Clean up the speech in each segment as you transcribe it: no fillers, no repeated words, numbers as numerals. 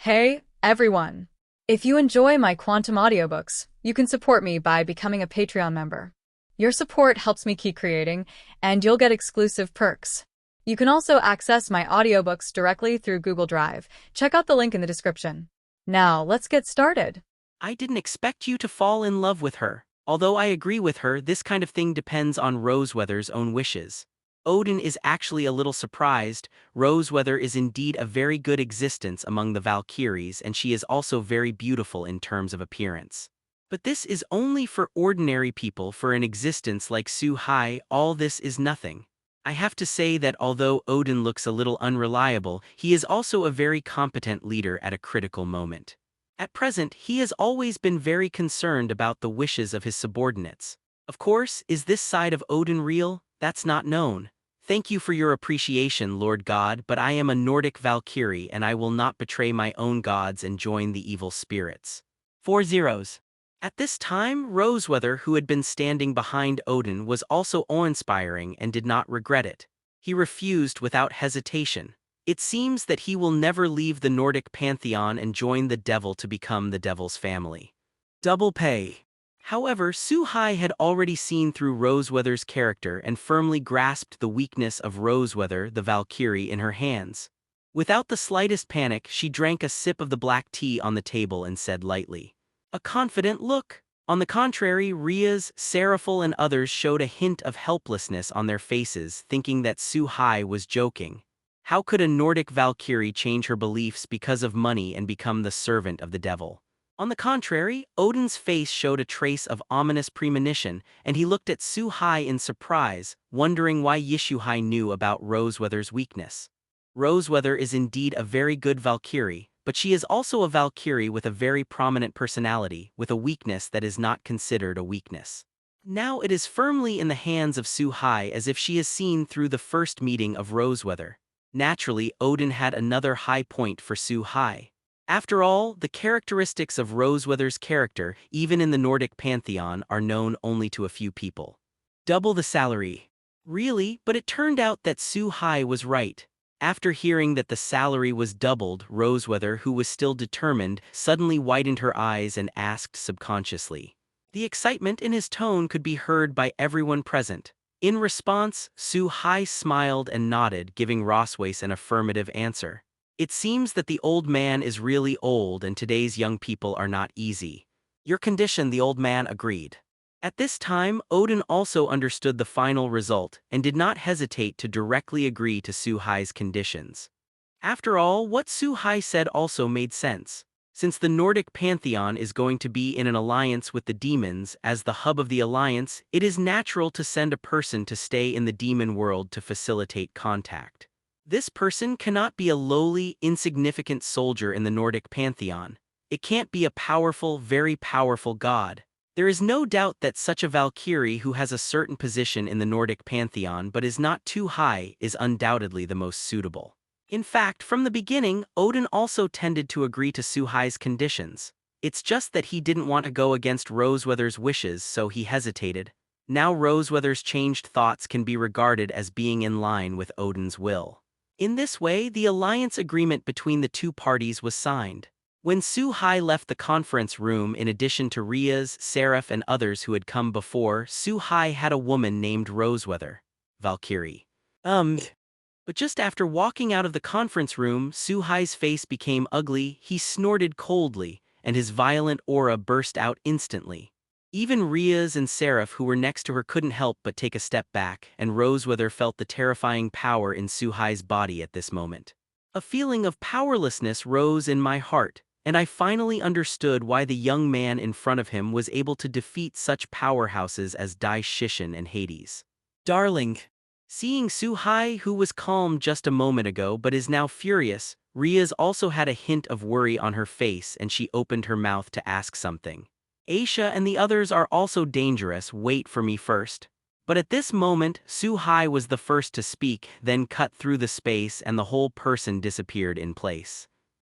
Hey, everyone! If you enjoy my quantum audiobooks, you can support me by becoming a Patreon member. Your support helps me keep creating, and you'll get exclusive perks. You can also access my audiobooks directly through Google Drive. Check out the link in the description. Now, let's get started. I didn't expect you to fall in love with her. Although I agree with her, this kind of thing depends on Roseweather's own wishes. Odin is actually a little surprised. Roseweather is indeed a very good existence among the Valkyries, and she is also very beautiful in terms of appearance. But this is only for ordinary people. For an existence like Su-hai, all this is nothing. I have to say that although Odin looks a little unreliable, he is also a very competent leader at a critical moment. At present, he has always been very concerned about the wishes of his subordinates. Of course, is this side of Odin real? That's not known. Thank you for your appreciation, Lord God, but I am a Nordic Valkyrie and I will not betray my own gods and join the evil spirits. 4 zeros. At this time, Roseweather, who had been standing behind Odin, was also awe-inspiring and did not regret it. He refused without hesitation. It seems that he will never leave the Nordic pantheon and join the devil to become the devil's family. Double pay. However, Su-hai had already seen through Roseweather's character and firmly grasped the weakness of Roseweather, the Valkyrie, in her hands. Without the slightest panic, she drank a sip of the black tea on the table and said lightly, "A confident look." On the contrary, Riaz, Seraphil and others showed a hint of helplessness on their faces, thinking that Su-hai was joking. How could a Nordic Valkyrie change her beliefs because of money and become the servant of the devil? On the contrary, Odin's face showed a trace of ominous premonition, and he looked at Su-hai in surprise, wondering why Yishu-hai knew about Roseweather's weakness. Roseweather is indeed a very good Valkyrie, but she is also a Valkyrie with a very prominent personality, with a weakness that is not considered a weakness. Now it is firmly in the hands of Su-hai, as if she has seen through the first meeting of Roseweather. Naturally, Odin had another high point for Su-hai. After all, the characteristics of Roseweather's character, even in the Nordic pantheon, are known only to a few people. Double the salary. Really, but it turned out that Su-hai was right. After hearing that the salary was doubled, Roseweather, who was still determined, suddenly widened her eyes and asked subconsciously. The excitement in his tone could be heard by everyone present. In response, Su-hai smiled and nodded, giving Roswace an affirmative answer. It seems that the old man is really old and today's young people are not easy. Your condition, the old man agreed. At this time, Odin also understood the final result and did not hesitate to directly agree to Su-hai's conditions. After all, what Su-hai said also made sense. Since the Nordic pantheon is going to be in an alliance with the demons, as the hub of the alliance, it is natural to send a person to stay in the demon world to facilitate contact. This person cannot be a lowly, insignificant soldier in the Nordic pantheon. It can't be a powerful, very powerful god. There is no doubt that such a Valkyrie who has a certain position in the Nordic pantheon but is not too high is undoubtedly the most suitable. In fact, from the beginning, Odin also tended to agree to Su-hai's conditions. It's just that he didn't want to go against Roseweather's wishes, so he hesitated. Now Roseweather's changed thoughts can be regarded as being in line with Odin's will. In this way, the alliance agreement between the two parties was signed. When Su-hai left the conference room, in addition to Riaz, Seraph and others who had come before, Su-hai had a woman named Roseweather, Valkyrie. But just after walking out of the conference room, Su-hai's face became ugly, he snorted coldly, and his violent aura burst out instantly. Even Riaz and Seraph, who were next to her, couldn't help but take a step back, and Roseweather felt the terrifying power in Su-hai's body at this moment. A feeling of powerlessness rose in my heart, and I finally understood why the young man in front of him was able to defeat such powerhouses as Dai Shishin and Hades. Darling. Seeing Su-hai, who was calm just a moment ago but is now furious, Riaz also had a hint of worry on her face and she opened her mouth to ask something. Aisha and the others are also dangerous, wait for me first. But at this moment, Su-hai was the first to speak, then cut through the space and the whole person disappeared in place.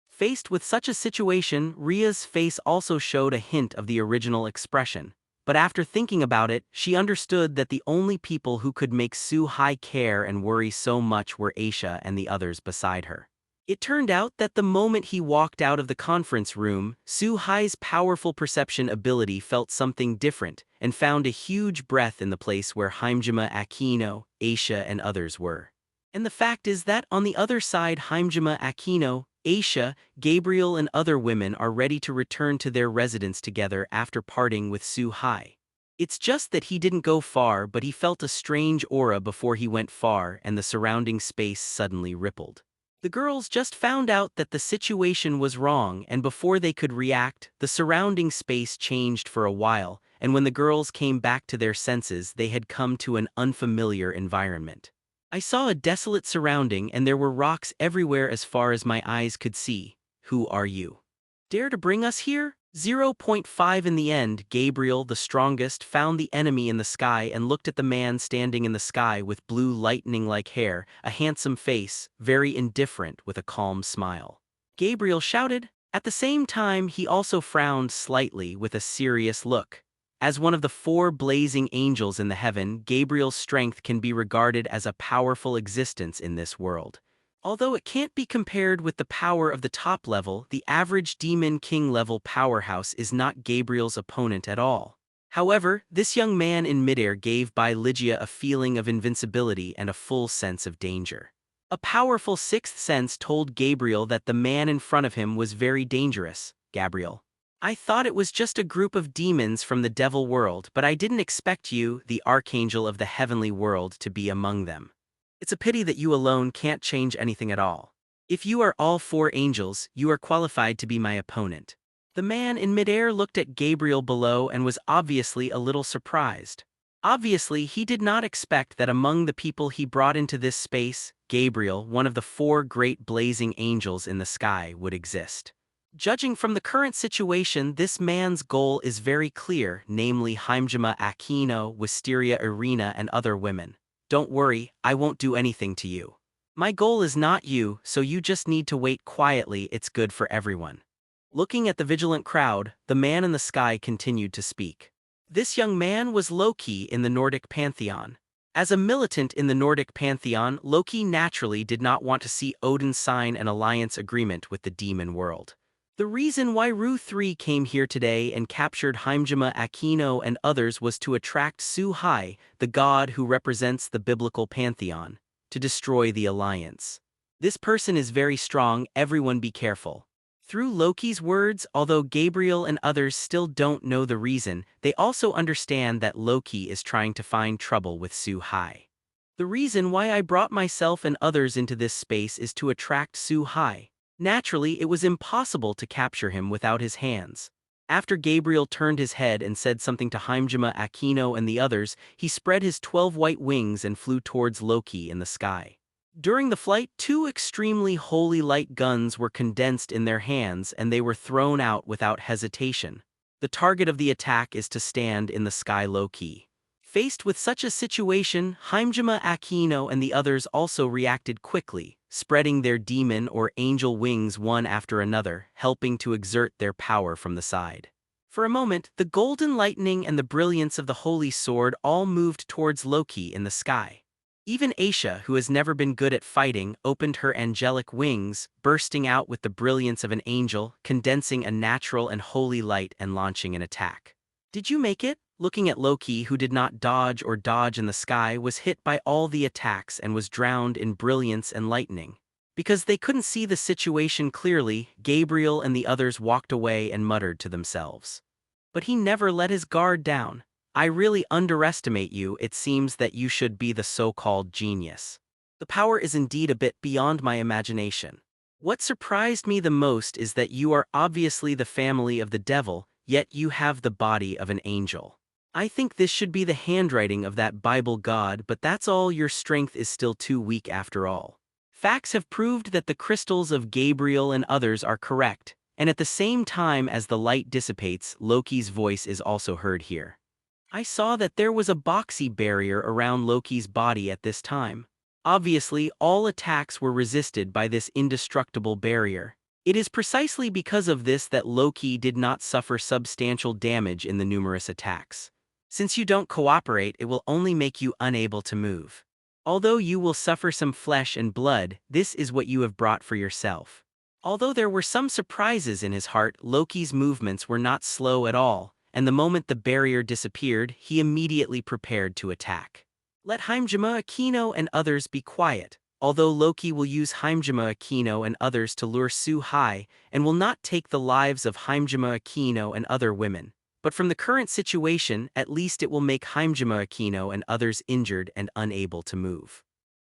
Faced with such a situation, Ria's face also showed a hint of the original expression. But after thinking about it, she understood that the only people who could make Su-hai care and worry so much were Aisha and the others beside her. It turned out that the moment he walked out of the conference room, Su-Hai's powerful perception ability felt something different and found a huge breath in the place where Himejima, Akino, Aisha, and others were. And the fact is that on the other side, Himejima, Akino, Aisha, Gabriel, and other women are ready to return to their residence together after parting with Su-Hai. It's just that he didn't go far, but he felt a strange aura before he went far, and the surrounding space suddenly rippled. The girls just found out that the situation was wrong, and before they could react, the surrounding space changed for a while, and when the girls came back to their senses, they had come to an unfamiliar environment. I saw a desolate surrounding, and there were rocks everywhere as far as my eyes could see. Who are you? Dare to bring us here? 0. 5 In the end, Gabriel, the strongest, found the enemy in the sky and looked at the man standing in the sky with blue lightning-like hair, a handsome face, very indifferent with a calm smile. Gabriel shouted. At the same time, he also frowned slightly with a serious look. As one of the 4 blazing angels in the heaven, Gabriel's strength can be regarded as a powerful existence in this world. Although it can't be compared with the power of the top level, the average Demon King level powerhouse is not Gabriel's opponent at all. However, this young man in midair gave by Lygia a feeling of invincibility and a full sense of danger. A powerful 6th sense told Gabriel that the man in front of him was very dangerous. Gabriel. I thought it was just a group of demons from the devil world, but I didn't expect you, the archangel of the heavenly world, to be among them. It's a pity that you alone can't change anything at all. If you are all 4 angels, you are qualified to be my opponent. The man in midair looked at Gabriel below and was obviously a little surprised. Obviously, he did not expect that among the people he brought into this space, Gabriel, one of the 4 great blazing angels in the sky, would exist. Judging from the current situation, this man's goal is very clear, namely Himejima, Akino, Wisteria, Irina, and other women. Don't worry, I won't do anything to you. My goal is not you, so you just need to wait quietly. It's good for everyone. Looking at the vigilant crowd, the man in the sky continued to speak. This young man was Loki in the Nordic pantheon. As a militant in the Nordic pantheon, Loki naturally did not want to see Odin sign an alliance agreement with the demon world. The reason why Ru 3 came here today and captured Himejima, Akino, and others was to attract Su-Hai, the god who represents the biblical pantheon, to destroy the alliance. This person is very strong, everyone be careful. Through Loki's words, although Gabriel and others still don't know the reason, they also understand that Loki is trying to find trouble with Su-Hai. The reason why I brought myself and others into this space is to attract Su-Hai. Naturally, it was impossible to capture him without his hands. After Gabriel turned his head and said something to Himejima, Akino, and the others, he spread his 12 white wings and flew towards Loki in the sky. During the flight, 2 extremely holy light guns were condensed in their hands and they were thrown out without hesitation. The target of the attack is to stand in the sky low-key. Faced with such a situation, Himejima, Akino, and the others also reacted quickly, spreading their demon or angel wings one after another, helping to exert their power from the side. For a moment, the golden lightning and the brilliance of the holy sword all moved towards Loki in the sky. Even Aisha, who has never been good at fighting, opened her angelic wings, bursting out with the brilliance of an angel, condensing a natural and holy light and launching an attack. Did you make it? Looking at Loki, who did not dodge in the sky, was hit by all the attacks and was drowned in brilliance and lightning. Because they couldn't see the situation clearly, Gabriel and the others walked away and muttered to themselves. But he never let his guard down. I really underestimate you. It seems that you should be the so-called genius. The power is indeed a bit beyond my imagination. What surprised me the most is that you are obviously the family of the devil, yet you have the body of an angel. I think this should be the handwriting of that Bible God, but that's all. Your strength is still too weak after all. Facts have proved that the crystals of Gabriel and others are correct, and at the same time as the light dissipates, Loki's voice is also heard here. I saw that there was a boxy barrier around Loki's body at this time. Obviously, all attacks were resisted by this indestructible barrier. It is precisely because of this that Loki did not suffer substantial damage in the numerous attacks. Since you don't cooperate, it will only make you unable to move. Although you will suffer some flesh and blood, this is what you have brought for yourself. Although there were some surprises in his heart, Loki's movements were not slow at all, and the moment the barrier disappeared, he immediately prepared to attack. Let Heimdallr Aquino and others be quiet. Although Loki will use Heimdallr Aquino and others to lure Su-Hai, and will not take the lives of Heimdallr Aquino and other women. But from the current situation, at least it will make Heimdallr Aquino and others injured and unable to move.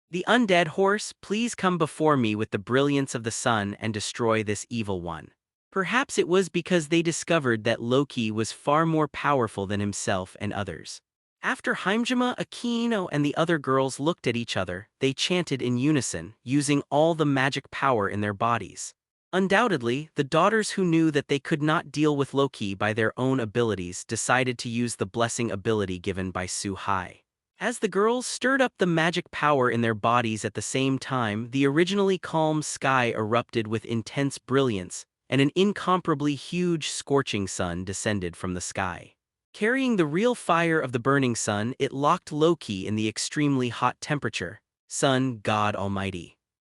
The undead horse, please come before me with the brilliance of the sun and destroy this evil one. Perhaps it was because they discovered that Loki was far more powerful than himself and others. After Heimdallr Aquino and the other girls looked at each other, they chanted in unison, using all the magic power in their bodies. Undoubtedly, the daughters who knew that they could not deal with Loki by their own abilities decided to use the blessing ability given by Su-Hai. As the girls stirred up the magic power in their bodies at the same time, the originally calm sky erupted with intense brilliance, and an incomparably huge scorching sun descended from the sky. Carrying the real fire of the burning sun, it locked Loki in the extremely hot temperature. Sun God Almighty.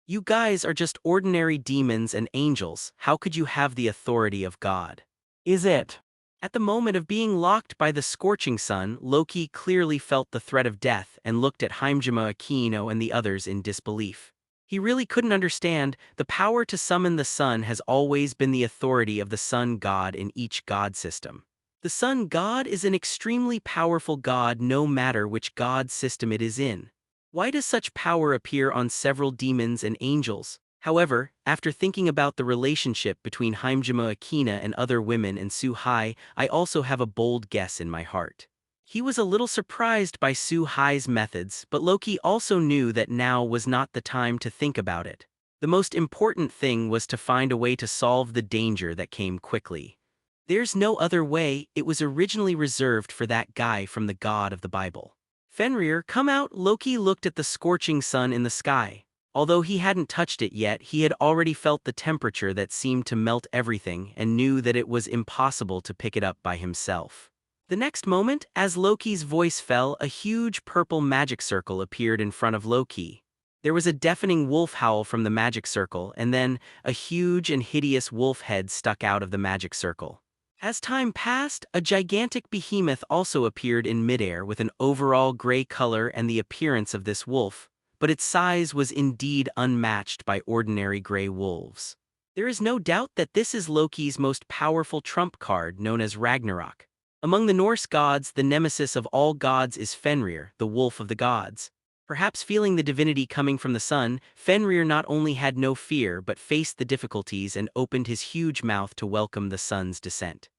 You guys are just ordinary demons and angels, how could you have the authority of God? Is it? At the moment of being locked by the scorching sun, Loki clearly felt the threat of death and looked at Heimdallr Aquino and the others in disbelief. He really couldn't understand. The power to summon the sun has always been the authority of the sun god in each god system. The sun god is an extremely powerful god no matter which god system it is in. Why does such power appear on several demons and angels? However, after thinking about the relationship between Heimdallr Aquino and other women and Su-Hai, I also have a bold guess in my heart. He was a little surprised by Su-Hai's methods, but Loki also knew that now was not the time to think about it. The most important thing was to find a way to solve the danger that came quickly. There's no other way, it was originally reserved for that guy from the god of the Bible. Fenrir, come out. Loki looked at the scorching sun in the sky. Although he hadn't touched it yet, he had already felt the temperature that seemed to melt everything and knew that it was impossible to pick it up by himself. The next moment, as Loki's voice fell, a huge purple magic circle appeared in front of Loki. There was a deafening wolf howl from the magic circle, and then a huge and hideous wolf head stuck out of the magic circle. As time passed, a gigantic behemoth also appeared in midair with an overall gray color and the appearance of this wolf, but its size was indeed unmatched by ordinary gray wolves. There is no doubt that this is Loki's most powerful trump card, known as Ragnarok. Among the Norse gods, the nemesis of all gods is Fenrir, the wolf of the gods. Perhaps feeling the divinity coming from the sun, Fenrir not only had no fear but faced the difficulties and opened his huge mouth to welcome the sun's descent.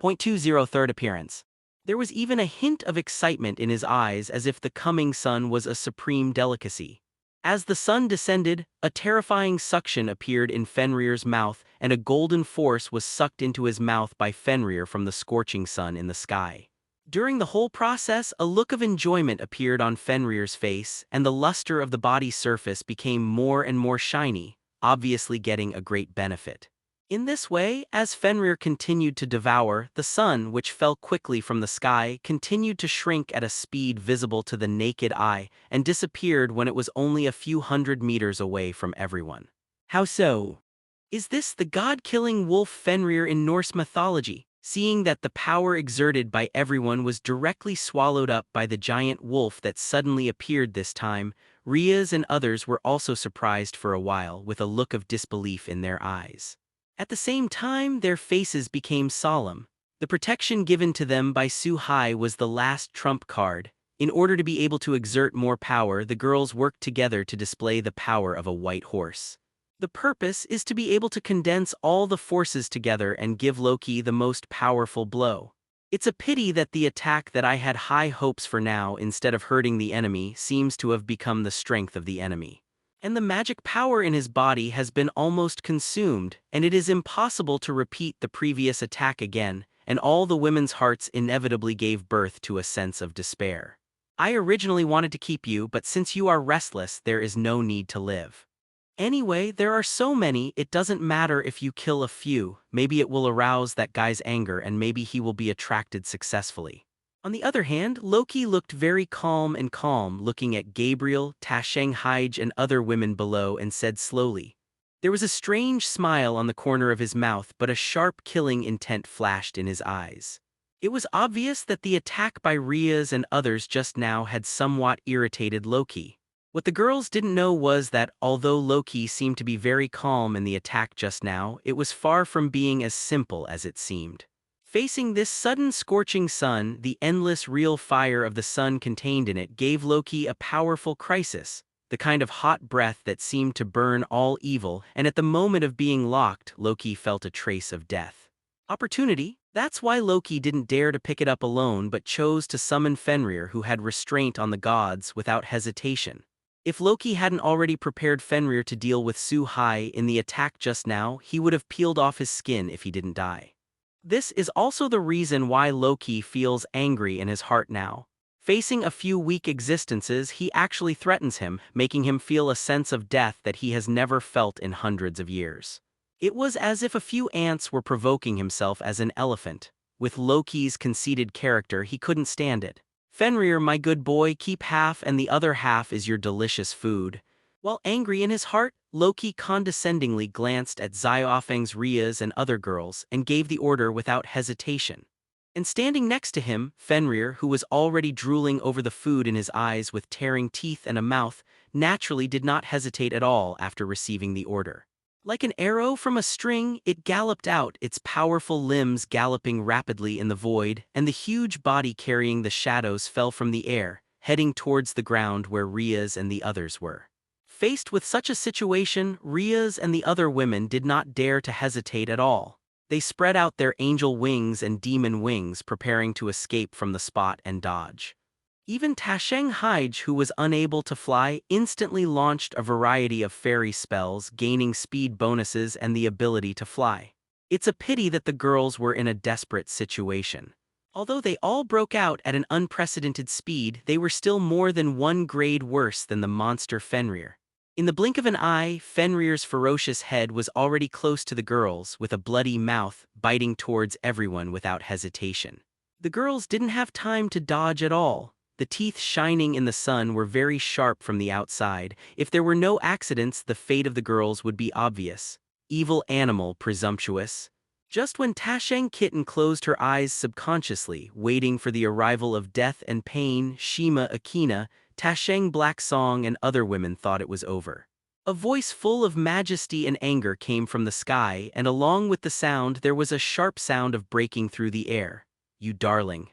20 Third appearance. There was even a hint of excitement in his eyes as if the coming sun was a supreme delicacy. As the sun descended, a terrifying suction appeared in Fenrir's mouth and a golden force was sucked into his mouth by Fenrir from the scorching sun in the sky. During the whole process, a look of enjoyment appeared on Fenrir's face, and the luster of the body's surface became more and more shiny, obviously getting a great benefit. In this way, as Fenrir continued to devour, the sun, which fell quickly from the sky, continued to shrink at a speed visible to the naked eye, and disappeared when it was only a few hundred meters away from everyone. How so? Is this the god-killing wolf Fenrir in Norse mythology? Seeing that the power exerted by everyone was directly swallowed up by the giant wolf that suddenly appeared this time, Rias and others were also surprised for a while with a look of disbelief in their eyes. At the same time, their faces became solemn. The protection given to them by Su-Hai was the last trump card. In order to be able to exert more power, the girls worked together to display the power of a white horse. The purpose is to be able to condense all the forces together and give Loki the most powerful blow. It's a pity that the attack that I had high hopes for now, instead of hurting the enemy, seems to have become the strength of the enemy. And the magic power in his body has been almost consumed, and it is impossible to repeat the previous attack again, and all the women's hearts inevitably gave birth to a sense of despair. I originally wanted to keep you, but since you are restless, there is no need to live. Anyway, there are so many, it doesn't matter if you kill a few, maybe it will arouse that guy's anger and maybe he will be attracted successfully. On the other hand, Loki looked very calm, looking at Gabriel, Tasheng Hyge and other women below and said slowly. There was a strange smile on the corner of his mouth, but a sharp killing intent flashed in his eyes. It was obvious that the attack by Rias and others just now had somewhat irritated Loki. What the girls didn't know was that, although Loki seemed to be very calm in the attack just now, it was far from being as simple as it seemed. Facing this sudden scorching sun, the endless real fire of the sun contained in it gave Loki a powerful crisis, the kind of hot breath that seemed to burn all evil, and at the moment of being locked, Loki felt a trace of death. Opportunity? That's why Loki didn't dare to pick it up alone but chose to summon Fenrir, who had restraint on the gods, without hesitation. If Loki hadn't already prepared Fenrir to deal with Su-Hai in the attack just now, he would have peeled off his skin if he didn't die. This is also the reason why Loki feels angry in his heart now. Facing a few weak existences, he actually threatens him, making him feel a sense of death that he has never felt in hundreds of years. It was as if a few ants were provoking himself as an elephant. With Loki's conceited character, he couldn't stand it. Fenrir, my good boy, keep half and the other half is your delicious food. While angry in his heart, Loki condescendingly glanced at Xiaofeng's Rias and other girls and gave the order without hesitation. And standing next to him, Fenrir, who was already drooling over the food in his eyes with tearing teeth and a mouth, naturally did not hesitate at all after receiving the order. Like an arrow from a string, it galloped out, its powerful limbs galloping rapidly in the void, and the huge body carrying the shadows fell from the air, heading towards the ground where Rias and the others were. Faced with such a situation, Rias and the other women did not dare to hesitate at all. They spread out their angel wings and demon wings, preparing to escape from the spot and dodge. Even Tasheng Hyge, who was unable to fly, instantly launched a variety of fairy spells, gaining speed bonuses and the ability to fly. It's a pity that the girls were in a desperate situation. Although they all broke out at an unprecedented speed, they were still more than one grade worse than the monster Fenrir. In the blink of an eye, Fenrir's ferocious head was already close to the girls, with a bloody mouth, biting towards everyone without hesitation. The girls didn't have time to dodge at all. The teeth shining in the sun were very sharp from the outside. If there were no accidents, the fate of the girls would be obvious. Evil animal, presumptuous. Just when Tasheng Kitten closed her eyes subconsciously, waiting for the arrival of death and pain, Shima Akina, Tasheng Black Song and other women thought it was over. A voice full of majesty and anger came from the sky, and along with the sound there was a sharp sound of breaking through the air. You darling.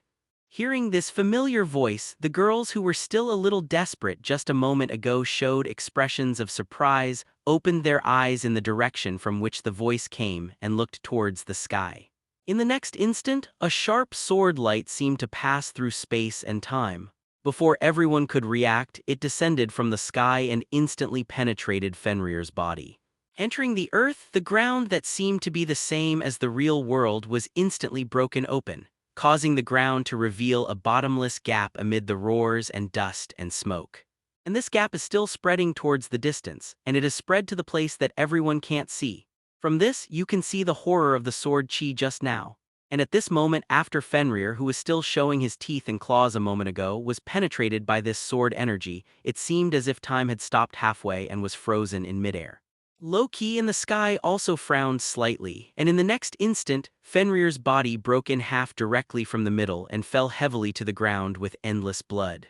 Hearing this familiar voice, the girls who were still a little desperate just a moment ago showed expressions of surprise, opened their eyes in the direction from which the voice came, and looked towards the sky. In the next instant, a sharp sword light seemed to pass through space and time. Before everyone could react, it descended from the sky and instantly penetrated Fenrir's body. Entering the earth, the ground that seemed to be the same as the real world was instantly broken open, causing the ground to reveal a bottomless gap amid the roars and dust and smoke. And this gap is still spreading towards the distance, and it has spread to the place that everyone can't see. From this, you can see the horror of the sword chi just now. And at this moment, after Fenrir, who was still showing his teeth and claws a moment ago, was penetrated by this sword energy, it seemed as if time had stopped halfway and was frozen in midair. Loki in the sky also frowned slightly, and in the next instant, Fenrir's body broke in half directly from the middle and fell heavily to the ground with endless blood.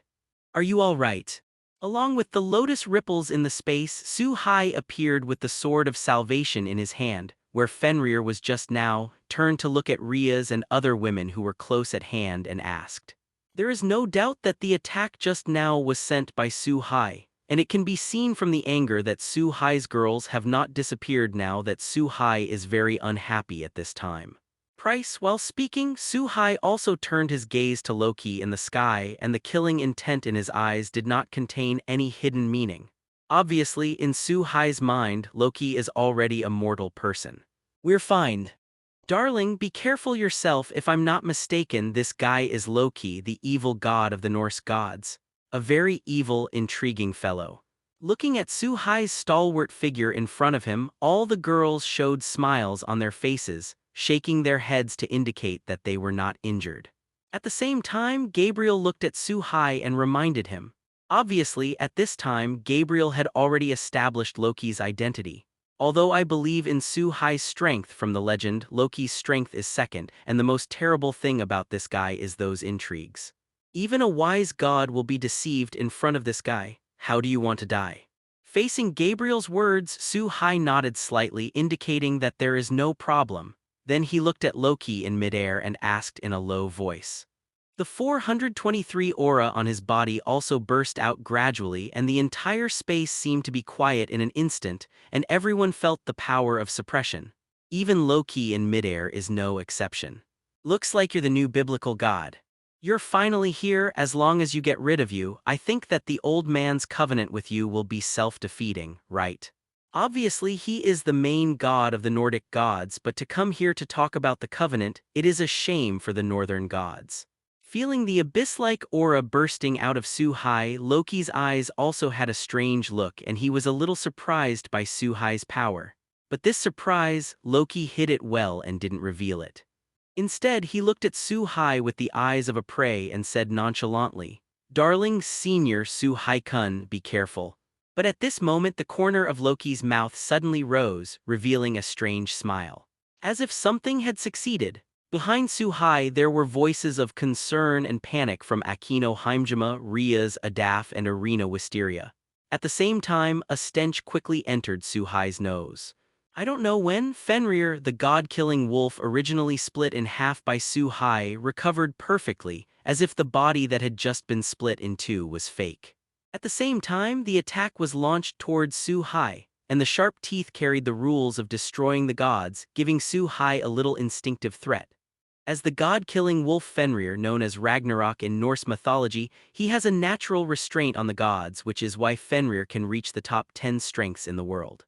Are you all right? Along with the lotus ripples in the space, Su-Hai appeared with the sword of salvation in his hand, where Fenrir was just now, turned to look at Rias and other women who were close at hand and asked. There is no doubt that the attack just now was sent by Su-Hai, and it can be seen from the anger that Su-Hai's girls have not disappeared now that Su-Hai is very unhappy at this time. While speaking, Su-Hai also turned his gaze to Loki in the sky, and the killing intent in his eyes did not contain any hidden meaning. Obviously, in Su-Hai's mind, Loki is already a mortal person. We're fine. Darling, be careful yourself. If I'm not mistaken, this guy is Loki, the evil god of the Norse gods. A very evil, intriguing fellow. Looking at Su-Hai's stalwart figure in front of him, all the girls showed smiles on their faces, shaking their heads to indicate that they were not injured. At the same time, Gabriel looked at Su-hai and reminded him. Obviously, at this time, Gabriel had already established Loki's identity. Although I believe in Su-hai's strength from the legend, Loki's strength is second, and the most terrible thing about this guy is those intrigues. Even a wise god will be deceived in front of this guy. How do you want to die? Facing Gabriel's words, Su-hai nodded slightly, indicating that there is no problem. Then he looked at Loki in midair and asked in a low voice. The 423 aura on his body also burst out gradually, and the entire space seemed to be quiet in an instant, and everyone felt the power of suppression. Even Loki in midair is no exception. Looks like you're the new biblical god. You're finally here. As long as you get rid of you, I think that the old man's covenant with you will be self-defeating, right? Obviously, he is the main god of the Nordic gods, but to come here to talk about the covenant, it is a shame for the northern gods. Feeling the abyss-like aura bursting out of Su-hai, Loki's eyes also had a strange look, and he was a little surprised by Su-hai's power. But this surprise, Loki hid it well and didn't reveal it. Instead, he looked at Su-hai with the eyes of a prey and said nonchalantly, "Darling Senior Su-hai-kun, be careful." But at this moment the corner of Loki's mouth suddenly rose, revealing a strange smile. As if something had succeeded. Behind Su-hai there were voices of concern and panic from Akino Heimjima, Riaz, Adaf, and Irina Wisteria. At the same time, a stench quickly entered Su-hai's nose. I don't know when, Fenrir, the god-killing wolf originally split in half by Su-hai, recovered perfectly, as if the body that had just been split in two was fake. At the same time, the attack was launched towards Su-hai, and the sharp teeth carried the rules of destroying the gods, giving Su-hai a little instinctive threat. As the god-killing wolf Fenrir, known as Ragnarok in Norse mythology, he has a natural restraint on the gods, which is why Fenrir can reach the top 10 strengths in the world.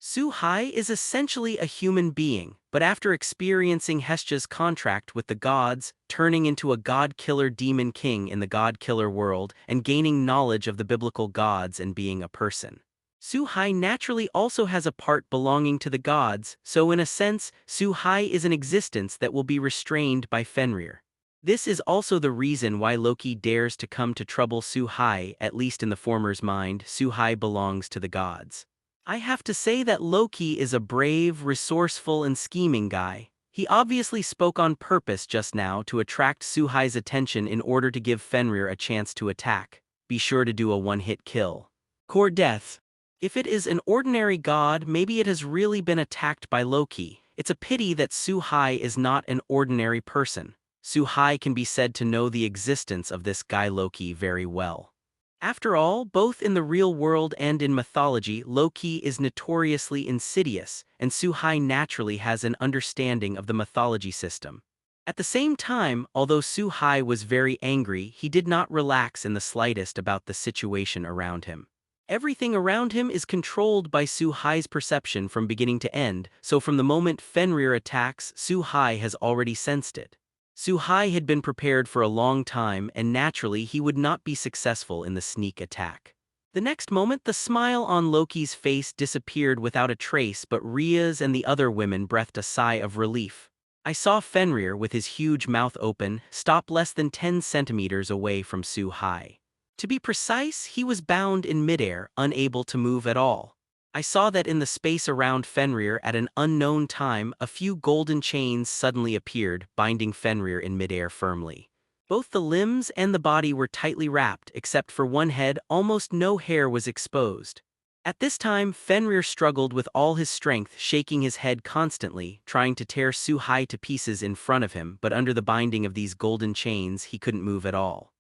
Su-hai is essentially a human being, but after experiencing Hesja's contract with the gods, turning into a god-killer demon king in the god-killer world, and gaining knowledge of the biblical gods and being a person. Su-hai naturally also has a part belonging to the gods, so in a sense, Su-hai is an existence that will be restrained by Fenrir. This is also the reason why Loki dares to come to trouble Su-hai, at least in the former's mind. Su-hai belongs to the gods. I have to say that Loki is a brave, resourceful, and scheming guy. He obviously spoke on purpose just now to attract Su-hai's attention in order to give Fenrir a chance to attack. Be sure to do a one-hit kill. Core death. If it is an ordinary god, maybe it has really been attacked by Loki. It's a pity that Su-hai is not an ordinary person. Su-hai can be said to know the existence of this guy Loki very well. After all, both in the real world and in mythology, Loki is notoriously insidious, and Su-hai naturally has an understanding of the mythology system. At the same time, although Su-hai was very angry, he did not relax in the slightest about the situation around him. Everything around him is controlled by Su-hai's perception from beginning to end, so from the moment Fenrir attacks, Su-hai has already sensed it. Su-hai had been prepared for a long time, and naturally he would not be successful in the sneak attack. The next moment the smile on Loki's face disappeared without a trace, but Riaz and the other women breathed a sigh of relief. I saw Fenrir, with his huge mouth open, stop less than 10 centimeters away from Su-hai. To be precise, he was bound in midair, unable to move at all. I saw that in the space around Fenrir at an unknown time, a few golden chains suddenly appeared, binding Fenrir in midair firmly. Both the limbs and the body were tightly wrapped, except for one head, almost no hair was exposed. At this time, Fenrir struggled with all his strength, shaking his head constantly, trying to tear Su-hai to pieces in front of him, but under the binding of these golden chains, he couldn't move at all.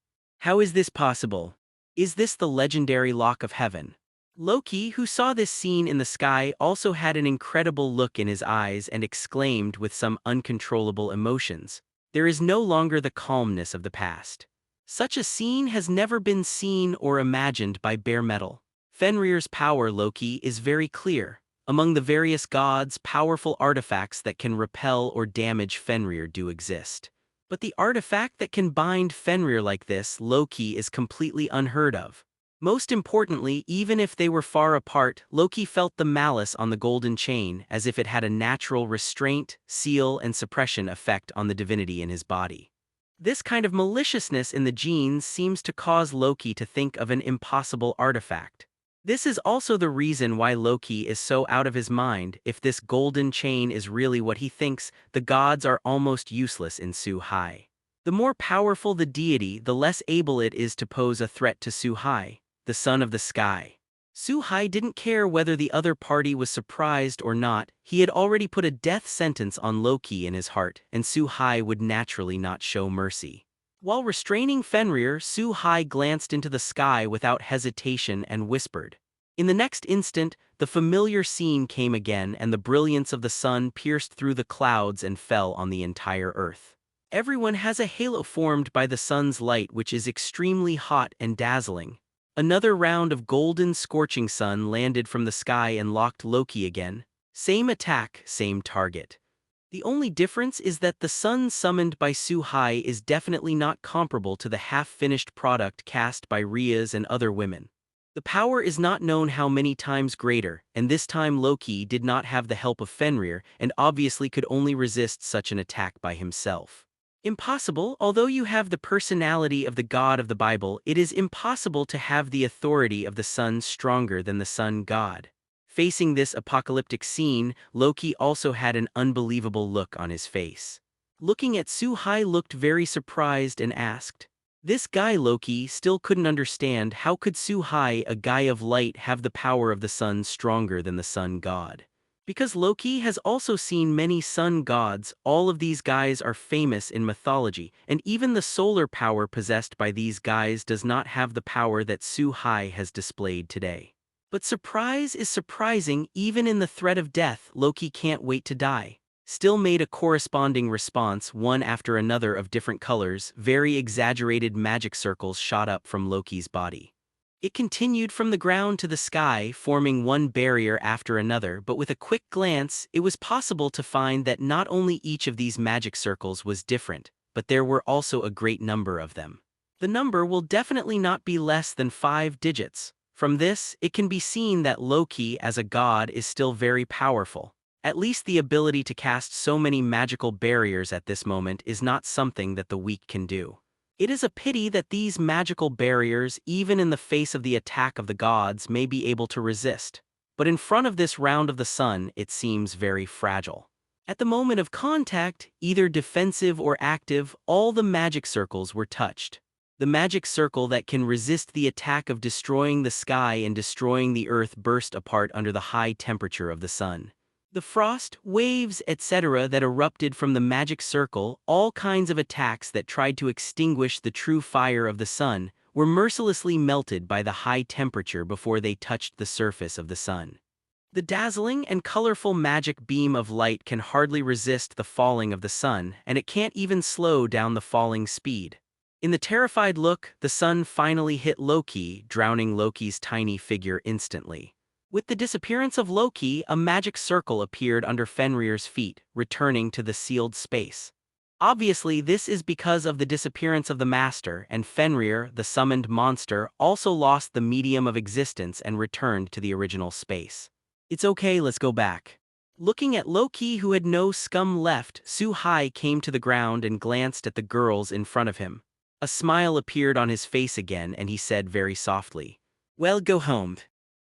How is this possible? Is this the legendary Lock of Heaven? Loki, who saw this scene in the sky, also had an incredible look in his eyes and exclaimed with some uncontrollable emotions, "There is no longer the calmness of the past. Such a scene has never been seen or imagined by bare metal." Fenrir's power, Loki, is very clear. Among the various gods, powerful artifacts that can repel or damage Fenrir do exist. But the artifact that can bind Fenrir like this, Loki, is completely unheard of. Most importantly, even if they were far apart, Loki felt the malice on the golden chain, as if it had a natural restraint, seal, and suppression effect on the divinity in his body. This kind of maliciousness in the genes seems to cause Loki to think of an impossible artifact. This is also the reason why Loki is so out of his mind. If this golden chain is really what he thinks, the gods are almost useless in Su-hai. The more powerful the deity, the less able it is to pose a threat to Su-hai, the son of the sky. Su-hai didn't care whether the other party was surprised or not. He had already put a death sentence on Loki in his heart, and Su-hai would naturally not show mercy. While restraining Fenrir, Su-hai glanced into the sky without hesitation and whispered. In the next instant, the familiar scene came again, and the brilliance of the sun pierced through the clouds and fell on the entire earth. Everyone has a halo formed by the sun's light, which is extremely hot and dazzling. Another round of golden scorching sun landed from the sky and locked Loki again. Same attack, same target. The only difference is that the sun summoned by Su-hai is definitely not comparable to the half-finished product cast by Rhea's and other women. The power is not known how many times greater, and this time Loki did not have the help of Fenrir and obviously could only resist such an attack by himself. Impossible. Although you have the personality of the god of the Bible, it is impossible to have the authority of the sun stronger than the sun god. Facing this apocalyptic scene, Loki also had an unbelievable look on his face. Looking at Su-hai looked very surprised and asked, "This guy Loki still couldn't understand how could Su-hai, a guy of light, have the power of the sun stronger than the sun god?" Because Loki has also seen many sun gods, all of these guys are famous in mythology, and even the solar power possessed by these guys does not have the power that Su-hai has displayed today. But surprise is surprising. Even in the threat of death, Loki can't wait to die. Still made a corresponding response, one after another of different colors. Very exaggerated magic circles shot up from Loki's body. It continued from the ground to the sky, forming one barrier after another, but with a quick glance, it was possible to find that not only each of these magic circles was different, but there were also a great number of them. The number will definitely not be less than 5 digits. From this, it can be seen that Loki as a god is still very powerful. At least the ability to cast so many magical barriers at this moment is not something that the weak can do. It is a pity that these magical barriers, even in the face of the attack of the gods, may be able to resist. But in front of this round of the sun, it seems very fragile. At the moment of contact, either defensive or active, all the magic circles were touched. The magic circle that can resist the attack of destroying the sky and destroying the earth burst apart under the high temperature of the sun. The frost, waves, etc. that erupted from the magic circle, all kinds of attacks that tried to extinguish the true fire of the sun, were mercilessly melted by the high temperature before they touched the surface of the sun. The dazzling and colorful magic beam of light can hardly resist the falling of the sun, and it can't even slow down the falling speed. In the terrified look, the sun finally hit Loki, drowning Loki's tiny figure instantly. With the disappearance of Loki, a magic circle appeared under Fenrir's feet, returning to the sealed space. Obviously, this is because of the disappearance of the master, and Fenrir, the summoned monster, also lost the medium of existence and returned to the original space. "It's okay, let's go back." Looking at Loki, who had no scum left, Su-hai came to the ground and glanced at the girls in front of him. A smile appeared on his face again, and he said very softly, "Well, go home."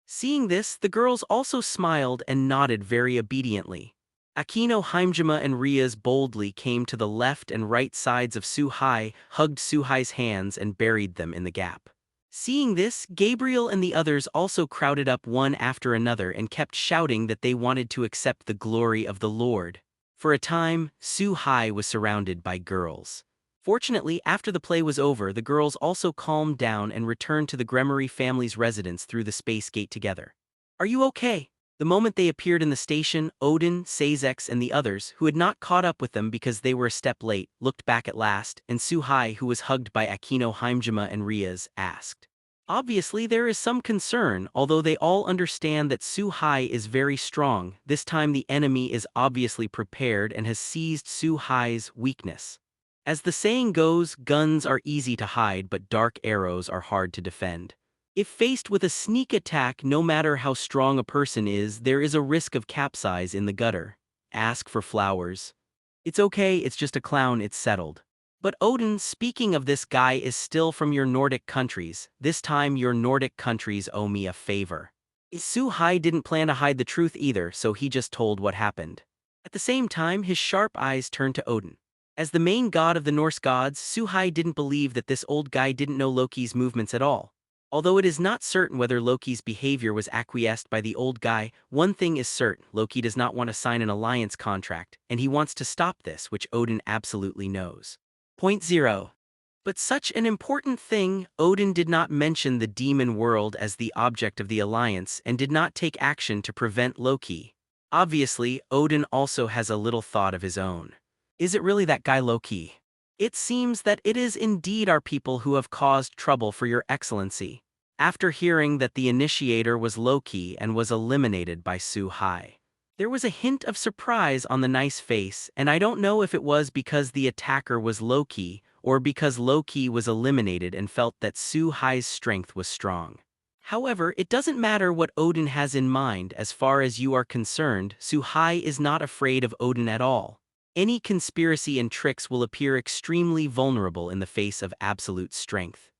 Seeing this, the girls also smiled and nodded very obediently. Akino Heimjima and Rhea's boldly came to the left and right sides of Su-hai, hugged Su-hai's hands and buried them in the gap. Seeing this, Gabriel and the others also crowded up one after another and kept shouting that they wanted to accept the glory of the Lord. For a time, Su-hai was surrounded by girls. Fortunately, after the play was over, the girls also calmed down and returned to the Gremory family's residence through the space gate together. "Are you okay?" The moment they appeared in the station, Odin, Sazex, and the others, who had not caught up with them because they were a step late, looked back at last, and Su-hai, who was hugged by Akino Heimjima and Rhea's, asked. Obviously, there is some concern, although they all understand that Su-hai is very strong. This time the enemy is obviously prepared and has seized Su-hai's weakness. As the saying goes, guns are easy to hide, but dark arrows are hard to defend. If faced with a sneak attack, no matter how strong a person is, there is a risk of capsize in the gutter. Ask for flowers. "It's okay, it's just a clown, it's settled." But Odin, speaking of this guy, is still from your Nordic countries. This time your Nordic countries owe me a favor. Suhai didn't plan to hide the truth either, so he just told what happened. At the same time, his sharp eyes turned to Odin. As the main god of the Norse gods, Suhai didn't believe that this old guy didn't know Loki's movements at all. Although it is not certain whether Loki's behavior was acquiesced by the old guy, one thing is certain: Loki does not want to sign an alliance contract, and he wants to stop this, which Odin absolutely knows. Point 0. But such an important thing, Odin did not mention the demon world as the object of the alliance and did not take action to prevent Loki. Obviously, Odin also has a little thought of his own. Is it really that guy Loki? It seems that it is indeed our people who have caused trouble for your excellency. After hearing that the initiator was Loki and was eliminated by Suhai, there was a hint of surprise on the nice face, and I don't know if it was because the attacker was Loki or because Loki was eliminated and felt that Suhai's strength was strong. However, it doesn't matter what Odin has in mind as far as you are concerned. Suhai is not afraid of Odin at all. Any conspiracy and tricks will appear extremely vulnerable in the face of absolute strength.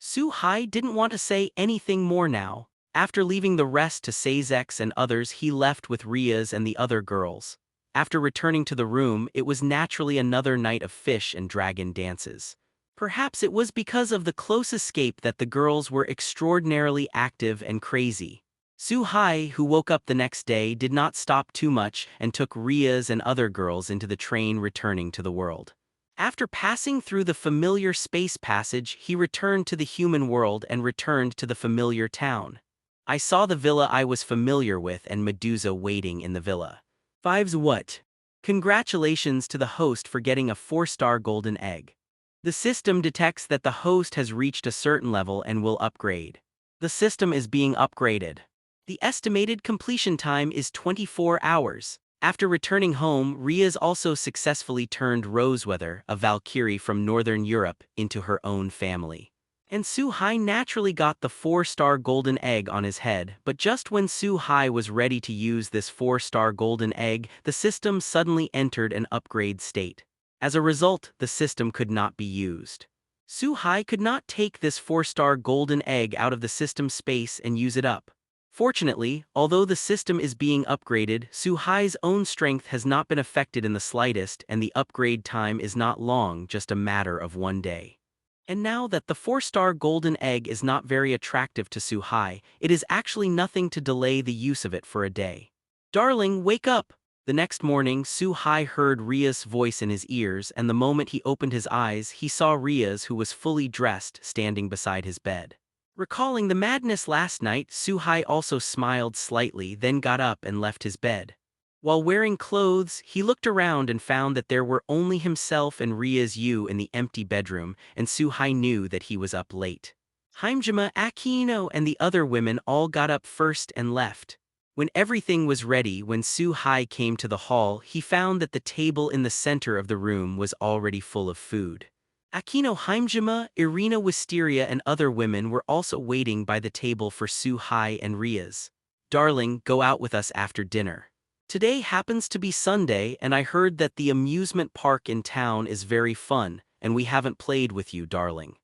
Suhai didn't want to say anything more now. After leaving the rest to Sazex and others, he left with Riaz and the other girls. After returning to the room, it was naturally another night of fish and dragon dances. Perhaps it was because of the close escape that the girls were extraordinarily active and crazy. Suhai, who woke up the next day, did not stop too much and took Riaz and other girls into the train returning to the world. After passing through the familiar space passage, he returned to the human world and returned to the familiar town. I saw the villa I was familiar with and Medusa waiting in the villa. 5's what? Congratulations to the host for getting a 4-star golden egg. The system detects that the host has reached a certain level and will upgrade. The system is being upgraded. The estimated completion time is 24 hours. After returning home, Riaz also successfully turned Roseweather, a Valkyrie from Northern Europe, into her own family. And Suhai naturally got the 4-star golden egg on his head, but just when Suhai was ready to use this 4-star golden egg, the system suddenly entered an upgrade state. As a result, the system could not be used. Suhai could not take this 4-star golden egg out of the system space and use it up. Fortunately, although the system is being upgraded, Suhai's own strength has not been affected in the slightest and the upgrade time is not long, just a matter of 1 day. And now that the 4-star golden egg is not very attractive to Suhai, it is actually nothing to delay the use of it for a day. Darling, wake up! The next morning, Suhai heard Riaz's voice in his ears, and the moment he opened his eyes, he saw Riaz, who was fully dressed, standing beside his bed. Recalling the madness last night, Suhai also smiled slightly, then got up and left his bed. While wearing clothes, he looked around and found that there were only himself and Riaz Yu in the empty bedroom, and Suhai knew that he was up late. Heimjima, Akino, and the other women all got up first and left. When everything was ready, when Suhai came to the hall, he found that the table in the center of the room was already full of food. Akino, Heimjima, Irina, Wisteria, and other women were also waiting by the table for Suhai and Riaz. Darling, go out with us after dinner. Today happens to be Sunday, and I heard that the amusement park in town is very fun, and we haven't played with you, darling.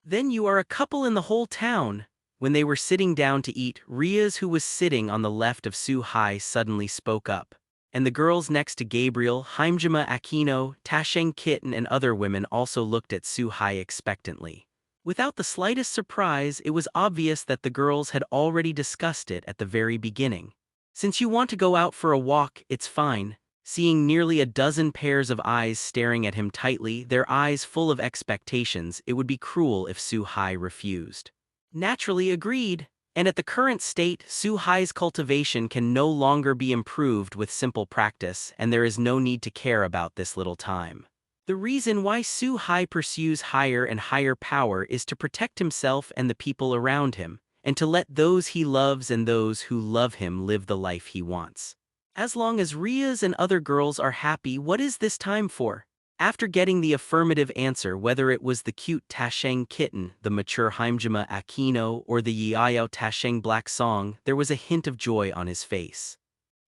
Then you are a couple in the whole town. When they were sitting down to eat, Riaz, who was sitting on the left of Suhai, suddenly spoke up. And the girls next to Gabriel, Heimjima, Akino, Tasheng Kitten, and other women also looked at Suhai expectantly. Without the slightest surprise, it was obvious that the girls had already discussed it at the very beginning. Since you want to go out for a walk, it's fine. Seeing nearly a dozen pairs of eyes staring at him tightly, their eyes full of expectations, it would be cruel if Suhai refused. Naturally agreed. And at the current state, Suhai's cultivation can no longer be improved with simple practice, and there is no need to care about this little time. The reason why Suhai pursues higher and higher power is to protect himself and the people around him, and to let those he loves and those who love him live the life he wants. As long as Riaz and other girls are happy, what is this time for? After getting the affirmative answer, whether it was the cute Tasheng Kitten, the mature Heimjima Akino, or the Yiao Tasheng Black Song, there was a hint of joy on his face.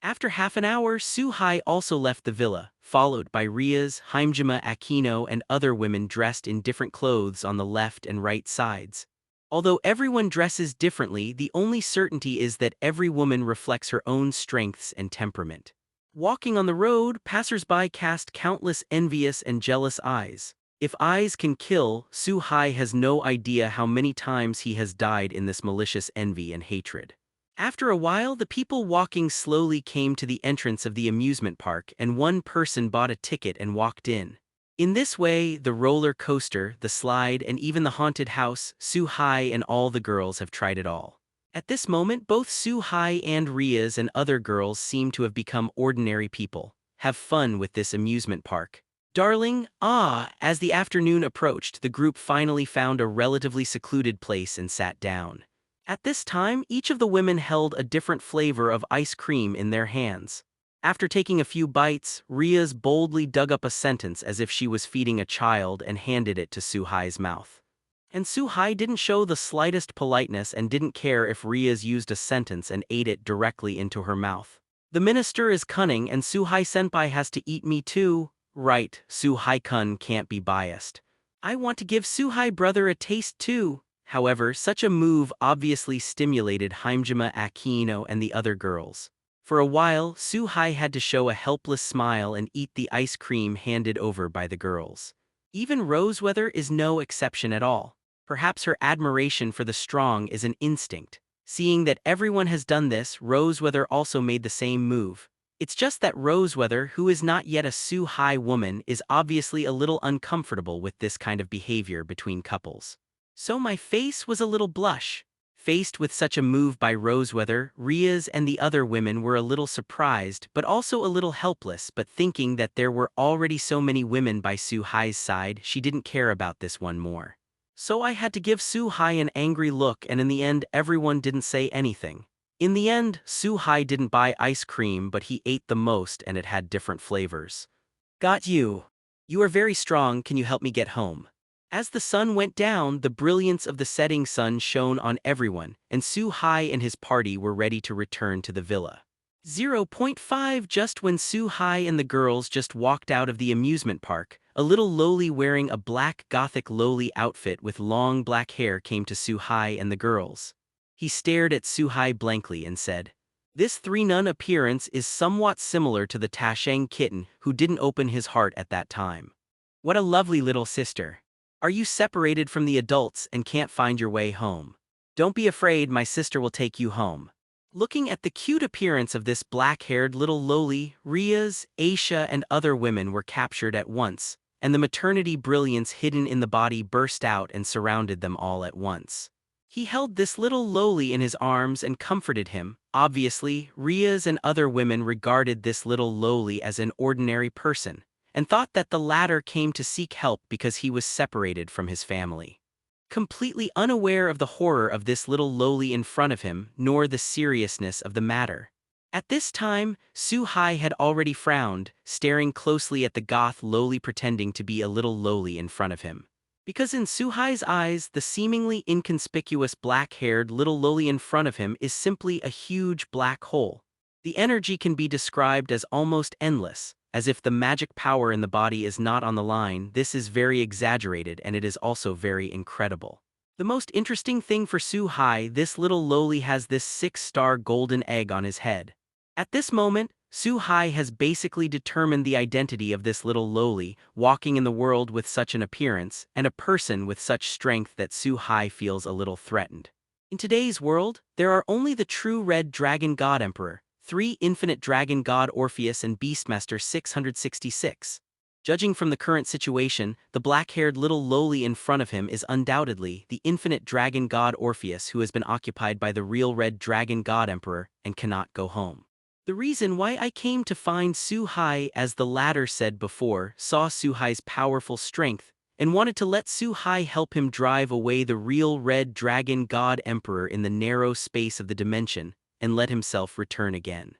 After half an hour, Suhai also left the villa. followed by Ria's, Haimjima Aquino and other women dressed in different clothes on the left and right sides. Although everyone dresses differently, the only certainty is that every woman reflects her own strengths and temperament. Walking on the road, passers-by cast countless envious and jealous eyes. If eyes can kill, Su Hai has no idea how many times he has died in this malicious envy and hatred. After a while, the people walking slowly came to the entrance of the amusement park, and one person bought a ticket and walked in. In this way, the roller coaster, the slide, and even the haunted house, Su Hai and all the girls have tried it all. At this moment, both Su Hai and Ria's and other girls seem to have become ordinary people. Have fun with this amusement park. Darling, as the afternoon approached, the group finally found a relatively secluded place and sat down. At this time, each of the women held a different flavor of ice cream in their hands. After taking a few bites, Ria's boldly dug up a sentence as if she was feeding a child and handed it to Su Hai's mouth. And Su Hai didn't show the slightest politeness and didn't care if Ria's used a sentence and ate it directly into her mouth. The minister is cunning and Su Hai senpai has to eat me too. Right, Su Hai-kun can't be biased. I want to give Su Hai brother a taste too. However, such a move obviously stimulated Haimjima Aquino and the other girls. For a while, Su Hai had to show a helpless smile and eat the ice cream handed over by the girls. Even Roseweather is no exception at all. Perhaps her admiration for the strong is an instinct. Seeing that everyone has done this, Roseweather also made the same move. It's just that Roseweather, who is not yet a Su Hai woman, is obviously a little uncomfortable with this kind of behavior between couples. So my face was a little blush. Faced with such a move by Roseweather, Ria's and the other women were a little surprised but also a little helpless, but thinking that there were already so many women by Su Hai's side, she didn't care about this one more. So I had to give Su Hai an angry look, and in the end everyone didn't say anything. In the end, Su Hai didn't buy ice cream, but he ate the most and it had different flavors. Got you. You are very strong, can you help me get home? As the sun went down, the brilliance of the setting sun shone on everyone, and Su Hai and his party were ready to return to the villa. 0.5 Just when Su Hai and the girls just walked out of the amusement park, a little lowly wearing a black gothic lowly outfit with long black hair came to Su Hai and the girls. He stared at Su Hai blankly and said, "This three-nun appearance is somewhat similar to the Tashang kitten who didn't open his heart at that time. What a lovely little sister. Are you separated from the adults and can't find your way home? Don't be afraid, my sister will take you home." Looking at the cute appearance of this black-haired little lowly, Ria's, Aisha and other women were captured at once, and the maternity brilliance hidden in the body burst out and surrounded them all at once. He held this little lowly in his arms and comforted him. Obviously, Ria's and other women regarded this little lowly as an ordinary person, and thought that the latter came to seek help because he was separated from his family. Completely unaware of the horror of this little lowly in front of him, nor the seriousness of the matter. At this time, Su Hai had already frowned, staring closely at the goth lowly pretending to be a little lowly in front of him. Because in Su Hai's eyes, the seemingly inconspicuous black-haired little lowly in front of him is simply a huge black hole. The energy can be described as almost endless, as if the magic power in the body is not on the line. This is very exaggerated and it is also very incredible. The most interesting thing for Su Hai, this little lowly has this 6-star golden egg on his head. At this moment, Su Hai has basically determined the identity of this little lowly, walking in the world with such an appearance, and a person with such strength that Su Hai feels a little threatened. In today's world, there are only the true Red Dragon God Emperor, 3 Infinite Dragon God Orpheus and Beastmaster 666. Judging from the current situation, the black-haired little lowly in front of him is undoubtedly the Infinite Dragon God Orpheus, who has been occupied by the real Red Dragon God Emperor and cannot go home. The reason why I came to find Su Hai, as the latter said before, saw Su Hai's powerful strength and wanted to let Su Hai help him drive away the real Red Dragon God Emperor in the narrow space of the dimension and let himself return again.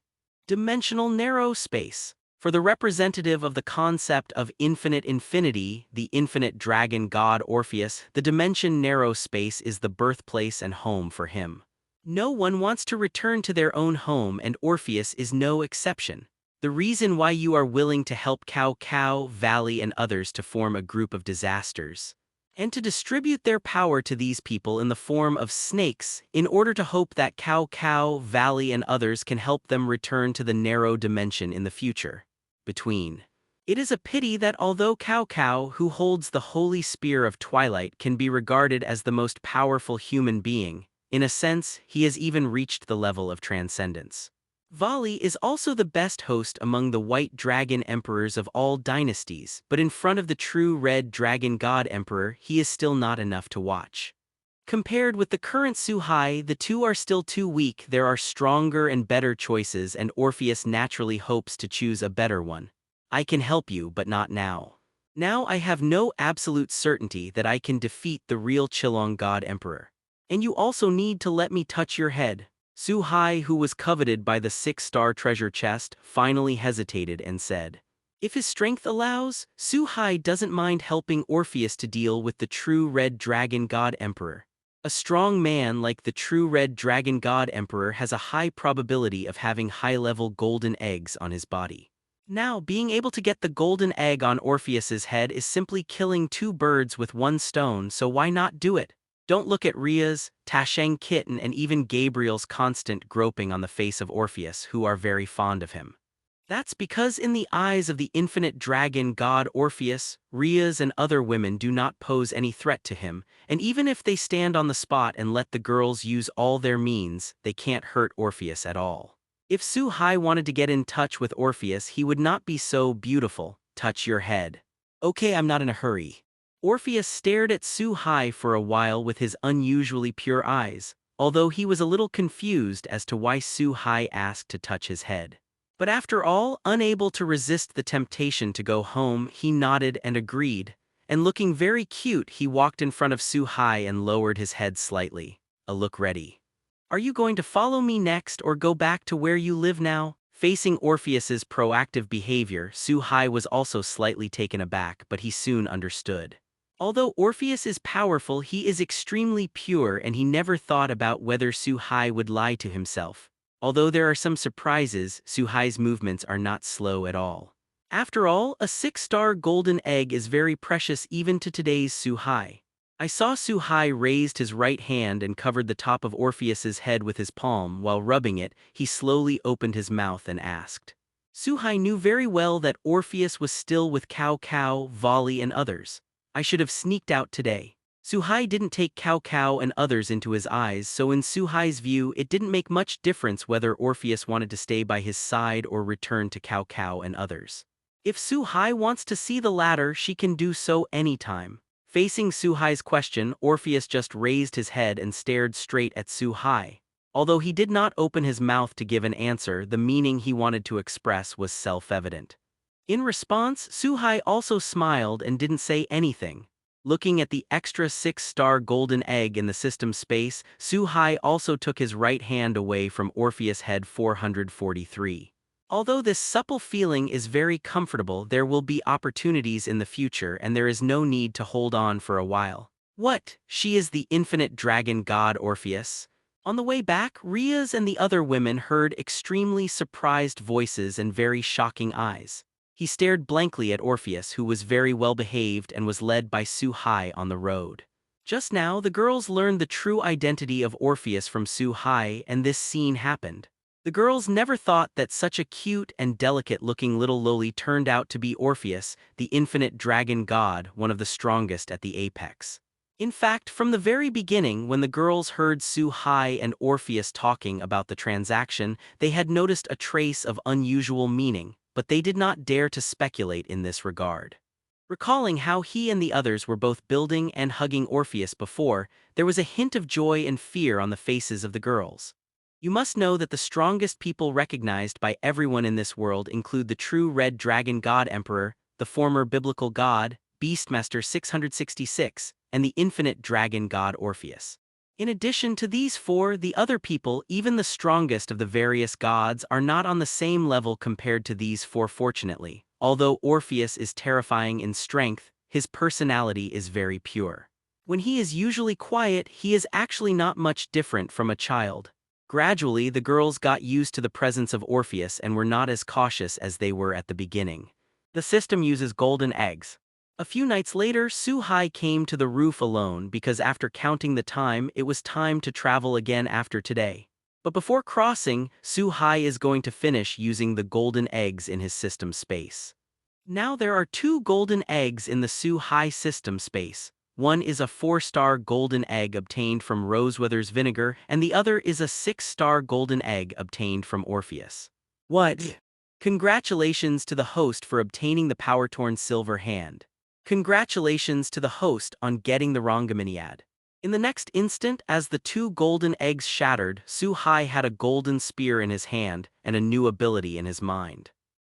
Dimensional narrow space. For the representative of the concept of infinite infinity, the Infinite Dragon God Orpheus, the dimension narrow space is the birthplace and home for him. No one wants to return to their own home, and Orpheus is no exception. The reason why you are willing to help Cow Valley and others to form a group of disasters, and to distribute their power to these people in the form of snakes in order to hope that Cow Valley and others can help them return to the narrow dimension in the future. Between. It is a pity that although Cow, who holds the holy spear of twilight, can be regarded as the most powerful human being, in a sense, he has even reached the level of transcendence. Vali is also the best host among the white dragon emperors of all dynasties, but in front of the true red dragon god emperor, he is still not enough to watch. Compared with the current Suhai, the two are still too weak. There are stronger and better choices, and Orpheus naturally hopes to choose a better one. I can help you, but not now. Now I have no absolute certainty that I can defeat the real Chilong god emperor. And you also need to let me touch your head. Suhai, who was coveted by the 6-star treasure chest, finally hesitated and said, if his strength allows, Suhai doesn't mind helping Orpheus to deal with the true red dragon god emperor. A strong man like the true red dragon god emperor has a high probability of having high-level golden eggs on his body. Now, being able to get the golden egg on Orpheus's head is simply killing 2 birds with 1 stone, so why not do it? Don't look at Ria's, Tasheng Kitten and even Gabriel's constant groping on the face of Orpheus, who are very fond of him. That's because in the eyes of the infinite dragon god Orpheus, Ria's and other women do not pose any threat to him, and even if they stand on the spot and let the girls use all their means, they can't hurt Orpheus at all. If Suhai wanted to get in touch with Orpheus, he would not be so beautiful. Touch your head. Okay, I'm not in a hurry. Orpheus stared at Suhai for a while with his unusually pure eyes, although he was a little confused as to why Suhai asked to touch his head. But after all, unable to resist the temptation to go home, he nodded and agreed, and looking very cute, he walked in front of Suhai and lowered his head slightly. A look ready. Are you going to follow me next or go back to where you live now? Facing Orpheus's proactive behavior, Suhai was also slightly taken aback, but he soon understood. Although Orpheus is powerful, he is extremely pure, and he never thought about whether Suhai would lie to himself. Although there are some surprises, Suhai's movements are not slow at all. After all, a 6-star golden egg is very precious even to today's Suhai. I saw Suhai raised his right hand and covered the top of Orpheus's head with his palm. While rubbing it, he slowly opened his mouth and asked. Suhai knew very well that Orpheus was still with Cow, Vali and others. I should have sneaked out today. Suhai didn't take Cow and others into his eyes, so in Suhai's view it didn't make much difference whether Orpheus wanted to stay by his side or return to Cow and others. If Suhai wants to see the latter, she can do so anytime. Facing Suhai's question, Orpheus just raised his head and stared straight at Suhai. Although he did not open his mouth to give an answer, the meaning he wanted to express was self-evident. In response, Suhai also smiled and didn't say anything. Looking at the extra 6-star golden egg in the system space, Suhai also took his right hand away from Orpheus' head 443. Although this supple feeling is very comfortable, there will be opportunities in the future and there is no need to hold on for a while. What? She is the infinite dragon god Orpheus? On the way back, Ria's and the other women heard extremely surprised voices and very shocking eyes. He stared blankly at Orpheus, who was very well behaved and was led by Suhai on the road. Just now, the girls learned the true identity of Orpheus from Suhai, and this scene happened. The girls never thought that such a cute and delicate-looking little loli turned out to be Orpheus, the infinite dragon god, one of the strongest at the apex. In fact, from the very beginning, when the girls heard Suhai and Orpheus talking about the transaction, they had noticed a trace of unusual meaning, but they did not dare to speculate in this regard. Recalling how he and the others were both building and hugging Orpheus before, there was a hint of joy and fear on the faces of the girls. You must know that the strongest people recognized by everyone in this world include the true red dragon god emperor, the former biblical god, Beastmaster 666, and the infinite dragon god Orpheus. In addition to these 4, the other people, even the strongest of the various gods, are not on the same level compared to these 4 fortunately. Although Orpheus is terrifying in strength, his personality is very pure. When he is usually quiet, he is actually not much different from a child. Gradually, the girls got used to the presence of Orpheus and were not as cautious as they were at the beginning. The system uses golden eggs. A few nights later, Su-hai came to the roof alone because after counting the time, it was time to travel again after today. But before crossing, Su-hai is going to finish using the golden eggs in his system space. Now there are 2 golden eggs in the Su-hai system space. One is a 4-star golden egg obtained from Roseweather's vinegar, and the other is a 6-star golden egg obtained from Orpheus. What? Congratulations to the host for obtaining the power-torn silver hand. Congratulations to the host on getting the Rhongomyniad. In the next instant, as the 2 golden eggs shattered, Su-hai had a golden spear in his hand and a new ability in his mind.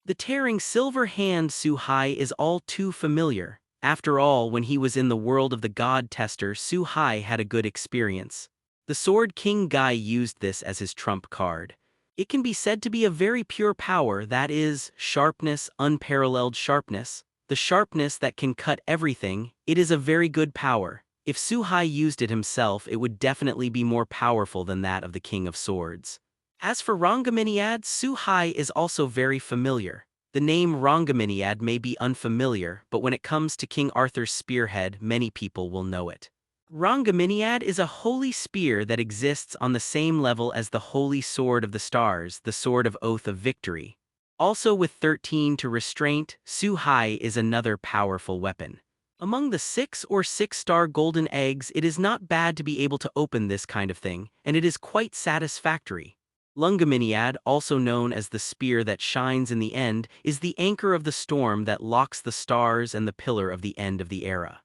The tearing silver hand Su-hai is all too familiar. After all, when he was in the world of the God Tester, Su-hai had a good experience. The Sword King guy used this as his trump card. It can be said to be a very pure power, that is, sharpness, unparalleled sharpness. The sharpness that can cut everything. It is a very good power. If Su-hai used it himself, it would definitely be more powerful than that of the King of Swords. As for Rhongomyniad, Su-hai is also very familiar. The name Rhongomyniad may be unfamiliar, but when it comes to King Arthur's spearhead, many people will know it. Rhongomyniad is a holy spear that exists on the same level as the Holy Sword of the Stars, the Sword of Oath of Victory. Also with 13 to restraint, Su-hai is another powerful weapon. Among the 6 or 6-star golden eggs, it is not bad to be able to open this kind of thing, and it is quite satisfactory. Rhongomyniad, also known as the spear that shines in the end, is the anchor of the storm that locks the stars and the pillar of the end of the era.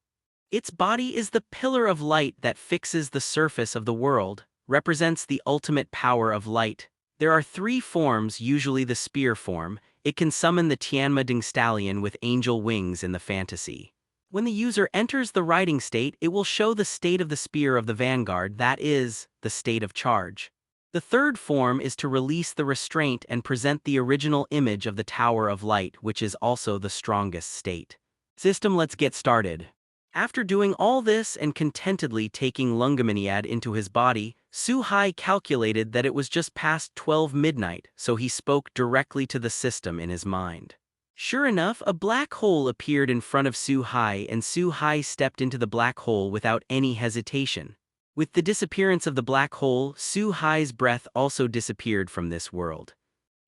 Its body is the pillar of light that fixes the surface of the world, represents the ultimate power of light. There are 3 forms, usually the spear form. It can summon the Tianma Ding Stallion with angel wings in the fantasy. When the user enters the riding state, it will show the state of the spear of the vanguard, that is, the state of charge. The 3rd form is to release the restraint and present the original image of the Tower of Light, which is also the strongest state. System, let's get started. After doing all this and contentedly taking Rhongomyniad into his body, Su-hai calculated that it was just past 12 midnight, so he spoke directly to the system in his mind. Sure enough, a black hole appeared in front of Su-hai, and Su-hai stepped into the black hole without any hesitation. With the disappearance of the black hole, Su-hai's breath also disappeared from this world.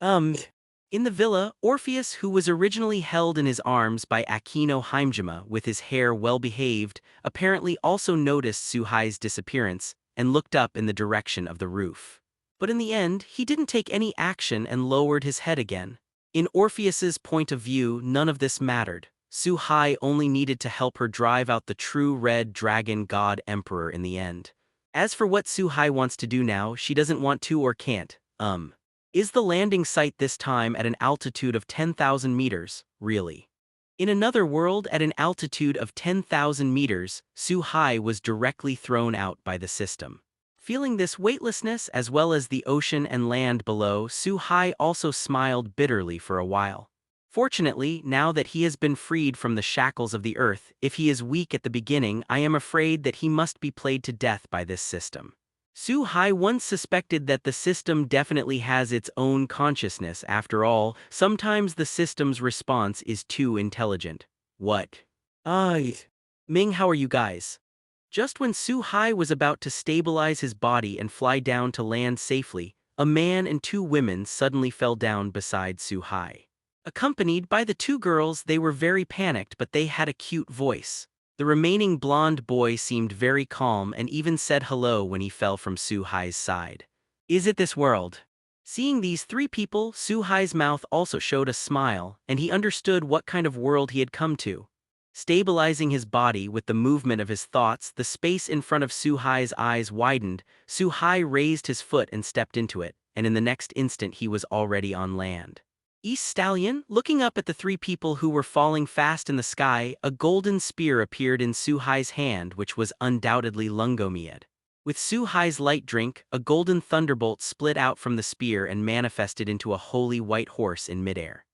In the villa, Orpheus, who was originally held in his arms by Akino Himejima with his hair well-behaved, apparently also noticed Su-hai's disappearance and looked up in the direction of the roof. But in the end, he didn't take any action and lowered his head again. In Orpheus's point of view, none of this mattered. Su-hai only needed to help her drive out the true red dragon god emperor in the end. As for what Su-hai wants to do now, she doesn't want to or can't. Is the landing site this time at an altitude of 10,000 meters, really? In another world at an altitude of 10,000 meters, Su-hai was directly thrown out by the system. Feeling this weightlessness as well as the ocean and land below, Su-hai also smiled bitterly for a while. Fortunately, now that he has been freed from the shackles of the earth, if he is weak at the beginning, I am afraid that he must be played to death by this system. Su-hai once suspected that the system definitely has its own consciousness. After all, sometimes the system's response is too intelligent. What? Ming, how are you guys? Just when Su-hai was about to stabilize his body and fly down to land safely, a man and 2 women suddenly fell down beside Su-hai. Accompanied by the 2 girls, they were very panicked, but they had a cute voice. The remaining blonde boy seemed very calm and even said hello when he fell from Su-hai's side. Is it this world? Seeing these 3 people, Su-hai's mouth also showed a smile, and he understood what kind of world he had come to. Stabilizing his body with the movement of his thoughts, the space in front of Su-hai's eyes widened. Su-hai raised his foot and stepped into it, and in the next instant he was already on land. East Stallion, looking up at the 3 people who were falling fast in the sky, a golden spear appeared in Su-hai's hand, which was undoubtedly Rhongomyniad. With Su-hai's light drink, a golden thunderbolt split out from the spear and manifested into a holy white horse in midair.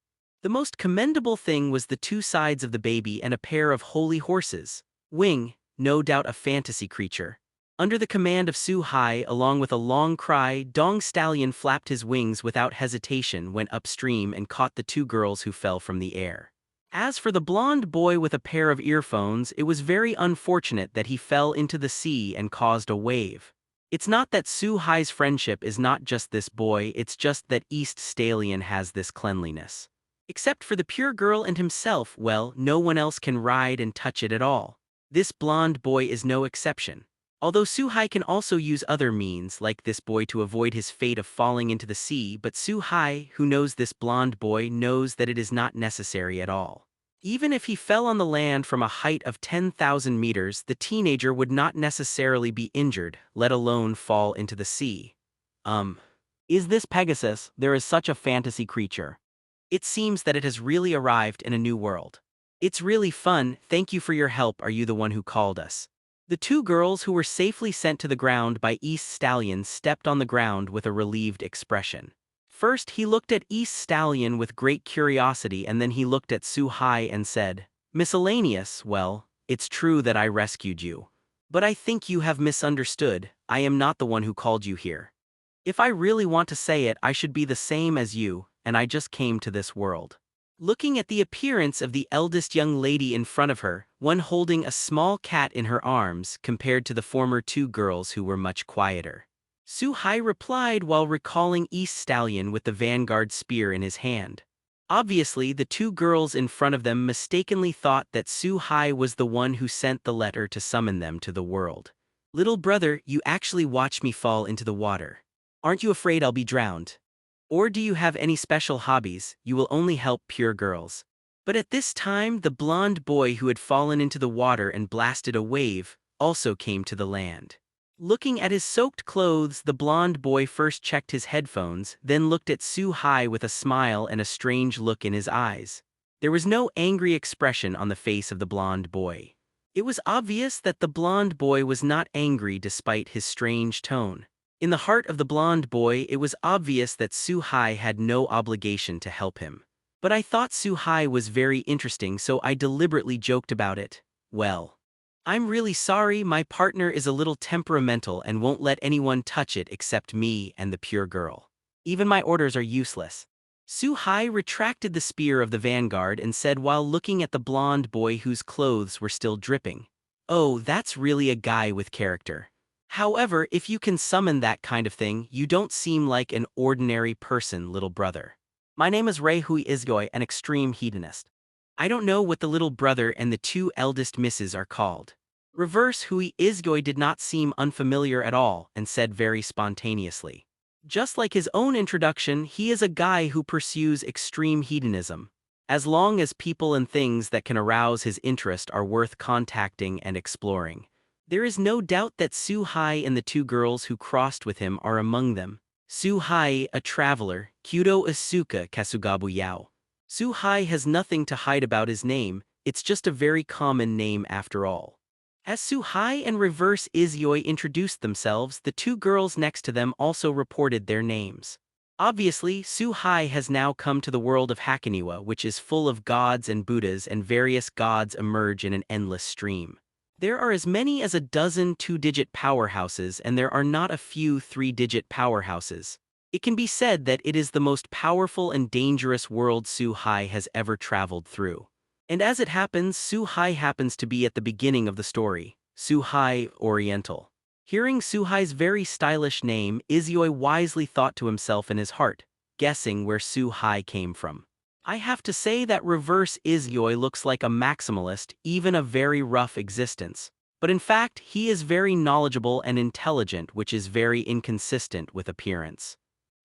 The most commendable thing was the 2 sides of the baby and a pair of holy horses. Wing, no doubt a fantasy creature. Under the command of Su Hai, along with a long cry, Dong Stallion flapped his wings without hesitation, went upstream and caught the two girls who fell from the air. As for the blonde boy with a pair of earphones, it was very unfortunate that he fell into the sea and caused a wave. It's not that Su Hai's friendship is not just this boy, it's just that East Stallion has this cleanliness. Except for the pure girl and himself, well, no one else can ride and touch it at all. This blonde boy is no exception. Although Su Hai can also use other means, like this boy, to avoid his fate of falling into the sea, but Su Hai, who knows this blonde boy, knows that it is not necessary at all. Even if he fell on the land from a height of 10,000 meters, the teenager would not necessarily be injured, let alone fall into the sea. Is this Pegasus? There is such a fantasy creature. It seems that it has really arrived in a new world. It's really fun, thank you for your help, are you the one who called us? The two girls who were safely sent to the ground by East Stallion stepped on the ground with a relieved expression. First he looked at East Stallion with great curiosity, and then he looked at Su Hai and said, "Miscellaneous, well, it's true that I rescued you. But I think you have misunderstood, I am not the one who called you here. If I really want to say it, I should be the same as you, and I just came to this world." Looking at the appearance of the eldest young lady in front of her, one holding a small cat in her arms, compared to the former two girls who were much quieter, Su Hai replied while recalling East Stallion with the vanguard spear in his hand. Obviously, the two girls in front of them mistakenly thought that Su Hai was the one who sent the letter to summon them to the world. "Little brother, you actually watched me fall into the water. Aren't you afraid I'll be drowned? Or do you have any special hobbies? You will only help pure girls." But at this time, the blonde boy who had fallen into the water and blasted a wave also came to the land. Looking at his soaked clothes, the blonde boy first checked his headphones, then looked at Su Hai with a smile and a strange look in his eyes. There was no angry expression on the face of the blonde boy. It was obvious that the blonde boy was not angry despite his strange tone. In the heart of the blonde boy, it was obvious that Su Hai had no obligation to help him. But I thought Su Hai was very interesting, so I deliberately joked about it. "Well, I'm really sorry, my partner is a little temperamental and won't let anyone touch it except me and the pure girl. Even my orders are useless." Su Hai retracted the spear of the vanguard and said while looking at the blonde boy whose clothes were still dripping, "Oh, that's really a guy with character. However, if you can summon that kind of thing, you don't seem like an ordinary person, little brother. My name is Rei Hui Izgoi, an extreme hedonist. I don't know what the little brother and the two eldest misses are called." Reverse Hui Izgoi did not seem unfamiliar at all and said very spontaneously. Just like his own introduction, he is a guy who pursues extreme hedonism. As long as people and things that can arouse his interest are worth contacting and exploring. There is no doubt that Su Hai and the two girls who crossed with him are among them. Su Hai, a traveler, Kyudo Asuka Kasugabu Yao. Su Hai has nothing to hide about his name, it's just a very common name after all. As Su Hai and Reverse Izgoi introduced themselves, the two girls next to them also reported their names. Obviously, Su Hai has now come to the world of Hakoniwa, which is full of gods and Buddhas, and various gods emerge in an endless stream. There are as many as a dozen two-digit powerhouses, and there are not a few three-digit powerhouses. It can be said that it is the most powerful and dangerous world Su Hai has ever traveled through. And as it happens, Su Hai happens to be at the beginning of the story, Su Hai Oriental. Hearing Su Hai's very stylish name, Izgoi wisely thought to himself in his heart, guessing where Su Hai came from. I have to say that Reverse Izgoi looks like a maximalist, even a very rough existence. But in fact, he is very knowledgeable and intelligent, which is very inconsistent with appearance.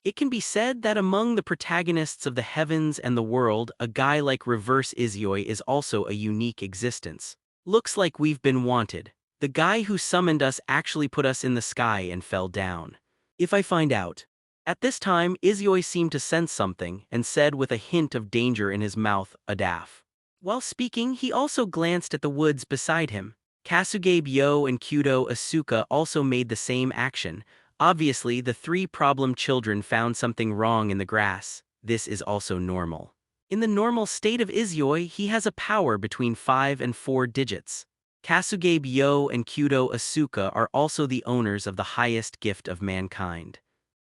It can be said that among the protagonists of the heavens and the world, a guy like Reverse Izgoi is also a unique existence. Looks like we've been wanted. The guy who summoned us actually put us in the sky and fell down. If I find out. At this time, Izgoi seemed to sense something, and said with a hint of danger in his mouth, "Adaf." While speaking, he also glanced at the woods beside him. Kasugabe Yo and Kyudo Asuka also made the same action. Obviously, the three problem children found something wrong in the grass. This is also normal. In the normal state of Izgoi, he has a power between 5 and 4 digits. Kasugabe Yo and Kyudo Asuka are also the owners of the highest gift of mankind.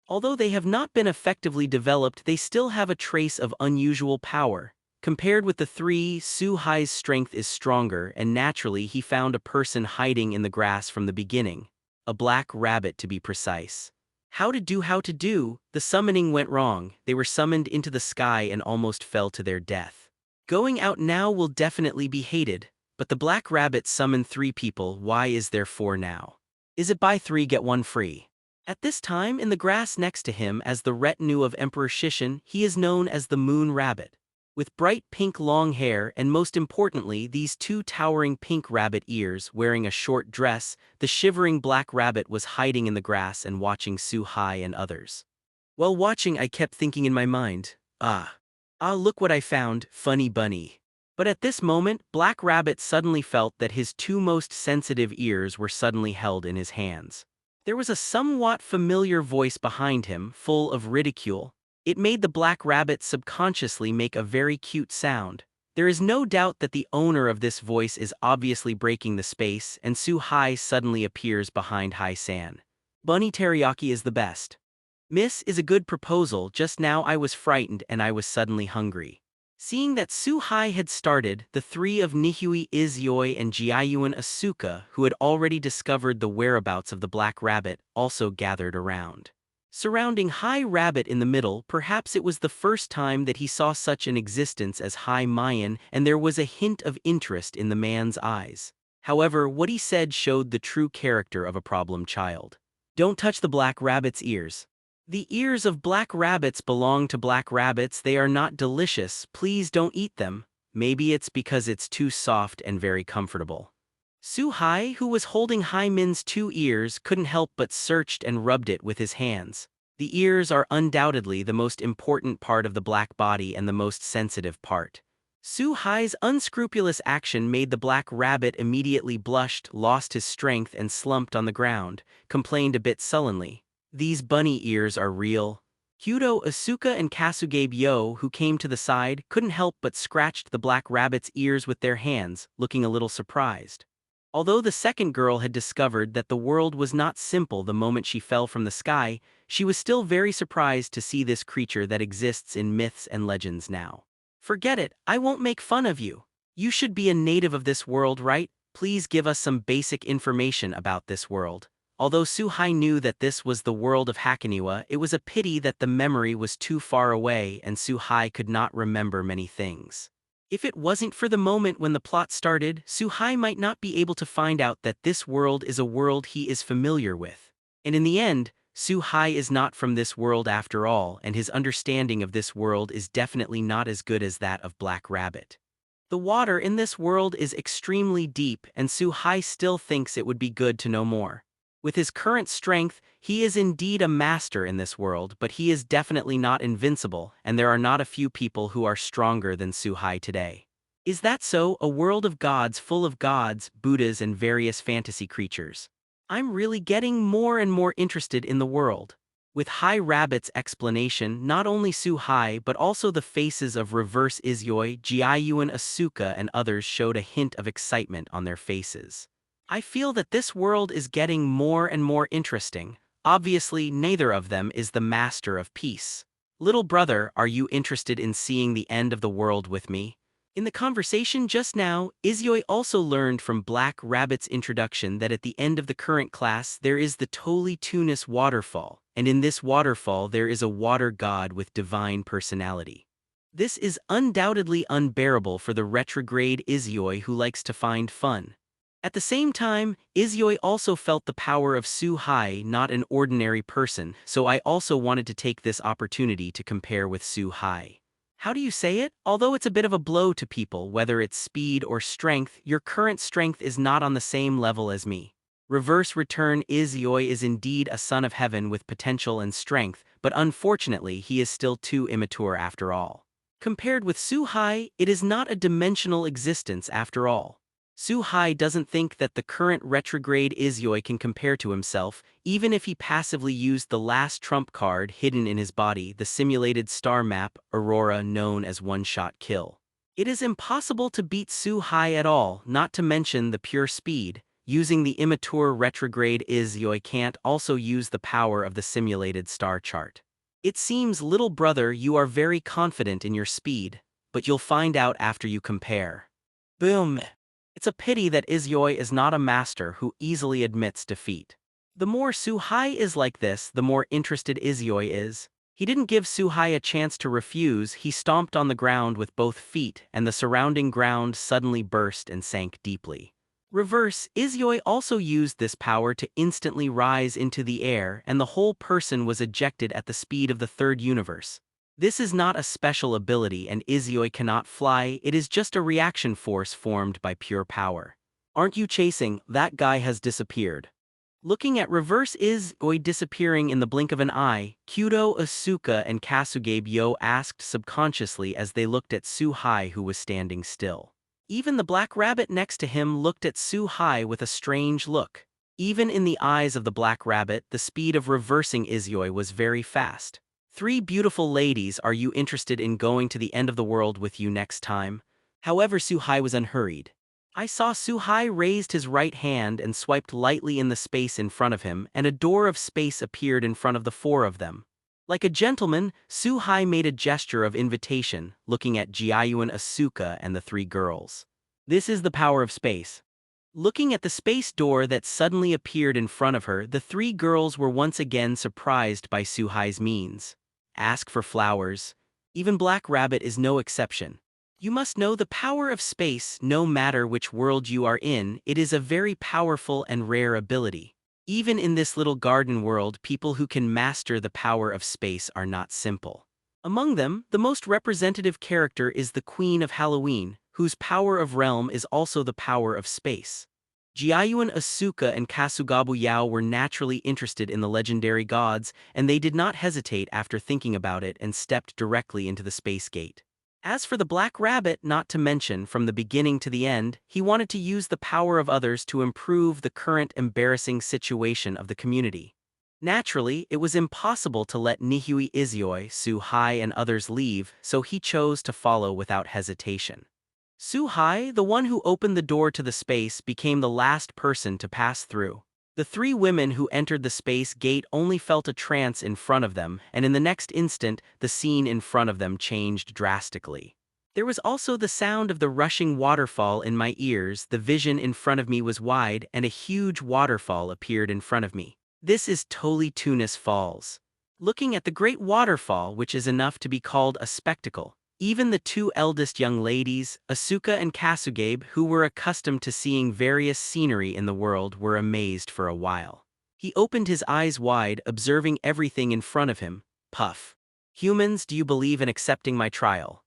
Although they have not been effectively developed, they still have a trace of unusual power. Compared with the three, Su-Hai's strength is stronger, and naturally he found a person hiding in the grass from the beginning. A black rabbit to be precise. How to do, the summoning went wrong. They were summoned into the sky and almost fell to their death. Going out now will definitely be hated, but the black rabbit summoned 3 people. Why is there 4 now? Is it buy 3 get 1 free? At this time, in the grass next to him as the retinue of Emperor Shishin, he is known as the Moon Rabbit. With bright pink long hair and most importantly these 2 towering pink rabbit ears wearing a short dress, the shivering black rabbit was hiding in the grass and watching Su-Hai and others. While watching I kept thinking in my mind, look what I found, funny bunny. But at this moment, Black Rabbit suddenly felt that his 2 most sensitive ears were suddenly held in his hands. There was a somewhat familiar voice behind him, full of ridicule. It made the Black Rabbit subconsciously make a very cute sound. There is no doubt that the owner of this voice is obviously breaking the space, and Su-Hai suddenly appears behind Hai-san. Bunny teriyaki is the best. Miss is a good proposal. Just now I was frightened and I was suddenly hungry. Seeing that Su-Hai had started, the 3 of Nihui Izuyoi and Jiayuan Asuka, who had already discovered the whereabouts of the Black Rabbit, also gathered around. Surrounding Hai Rabbit in the middle, perhaps it was the first time that he saw such an existence as Hai Mayan, and there was a hint of interest in the man's eyes. However, what he said showed the true character of a problem child. Don't touch the Black Rabbit's ears. The ears of black rabbits belong to black rabbits. They are not delicious. Please don't eat them. Maybe it's because it's too soft and very comfortable. Su-Hai, who was holding Hai Min's 2 ears, couldn't help but searched and rubbed it with his hands. The ears are undoubtedly the most important part of the black body and the most sensitive part. Su-Hai's unscrupulous action made the black rabbit immediately blushed, lost his strength and slumped on the ground, complained a bit sullenly. These bunny ears are real. Kyudo Asuka and Kasugabe Yo, who came to the side, couldn't help but scratched the black rabbit's ears with their hands, looking a little surprised. Although the second girl had discovered that the world was not simple the moment she fell from the sky, she was still very surprised to see this creature that exists in myths and legends now. Forget it, I won't make fun of you. You should be a native of this world, right? Please give us some basic information about this world. Although Su-Hai knew that this was the world of Hakoniwa, it was a pity that the memory was too far away and Su-Hai could not remember many things. If it wasn't for the moment when the plot started, Su-Hai might not be able to find out that this world is a world he is familiar with. And in the end, Su-Hai is not from this world after all, and his understanding of this world is definitely not as good as that of Black Rabbit. The water in this world is extremely deep, and Su-Hai still thinks it would be good to know more. With his current strength, he is indeed a master in this world, but he is definitely not invincible, and there are not a few people who are stronger than Su-Hai today. Is that so? A world of gods full of gods, Buddhas and various fantasy creatures. I'm really getting more and more interested in the world. With Hai Rabbit's explanation, not only Su-Hai but also the faces of Reverse Izuyoi, Jiayuan Asuka and others showed a hint of excitement on their faces. I feel that this world is getting more and more interesting. Obviously, neither of them is the master of peace. Little brother, are you interested in seeing the end of the world with me? In the conversation just now, Izuyoi also learned from Black Rabbit's introduction that at the end of the current class there is the Toli Tunis waterfall, and in this waterfall there is a water god with divine personality. This is undoubtedly unbearable for the retrograde Izuyoi who likes to find fun. At the same time, Izuyoi also felt the power of Su-Hai, not an ordinary person, so I also wanted to take this opportunity to compare with Su-Hai. How do you say it? Although it's a bit of a blow to people, whether it's speed or strength, your current strength is not on the same level as me. Reverse Return Izuyoi is indeed a son of heaven with potential and strength, but unfortunately he is still too immature after all. Compared with Su-Hai, it is not a dimensional existence after all. Su-Hai doesn't think that the current retrograde Izuyoi can compare to himself, even if he passively used the last trump card hidden in his body, the simulated star map, Aurora known as One-Shot Kill. It is impossible to beat Su-hai at all, not to mention the pure speed. Using the immature retrograde Izoi can't also use the power of the simulated star chart. It seems, little brother, you are very confident in your speed, but you'll find out after you compare. Boom. It's a pity that Izoi is not a master who easily admits defeat. The more Su-hai is like this, the more interested Izoi is. He didn't give Su-hai a chance to refuse. He stomped on the ground with both feet, and the surrounding ground suddenly burst and sank deeply. Reverse, Izoi also used this power to instantly rise into the air, and the whole person was ejected at the speed of the third universe. This is not a special ability, and Izoi cannot fly. It is just a reaction force formed by pure power. Aren't you chasing? That guy has disappeared. Looking at reverse Izoi disappearing in the blink of an eye, Kyudo, Asuka, and Kasugabe asked subconsciously as they looked at Su-hai, who was standing still. Even the black rabbit next to him looked at Su-hai with a strange look. Even in the eyes of the black rabbit, the speed of reversing Izoi was very fast. 3 beautiful ladies, are you interested in going to the end of the world with you next time? However, Su-hai was unhurried. I saw Su-hai raised his right hand and swiped lightly in the space in front of him, and a door of space appeared in front of the 4 of them. Like a gentleman, Su-hai made a gesture of invitation, looking at Jiayuan, Asuka, and the 3 girls. This is the power of space. Looking at the space door that suddenly appeared in front of her, the 3 girls were once again surprised by Su-hai's means. Ask for flowers. Even Black Rabbit is no exception. You must know the power of space. No matter which world you are in, it is a very powerful and rare ability. Even in this little garden world, people who can master the power of space are not simple. Among them, the most representative character is the Queen of Halloween, whose power of realm is also the power of space. Jiayuan, Asuka, and Kasugabu Yao were naturally interested in the legendary gods, and they did not hesitate after thinking about it and stepped directly into the space gate. As for the Black Rabbit, not to mention, from the beginning to the end, he wanted to use the power of others to improve the current embarrassing situation of the community. Naturally, it was impossible to let Nihui, Izoi, Su-hai, and others leave, so he chose to follow without hesitation. Su-hai, the one who opened the door to the space, became the last person to pass through. The 3 women who entered the space gate only felt a trance in front of them, and in the next instant, the scene in front of them changed drastically. There was also the sound of the rushing waterfall in my ears. The vision in front of me was wide, and a huge waterfall appeared in front of me. This is Toli Tunis Falls. Looking at the great waterfall, which is enough to be called a spectacle, even the 2 eldest young ladies, Asuka and Kasugabe, who were accustomed to seeing various scenery in the world, were amazed for a while. He opened his eyes wide, observing everything in front of him. Puff. Humans, do you believe in accepting my trial?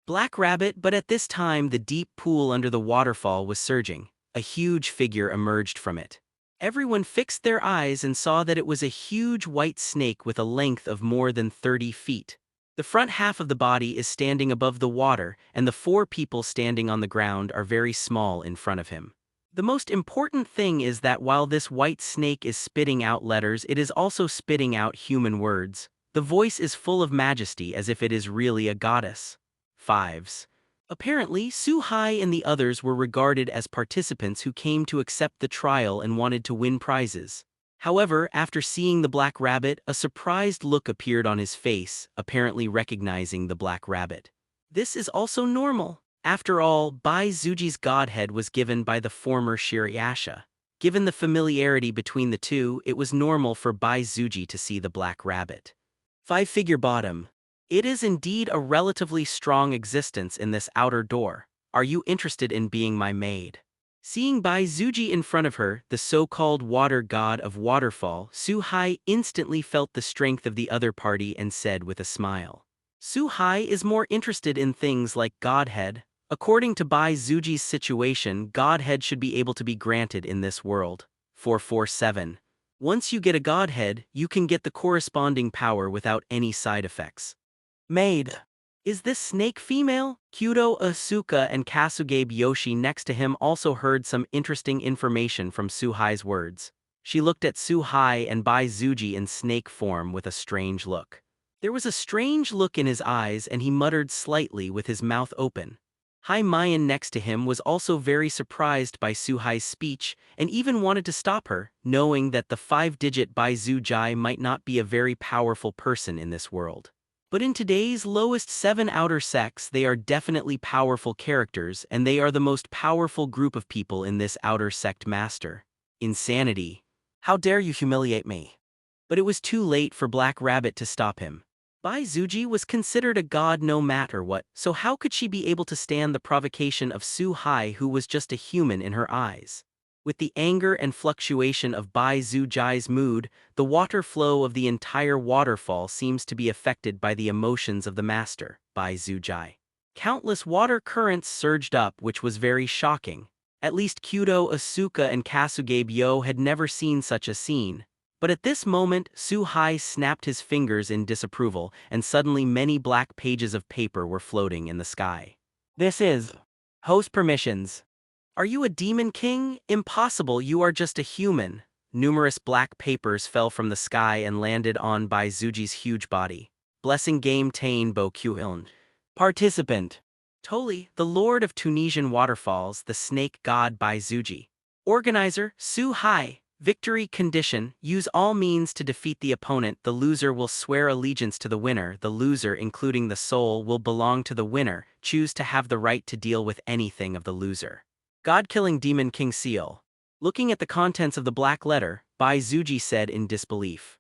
Black Rabbit, but at this time the deep pool under the waterfall was surging. A huge figure emerged from it. Everyone fixed their eyes and saw that it was a huge white snake with a length of more than 30 feet. The front half of the body is standing above the water, and the 4 people standing on the ground are very small in front of him. The most important thing is that while this white snake is spitting out letters, it is also spitting out human words. The voice is full of majesty, as if it is really a goddess. 5s. Apparently, Su-hai and the others were regarded as participants who came to accept the trial and wanted to win prizes. However, after seeing the Black Rabbit, a surprised look appeared on his face, apparently recognizing the Black Rabbit. This is also normal. After all, Bai-Zuji's godhead was given by the former Shirayasha. Given the familiarity between the 2, it was normal for Bai-Zuji to see the Black Rabbit. 5-figure bottom. It is indeed a relatively strong existence in this outer door. Are you interested in being my maid? Seeing Bai-Zuji in front of her, the so-called water god of waterfall, Su-hai instantly felt the strength of the other party and said with a smile. Su-hai is more interested in things like godhead. According to Bai-Zuji's situation, godhead should be able to be granted in this world. 447. Once you get a godhead, you can get the corresponding power without any side effects. Maid. Is this snake female? Kyudo, Asuka, and Kasugabe Yoshi next to him also heard some interesting information from Su-hai's words. She looked at Su-hai and Bai-Zuji in snake form with a strange look. There was a strange look in his eyes, and he muttered slightly with his mouth open. Hai Mayan next to him was also very surprised by Su Hai's speech and even wanted to stop her, knowing that the 5-digit Bai Zhu Jai might not be a very powerful person in this world. But in today's lowest 7 outer sects, they are definitely powerful characters, and they are the most powerful group of people in this outer sect master. Insanity. How dare you humiliate me? But it was too late for Black Rabbit to stop him. Bai Zuji was considered a god no matter what, so how could she be able to stand the provocation of Su Hai, who was just a human in her eyes? With the anger and fluctuation of Bai Zhu Jai's mood, the water flow of the entire waterfall seems to be affected by the emotions of the master, Bai Zhu Jai. Countless water currents surged up, which was very shocking. At least Kyudo, Asuka, and Kasuge Byo had never seen such a scene. But at this moment, Su Hai snapped his fingers in disapproval, and suddenly many black pages of paper were floating in the sky. This is host permissions. Are you a demon king? Impossible, you are just a human. Numerous black papers fell from the sky and landed on Bai Zuji's huge body. Blessing game Tain Bo Kyuhiln. Participant. Toli, the lord of Tunisian waterfalls, the snake god Bai Zuji. Organizer, Su Hai. Victory condition, use all means to defeat the opponent. The loser will swear allegiance to the winner. The loser, including the soul, will belong to the winner. Choose to have the right to deal with anything of the loser. God-killing Demon King Seal. Looking at the contents of the black letter, Bai Zuji said in disbelief.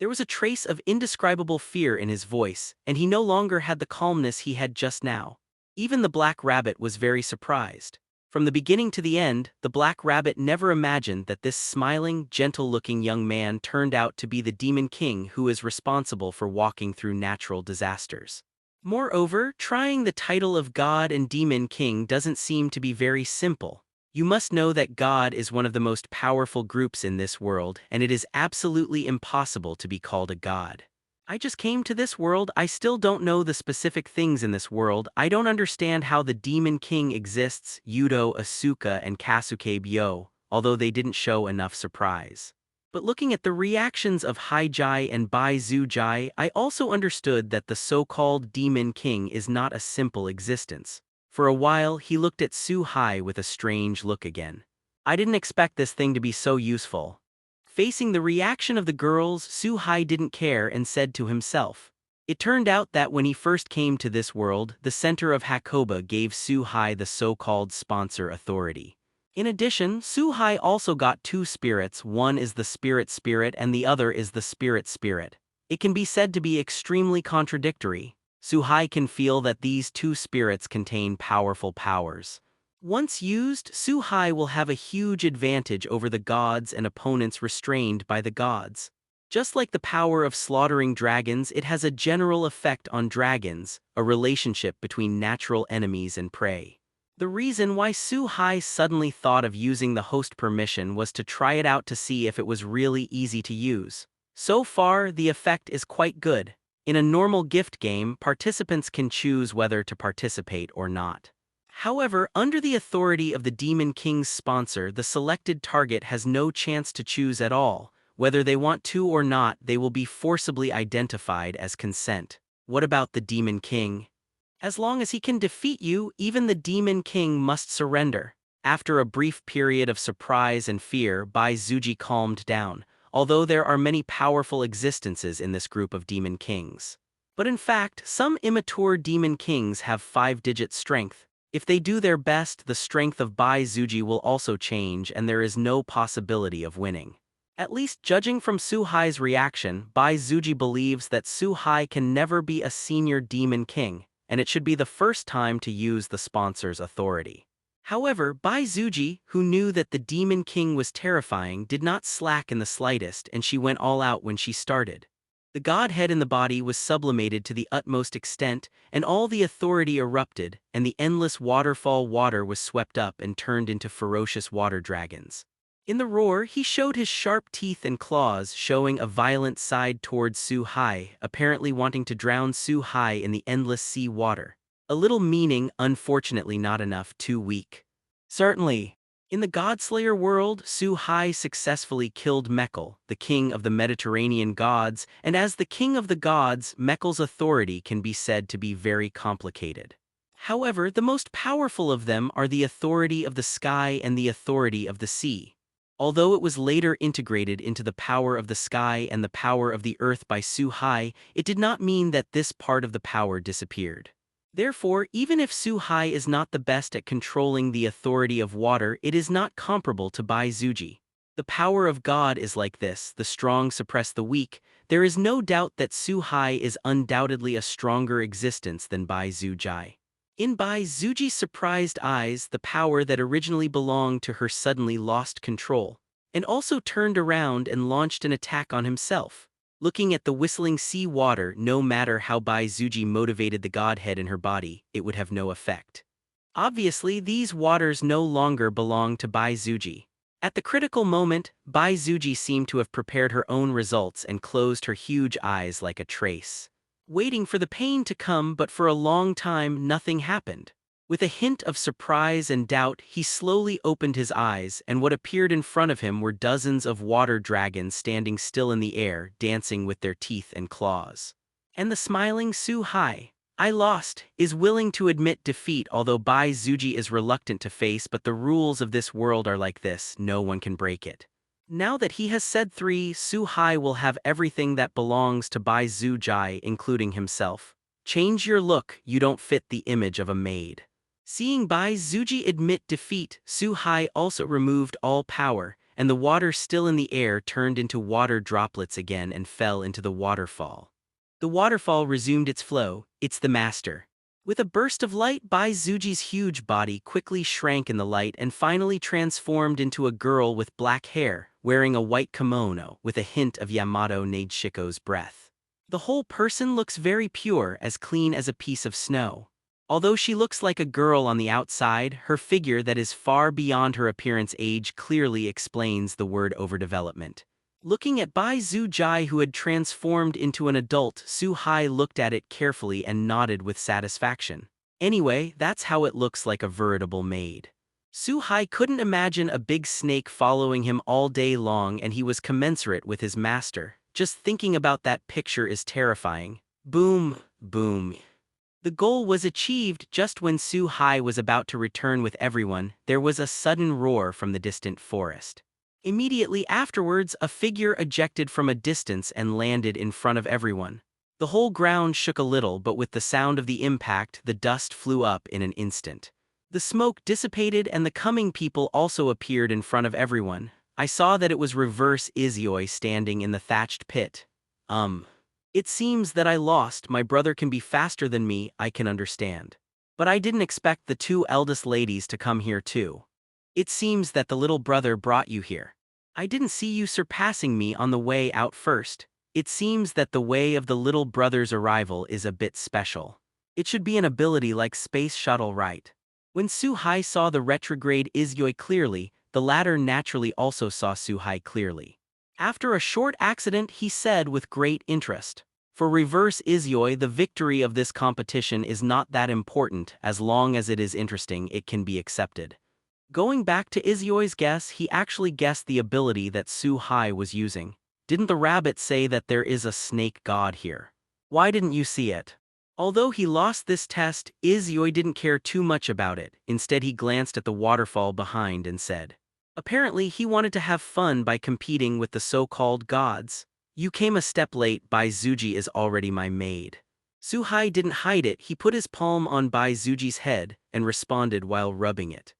There was a trace of indescribable fear in his voice, and he no longer had the calmness he had just now. Even the Black Rabbit was very surprised. From the beginning to the end, the Black Rabbit never imagined that this smiling, gentle-looking young man turned out to be the Demon King who is responsible for walking through natural disasters. Moreover, trying the title of God and Demon King doesn't seem to be very simple. You must know that God is one of the most powerful groups in this world, and it is absolutely impossible to be called a god. I just came to this world, I still don't know the specific things in this world, I don't understand how the Demon King exists, Yudo, Asuka, and Kasuke Byo, although they didn't show enough surprise. But looking at the reactions of Hai Jai and Bai Zhu Jai, I also understood that the so-called Demon King is not a simple existence. For a while, he looked at Su Hai with a strange look again. I didn't expect this thing to be so useful. Facing the reaction of the girls, Su Hai didn't care and said to himself. It turned out that when he first came to this world, the center of Hakoba gave Su Hai the so-called sponsor authority. In addition, Su Hai also got 2 spirits, one is the spirit and the other is the spirit. It can be said to be extremely contradictory. Su Hai can feel that these 2 spirits contain powerful powers. Once used, Su Hai will have a huge advantage over the gods and opponents restrained by the gods. Just like the power of slaughtering dragons, it has a general effect on dragons, a relationship between natural enemies and prey. The reason why Su Hai suddenly thought of using the host permission was to try it out to see if it was really easy to use. So far, the effect is quite good. In a normal gift game, participants can choose whether to participate or not. However, under the authority of the Demon King's sponsor, the selected target has no chance to choose at all. Whether they want to or not, they will be forcibly identified as consent. What about the Demon King? As long as he can defeat you, even the Demon King must surrender. After a brief period of surprise and fear, Bai Zuji calmed down, although there are many powerful existences in this group of Demon Kings. But in fact, some immature Demon Kings have 5-digit strength. If they do their best, the strength of Bai Zuji will also change and there is no possibility of winning. At least judging from Su Hai's reaction, Bai Zuji believes that Su Hai can never be a senior Demon King, and it should be the first time to use the sponsor's authority. However, Bai Zuji, who knew that the Demon King was terrifying, did not slack in the slightest, and she went all out when she started. The godhead in the body was sublimated to the utmost extent, and all the authority erupted, and the endless waterfall water was swept up and turned into ferocious water dragons. In the roar, he showed his sharp teeth and claws, showing a violent side towards Su Hai, apparently wanting to drown Su Hai in the endless sea water. A little meaning, unfortunately not enough, too weak. Certainly. In the Godslayer world, Su Hai successfully killed Mekhl, the king of the Mediterranean gods, and as the king of the gods, Mekhl's authority can be said to be very complicated. However, the most powerful of them are the authority of the sky and the authority of the sea. Although it was later integrated into the power of the sky and the power of the earth by Su-hai, it did not mean that this part of the power disappeared. Therefore, even if Su-hai is not the best at controlling the authority of water, it is not comparable to Bai-Zuji. The power of God is like this: the strong suppress the weak. There is no doubt that Su-hai is undoubtedly a stronger existence than Bai-Zuji. In Bai-Zuji's surprised eyes, the power that originally belonged to her suddenly lost control, and also turned around and launched an attack on himself. Looking at the whistling sea water, no matter how Bai-Zuji motivated the godhead in her body, it would have no effect. Obviously, these waters no longer belong to Bai-Zuji. At the critical moment, Bai-Zuji seemed to have prepared her own results and closed her huge eyes like a trace, waiting for the pain to come, but for a long time nothing happened. With a hint of surprise and doubt, he slowly opened his eyes, and what appeared in front of him were dozens of water dragons standing still in the air, dancing with their teeth and claws. And the smiling Su-hai, I lost, is willing to admit defeat, although Bai-Zuji is reluctant to face, but the rules of this world are like this, no one can break it. Now that he has said 3, Su-hai will have everything that belongs to Bai-Zuji, including himself. Change your look, you don't fit the image of a maid. Seeing Bai-Zuji admit defeat, Su-hai also removed all power, and the water still in the air turned into water droplets again and fell into the waterfall. The waterfall resumed its flow. It's the master. With a burst of light, Bai-Zuji's huge body quickly shrank in the light and finally transformed into a girl with black hair, wearing a white kimono with a hint of Yamato Neidshiko's breath. The whole person looks very pure, as clean as a piece of snow. Although she looks like a girl on the outside, her figure that is far beyond her appearance age clearly explains the word overdevelopment. Looking at Bai-Zuji, who had transformed into an adult, Su-hai looked at it carefully and nodded with satisfaction. Anyway, that's how it looks like a veritable maid. Su-hai couldn't imagine a big snake following him all day long, and he was commensurate with his master. Just thinking about that picture is terrifying. Boom, boom. The goal was achieved. Just when Su-hai was about to return with everyone, there was a sudden roar from the distant forest. Immediately afterwards, a figure ejected from a distance and landed in front of everyone. The whole ground shook a little, but with the sound of the impact, the dust flew up in an instant. The smoke dissipated and the coming people also appeared in front of everyone. I saw that it was Reverse Izioi standing in the thatched pit. It seems that I lost. My brother can be faster than me, I can understand. But I didn't expect the 2 eldest ladies to come here too. It seems that the little brother brought you here. I didn't see you surpassing me on the way out first. It seems that the way of the little brother's arrival is a bit special. It should be an ability like Space Shuttle, right? When Su-hai saw the retrograde Izioi clearly, the latter naturally also saw Su-hai clearly. After a short accident, he said with great interest, "For Reverse Izioi, the victory of this competition is not that important. As long as it is interesting, it can be accepted." Going back to Izioi's guess, he actually guessed the ability that Su-hai was using. Didn't the rabbit say that there is a snake god here? Why didn't you see it? Although he lost this test, Izioi didn't care too much about it. Instead, he glanced at the waterfall behind and said, apparently he wanted to have fun by competing with the so-called gods. You came a step late. Bai-Zuji is already my maid. Su-hai didn't hide it. He put his palm on Bai-Zuji's head and responded while rubbing it.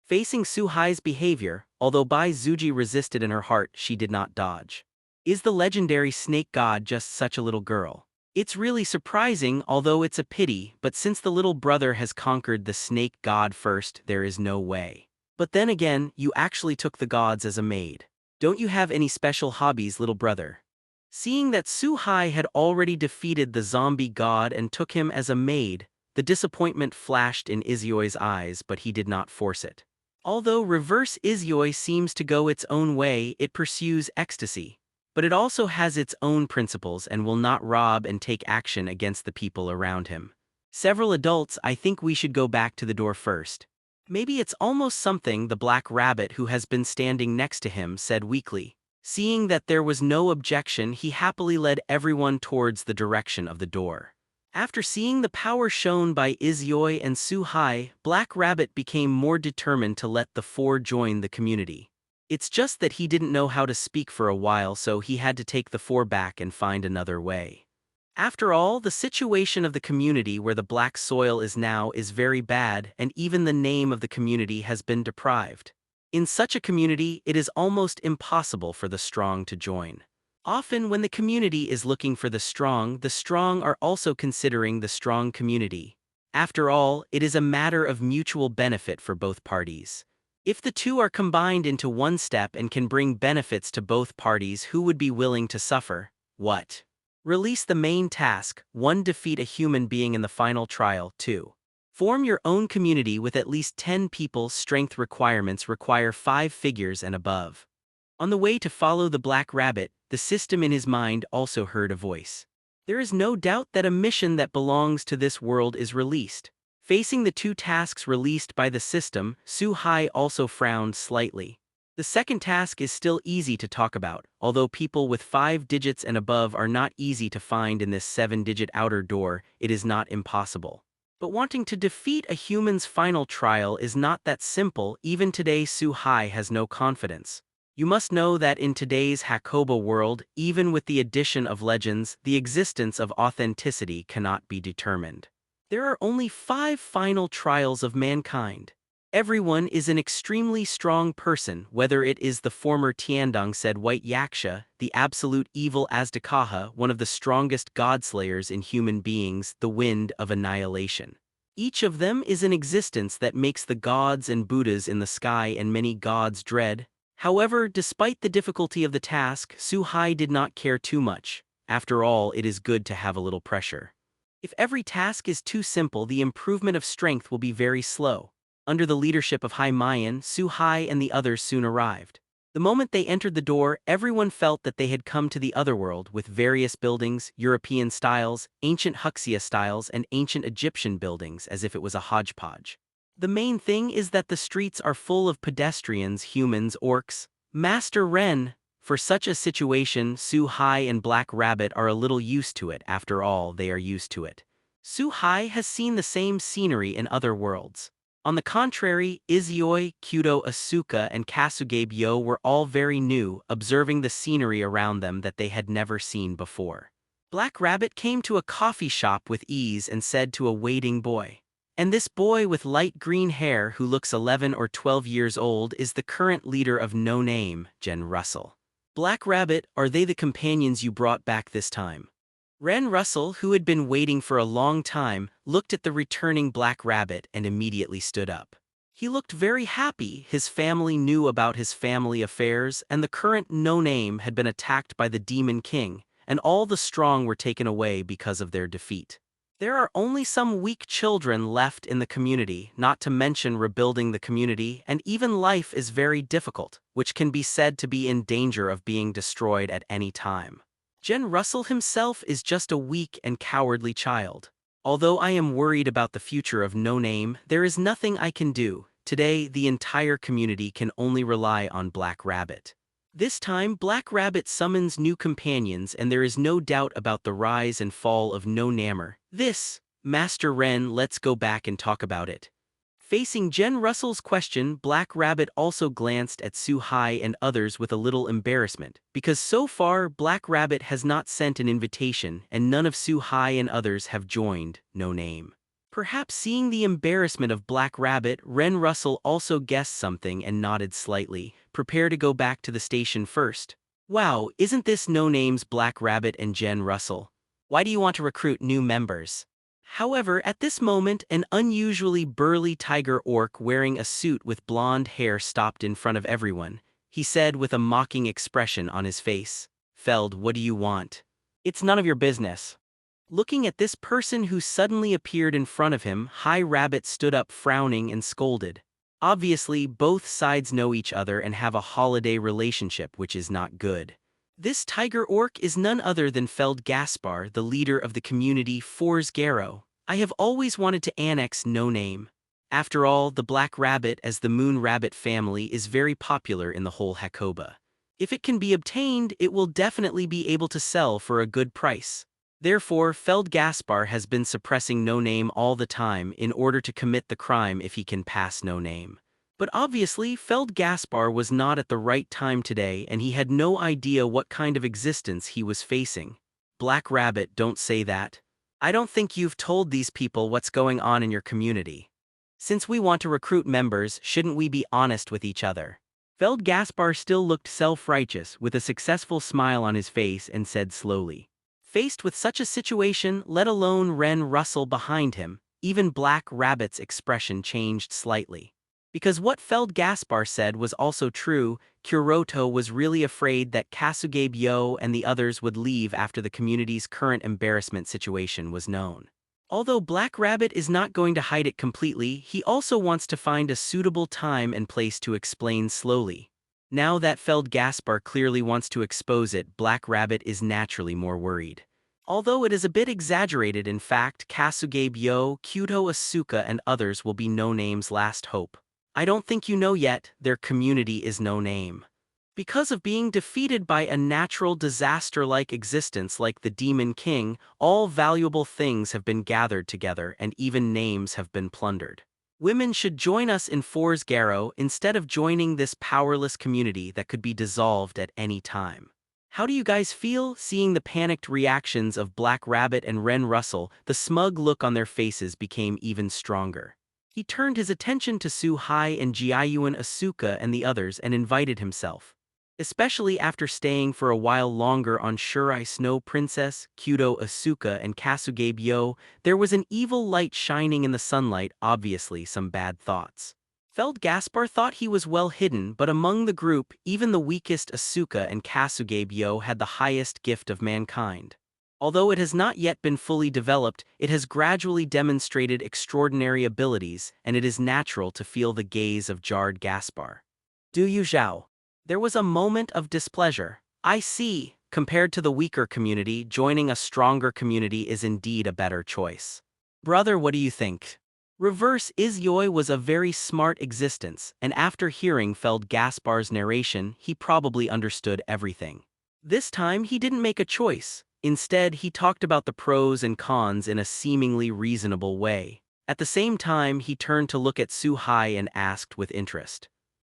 Facing Su-hai's behavior, although Bai-Zuji resisted in her heart, she did not dodge. Is the legendary snake god just such a little girl? It's really surprising, although it's a pity, but since the little brother has conquered the snake god first, there is no way. But then again, you actually took the gods as a maid. Don't you have any special hobbies, little brother? Seeing that Su-hai had already defeated the zombie god and took him as a maid, the disappointment flashed in Izioi's eyes, but he did not force it. Although Reverse Izioi seems to go its own way, it pursues ecstasy. But it also has its own principles and will not rob and take action against the people around him. Several adults, I think we should go back to the door first. Maybe it's almost something, the black rabbit who has been standing next to him said weakly. Seeing that there was no objection, he happily led everyone towards the direction of the door. After seeing the power shown by Izyoi and Su-hai, Black Rabbit became more determined to let the four join the community. It's just that he didn't know how to speak for a while, so he had to take the four back and find another way. After all, the situation of the community where the black soil is now is very bad, and even the name of the community has been deprived. In such a community, it is almost impossible for the strong to join. Often when the community is looking for the strong are also considering the strong community. After all, it is a matter of mutual benefit for both parties. If the two are combined into one step and can bring benefits to both parties, who would be willing to suffer? What? Release the main task. 1. Defeat a human being in the final trial. 2. Form your own community with at least 10 people. Strength requirements require 5 figures and above. On the way to follow the Black Rabbit, the system in his mind also heard a voice. There is no doubt that a mission that belongs to this world is released. Facing the 2 tasks released by the system, Su-hai also frowned slightly. The second task is still easy to talk about, although people with 5 digits and above are not easy to find in this 7-digit outer door. It is not impossible. But wanting to defeat a human's final trial is not that simple. Even today, Su-hai has no confidence. You must know that in today's Hakoba world, even with the addition of legends, the existence of authenticity cannot be determined. There are only 5 final trials of mankind. Everyone is an extremely strong person, whether it is the former Tiandong said White Yaksha, the absolute evil Azdakaha, one of the strongest godslayers in human beings, the wind of annihilation. Each of them is an existence that makes the gods and Buddhas in the sky and many gods dread. However, despite the difficulty of the task, Su-hai did not care too much. After all, it is good to have a little pressure. If every task is too simple, the improvement of strength will be very slow. Under the leadership of Hai Mayan, Su-hai and the others soon arrived. The moment they entered the door, everyone felt that they had come to the otherworld, with various buildings, European styles, ancient Huxia styles, and ancient Egyptian buildings, as if it was a hodgepodge. The main thing is that the streets are full of pedestrians, humans, orcs. Master Ren, for such a situation, Su-hai and Black Rabbit are a little used to it. After all, they are used to it. Su-hai has seen the same scenery in other worlds. On the contrary, Izyoi, Kyudo Asuka, and Kasugabe were all very new, observing the scenery around them that they had never seen before. Black Rabbit came to a coffee shop with ease and said to a waiting boy, "And this boy with light green hair who looks 11 or 12 years old is the current leader of No Name, Jen Russell. Black Rabbit, are they the companions you brought back this time?" Ren Russell, who had been waiting for a long time, looked at the returning Black Rabbit and immediately stood up. He looked very happy. His family knew about his family affairs, and the current No Name had been attacked by the Demon King, and all the strong were taken away because of their defeat. There are only some weak children left in the community, not to mention rebuilding the community, and even life is very difficult, which can be said to be in danger of being destroyed at any time. Jen Russell himself is just a weak and cowardly child. Although I am worried about the future of No Name, there is nothing I can do. Today, the entire community can only rely on Black Rabbit. This time, Black Rabbit summons new companions, and there is no doubt about the rise and fall of No Namer. This, Master Ren, let's go back and talk about it. Facing Jen Russell's question, Black Rabbit also glanced at Su-hai and others with a little embarrassment, because so far Black Rabbit has not sent an invitation and none of Su-hai and others have joined No Name. Perhaps seeing the embarrassment of Black Rabbit, Ren Russell also guessed something and nodded slightly. Prepare to go back to the station first. Wow, isn't this No Name's Black Rabbit and Jen Russell? Why do you want to recruit new members? However, at this moment, an unusually burly tiger orc wearing a suit with blonde hair stopped in front of everyone. He said with a mocking expression on his face, "Feld, what do you want?" "It's none of your business." Looking at this person who suddenly appeared in front of him, High Rabbit stood up frowning and scolded. Obviously, both sides know each other and have a holiday relationship, which is not good. This tiger orc is none other than Feld Gaspar, the leader of the community Forz Garo. I have always wanted to annex No Name. After all, the Black Rabbit as the Moon Rabbit family is very popular in the whole Hakoba. If it can be obtained, it will definitely be able to sell for a good price. Therefore, Feld Gaspar has been suppressing No Name all the time in order to commit the crime if he can pass No Name. But obviously, Feld Gaspar was not at the right time today and he had no idea what kind of existence he was facing. Black Rabbit, don't say that. I don't think you've told these people what's going on in your community. Since we want to recruit members, shouldn't we be honest with each other? Feld Gaspar still looked self-righteous with a successful smile on his face and said slowly. Faced with such a situation, let alone Ren Russell behind him, even Black Rabbit's expression changed slightly. Because what Feld Gaspar said was also true, Kuroto was really afraid that Kasugabe Yo and the others would leave after the community's current embarrassment situation was known. Although Black Rabbit is not going to hide it completely, he also wants to find a suitable time and place to explain slowly. Now that Feld Gaspar clearly wants to expose it, Black Rabbit is naturally more worried. Although it is a bit exaggerated, in fact, Kasugabe Yo, Kyuto Asuka and others will be No Name's last hope. I don't think you know yet, their community is No Name. Because of being defeated by a natural disaster-like existence like the Demon King, all valuable things have been gathered together and even names have been plundered. Women should join us in For's Garrow instead of joining this powerless community that could be dissolved at any time. How do you guys feel? Seeing the panicked reactions of Black Rabbit and Ren Russell, the smug look on their faces became even stronger. He turned his attention to Su-hai and Jiayuan Asuka and the others and invited himself. Especially after staying for a while longer on Shurai Snow Princess, Kyuto Asuka and Kasugabe Yo, there was an evil light shining in the sunlight, obviously some bad thoughts. Feld Gaspar thought he was well hidden, but among the group, even the weakest Asuka and Kasugabe Yo had the highest gift of mankind. Although it has not yet been fully developed, it has gradually demonstrated extraordinary abilities, and it is natural to feel the gaze of Jarred Gaspar. Do you, Zhao? There was a moment of displeasure. I see. Compared to the weaker community, joining a stronger community is indeed a better choice. Brother, what do you think? Reverse Izyoi was a very smart existence, and after hearing Feld Gaspar's narration, he probably understood everything. This time, he didn't make a choice. Instead, he talked about the pros and cons in a seemingly reasonable way. At the same time, he turned to look at Su-hai and asked with interest.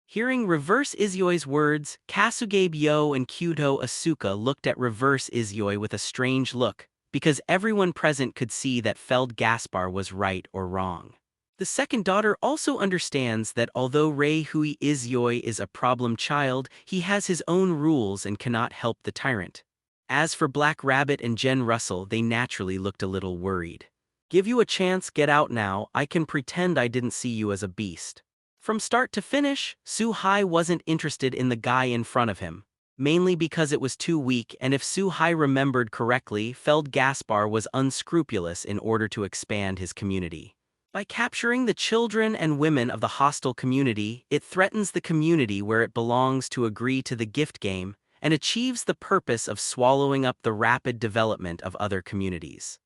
Hearing Reverse Izyoi's words, Kasugabe Yo and Kyuto Asuka looked at Reverse Izyoi with a strange look, because everyone present could see that Feld Gaspar was right or wrong. The second daughter also understands that although Rei Hui Izyoi is a problem child, he has his own rules and cannot help the tyrant. As for Black Rabbit and Jen Russell, they naturally looked a little worried. Give you a chance, get out now, I can pretend I didn't see you as a beast. From start to finish, Su-hai wasn't interested in the guy in front of him, mainly because it was too weak, and if Su-hai remembered correctly, Feld Gaspar was unscrupulous in order to expand his community. By capturing the children and women of the hostile community, it threatens the community where it belongs to agree to the gift game, and achieves the purpose of swallowing up the rapid development of other communities.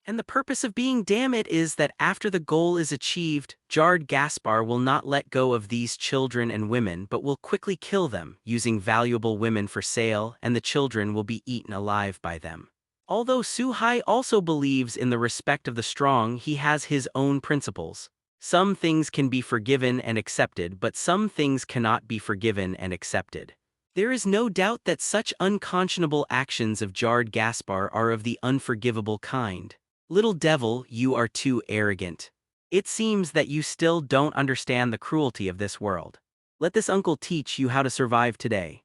And the purpose of being damn it is that after the goal is achieved, Jarred Gaspar will not let go of these children and women but will quickly kill them, using valuable women for sale, and the children will be eaten alive by them. Although Su-hai also believes in the respect of the strong, he has his own principles. Some things can be forgiven and accepted, but some things cannot be forgiven and accepted. There is no doubt that such unconscionable actions of Jarred Gaspar are of the unforgivable kind. Little devil, you are too arrogant. It seems that you still don't understand the cruelty of this world. Let this uncle teach you how to survive today.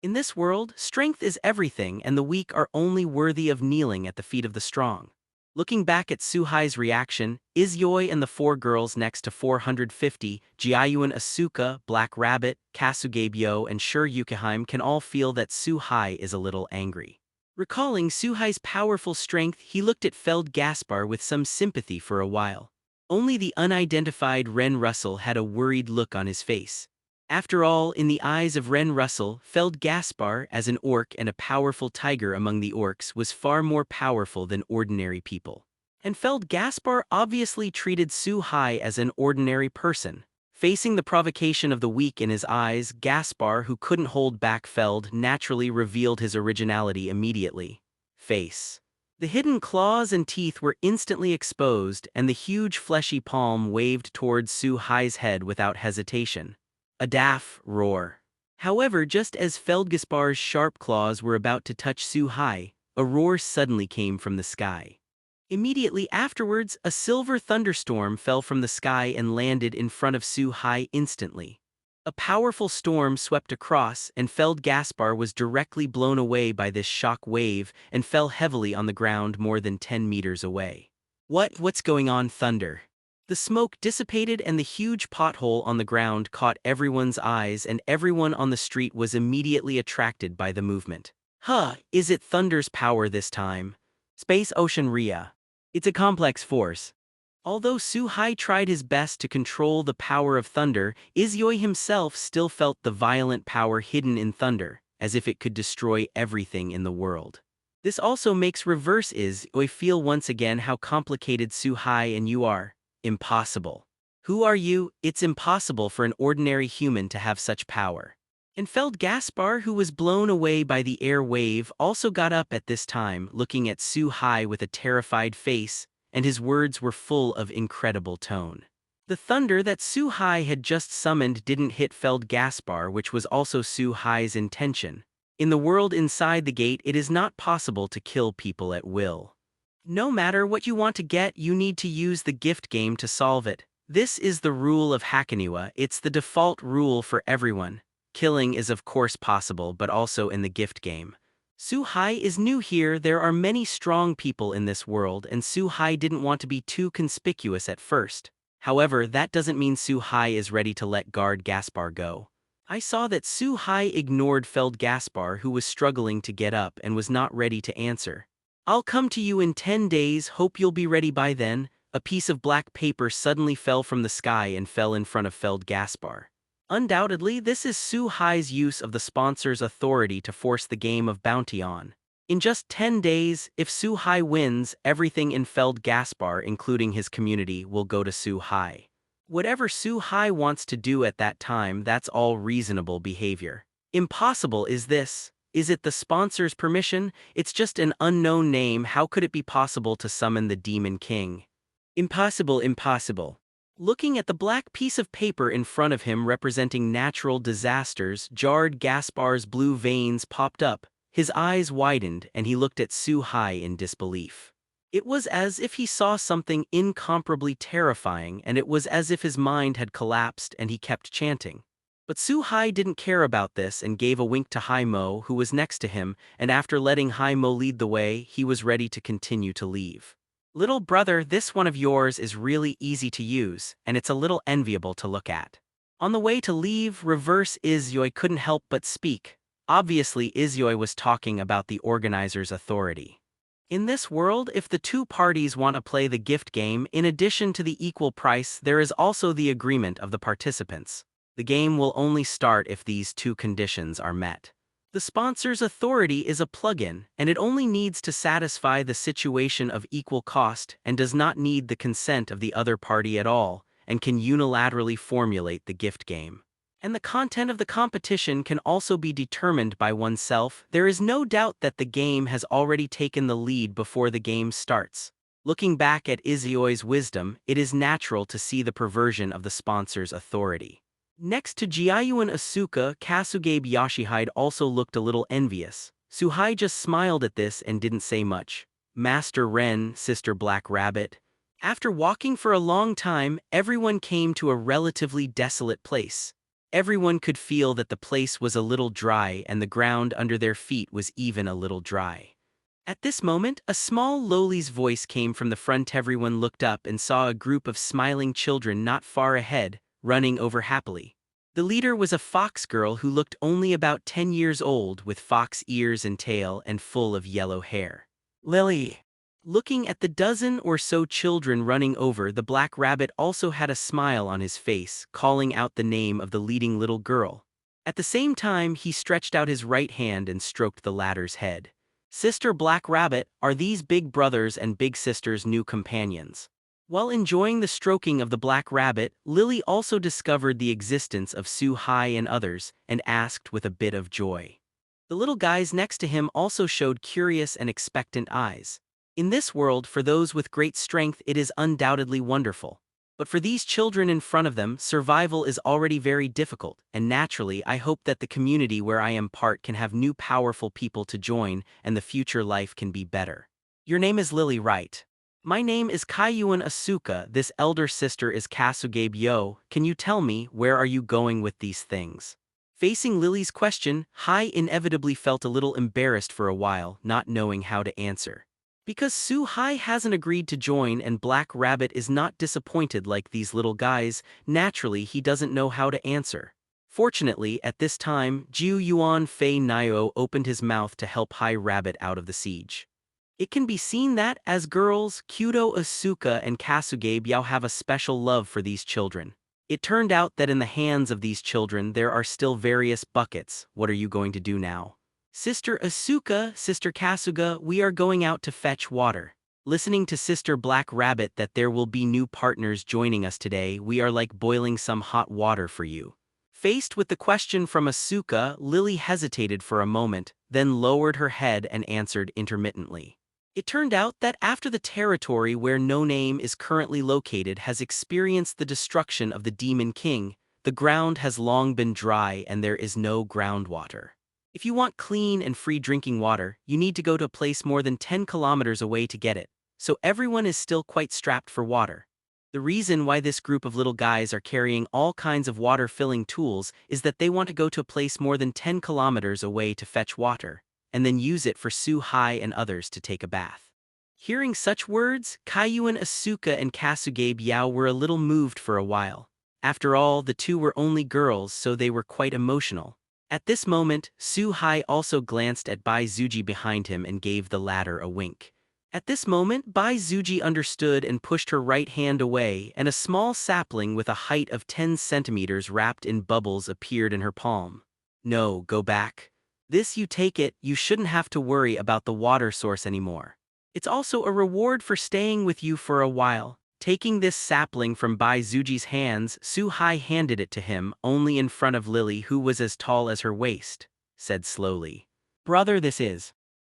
In this world, strength is everything and the weak are only worthy of kneeling at the feet of the strong. Looking back at Su-hai's reaction, Izyoi and the four girls next to 450, Jiayuan Asuka, Black Rabbit, Kasugabe Yo and Shur Yukiheim can all feel that Su-hai is a little angry. Recalling Su-hai's powerful strength, he looked at Feld Gaspar with some sympathy for a while. Only the unidentified Ren Russell had a worried look on his face. After all, in the eyes of Ren Russell, Feld Gaspar, as an orc and a powerful tiger among the orcs, was far more powerful than ordinary people. And Feld Gaspar obviously treated Su-hai as an ordinary person. Facing the provocation of the weak in his eyes, Gaspar, who couldn't hold back Feld, naturally revealed his originality immediately. Face. The hidden claws and teeth were instantly exposed, and the huge fleshy palm waved towards Su Hai's head without hesitation. A daff roar. However, just as Feldgaspar's sharp claws were about to touch Su Hai, a roar suddenly came from the sky. Immediately afterwards, a silver thunderstorm fell from the sky and landed in front of Su Hai instantly. A powerful storm swept across, and Feldgaspar was directly blown away by this shock wave and fell heavily on the ground more than 10 meters away. What's going on, thunder? The smoke dissipated and the huge pothole on the ground caught everyone's eyes, and everyone on the street was immediately attracted by the movement. Is it thunder's power this time? Space Ocean Rhea. It's a complex force. Although Su Hai tried his best to control the power of thunder, Izyoi himself still felt the violent power hidden in thunder, as if it could destroy everything in the world. This also makes reverse Izyoi feel once again how complicated Su Hai and you are. Impossible. Who are you? It's impossible for an ordinary human to have such power. And Feldgaspar, who was blown away by the air wave, also got up at this time, looking at Su Hai with a terrified face, and his words were full of incredible tone. The thunder that Su Hai had just summoned didn't hit Feldgaspar, which was also Su Hai's intention. In the world inside the gate, it is not possible to kill people at will. No matter what you want to get, you need to use the gift game to solve it. This is the rule of Hakoniwa. It's the default rule for everyone. Killing is of course possible, but also in the gift game. Su Hai is new here. There are many strong people in this world, and Su Hai didn't want to be too conspicuous at first. However, that doesn't mean Su Hai is ready to let guard Gaspar go. I saw that Su Hai ignored Feldgaspar, who was struggling to get up and was not ready to answer. I'll come to you in 10 days, hope you'll be ready by then. A piece of black paper suddenly fell from the sky and fell in front of Feldgaspar. Undoubtedly, this is Su Hai's use of the sponsor's authority to force the game of bounty on. In just 10 days, if Su Hai wins, everything in Feldgaspar, including his community, will go to Su Hai. Whatever Su Hai wants to do at that time, that's all reasonable behavior. Impossible is this. Is it the sponsor's permission? It's just an unknown name. How could it be possible to summon the Demon King? Impossible, impossible. Looking at the black piece of paper in front of him representing natural disasters, jarred Gaspar's blue veins popped up, his eyes widened, and he looked at Su Hai in disbelief. It was as if he saw something incomparably terrifying, and it was as if his mind had collapsed, and he kept chanting. But Su Hai didn't care about this and gave a wink to Hai Mo, who was next to him, and after letting Hai Mo lead the way, he was ready to continue to leave. Little brother, this one of yours is really easy to use, and it's a little enviable to look at. On the way to leave, reverse Izyoi couldn't help but speak. Obviously, Izyoi was talking about the organizer's authority. In this world, if the two parties want to play the gift game, in addition to the equal price, there is also the agreement of the participants. The game will only start if these two conditions are met. The sponsor's authority is a plugin, and it only needs to satisfy the situation of equal cost and does not need the consent of the other party at all, and can unilaterally formulate the gift game. And the content of the competition can also be determined by oneself. There is no doubt that the game has already taken the lead before the game starts. Looking back at Izyoi's wisdom, it is natural to see the perversion of the sponsor's authority. Next to Jiayuan Asuka, Kasugabe Yoshihide also looked a little envious. Su Hai just smiled at this and didn't say much. Master Ren, Sister Black Rabbit. After walking for a long time, everyone came to a relatively desolate place. Everyone could feel that the place was a little dry and the ground under their feet was even a little dry. At this moment, a small Loli's voice came from the front. Everyone looked up and saw a group of smiling children not far ahead, running over happily. The leader was a fox girl who looked only about 10 years old, with fox ears and tail and full of yellow hair. Lily. Looking at the dozen or so children running over, the black rabbit also had a smile on his face, calling out the name of the leading little girl. At the same time, he stretched out his right hand and stroked the latter's head. Sister Black Rabbit, are these big brothers and big sisters new companions? While enjoying the stroking of the black rabbit, Lily also discovered the existence of Su Hai and others, and asked with a bit of joy. The little guys next to him also showed curious and expectant eyes. In this world, for those with great strength, it is undoubtedly wonderful. But for these children in front of them, survival is already very difficult, and naturally, I hope that the community where I am part can have new powerful people to join, and the future life can be better. Your name is Lily, right? My name is Kaiyuan Asuka, this elder sister is Kasugabe Yo. Can you tell me, where are you going with these things? Facing Lily's question, Hai inevitably felt a little embarrassed for a while, not knowing how to answer. Because Su Hai hasn't agreed to join and Black Rabbit is not disappointed like these little guys, naturally he doesn't know how to answer. Fortunately, at this time, Jiu Yuan Fei Nio opened his mouth to help Hai Rabbit out of the siege. It can be seen that, as girls, Kyudo Asuka and Kasugabe Yao have a special love for these children. It turned out that in the hands of these children there are still various buckets. What are you going to do now? Sister Asuka, Sister Kasuga, we are going out to fetch water. Listening to Sister Black Rabbit that there will be new partners joining us today, we are like boiling some hot water for you. Faced with the question from Asuka, Lily hesitated for a moment, then lowered her head and answered intermittently. It turned out that after the territory where No Name is currently located has experienced the destruction of the Demon King, the ground has long been dry and there is no groundwater. If you want clean and free drinking water, you need to go to a place more than 10 kilometers away to get it, so everyone is still quite strapped for water. The reason why this group of little guys are carrying all kinds of water-filling tools is that they want to go to a place more than 10 kilometers away to fetch water, and then use it for Su Hai and others to take a bath. Hearing such words, Kaiyuan Asuka and Kasugabe Yao were a little moved for a while. After all, the two were only girls, so they were quite emotional. At this moment, Su Hai also glanced at Bai Zuji behind him and gave the latter a wink. At this moment, Bai Zuji understood and pushed her right hand away, and a small sapling with a height of 10 centimeters wrapped in bubbles appeared in her palm. No, go back. This you take it, you shouldn't have to worry about the water source anymore. It's also a reward for staying with you for a while. Taking this sapling from Bai Zuji's hands, Su Hai handed it to him, only in front of Lily, who was as tall as her waist, said slowly, "Brother, this is."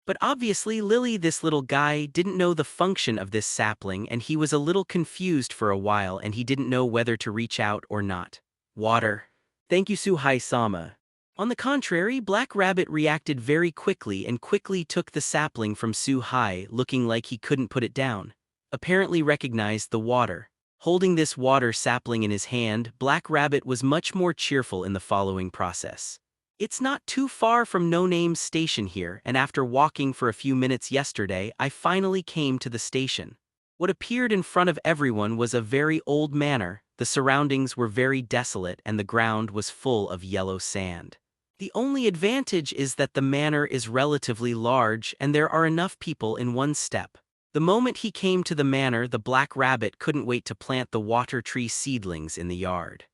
But obviously Lily, this little guy, didn't know the function of this sapling and he was a little confused for a while and he didn't know whether to reach out or not. Water. Thank you, Su Hai-sama. On the contrary, Black Rabbit reacted very quickly and quickly took the sapling from Su Hai, looking like he couldn't put it down. Apparently recognized the water. Holding this water sapling in his hand, Black Rabbit was much more cheerful in the following process. It's not too far from No Name's station here, and after walking for a few minutes yesterday, I finally came to the station. What appeared in front of everyone was a very old manor. The surroundings were very desolate and the ground was full of yellow sand. The only advantage is that the manor is relatively large and there are enough people in one step. The moment he came to the manor, the Black Rabbit couldn't wait to plant the water tree seedlings in the yard.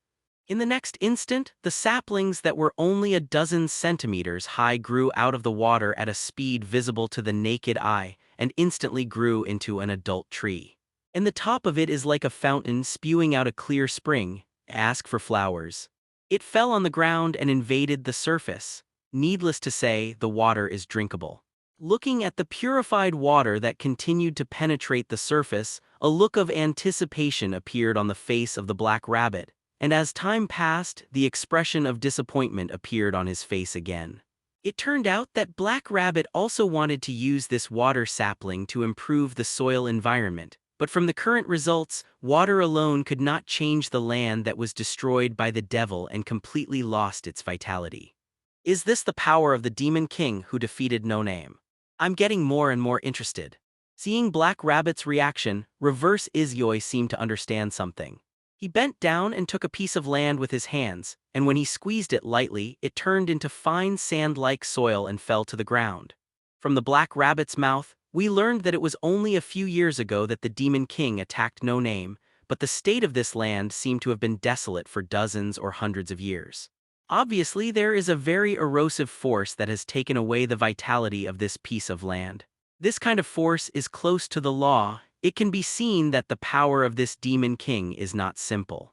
In the next instant, the saplings that were only a dozen centimeters high grew out of the water at a speed visible to the naked eye and instantly grew into an adult tree. And the top of it is like a fountain spewing out a clear spring. Ask for flowers. It fell on the ground and invaded the surface. Needless to say, the water is drinkable. Looking at the purified water that continued to penetrate the surface, a look of anticipation appeared on the face of the Black Rabbit, and as time passed, the expression of disappointment appeared on his face again. It turned out that Black Rabbit also wanted to use this water sapling to improve the soil environment, but from the current results, water alone could not change the land that was destroyed by the devil and completely lost its vitality. Is this the power of the Demon King who defeated No Name? I'm getting more and more interested. Seeing Black Rabbit's reaction, Reverse Izyoi seemed to understand something. He bent down and took a piece of land with his hands, and when he squeezed it lightly, it turned into fine sand-like soil and fell to the ground. From the Black Rabbit's mouth, we learned that it was only a few years ago that the Demon King attacked No Name, but the state of this land seemed to have been desolate for dozens or hundreds of years. Obviously, there is a very erosive force that has taken away the vitality of this piece of land. This kind of force is close to the law. It can be seen that the power of this Demon King is not simple.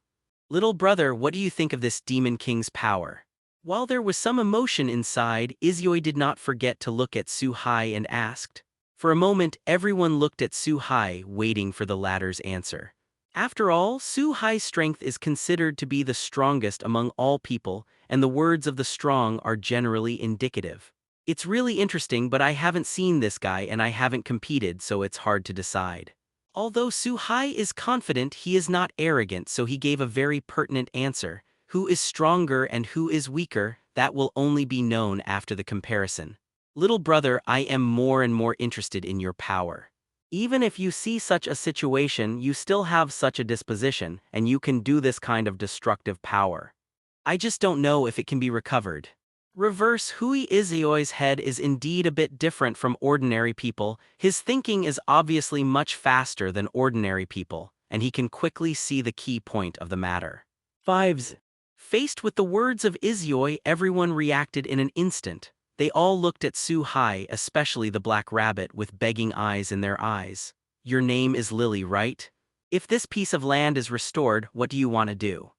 Little brother, what do you think of this Demon King's power? While there was some emotion inside, Izyoi did not forget to look at Su Hai and asked, For a moment, everyone looked at Su-hai, waiting for the latter's answer. After all, Su-hai's strength is considered to be the strongest among all people, and the words of the strong are generally indicative. It's really interesting, but I haven't seen this guy and I haven't competed, so it's hard to decide. Although Su-hai is confident, he is not arrogant, so he gave a very pertinent answer. Who is stronger and who is weaker, that will only be known after the comparison. Little brother, I am more and more interested in your power. Even if you see such a situation, you still have such a disposition, and you can do this kind of destructive power. I just don't know if it can be recovered. Reverse Hui Izioi's head is indeed a bit different from ordinary people. His thinking is obviously much faster than ordinary people, and he can quickly see the key point of the matter. Fives. Faced with the words of Izioi, everyone reacted in an instant. They all looked at Su-hai, especially the black rabbit, with begging eyes in their eyes. Your name is Lily, right? If this piece of land is restored, what do you want to do?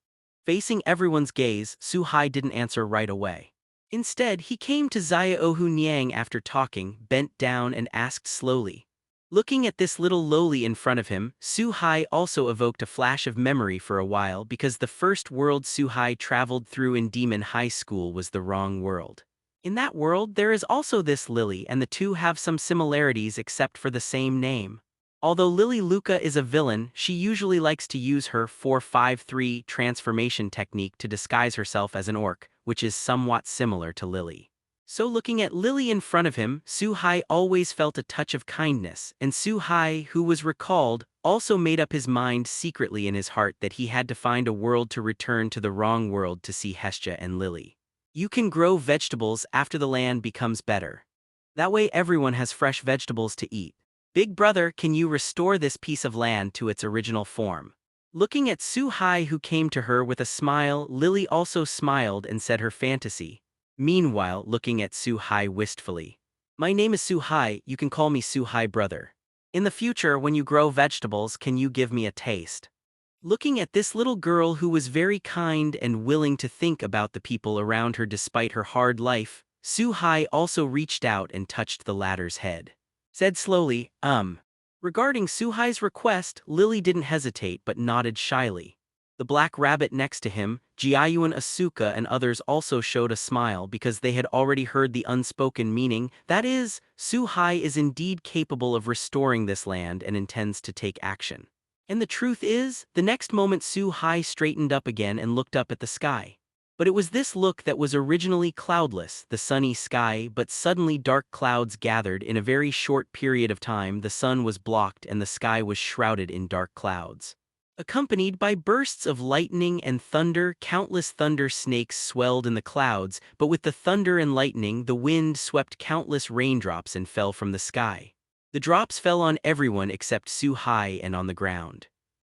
Facing everyone's gaze, Su-hai didn't answer right away. Instead, he came to Xiaohu Niang after talking, bent down and asked slowly. Looking at this little lowly in front of him, Su-hai also evoked a flash of memory for a while because the first world Su-hai traveled through in Demon High School was the wrong world. In that world, there is also this Lily, and the two have some similarities except for the same name. Although Lily Luca is a villain, she usually likes to use her 453 transformation technique to disguise herself as an orc, which is somewhat similar to Lily. So looking at Lily in front of him, Su-hai always felt a touch of kindness, and Su-hai, who was recalled, also made up his mind secretly in his heart that he had to find a world to return to the wrong world to see Hestia and Lily. You can grow vegetables after the land becomes better. That way everyone has fresh vegetables to eat. Big brother, can you restore this piece of land to its original form? Looking at Su-hai, who came to her with a smile, Lily also smiled and said her fantasy. Meanwhile, looking at Su-hai wistfully. My name is Su-hai, you can call me Su-hai brother. In the future, when you grow vegetables, can you give me a taste? Looking at this little girl who was very kind and willing to think about the people around her despite her hard life, Su-hai also reached out and touched the latter's head. Said slowly, Regarding Su-hai's request, Lily didn't hesitate but nodded shyly. The black rabbit next to him, Jiayuan Asuka and others also showed a smile because they had already heard the unspoken meaning, that is, Su-hai is indeed capable of restoring this land and intends to take action. And the truth is, the next moment Su-hai straightened up again and looked up at the sky. But it was this look that was originally cloudless, the sunny sky, but suddenly dark clouds gathered. In a very short period of time, the sun was blocked and the sky was shrouded in dark clouds. Accompanied by bursts of lightning and thunder, countless thunder snakes swelled in the clouds, but with the thunder and lightning, the wind swept countless raindrops and fell from the sky. The drops fell on everyone except Su-hai and on the ground.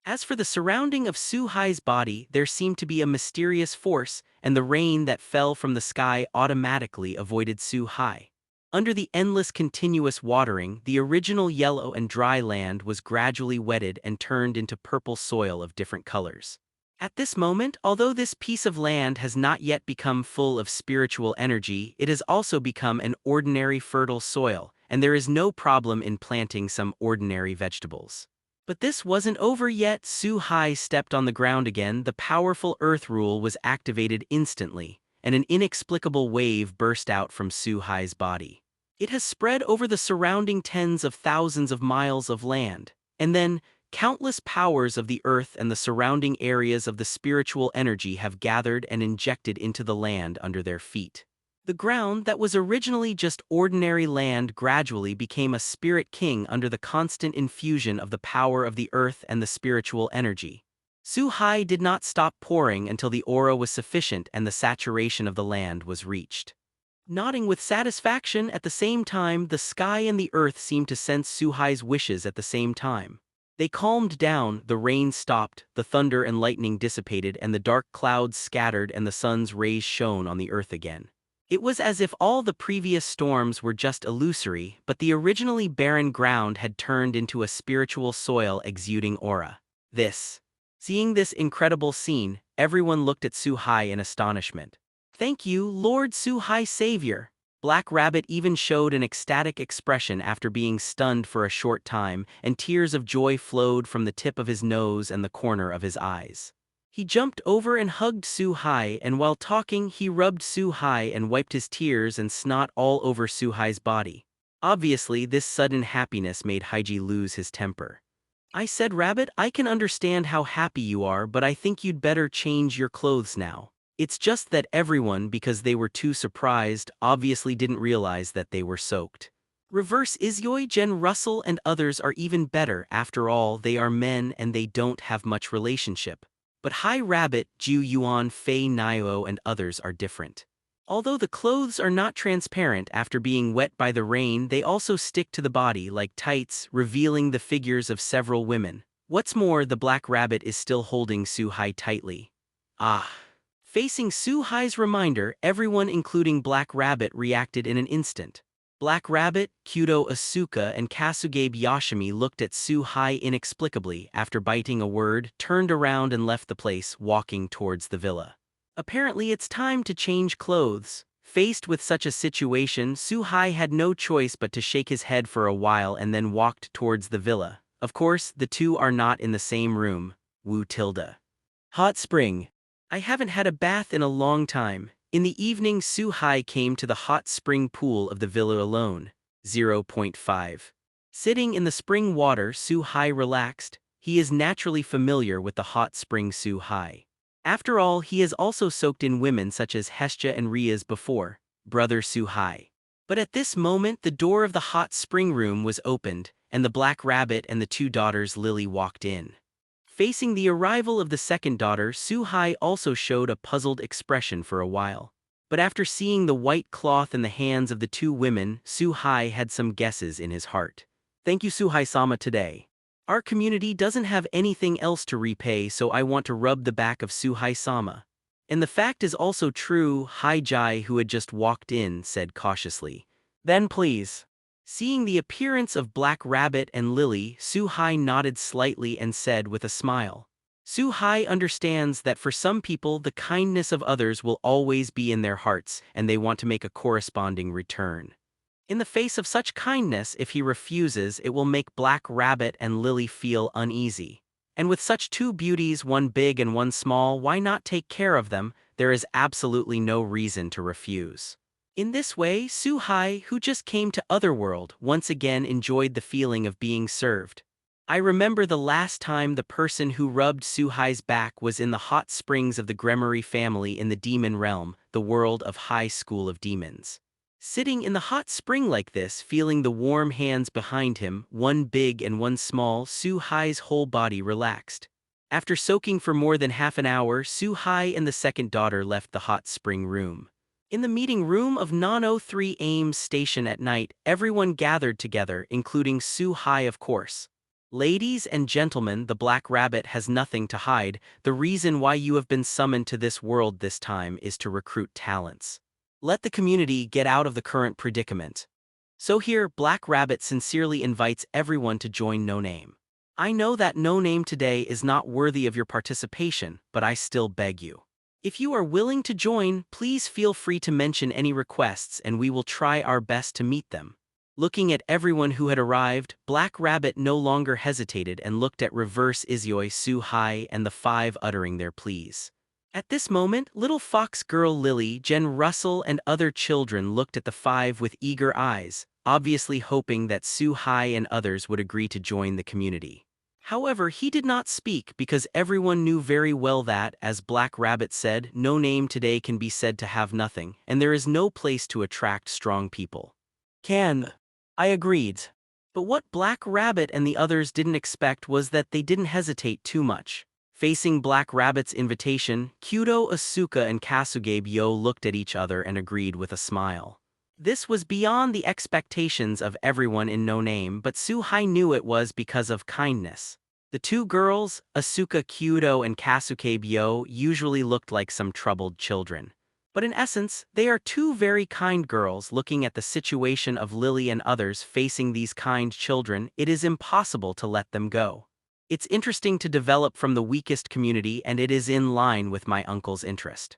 As for the surrounding of Su-hai's body, there seemed to be a mysterious force, and the rain that fell from the sky automatically avoided Su-hai. Under the endless continuous watering, the original yellow and dry land was gradually wetted and turned into purple soil of different colors. At this moment, although this piece of land has not yet become full of spiritual energy, it has also become an ordinary fertile soil, and there is no problem in planting some ordinary vegetables. But this wasn't over yet. Su-hai stepped on the ground again. The powerful earth rule was activated instantly, and an inexplicable wave burst out from Su-hai's body. It has spread over the surrounding tens of thousands of miles of land, and then, countless powers of the earth and the surrounding areas of the spiritual energy have gathered and injected into the land under their feet. The ground that was originally just ordinary land gradually became a spirit king under the constant infusion of the power of the earth and the spiritual energy. Su-hai did not stop pouring until the aura was sufficient and the saturation of the land was reached. Nodding with satisfaction at the same time, the sky and the earth seemed to sense Su-hai's wishes at the same time. They calmed down, the rain stopped, the thunder and lightning dissipated, and the dark clouds scattered and the sun's rays shone on the earth again. It was as if all the previous storms were just illusory, but the originally barren ground had turned into a spiritual soil exuding aura. Seeing this incredible scene, everyone looked at Su-hai in astonishment. Thank you, Lord Su-hai Savior. Black Rabbit even showed an ecstatic expression after being stunned for a short time, and tears of joy flowed from the tip of his nose and the corner of his eyes. He jumped over and hugged Su-hai, and while talking he rubbed Su-hai and wiped his tears and snot all over Su-hai's body. Obviously, this sudden happiness made Haiji lose his temper. "I said, Rabbit, I can understand how happy you are, but I think you'd better change your clothes now. It's just that everyone, because they were too surprised, obviously didn't realize that they were soaked. Reverse Isyoi, Jen Russell and others are even better. After all, they are men and they don't have much relationship. But Hi Rabbit, Ju Yuan, Fei Nio and others are different. Although the clothes are not transparent after being wet by the rain, they also stick to the body like tights, revealing the figures of several women. What's more, the Black Rabbit is still holding Su-hai tightly." Ah. Facing Su-hai's reminder, everyone including Black Rabbit reacted in an instant. Black Rabbit, Kyudo Asuka and Kasugabe Yashimi looked at Su-hai inexplicably after biting a word, turned around and left the place, walking towards the villa. Apparently it's time to change clothes. Faced with such a situation, Su-hai had no choice but to shake his head for a while and then walked towards the villa. Of course, the two are not in the same room. Wu tilde. Hot spring. "I haven't had a bath in a long time." In the evening, Su-hai came to the hot spring pool of the villa alone. 0.5. Sitting in the spring water, Su-hai relaxed. He is naturally familiar with the hot spring Su-hai. After all, he has also soaked in women such as Hestia and Rias before, brother Su-hai. But at this moment the door of the hot spring room was opened, and the Black Rabbit and the two daughters Lily walked in. Facing the arrival of the second daughter, Su-hai also showed a puzzled expression for a while. But after seeing the white cloth in the hands of the two women, Su-hai had some guesses in his heart. "Thank you, Su-hai-sama, today. Our community doesn't have anything else to repay, so I want to rub the back of Su-hai-sama." And the fact is also true, Hai-jai, who had just walked in, said cautiously. "Then please." Seeing the appearance of Black Rabbit and Lily, Su-hai nodded slightly and said with a smile. Su-hai understands that for some people the kindness of others will always be in their hearts, and they want to make a corresponding return. In the face of such kindness, if he refuses, it will make Black Rabbit and Lily feel uneasy. And with such two beauties, one big and one small, why not take care of them? There is absolutely no reason to refuse. In this way, Su-hai, who just came to Otherworld, once again enjoyed the feeling of being served. "I remember the last time the person who rubbed Su-hai's back was in the hot springs of the Gremory family in the demon realm, the world of High School of Demons. Sitting in the hot spring like this, feeling the warm hands behind him, one big and one small, Su-hai's whole body relaxed. After soaking for more than half an hour, Su-hai and the second daughter left the hot spring room. In the meeting room of Non-03 Ames Station at night, everyone gathered together, including Su-hai of course. "Ladies and gentlemen, the Black Rabbit has nothing to hide. The reason why you have been summoned to this world this time is to recruit talents. Let the community get out of the current predicament." So here, Black Rabbit sincerely invites everyone to join No Name. "I know that No Name today is not worthy of your participation, but I still beg you. If you are willing to join, please feel free to mention any requests and we will try our best to meet them." Looking at everyone who had arrived, Black Rabbit no longer hesitated and looked at Reverse Isyoi, Su-hai and the five uttering their pleas. At this moment, little fox girl Lily, Jen Russell and other children looked at the five with eager eyes, obviously hoping that Su-hai and others would agree to join the community. However, he did not speak because everyone knew very well that, as Black Rabbit said, No Name today can be said to have nothing, and there is no place to attract strong people. I agreed. But what Black Rabbit and the others didn't expect was that they didn't hesitate too much. Facing Black Rabbit's invitation, Kyudo Asuka and Kasugabe Yo looked at each other and agreed with a smile. This was beyond the expectations of everyone in No Name, but Su-hai knew it was because of kindness. The two girls, Asuka Kyudo and Kasugabe Yo, usually looked like some troubled children. But in essence, they are two very kind girls. Looking at the situation of Lily and others facing these kind children, it is impossible to let them go. It's interesting to develop from the weakest community and it is in line with my uncle's interest.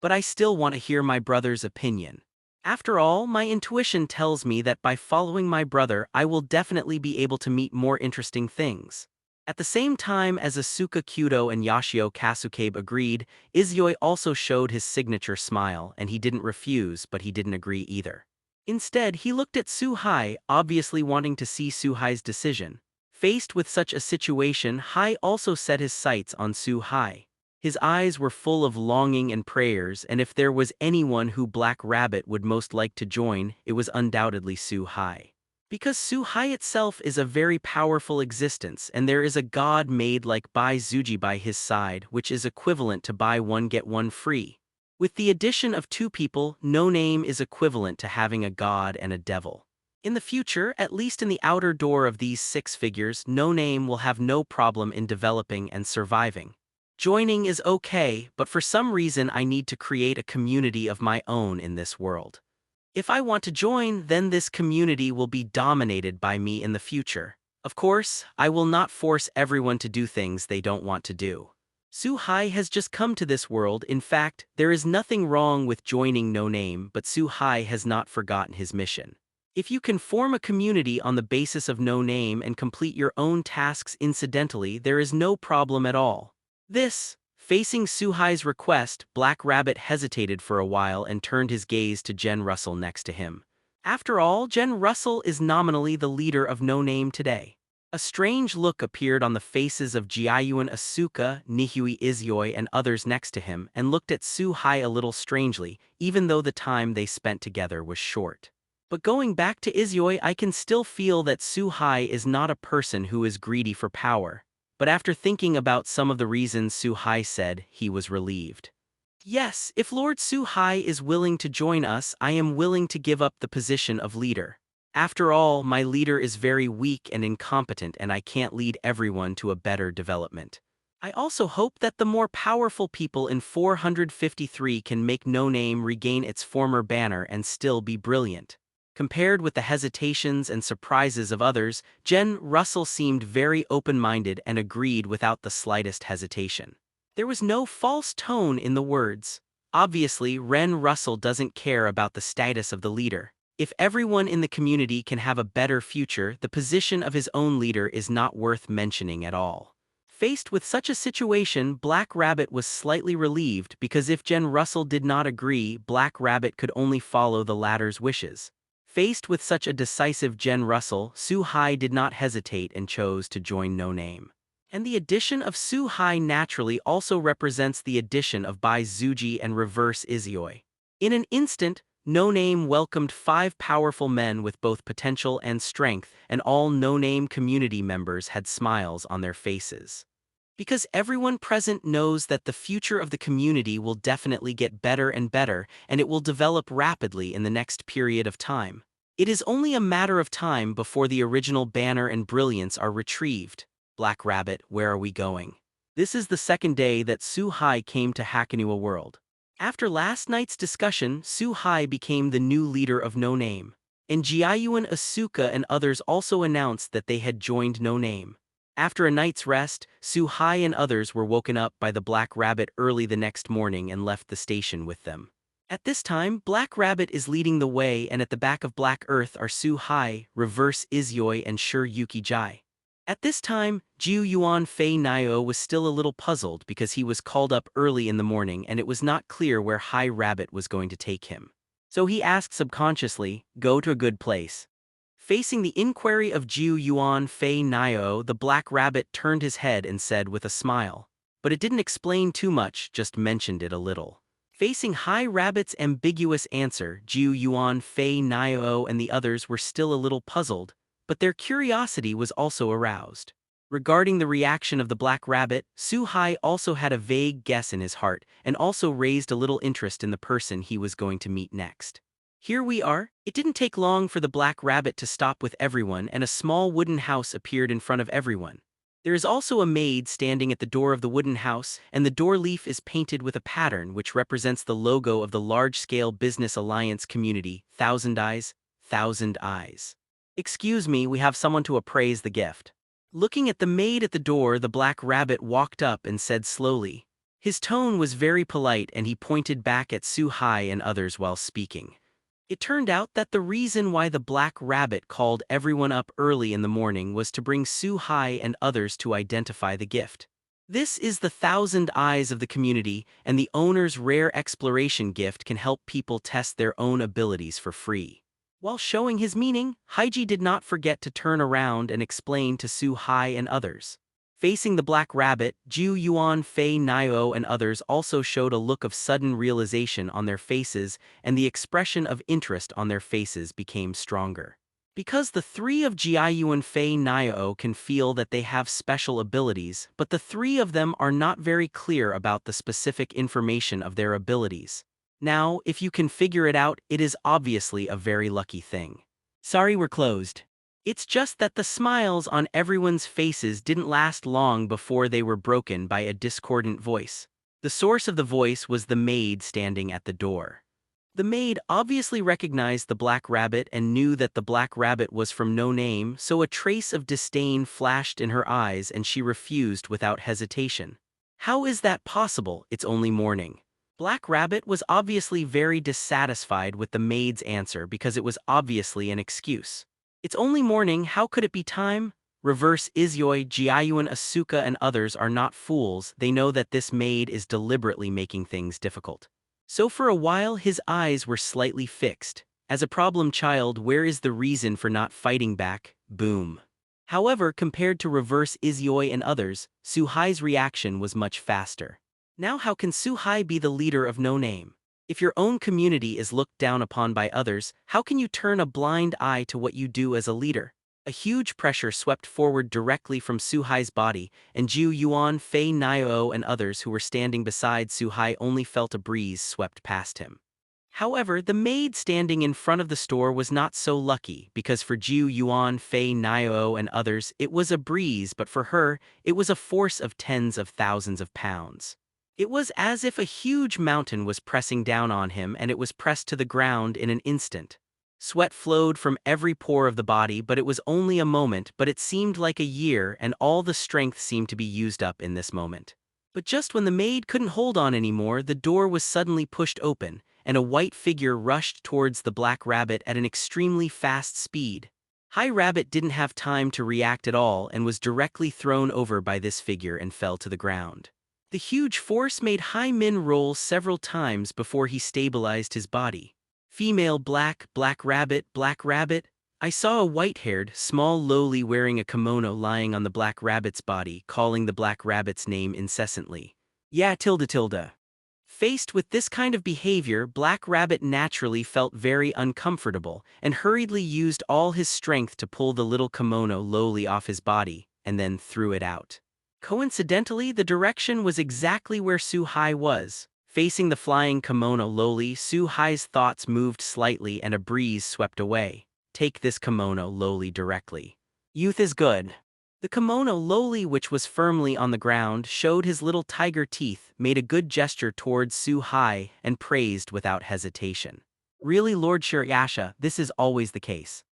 But I still want to hear my brother's opinion. After all, my intuition tells me that by following my brother I will definitely be able to meet more interesting things. At the same time as Asuka Kyudo and Yashio Kasukabe agreed, Izuyoi also showed his signature smile, and he didn't refuse, but he didn't agree either. Instead, he looked at Suhai, obviously wanting to see Suhai's decision. Faced with such a situation, Hai also set his sights on Suhai. His eyes were full of longing and prayers, and if there was anyone who Black Rabbit would most like to join, it was undoubtedly Suhai. Because Suhai itself is a very powerful existence, and there is a god made like Bai Zuji by his side, which is equivalent to buy one get one free. With the addition of two people, No Name is equivalent to having a god and a devil. In the future, at least in the outer door of these six figures, No Name will have no problem in developing and surviving. Joining is okay, but for some reason I need to create a community of my own in this world. If I want to join, then this community will be dominated by me in the future. Of course, I will not force everyone to do things they don't want to do. Suhai has just come to this world. In fact, there is nothing wrong with joining No Name, but Suhai has not forgotten his mission. If you can form a community on the basis of No Name and complete your own tasks incidentally, there is no problem at all. Facing Suhai's request, Black Rabbit hesitated for a while and turned his gaze to Jen Russell next to him. After all, Jen Russell is nominally the leader of No Name today. A strange look appeared on the faces of Jiayuan Asuka, Nihui Izuyoi and others next to him, and looked at Suhai a little strangely, even though the time they spent together was short. But going back to Izuyoi, I can still feel that Suhai is not a person who is greedy for power. But after thinking about some of the reasons Suhai said, he was relieved. Yes, if Lord Suhai is willing to join us, I am willing to give up the position of leader. After all, my leader is very weak and incompetent, and I can't lead everyone to a better development. I also hope that the more powerful people in 453 can make No Name regain its former banner and still be brilliant. Compared with the hesitations and surprises of others, Jen Russell seemed very open-minded and agreed without the slightest hesitation. There was no false tone in the words. Obviously, Ren Russell doesn't care about the status of the leader. If everyone in the community can have a better future, the position of his own leader is not worth mentioning at all. Faced with such a situation, Black Rabbit was slightly relieved because if Jen Russell did not agree, Black Rabbit could only follow the latter's wishes. Faced with such a decisive Jen Russell, Suhai did not hesitate and chose to join No Name. And the addition of Suhai naturally also represents the addition of Bai Zuji and reverse Izuyoi. In an instant, No Name welcomed 5 powerful men with both potential and strength, and all No Name community members had smiles on their faces. Because everyone present knows that the future of the community will definitely get better and better, and it will develop rapidly in the next period of time. It is only a matter of time before the original banner and brilliance are retrieved. Black Rabbit, where are we going? This is the second day that Suhai came to Hakanua World. After last night's discussion, Suhai became the new leader of No Name. And Jiayuan Asuka and others also announced that they had joined No Name. After a night's rest, Suhai and others were woken up by the Black Rabbit early the next morning and left the station with them. At this time, Black Rabbit is leading the way, and at the back of Black Earth are Suhai, Reverse Izuyoi and Sure Yuki Jai. At this time, Jiu Yuan Fei Nio was still a little puzzled because he was called up early in the morning and it was not clear where High Rabbit was going to take him. So he asked subconsciously, "Go to a good place." Facing the inquiry of Jiu Yuan Fei Nio, the Black Rabbit turned his head and said with a smile. But it didn't explain too much, just mentioned it a little. Facing High Rabbit's ambiguous answer, Jiu Yuan Fei Nio and the others were still a little puzzled, but their curiosity was also aroused. Regarding the reaction of the Black Rabbit, Suhai also had a vague guess in his heart and also raised a little interest in the person he was going to meet next. Here we are. It didn't take long for the Black Rabbit to stop with everyone, and a small wooden house appeared in front of everyone. There is also a maid standing at the door of the wooden house, and the door leaf is painted with a pattern which represents the logo of the large-scale business alliance community, Thousand Eyes, Thousand Eyes. "Excuse me, we have someone to appraise the gift." Looking at the maid at the door, the Black Rabbit walked up and said slowly. His tone was very polite and he pointed back at Suhai and others while speaking. It turned out that the reason why the Black Rabbit called everyone up early in the morning was to bring Su-Hai and others to identify the gift. This is the thousand eyes of the community, and the owner's rare exploration gift can help people test their own abilities for free. While showing his meaning, Haiji did not forget to turn around and explain to Su-Hai and others. Facing the Black Rabbit, Ju Yuan, Fei Nio and others also showed a look of sudden realization on their faces, and the expression of interest on their faces became stronger. Because the three of Jiayuan and Fei Nio can feel that they have special abilities, but the three of them are not very clear about the specific information of their abilities. Now, if you can figure it out, it is obviously a very lucky thing. Sorry, we're closed. It's just that the smiles on everyone's faces didn't last long before they were broken by a discordant voice. The source of the voice was the maid standing at the door. The maid obviously recognized the Black Rabbit and knew that the Black Rabbit was from no name, so a trace of disdain flashed in her eyes and she refused without hesitation. How is that possible? It's only morning. Black Rabbit was obviously very dissatisfied with the maid's answer because it was obviously an excuse. It's only morning, how could it be time? Reverse Izyoi, Jiayuan, Asuka and others are not fools, they know that this maid is deliberately making things difficult. So for a while his eyes were slightly fixed. As a problem child, where is the reason for not fighting back? Boom. However, compared to Reverse Izyoi and others, Su-Hai's reaction was much faster. Now how can Su-Hai be the leader of no name? If your own community is looked down upon by others, how can you turn a blind eye to what you do as a leader? A huge pressure swept forward directly from Su-Hai's body, and Ju Yuan, Fei Nio and others who were standing beside Su-Hai only felt a breeze swept past him. However, the maid standing in front of the store was not so lucky, because for Ju Yuan, Fei Nio and others it was a breeze, but for her, it was a force of tens of thousands of pounds. It was as if a huge mountain was pressing down on him, and it was pressed to the ground in an instant. Sweat flowed from every pore of the body, but it was only a moment, but it seemed like a year, and all the strength seemed to be used up in this moment. But just when the maid couldn't hold on anymore, the door was suddenly pushed open, and a white figure rushed towards the Black Rabbit at an extremely fast speed. High Rabbit didn't have time to react at all and was directly thrown over by this figure and fell to the ground. The huge force made Hai Min roll several times before he stabilized his body. Female Black Rabbit, I saw a white-haired, small lowly wearing a kimono lying on the Black Rabbit's body, calling the Black Rabbit's name incessantly. Yeah, tilde. Faced with this kind of behavior, Black Rabbit naturally felt very uncomfortable and hurriedly used all his strength to pull the little kimono lowly off his body, and then threw it out. Coincidentally, the direction was exactly where Su-Hai was. Facing the flying kimono lowly, Su-Hai's thoughts moved slightly and a breeze swept away. Take this kimono lowly directly. Youth is good. The kimono lowly, which was firmly on the ground, showed his little tiger teeth, made a good gesture towards Su-Hai, and praised without hesitation. Really, Lord Shirayasha, this is always the case.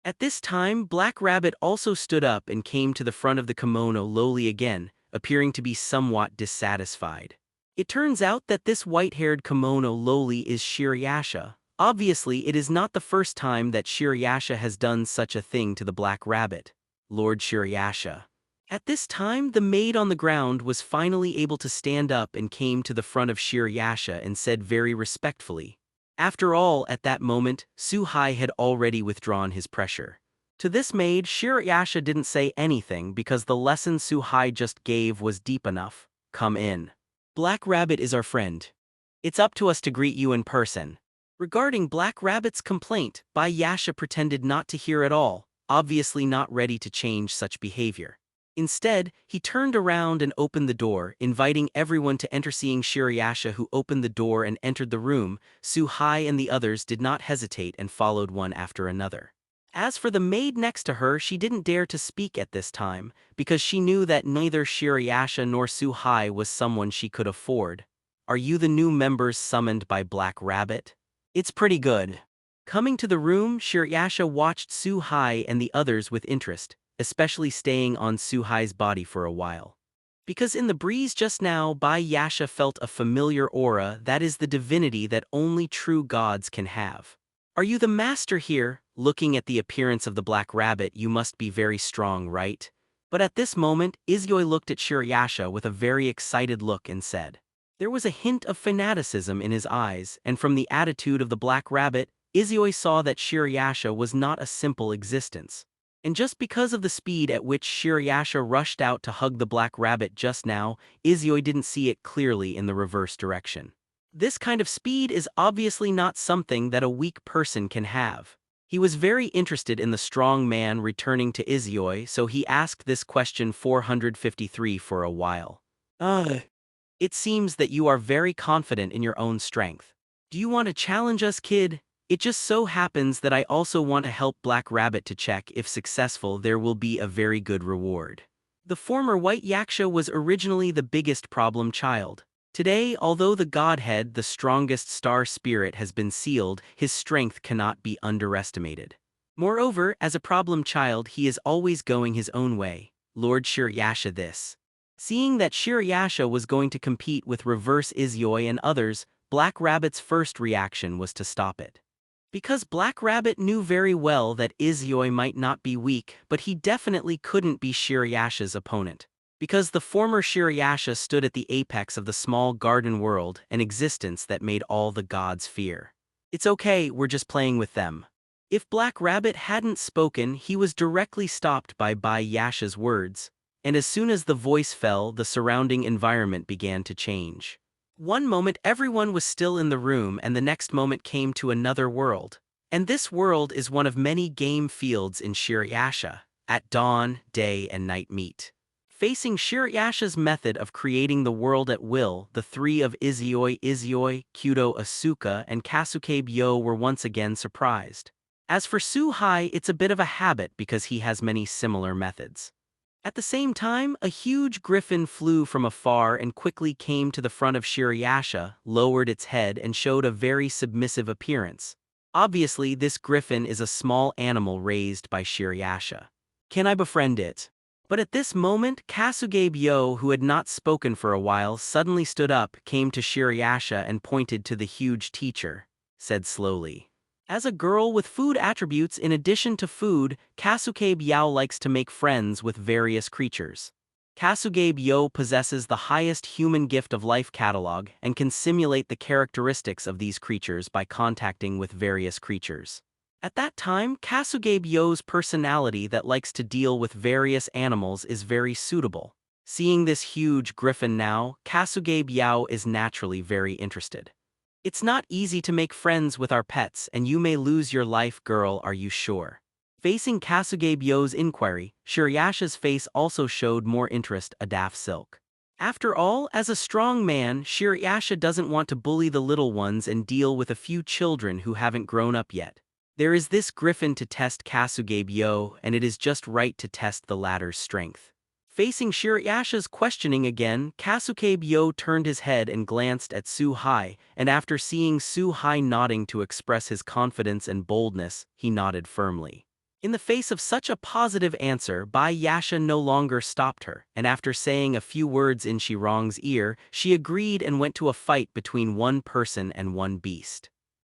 At this time, Black Rabbit also stood up and came to the front of the kimono lowly again, appearing to be somewhat dissatisfied. It turns out that this white-haired kimono lowly is Shirayasha. Obviously, it is not the first time that Shirayasha has done such a thing to the Black Rabbit. Lord Shirayasha. At this time, the maid on the ground was finally able to stand up and came to the front of Shirayasha and said very respectfully. After all, at that moment, Su-Hai had already withdrawn his pressure. To this maid, Shirayasha didn't say anything because the lesson Su-Hai just gave was deep enough. Come in. Black Rabbit is our friend. It's up to us to greet you in person. Regarding Black Rabbit's complaint, Bai Yasha pretended not to hear at all, obviously not ready to change such behavior. Instead, he turned around and opened the door, inviting everyone to enter. Seeing Shirayasha, who opened the door and entered the room, Su-Hai and the others did not hesitate and followed one after another. As for the maid next to her, she didn't dare to speak at this time, because she knew that neither Shirayasha nor Su-Hai was someone she could afford. Are you the new members summoned by Black Rabbit? It's pretty good. Coming to the room, Shirayasha watched Su-Hai and the others with interest, especially staying on Su-Hai's body for a while. Because in the breeze just now, Bai Yasha felt a familiar aura that is the divinity that only true gods can have. Are you the master here? Looking at the appearance of the black rabbit, you must be very strong, right? But at this moment, Izuyoi looked at Shirayasha with a very excited look and said. There was a hint of fanaticism in his eyes, and from the attitude of the black rabbit, Izuyoi saw that Shirayasha was not a simple existence. And just because of the speed at which Shirayasha rushed out to hug the black rabbit just now, Izuyoi didn't see it clearly in the reverse direction. This kind of speed is obviously not something that a weak person can have. He was very interested in the strong man returning to Izuyoi, so he asked this question 453 for a while. It seems that you are very confident in your own strength. Do you want to challenge us, kid? It just so happens that I also want to help Black Rabbit to check. If successful, there will be a very good reward. The former White Yaksha was originally the biggest problem child. Today, although the Godhead, the strongest star spirit, has been sealed, his strength cannot be underestimated. Moreover, as a problem child, he is always going his own way. Lord Shirayasha this. Seeing that Shirayasha was going to compete with Reverse Izuyoi and others, Black Rabbit's first reaction was to stop it. Because Black Rabbit knew very well that Izuyoi might not be weak, but he definitely couldn't be Shirayasha's opponent. Because the former Shirayasha stood at the apex of the small garden world, an existence that made all the gods fear. It's okay, we're just playing with them. If Black Rabbit hadn't spoken, he was directly stopped by Yasha's words, and as soon as the voice fell, the surrounding environment began to change. One moment everyone was still in the room, and the next moment came to another world. And this world is one of many game fields in Shirayasha. At dawn, day and night meet. Facing Shirayasha's method of creating the world at will, the three of Izuyoi, Kyudo Asuka, and Kasuke Byo were once again surprised. As for Suhai, it's a bit of a habit because he has many similar methods. At the same time, a huge griffin flew from afar and quickly came to the front of Shirayasha, lowered its head and showed a very submissive appearance. Obviously, this griffin is a small animal raised by Shirayasha. Can I befriend it? But at this moment, Kasuge Byo, who had not spoken for a while, suddenly stood up, came to Shirayasha and pointed to the huge teacher, said slowly. As a girl with food attributes in addition to food, Kasuke Byo likes to make friends with various creatures. Kasuge Byo possesses the highest human gift of life catalog and can simulate the characteristics of these creatures by contacting with various creatures. At that time, Kasuge Byo's personality that likes to deal with various animals is very suitable. Seeing this huge griffin now, Kasuge Byo is naturally very interested. It's not easy to make friends with our pets, and you may lose your life, girl, are you sure? Facing Kasuge Byo's inquiry, Shirayasha's face also showed more interest, a daff silk. After all, as a strong man, Shirayasha doesn't want to bully the little ones and deal with a few children who haven't grown up yet. There is this griffin to test Kasuge Byo, and it is just right to test the latter's strength. Facing Shirayasha's questioning again, Kasuke Byo turned his head and glanced at Suhai, and after seeing Suhai nodding to express his confidence and boldness, he nodded firmly. In the face of such a positive answer, Yasha no longer stopped her, and after saying a few words in Shirong's ear, she agreed and went to a fight between one person and one beast.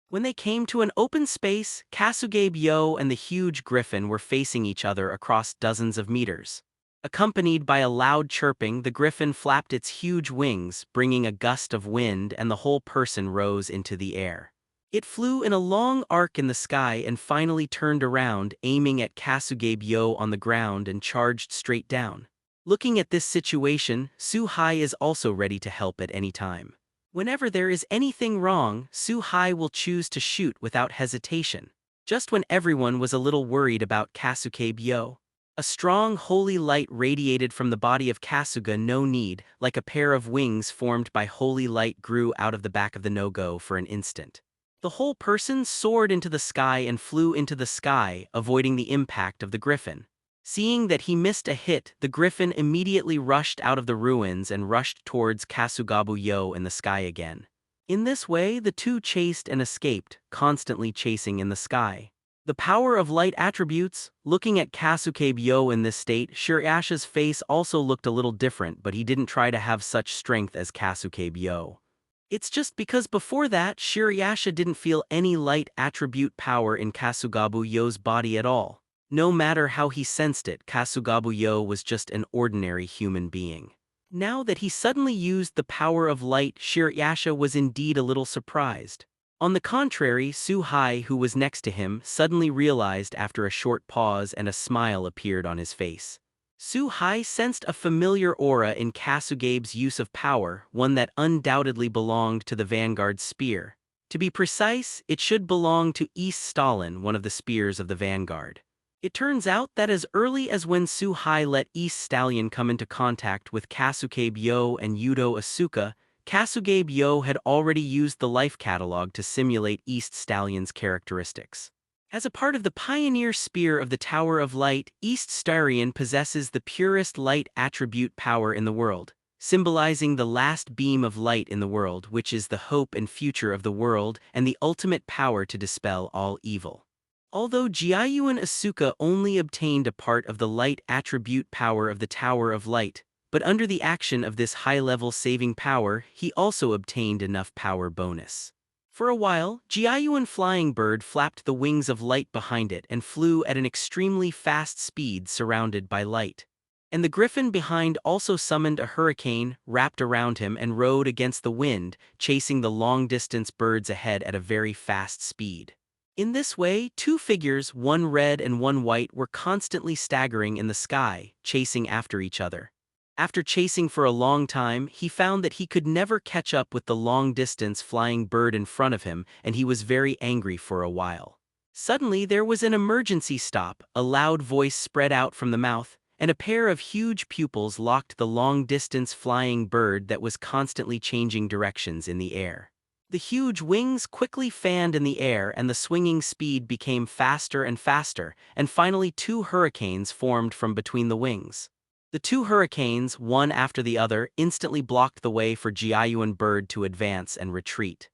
When they came to an open space, Kasuge Byo and the huge griffin were facing each other across dozens of meters. Accompanied by a loud chirping, the griffin flapped its huge wings, bringing a gust of wind, and the whole person rose into the air. It flew in a long arc in the sky and finally turned around, aiming at Kasuge Byo on the ground and charged straight down. Looking at this situation, Suhai is also ready to help at any time. Whenever there is anything wrong, Suhai will choose to shoot without hesitation. Just when everyone was a little worried about Kasuke Byo, a strong holy light radiated from the body of Kasuga no need, like a pair of wings formed by holy light grew out of the back of the no-go for an instant. The whole person soared into the sky and flew into the sky, avoiding the impact of the griffin. Seeing that he missed a hit, the griffin immediately rushed out of the ruins and rushed towards Kasugabu-yo in the sky again. In this way, the two chased and escaped, constantly chasing in the sky. The power of light attributes. Looking at Kasuke Byo in this state, Shirayasha's face also looked a little different, but he didn't try to have such strength as Kasuke Byo. It's just because before that, Shirayasha didn't feel any light attribute power in Kasugabu-yo's body at all. No matter how he sensed it, Kasugabu-yo was just an ordinary human being. Now that he suddenly used the power of light, Shirayasha was indeed a little surprised. On the contrary, Suhai, who was next to him, suddenly realized after a short pause and a smile appeared on his face. Suhai sensed a familiar aura in Kasugabe's use of power, one that undoubtedly belonged to the Vanguard's spear. To be precise, it should belong to East Stalin, one of the spears of the Vanguard. It turns out that as early as when Suhai let East Stallion come into contact with Kasugabe-yo and Yudo Asuka, Kasugabe-yo had already used the life catalog to simulate East Stallion's characteristics. As a part of the pioneer spear of the Tower of Light, East Starion possesses the purest light attribute power in the world, symbolizing the last beam of light in the world, which is the hope and future of the world and the ultimate power to dispel all evil. Although Jiayuan Asuka only obtained a part of the light attribute power of the Tower of Light, but under the action of this high-level saving power, he also obtained enough power bonus. For a while, Jiayuan Flying Bird flapped the wings of light behind it and flew at an extremely fast speed surrounded by light. And the griffin behind also summoned a hurricane, wrapped around him and rode against the wind, chasing the long-distance birds ahead at a very fast speed. In this way, two figures, one red and one white, were constantly staggering in the sky, chasing after each other. After chasing for a long time, he found that he could never catch up with the long-distance flying bird in front of him, and he was very angry for a while. Suddenly, there was an emergency stop, a loud voice spread out from the mouth, and a pair of huge pupils locked the long-distance flying bird that was constantly changing directions in the air. The huge wings quickly fanned in the air and the swinging speed became faster and faster, and finally two hurricanes formed from between the wings. The two hurricanes, one after the other, instantly blocked the way for Jiayuan Bird to advance and retreat.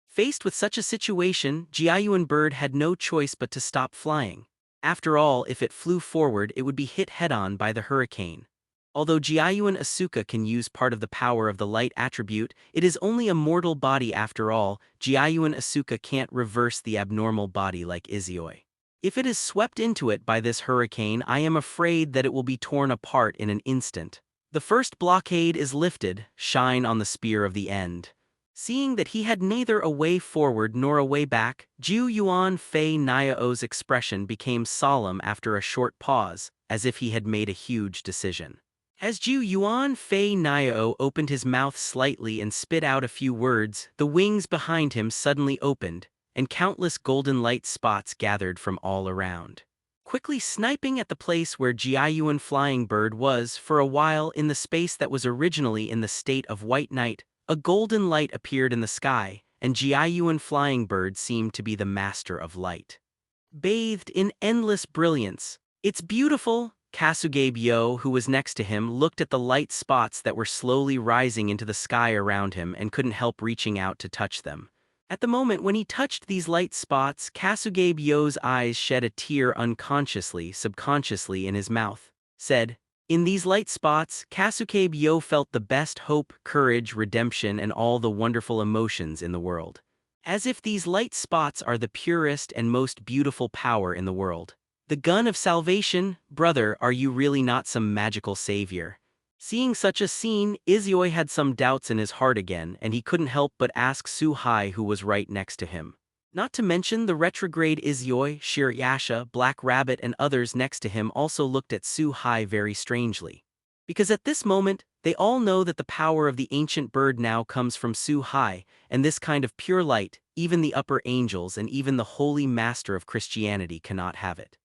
Faced with such a situation, Jiayuan Bird had no choice but to stop flying. After all, if it flew forward, it would be hit head-on by the hurricane. Although Jiayuan Asuka can use part of the power of the light attribute, it is only a mortal body after all. Jiayuan Asuka can't reverse the abnormal body like Izoi. If it is swept into it by this hurricane, I am afraid that it will be torn apart in an instant. The first blockade is lifted, shine on the spear of the end. Seeing that he had neither a way forward nor a way back, Ju Yuan Fei Niao's expression became solemn after a short pause, as if he had made a huge decision. As Ju Yuan Fei Niao opened his mouth slightly and spit out a few words, the wings behind him suddenly opened, and countless golden light spots gathered from all around. Quickly sniping at the place where Jiayuan Flying Bird was for a while in the space that was originally in the state of white night, a golden light appeared in the sky, and Jiayuan Flying Bird seemed to be the master of light. Bathed in endless brilliance, "It's beautiful." Kasugabe-yo, who was next to him, looked at the light spots that were slowly rising into the sky around him and couldn't help reaching out to touch them. At the moment when he touched these light spots, Kasugabe-yo's eyes shed a tear unconsciously, subconsciously in his mouth. Said, "In these light spots, Kasugabe-yo felt the best hope, courage, redemption, and all the wonderful emotions in the world. As if these light spots are the purest and most beautiful power in the world. The gun of salvation, brother, are you really not some magical savior?" Seeing such a scene, Izoi had some doubts in his heart again, and he couldn't help but ask Suhai, who was right next to him. Not to mention the retrograde Izoi, Shirayasha, Black Rabbit, and others next to him also looked at Suhai very strangely. Because at this moment, they all know that the power of the ancient bird now comes from Suhai, and this kind of pure light, even the upper angels and even the holy master of Christianity cannot have it.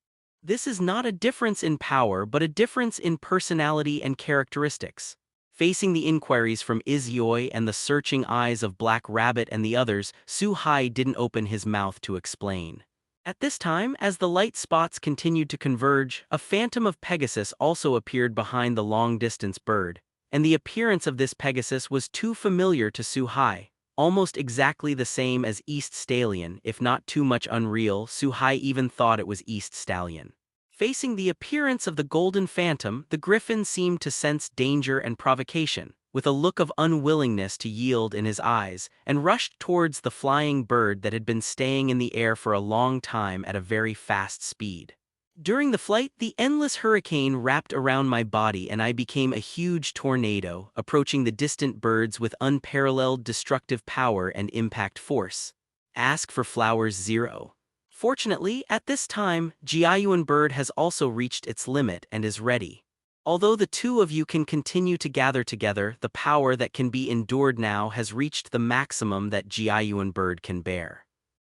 This is not a difference in power but a difference in personality and characteristics. Facing the inquiries from Izoi and the searching eyes of Black Rabbit and the others, Suhai didn't open his mouth to explain. At this time, as the light spots continued to converge, a phantom of Pegasus also appeared behind the long-distance bird, and the appearance of this Pegasus was too familiar to Suhai. Almost exactly the same as East Stallion, if not too much unreal. Suhai even thought it was East Stallion. Facing the appearance of the Golden Phantom, the griffin seemed to sense danger and provocation, with a look of unwillingness to yield in his eyes, and rushed towards the flying bird that had been staying in the air for a long time at a very fast speed. During the flight, the endless hurricane wrapped around my body and I became a huge tornado, approaching the distant birds with unparalleled destructive power and impact force. Ask for flowers 0. Fortunately, at this time, Jiayuan bird has also reached its limit and is ready. Although the two of you can continue to gather together, the power that can be endured now has reached the maximum that Jiayuan bird can bear.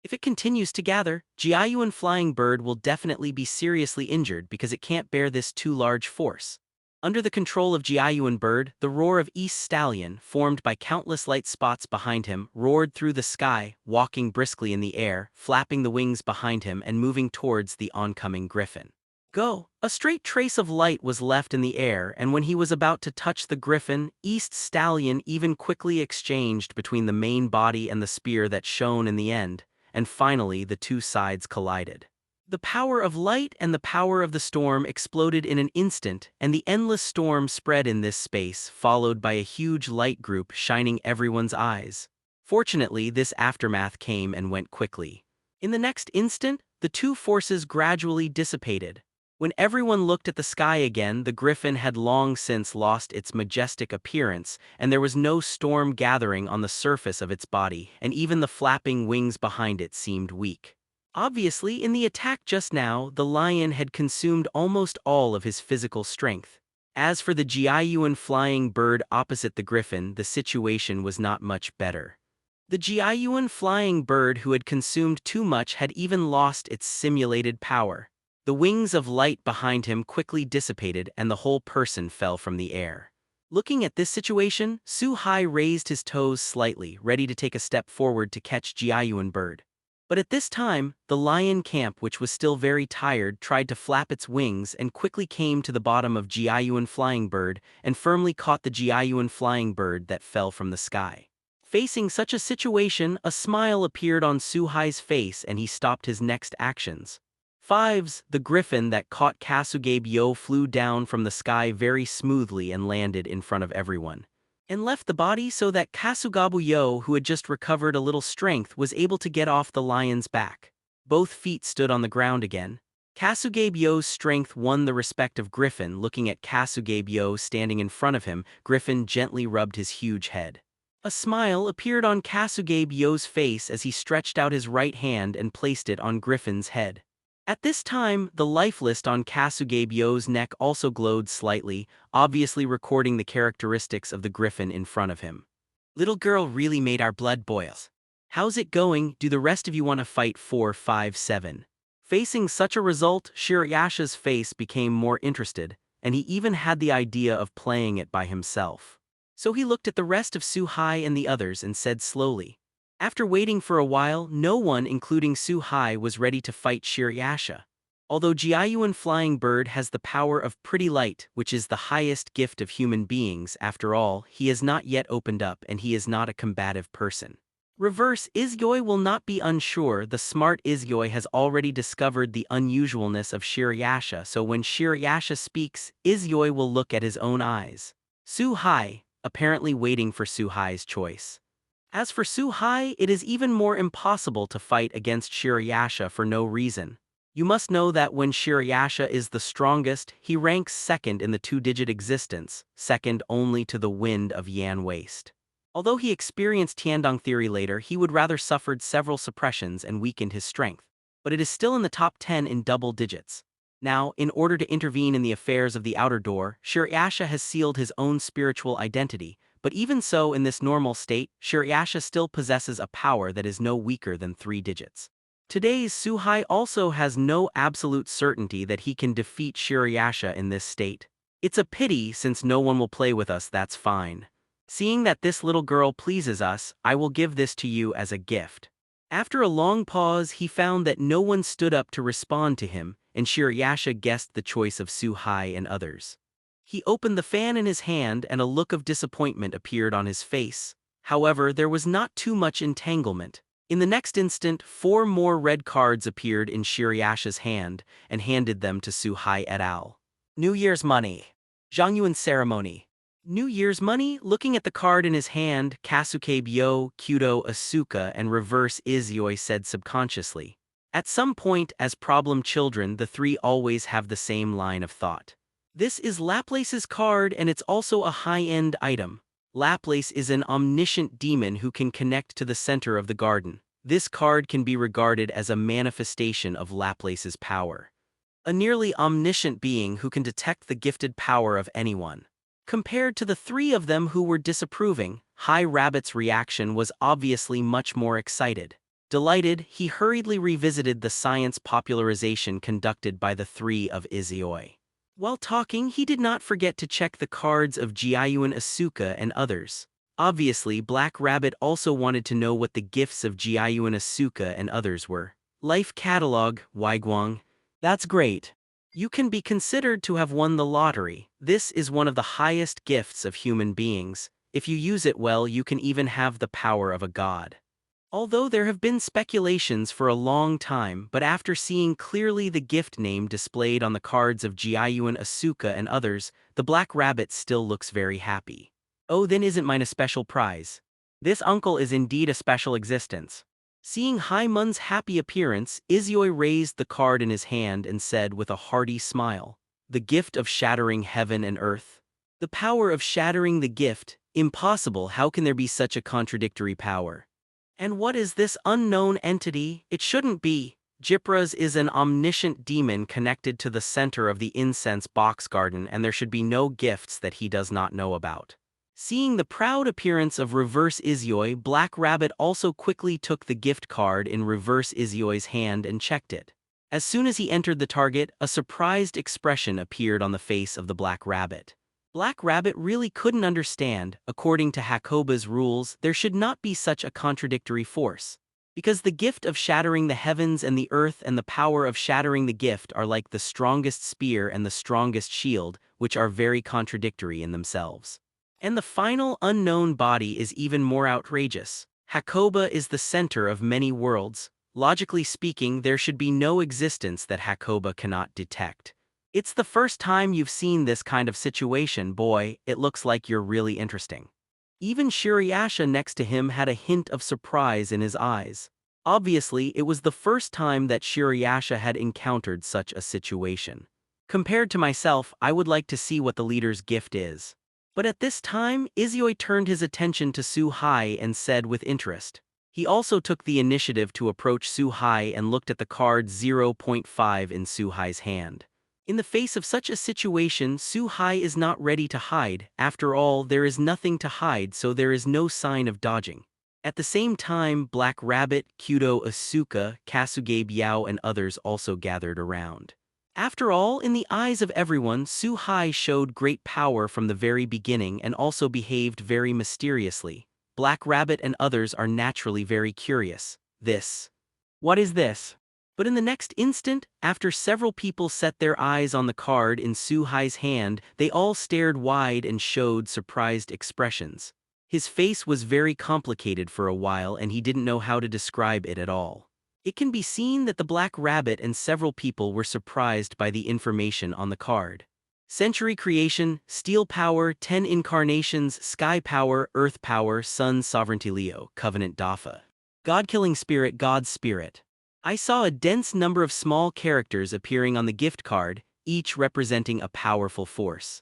If it continues to gather, Jiayuan flying bird will definitely be seriously injured because it can't bear this too large force. Under the control of Jiayuan bird, the roar of East Stallion, formed by countless light spots behind him, roared through the sky, walking briskly in the air, flapping the wings behind him and moving towards the oncoming griffin. Go! A straight trace of light was left in the air, and when he was about to touch the griffin, East Stallion even quickly exchanged between the main body and the spear that shone in the end, and finally the two sides collided. The power of light and the power of the storm exploded in an instant, and the endless storm spread in this space, followed by a huge light group shining everyone's eyes. Fortunately, this aftermath came and went quickly. In the next instant, the two forces gradually dissipated. When everyone looked at the sky again, the griffin had long since lost its majestic appearance, and there was no storm gathering on the surface of its body, and even the flapping wings behind it seemed weak. Obviously, in the attack just now, the lion had consumed almost all of his physical strength. As for the Jiayuan flying bird opposite the griffin, the situation was not much better. The Jiayuan flying bird who had consumed too much had even lost its simulated power. The wings of light behind him quickly dissipated and the whole person fell from the air. Looking at this situation, Su Hai raised his toes slightly, ready to take a step forward to catch Jiayuan bird. But at this time, the lion camp, which was still very tired, tried to flap its wings and quickly came to the bottom of Jiayuan flying bird and firmly caught the Jiayuan flying bird that fell from the sky. Facing such a situation, a smile appeared on Su Hai's face and he stopped his next actions. Fives, the griffin that caught Kasugabe-yo flew down from the sky very smoothly and landed in front of everyone, and left the body so that Kasugabu-yo, who had just recovered a little strength, was able to get off the lion's back. Both feet stood on the ground again. Kasugabe-yo's strength won the respect of Griffin. Looking at Kasugabe-yo standing in front of him, Griffin gently rubbed his huge head. A smile appeared on Kasugabe-yo's face as he stretched out his right hand and placed it on Griffin's head. At this time, the life list on Kasugabe-yo's neck also glowed slightly, obviously recording the characteristics of the griffin in front of him. Little girl really made our blood boil. How's it going? Do the rest of you want to fight 4, 5, 7? Facing such a result, Shirayasha's face became more interested, and he even had the idea of playing it by himself. So he looked at the rest of Su Hai and the others and said slowly. After waiting for a while, no one, including Su Hai, was ready to fight Shirayasha. Although Jiayuan flying bird has the power of pretty light, which is the highest gift of human beings, after all, he has not yet opened up and he is not a combative person. Reverse Izyoi will not be unsure. The smart Izyoi has already discovered the unusualness of Shirayasha, so when Shirayasha speaks, Izyoi will look at his own eyes. Su Hai, apparently waiting for Su Hai's choice. As for Su Hai, it is even more impossible to fight against Shirayasha for no reason. You must know that when Shirayasha is the strongest, he ranks second in the two-digit existence, second only to the wind of Yan Waste. Although he experienced Tiandong theory later, he would rather suffered several suppressions and weakened his strength. But it is still in the top 10 in double digits. Now, in order to intervene in the affairs of the outer door, Shirayasha has sealed his own spiritual identity. But even so, in this normal state, Shirayasha still possesses a power that is no weaker than 3 digits. Today's Su Hai also has no absolute certainty that he can defeat Shirayasha in this state. It's a pity since no one will play with us, that's fine. Seeing that this little girl pleases us, I will give this to you as a gift. After a long pause, he found that no one stood up to respond to him, and Shirayasha guessed the choice of Su Hai and others. He opened the fan in his hand and a look of disappointment appeared on his face. However, there was not too much entanglement. In the next instant, 4 more red cards appeared in Shirayasha's hand and handed them to Su Hai et al. New Year's money. Zhongyuan ceremony. New Year's money, looking at the card in his hand, Kasuke Byo, Kyudo Asuka, and reverse Izuyoi said subconsciously. At some point, as problem children, the three always have the same line of thought. This is Laplace's card, and it's also a high-end item. Laplace is an omniscient demon who can connect to the center of the garden. This card can be regarded as a manifestation of Laplace's power. A nearly omniscient being who can detect the gifted power of anyone. Compared to the three of them who were disapproving, High Rabbit's reaction was obviously much more excited. Delighted, he hurriedly revisited the science popularization conducted by the three of Izuyoi. While talking, he did not forget to check the cards of Jiayuan Asuka and others. Obviously, Black Rabbit also wanted to know what the gifts of Jiayuan Asuka and others were. Life Catalog, Waiguang. That's great. You can be considered to have won the lottery. This is one of the highest gifts of human beings. If you use it well, you can even have the power of a god. Although there have been speculations for a long time, but after seeing clearly the gift name displayed on the cards of Jiayuan Asuka and others, the Black Rabbit still looks very happy. Oh, then isn't mine a special prize? This uncle is indeed a special existence. Seeing Haimun's happy appearance, Izuyoi raised the card in his hand and said with a hearty smile, "The gift of shattering heaven and earth." The power of shattering the gift, impossible, how can there be such a contradictory power? And what is this unknown entity? It shouldn't be. Jipras is an omniscient demon connected to the center of the incense box garden, and there should be no gifts that he does not know about. Seeing the proud appearance of Reverse Izuyoi, Black Rabbit also quickly took the gift card in Reverse Izuyoi's hand and checked it. As soon as he entered the target, a surprised expression appeared on the face of the Black Rabbit. Black Rabbit really couldn't understand. According to Hakoba's rules, there should not be such a contradictory force. Because the gift of shattering the heavens and the earth and the power of shattering the gift are like the strongest spear and the strongest shield, which are very contradictory in themselves. And the final unknown body is even more outrageous. Hakoba is the center of many worlds. Logically speaking, there should be no existence that Hakoba cannot detect. It's the first time you've seen this kind of situation, boy. It looks like you're really interesting. Even Shirayasha next to him had a hint of surprise in his eyes. Obviously, it was the first time that Shirayasha had encountered such a situation. Compared to myself, I would like to see what the leader's gift is. But at this time, Izuyoi turned his attention to Su-hai and said with interest. He also took the initiative to approach Su-hai and looked at the card 0.5 in Su-hai's hand. In the face of such a situation, Su-hai is not ready to hide. After all, there is nothing to hide, so there is no sign of dodging. At the same time, Black Rabbit, Kyudo Asuka, Kasuge Biao and others also gathered around. After all, in the eyes of everyone, Su-hai showed great power from the very beginning and also behaved very mysteriously. Black Rabbit and others are naturally very curious. What is this? But in the next instant, after several people set their eyes on the card in Su-hai's hand, they all stared wide and showed surprised expressions. His face was very complicated for a while and he didn't know how to describe it at all. It can be seen that the Black Rabbit and several people were surprised by the information on the card. Century Creation, Steel Power, 10 Incarnations, Sky Power, Earth Power, Sun Sovereignty Leo, Covenant Dafa. God-Killing Spirit, God's Spirit. I saw a dense number of small characters appearing on the gift card, each representing a powerful force.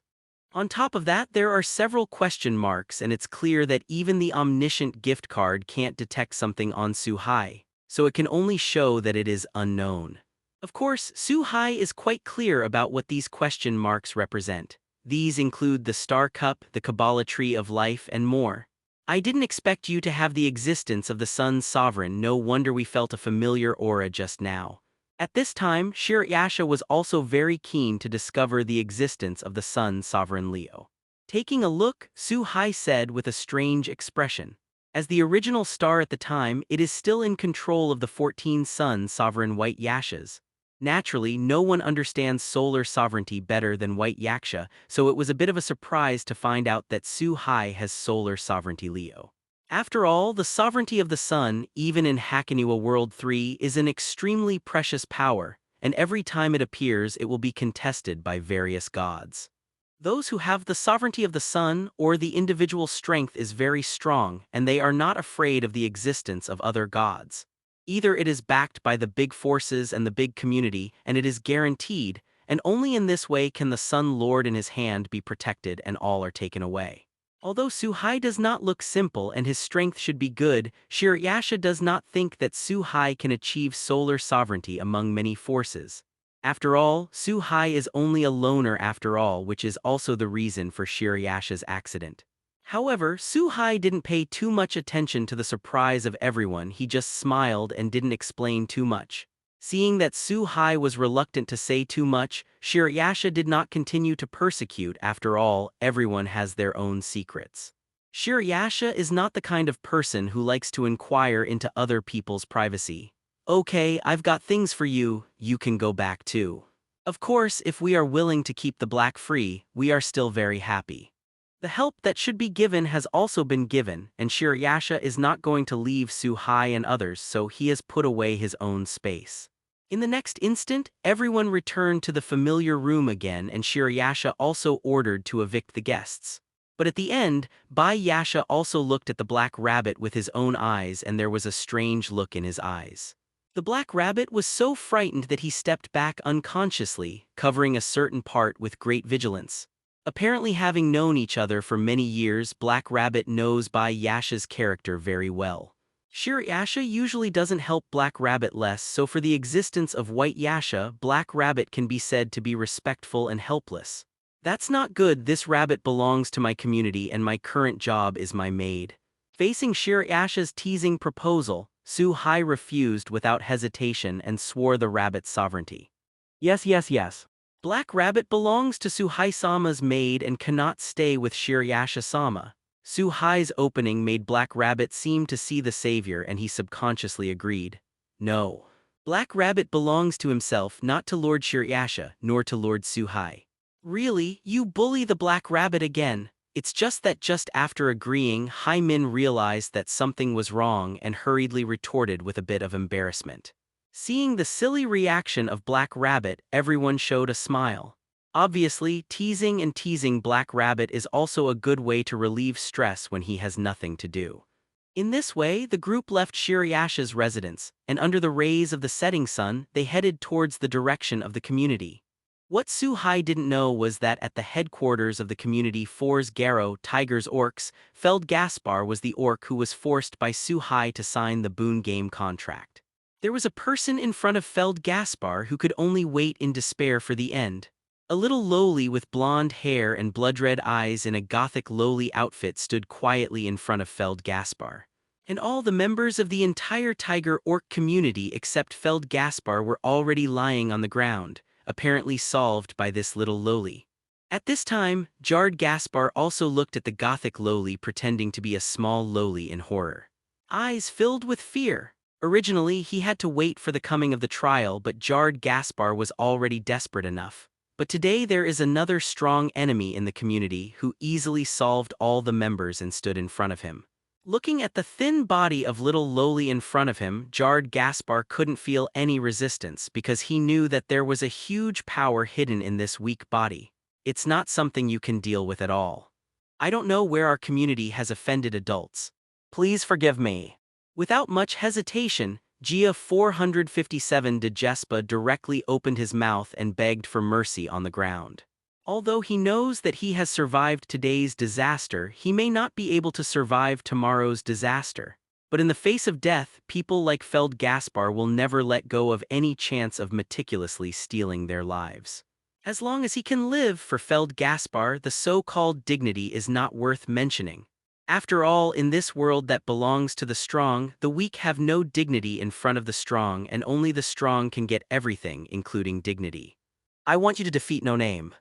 On top of that, there are several question marks, and it's clear that even the omniscient gift card can't detect something on Su-hai. So it can only show that it is unknown. Of course, Su-hai is quite clear about what these question marks represent. These include the Star Cup, the Kabbalah Tree of Life, and more. I didn't expect you to have the existence of the Sun's Sovereign, no wonder we felt a familiar aura just now. At this time, Shirayasha was also very keen to discover the existence of the Sun's Sovereign Leo. Taking a look, Su-hai said with a strange expression. As the original star at the time, it is still in control of the 14 Sun Sovereign White Yashas. Naturally, no one understands solar sovereignty better than White Yaksha, so it was a bit of a surprise to find out that Su-hai has solar sovereignty Leo. After all, the sovereignty of the sun, even in Hakunuwa World 3, is an extremely precious power, and every time it appears it will be contested by various gods. Those who have the sovereignty of the sun or the individual strength is very strong, and they are not afraid of the existence of other gods. Either it is backed by the big forces and the big community, and it is guaranteed, and only in this way can the Sun Lord in his hand be protected and all are taken away. Although Suhai does not look simple and his strength should be good, Shirayasha does not think that Suhai can achieve solar sovereignty among many forces. After all, Suhai is only a loner after all, which is also the reason for Shirayasha's accident. However, Suhai didn't pay too much attention to the surprise of everyone, he just smiled and didn't explain too much. Seeing that Suhai was reluctant to say too much, Shirayasha did not continue to persecute. After all, everyone has their own secrets. Shirayasha is not the kind of person who likes to inquire into other people's privacy. Okay, I've got things for you, you can go back too. Of course, if we are willing to keep the black free, we are still very happy. The help that should be given has also been given, and Shirayasha is not going to leave Suhai and others, so he has put away his own space. In the next instant, everyone returned to the familiar room again, and Shirayasha also ordered to evict the guests. But at the end, Yasha also looked at the black rabbit with his own eyes, and there was a strange look in his eyes. The black rabbit was so frightened that he stepped back unconsciously, covering a certain part with great vigilance. Apparently having known each other for many years, Black Rabbit knows Yasha's character very well. Shirayasha usually doesn't help Black Rabbit less, so for the existence of White Yasha, Black Rabbit can be said to be respectful and helpless. That's not good, this rabbit belongs to my community and my current job is my maid. Facing Shirayasha's teasing proposal, Suhai refused without hesitation and swore the rabbit's sovereignty. Yes, yes, yes. Black Rabbit belongs to Suhai-sama's maid and cannot stay with Shirayasha-sama. Suhai's opening made Black Rabbit seem to see the savior and he subconsciously agreed. No. Black Rabbit belongs to himself, not to Lord Shirayasha, nor to Lord Suhai. Really, you bully the Black Rabbit again. It's just that just after agreeing, Hai-min realized that something was wrong and hurriedly retorted with a bit of embarrassment. Seeing the silly reaction of Black Rabbit, everyone showed a smile. Obviously, teasing Black Rabbit is also a good way to relieve stress when he has nothing to do. In this way, the group left Shirayasha's residence, and under the rays of the setting sun, they headed towards the direction of the community. What Suhai didn't know was that at the headquarters of the community Fours Garo Tigers Orcs, Feld Gaspar was the orc who was forced by Suhai to sign the boon game contract. There was a person in front of Feld Gaspar who could only wait in despair for the end. A little lowly with blonde hair and blood-red eyes in a gothic lowly outfit stood quietly in front of Feld Gaspar. And all the members of the entire Tiger Orc community except Feld Gaspar were already lying on the ground, apparently solved by this little lowly. At this time, Jard Gaspar also looked at the gothic lowly pretending to be a small lowly in horror. Eyes filled with fear. Originally, he had to wait for the coming of the trial, but Jard Gaspar was already desperate enough. But today there is another strong enemy in the community who easily solved all the members and stood in front of him. Looking at the thin body of little lowly in front of him, Jard Gaspar couldn't feel any resistance because he knew that there was a huge power hidden in this weak body. It's not something you can deal with at all. I don't know where our community has offended adults. Please forgive me. Without much hesitation, Gia 457 de Jespa directly opened his mouth and begged for mercy on the ground. Although he knows that he has survived today's disaster, he may not be able to survive tomorrow's disaster. But in the face of death, people like Feld Gaspar will never let go of any chance of meticulously stealing their lives. As long as he can live, for Feld Gaspar, the so-called dignity is not worth mentioning. After all, in this world that belongs to the strong, the weak have no dignity in front of the strong, and only the strong can get everything, including dignity. I want you to defeat No Name.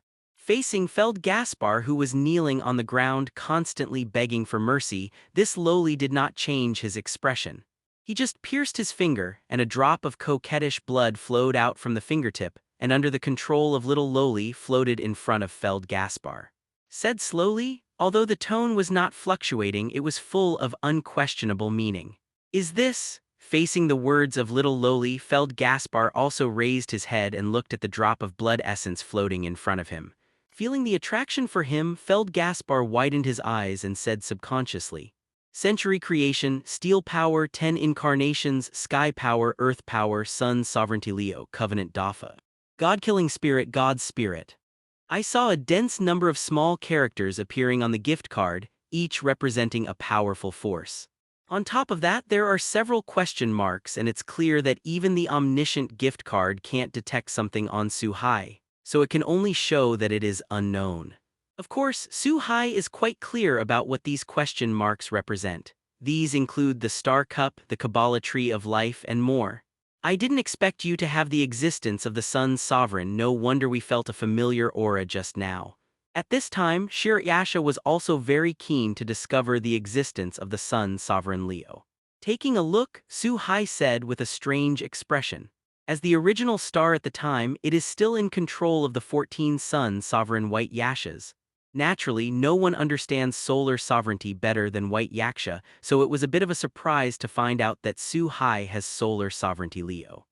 Facing Feld Gaspar, who was kneeling on the ground constantly begging for mercy, this lowly did not change his expression. He just pierced his finger, and a drop of coquettish blood flowed out from the fingertip, and under the control of little lowly floated in front of Feld Gaspar. Said slowly, although the tone was not fluctuating, it was full of unquestionable meaning. Is this? Facing the words of little lowly, Feld Gaspar also raised his head and looked at the drop of blood essence floating in front of him. Feeling the attraction for him, Feld Gaspar widened his eyes and said subconsciously, Century creation, steel power, 10 incarnations, sky power, earth power, sun sovereignty Leo, covenant Dafa. God-killing spirit, God's spirit. I saw a dense number of small characters appearing on the gift card, each representing a powerful force. On top of that, there are several question marks, and it's clear that even the omniscient gift card can't detect something on Su-Hai, so it can only show that it is unknown. Of course, Su-Hai is quite clear about what these question marks represent. These include the Star Cup, the Kabbalah Tree of Life, and more. I didn't expect you to have the existence of the Sun's sovereign, no wonder we felt a familiar aura just now. At this time, Shirayasha was also very keen to discover the existence of the Sun's sovereign Leo. Taking a look, Su-Hai said with a strange expression. As the original star at the time, it is still in control of the 14 Sun sovereign White Yashas. Naturally, no one understands solar sovereignty better than White Yaksha, so it was a bit of a surprise to find out that Su-Hai has solar sovereignty Leo.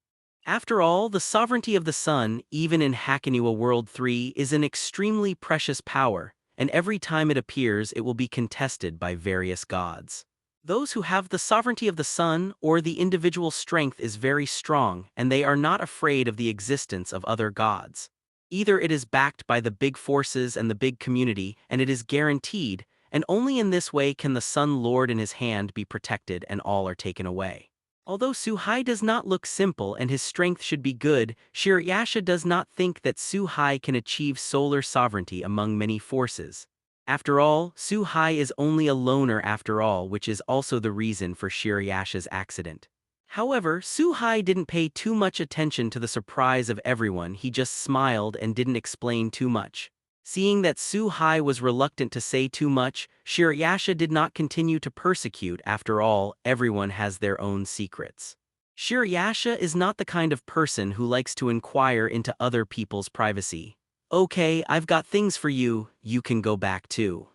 After all, the sovereignty of the sun, even in Hakanua World 3, is an extremely precious power, and every time it appears it will be contested by various gods. Those who have the sovereignty of the sun or the individual strength is very strong, and they are not afraid of the existence of other gods. Either it is backed by the big forces and the big community, and it is guaranteed, and only in this way can the Sun Lord in his hand be protected and all are taken away. Although Su-Hai does not look simple and his strength should be good, Shirayasha does not think that Su-Hai can achieve solar sovereignty among many forces. After all, Su-Hai is only a loner after all, which is also the reason for Shirayasha's accident. However, Su-Hai didn't pay too much attention to the surprise of everyone, he just smiled and didn't explain too much. Seeing that Su-Hai was reluctant to say too much, Shirayasha did not continue to persecute. After all, everyone has their own secrets. Shirayasha is not the kind of person who likes to inquire into other people's privacy. Okay, I've got things for you, you can go back too.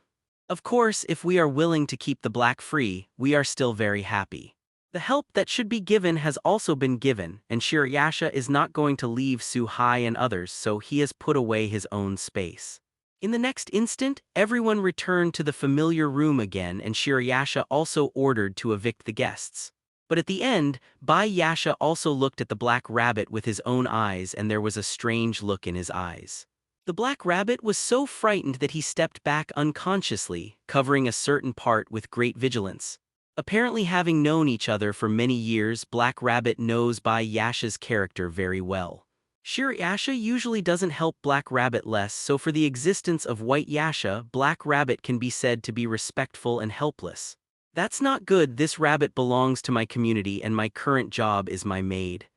Of course, if we are willing to keep the black free, we are still very happy. The help that should be given has also been given, and Shirayasha is not going to leave Su-Hai and others, so he has put away his own space. In the next instant, everyone returned to the familiar room again, and Shirayasha also ordered to evict the guests. But at the end, Bai Yasha also looked at the black rabbit with his own eyes, and there was a strange look in his eyes. The black rabbit was so frightened that he stepped back unconsciously, covering a certain part with great vigilance. Apparently having known each other for many years, Black Rabbit knows Bai Yasha's character very well. Shirayasha usually doesn't help Black Rabbit less, so for the existence of White Yasha, Black Rabbit can be said to be respectful and helpless. That's not good, this rabbit belongs to my community and my current job is my maid.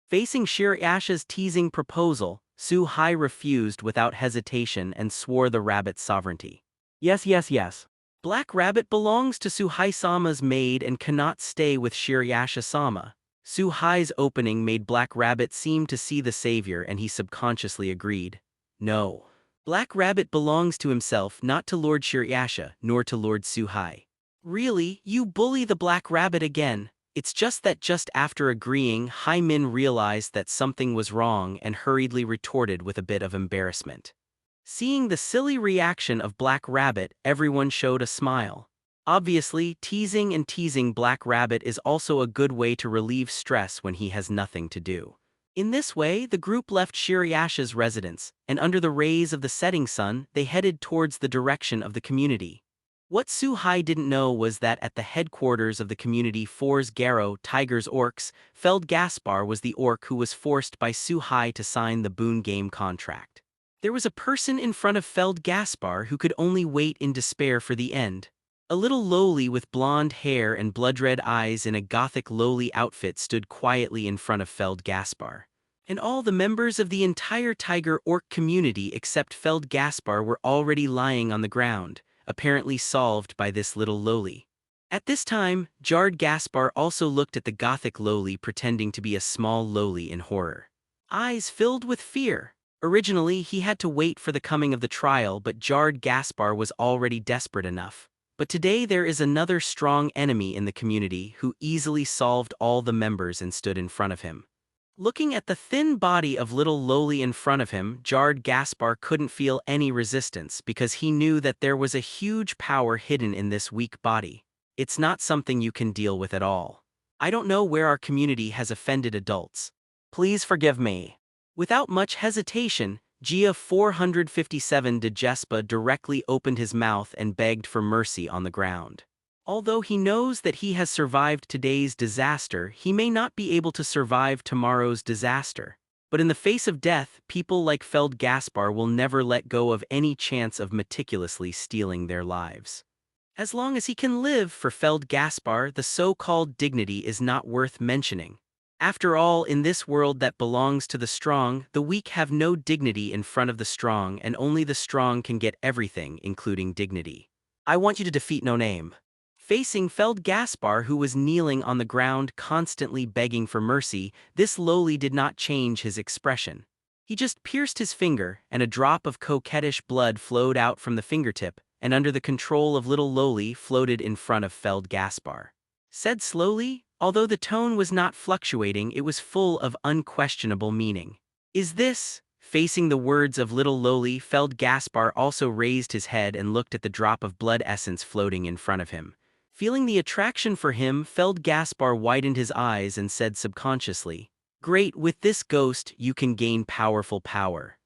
Facing Shirayasha's teasing proposal, Su-Hai refused without hesitation and swore the rabbit's sovereignty. Yes. Black Rabbit belongs to Su-Hai-sama's maid and cannot stay with Shirayasha-sama. Su-Hai's opening made Black Rabbit seem to see the savior and he subconsciously agreed. No. Black Rabbit belongs to himself, not to Lord Shirayasha, nor to Lord Su-Hai. Really, you bully the Black Rabbit again. It's just that just after agreeing, Hai-Min realized that something was wrong and hurriedly retorted with a bit of embarrassment. Seeing the silly reaction of Black Rabbit, everyone showed a smile. Obviously, teasing Black Rabbit is also a good way to relieve stress when he has nothing to do. In this way, the group left Shirayasha's residence, and under the rays of the setting sun, they headed towards the direction of the community. What Su-Hai didn't know was that at the headquarters of the community Fours Garo, Tigers Orcs, Feld Gaspar was the orc who was forced by Su-Hai to sign the Boon Game contract. There was a person in front of Feld Gaspar who could only wait in despair for the end. A little lowly with blonde hair and blood-red eyes in a gothic lowly outfit stood quietly in front of Feld Gaspar. And all the members of the entire Tiger Orc community except Feld Gaspar were already lying on the ground, apparently solved by this little lowly. At this time, Jard Gaspar also looked at the gothic lowly pretending to be a small lowly in horror. Eyes filled with fear. Originally, he had to wait for the coming of the trial, but Jard Gaspar was already desperate enough. But today there is another strong enemy in the community who easily solved all the members and stood in front of him. Looking at the thin body of little Lowly in front of him, Jarred Gaspar couldn't feel any resistance because he knew that there was a huge power hidden in this weak body. It's not something you can deal with at all. I don't know where our community has offended adults. Please forgive me. Without much hesitation, Gia 457 de Jespa directly opened his mouth and begged for mercy on the ground. Although he knows that he has survived today's disaster, he may not be able to survive tomorrow's disaster. But in the face of death, people like Feld Gaspar will never let go of any chance of meticulously stealing their lives. As long as he can live, for Feld Gaspar, the so-called dignity is not worth mentioning. After all, in this world that belongs to the strong, the weak have no dignity in front of the strong, and only the strong can get everything, including dignity. I want you to defeat No Name. Facing Feld Gaspar, who was kneeling on the ground constantly begging for mercy, this Lowly did not change his expression. He just pierced his finger, and a drop of coquettish blood flowed out from the fingertip, and under the control of little Lowly floated in front of Feld Gaspar. Said slowly, although the tone was not fluctuating, it was full of unquestionable meaning. Is this? Facing the words of little Lowly, Feld Gaspar also raised his head and looked at the drop of blood essence floating in front of him. Feeling the attraction for him, Feld Gaspar widened his eyes and said subconsciously, "Great, with this ghost you can gain powerful power."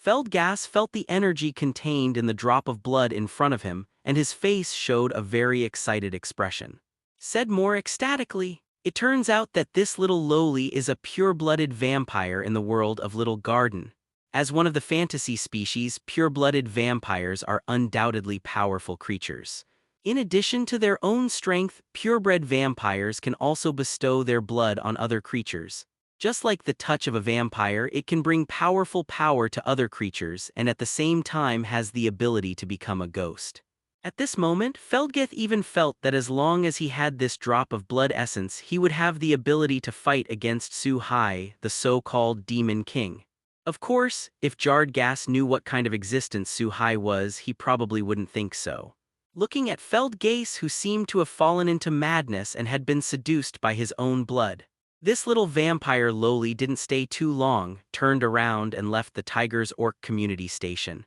Feldgas felt the energy contained in the drop of blood in front of him, and his face showed a very excited expression. Said more ecstatically, "It turns out that this little Lowly is a pure-blooded vampire in the world of Little Garden. As one of the fantasy species, pure-blooded vampires are undoubtedly powerful creatures. In addition to their own strength, purebred vampires can also bestow their blood on other creatures. Just like the touch of a vampire, it can bring powerful power to other creatures and at the same time has the ability to become a ghost." At this moment, Feldgeth even felt that as long as he had this drop of blood essence, he would have the ability to fight against Su Hai, the so-called Demon King. Of course, if Jarred Gas knew what kind of existence Su Hai was, he probably wouldn't think so. Looking at Feldgase, who seemed to have fallen into madness and had been seduced by his own blood. This little vampire Lowly didn't stay too long, turned around and left the Tiger's Orc community station.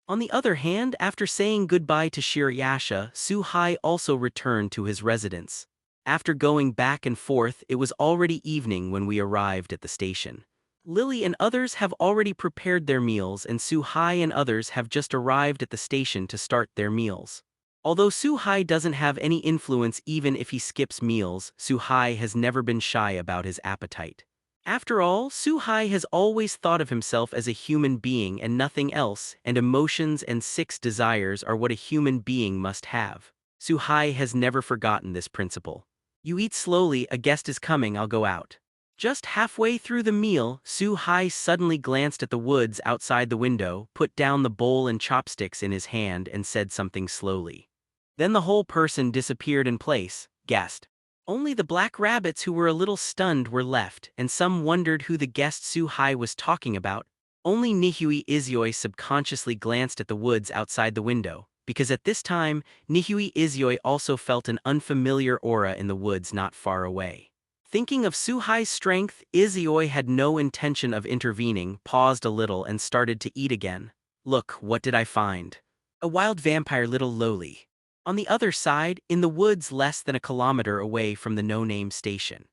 On the other hand, after saying goodbye to Shirayasha, Su Hai also returned to his residence. After going back and forth, it was already evening when we arrived at the station. Lily and others have already prepared their meals, and Su Hai and others have just arrived at the station to start their meals. Although Su Hai doesn't have any influence even if he skips meals, Su Hai has never been shy about his appetite. After all, Su Hai has always thought of himself as a human being and nothing else, and emotions and 6 desires are what a human being must have. Su Hai has never forgotten this principle. You eat slowly, a guest is coming, I'll go out. Just halfway through the meal, Su Hai suddenly glanced at the woods outside the window, put down the bowl and chopsticks in his hand and said something slowly. Then the whole person disappeared in place, guest. Only the black rabbits who were a little stunned were left, and some wondered who the guest Su Hai was talking about. Only Nihui Izioi subconsciously glanced at the woods outside the window, because at this time, Nihui Izioi also felt an unfamiliar aura in the woods not far away. Thinking of Su Hai's strength, Izioi had no intention of intervening, paused a little and started to eat again. Look, what did I find? A wild vampire little Lowly. On the other side, in the woods less than a kilometer away from the no-name station.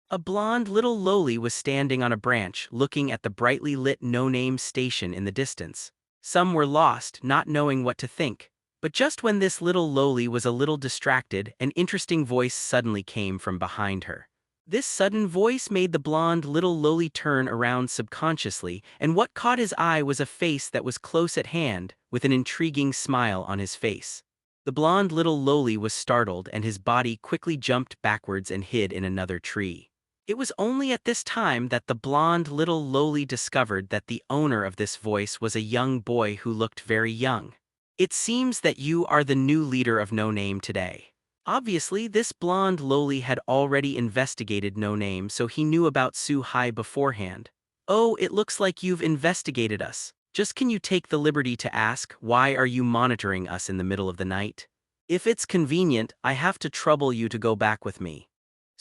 A blonde little Lowly was standing on a branch looking at the brightly lit no-name station in the distance. Some were lost, not knowing what to think. But just when this little Lowly was a little distracted, an interesting voice suddenly came from behind her. This sudden voice made the blonde little Lowly turn around subconsciously, and what caught his eye was a face that was close at hand, with an intriguing smile on his face. The blonde little Lowly was startled and his body quickly jumped backwards and hid in another tree. It was only at this time that the blonde little Lowly discovered that the owner of this voice was a young boy who looked very young. It seems that you are the new leader of No Name today. Obviously, this blonde Lowly had already investigated No Name, so he knew about Su Hai beforehand. Oh, it looks like you've investigated us. Just can you take the liberty to ask, why are you monitoring us in the middle of the night? If it's convenient, I have to trouble you to go back with me.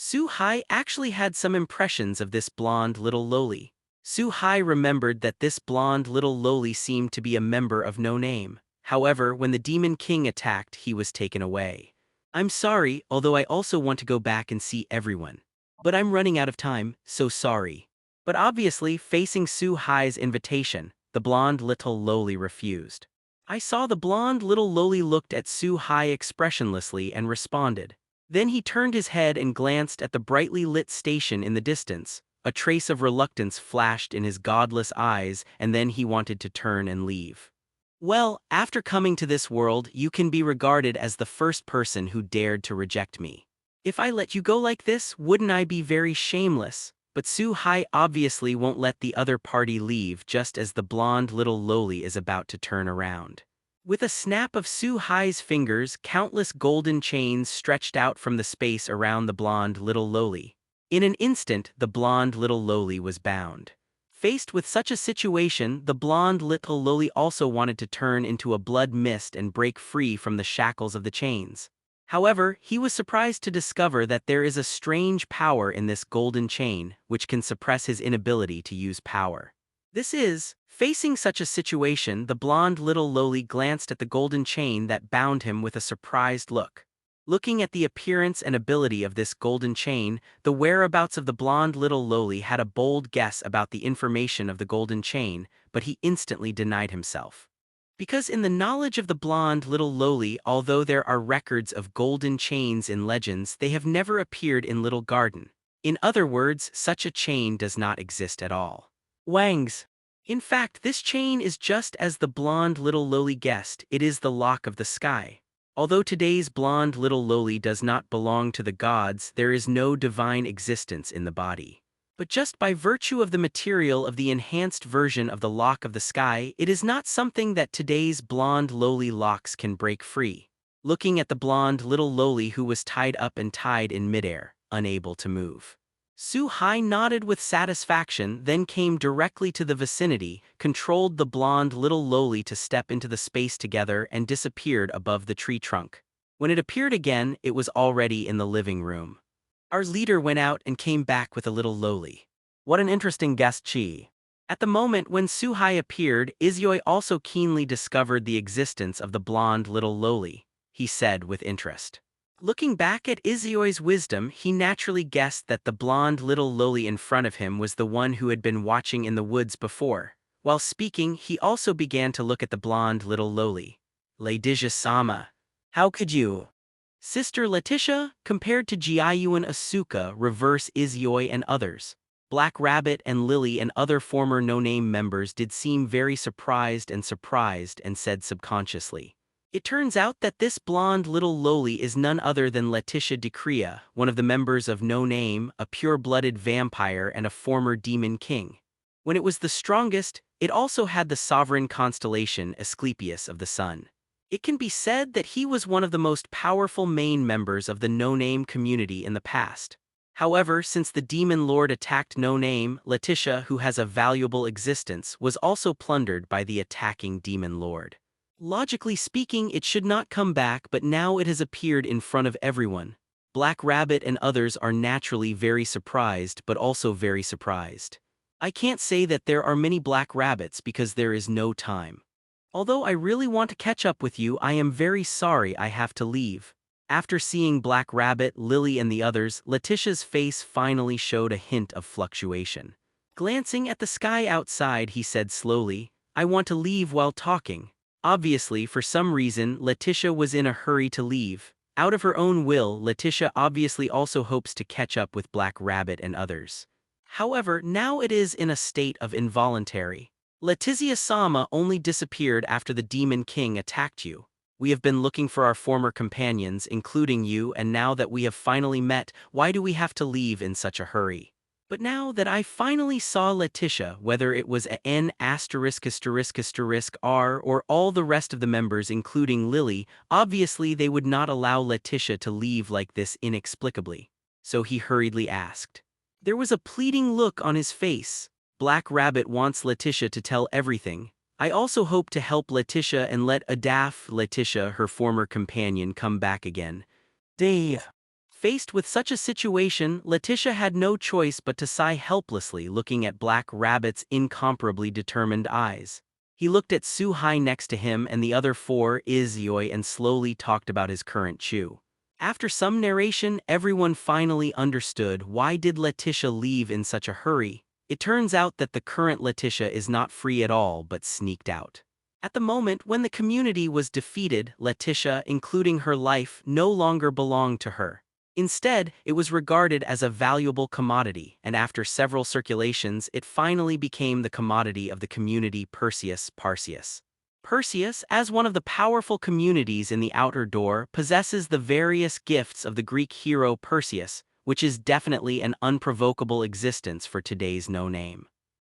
Su-hai actually had some impressions of this blonde little loli. Su-hai remembered that this blonde little loli seemed to be a member of No Name. However, when the Demon King attacked, he was taken away. I'm sorry, although I also want to go back and see everyone. But I'm running out of time, so sorry. But obviously, facing Su-hai's invitation, the blonde little loli refused. I saw the blonde little loli looked at Su-hai expressionlessly and responded. Then he turned his head and glanced at the brightly lit station in the distance. A trace of reluctance flashed in his godless eyes, and then he wanted to turn and leave. Well, after coming to this world, you can be regarded as the first person who dared to reject me. If I let you go like this, wouldn't I be very shameless? But Su-hai obviously won't let the other party leave just as the blonde little loli is about to turn around. With a snap of Su-hai's fingers, countless golden chains stretched out from the space around the blonde little loli. In an instant, the blonde little loli was bound. Faced with such a situation, the blonde little loli also wanted to turn into a blood mist and break free from the shackles of the chains. However, he was surprised to discover that there is a strange power in this golden chain, which can suppress his inability to use power. Facing such a situation, the blonde little loli glanced at the golden chain that bound him with a surprised look. Looking at the appearance and ability of this golden chain, the whereabouts of the blonde little loli had a bold guess about the information of the golden chain, but he instantly denied himself. Because in the knowledge of the blonde little loli, although there are records of golden chains in legends, they have never appeared in Little Garden. In other words, such a chain does not exist at all. Wangs. In fact, this chain is just as the blonde little loli guessed, it is the lock of the sky. Although today's blonde little loli does not belong to the gods, there is no divine existence in the body. But just by virtue of the material of the enhanced version of the lock of the sky, it is not something that today's blonde loli locks can break free. Looking at the blonde little loli who was tied up and tied in midair, unable to move. Su-hai nodded with satisfaction, then came directly to the vicinity, controlled the blonde little loli to step into the space together and disappeared above the tree trunk. When it appeared again, it was already in the living room. Our leader went out and came back with a little loli. What an interesting guest, Chi. At the moment when Su-hai appeared, Izyoi also keenly discovered the existence of the blonde little loli. He said with interest. Looking back at Izyoi's wisdom, he naturally guessed that the blonde little loli in front of him was the one who had been watching in the woods before. While speaking, he also began to look at the blonde little loli. Letitia-sama. How could you? Sister Letitia, compared to Jiayuan Asuka, reverse Izyoi and others. Black Rabbit and Lily and other former no-name members did seem very surprised and said subconsciously. It turns out that this blonde little loli is none other than Letitia Decrea, one of the members of No Name, a pure-blooded vampire and a former demon king. When it was the strongest, it also had the sovereign constellation Asclepius of the Sun. It can be said that he was one of the most powerful main members of the No Name community in the past. However, since the demon lord attacked No Name, Letitia, who has a valuable existence, was also plundered by the attacking demon lord. Logically speaking, it should not come back, but now it has appeared in front of everyone. Black Rabbit and others are naturally very surprised, but also very surprised. I can't say that there are many Black Rabbits because there is no time. Although I really want to catch up with you, I am very sorry I have to leave. After seeing Black Rabbit, Lily and the others, Letitia's face finally showed a hint of fluctuation. Glancing at the sky outside, he said slowly, I want to leave while talking. Obviously, for some reason, Letitia was in a hurry to leave. Out of her own will, Letitia obviously also hopes to catch up with Black Rabbit and others. However, now it is in a state of involuntary. Letizia-sama only disappeared after the Demon King attacked you. We have been looking for our former companions, including you, and now that we have finally met, why do we have to leave in such a hurry? But now that I finally saw Letitia, whether it was a N*****R or all the rest of the members including Lily, obviously they would not allow Letitia to leave like this inexplicably. So he hurriedly asked. There was a pleading look on his face. Black Rabbit wants Letitia to tell everything. I also hope to help Letitia and let Letitia, her former companion, come back again. Faced with such a situation, Letitia had no choice but to sigh helplessly, looking at Black Rabbit's incomparably determined eyes. He looked at Su-hai next to him and the other four Izioi and slowly talked about his current chew. After some narration, everyone finally understood why did Letitia leave in such a hurry. It turns out that the current Letitia is not free at all but sneaked out. At the moment when the community was defeated, Letitia, including her life, no longer belonged to her. Instead, it was regarded as a valuable commodity, and after several circulations, it finally became the commodity of the community Perseus Parseus. Perseus, as one of the powerful communities in the outer door, possesses the various gifts of the Greek hero Perseus, which is definitely an unprovocable existence for today's no-name.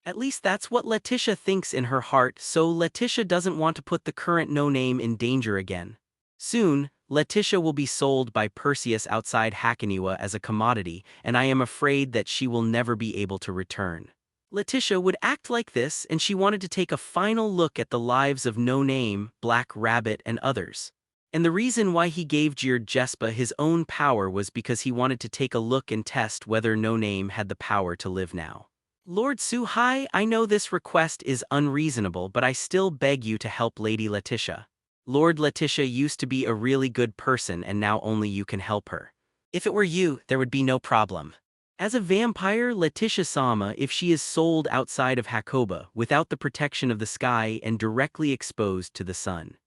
At least that's what Letitia thinks in her heart, so Letitia doesn't want to put the current no-name in danger again. Soon, Letitia will be sold by Perseus outside Hakoniwa as a commodity, and I am afraid that she will never be able to return. Letitia would act like this, and she wanted to take a final look at the lives of No Name, Black Rabbit, and others. And the reason why he gave Jeered Jespa his own power was because he wanted to take a look and test whether No Name had the power to live now. Lord Su-hai, I know this request is unreasonable, but I still beg you to help Lady Letitia. Lord Letitia used to be a really good person and now only you can help her. If it were you, there would be no problem. As a vampire, Letitia-sama, if she is sold outside of Hakoba, without the protection of the sky and directly exposed to the sun.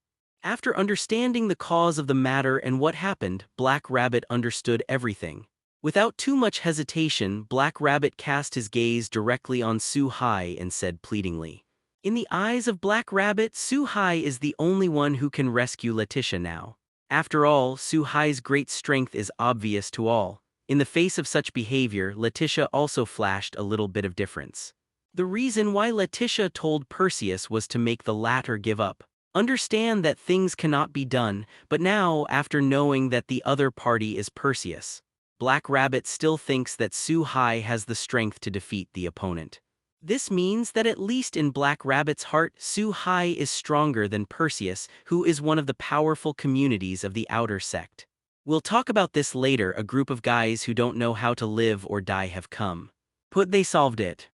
After understanding the cause of the matter and what happened, Black Rabbit understood everything. Without too much hesitation, Black Rabbit cast his gaze directly on Su-hai and said pleadingly. In the eyes of Black Rabbit, Su-hai is the only one who can rescue Letitia now. After all, Su-hai's great strength is obvious to all. In the face of such behavior, Letitia also flashed a little bit of difference. The reason why Letitia told Perseus was to make the latter give up. Understand that things cannot be done, but now, after knowing that the other party is Perseus, Black Rabbit still thinks that Su-hai has the strength to defeat the opponent. This means that at least in Black Rabbit's heart, Su-hai is stronger than Perseus, who is one of the powerful communities of the outer sect. We'll talk about this later. A group of guys who don't know how to live or die have come. They solved it.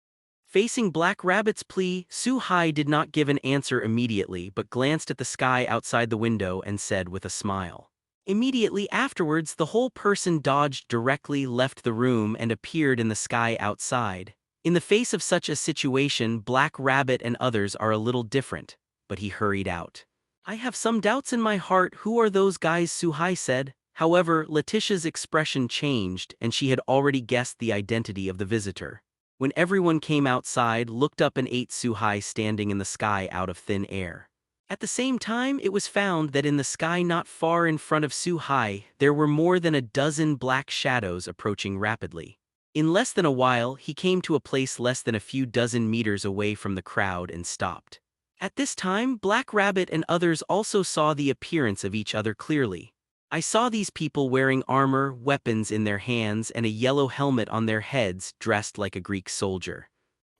Facing Black Rabbit's plea, Su-hai did not give an answer immediately but glanced at the sky outside the window and said with a smile. Immediately afterwards, the whole person dodged directly, left the room, and appeared in the sky outside. In the face of such a situation, Black Rabbit and others are a little different, but he hurried out. I have some doubts in my heart. Who are those guys? Su-hai said. However, Letitia's expression changed, and she had already guessed the identity of the visitor. When everyone came outside, looked up and ate Su-hai standing in the sky out of thin air. At the same time, it was found that in the sky not far in front of Su-hai, there were more than a dozen black shadows approaching rapidly. In less than a while, he came to a place less than a few dozen meters away from the crowd and stopped. At this time, Black Rabbit and others also saw the appearance of each other clearly. I saw these people wearing armor, weapons in their hands, and a yellow helmet on their heads, dressed like a Greek soldier.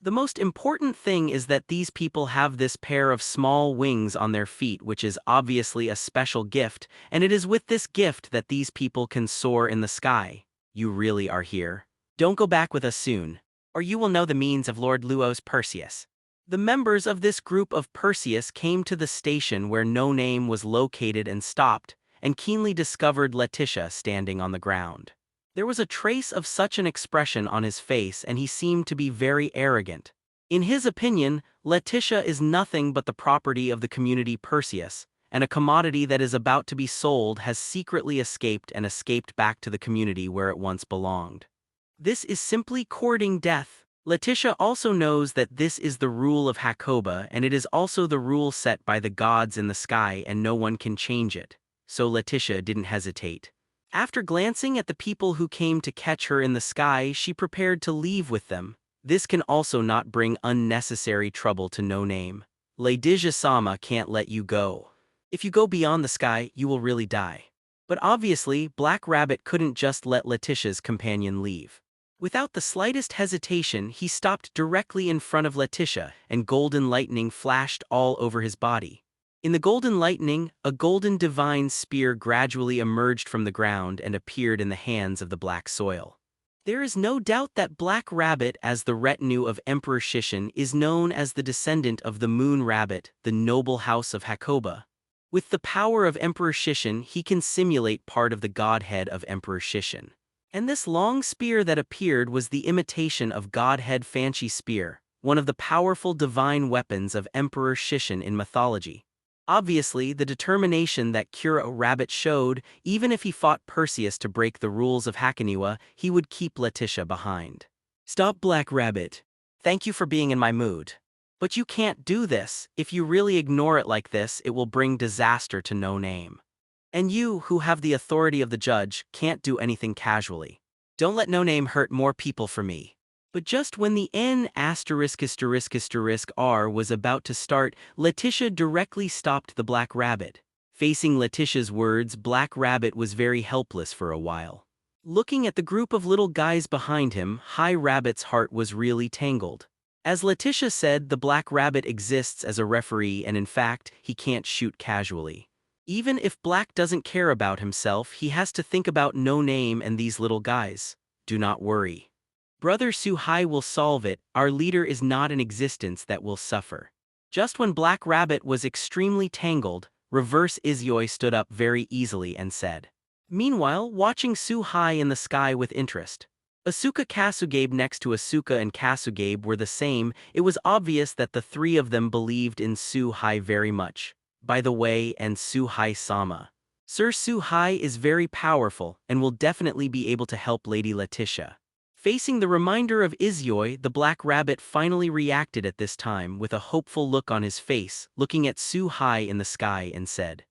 The most important thing is that these people have this pair of small wings on their feet, which is obviously a special gift, and it is with this gift that these people can soar in the sky. You really are here. Don't go back with us soon, or you will know the means of Lord Luo's Perseus. The members of this group of Perseus came to the station where No Name was located and stopped, and keenly discovered Letitia standing on the ground. There was a trace of such an expression on his face, and he seemed to be very arrogant. In his opinion, Letitia is nothing but the property of the community Perseus, and a commodity that is about to be sold has secretly escaped back to the community where it once belonged. This is simply courting death. Letitia also knows that this is the rule of Hakoba, and it is also the rule set by the gods in the sky, and no one can change it. So Letitia didn't hesitate. After glancing at the people who came to catch her in the sky, she prepared to leave with them. This can also not bring unnecessary trouble to No Name. Letitia-sama can't let you go. If you go beyond the sky, you will really die. But obviously, Black Rabbit couldn't just let Letitia's companion leave. Without the slightest hesitation, he stopped directly in front of Letitia, and golden lightning flashed all over his body. In the golden lightning, a golden divine spear gradually emerged from the ground and appeared in the hands of the black soil. There is no doubt that Black Rabbit, as the retinue of Emperor Shishin, is known as the descendant of the Moon Rabbit, the noble house of Hakoba. With the power of Emperor Shishin, he can simulate part of the godhead of Emperor Shishin. And this long spear that appeared was the imitation of Godhead Fanchi Spear, one of the powerful divine weapons of Emperor Shishin in mythology. Obviously, the determination that Kura Rabbit showed, even if he fought Perseus to break the rules of Hakoniwa, he would keep Letitia behind. Stop, Black Rabbit. Thank you for being in my mood. But you can't do this. If you really ignore it like this, it will bring disaster to No Name. And you, who have the authority of the judge, can't do anything casually. Don't let No Name hurt more people for me. But just when the N******R was about to start, Letitia directly stopped the Black Rabbit. Facing Letitia's words, Black Rabbit was very helpless for a while. Looking at the group of little guys behind him, High Rabbit's heart was really tangled. As Letitia said, the Black Rabbit exists as a referee, and in fact, he can't shoot casually. Even if Black doesn't care about himself, he has to think about No Name and these little guys. Do not worry. Brother Suhai will solve it. Our leader is not in existence that will suffer. Just when Black Rabbit was extremely tangled, Reverse Izuyoi stood up very easily and said. Meanwhile, watching Suhai in the sky with interest. Asuka Kasugabe next to Asuka and Kasugabe were the same. It was obvious that the three of them believed in Suhai very much. By the way, and Suhai-sama. Sir Suhai is very powerful and will definitely be able to help Lady Letitia. Facing the reminder of Izuyoi, the Black Rabbit finally reacted at this time with a hopeful look on his face, looking at Suhai in the sky and said.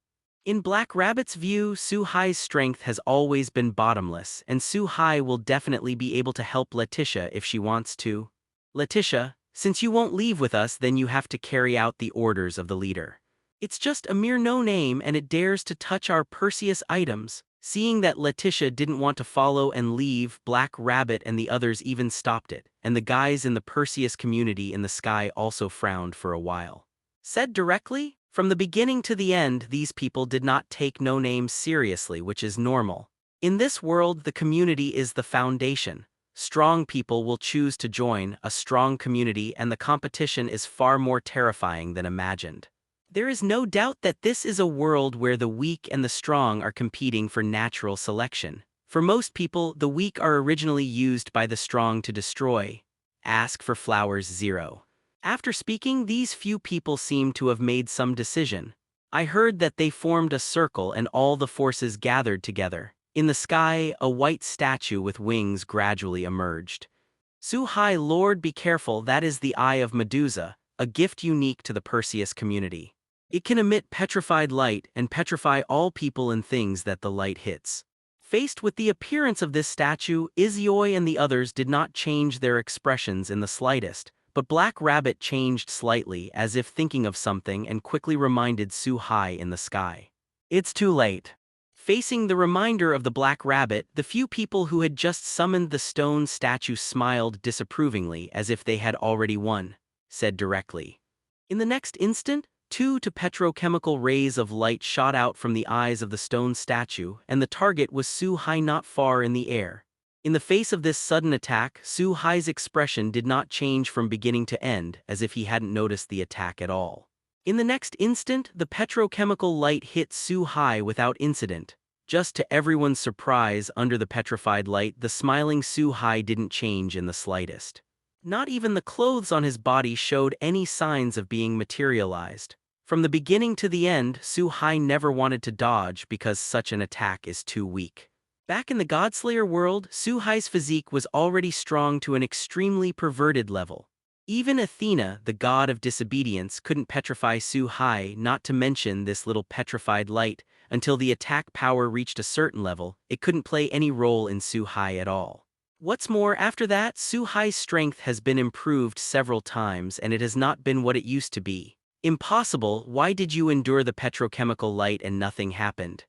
In Black Rabbit's view, Suhai's strength has always been bottomless, and Suhai will definitely be able to help Letitia if she wants to. Letitia, since you won't leave with us, then you have to carry out the orders of the leader. It's just a mere No Name and it dares to touch our Perseus items. Seeing that Letitia didn't want to follow and leave, Black Rabbit and the others even stopped it, and the guys in the Perseus community in the sky also frowned for a while. Said directly, from the beginning to the end, these people did not take No Name seriously, which is normal. In this world, the community is the foundation. Strong people will choose to join a strong community, and the competition is far more terrifying than imagined. There is no doubt that this is a world where the weak and the strong are competing for natural selection. For most people, the weak are originally used by the strong to destroy. Ask for flowers 0. After speaking, these few people seem to have made some decision. I heard that they formed a circle and all the forces gathered together. In the sky, a white statue with wings gradually emerged. Suhai, Lord, be careful, that is the eye of Medusa, a gift unique to the Perseus community. It can emit petrified light and petrify all people and things that the light hits. Faced with the appearance of this statue, Izuyoi and the others did not change their expressions in the slightest, but Black Rabbit changed slightly as if thinking of something and quickly reminded Suhai in the sky. It's too late. Facing the reminder of the Black Rabbit, the few people who had just summoned the stone statue smiled disapprovingly as if they had already won, said directly. In the next instant, 2 petrochemical rays of light shot out from the eyes of the stone statue, and the target was Suhai not far in the air. In the face of this sudden attack, Suhai's expression did not change from beginning to end, as if he hadn't noticed the attack at all. In the next instant, the petrochemical light hit Suhai without incident. Just to everyone's surprise, under the petrified light, the smiling Suhai didn't change in the slightest. Not even the clothes on his body showed any signs of being materialized. From the beginning to the end, Suhai never wanted to dodge because such an attack is too weak. Back in the Godslayer world, Suhai's physique was already strong to an extremely perverted level. Even Athena, the god of disobedience, couldn't petrify Suhai, not to mention this little petrified light. Until the attack power reached a certain level, it couldn't play any role in Suhai at all. What's more, after that, Suhai's strength has been improved several times and it has not been what it used to be. Impossible, why did you endure the petrochemical light and nothing happened?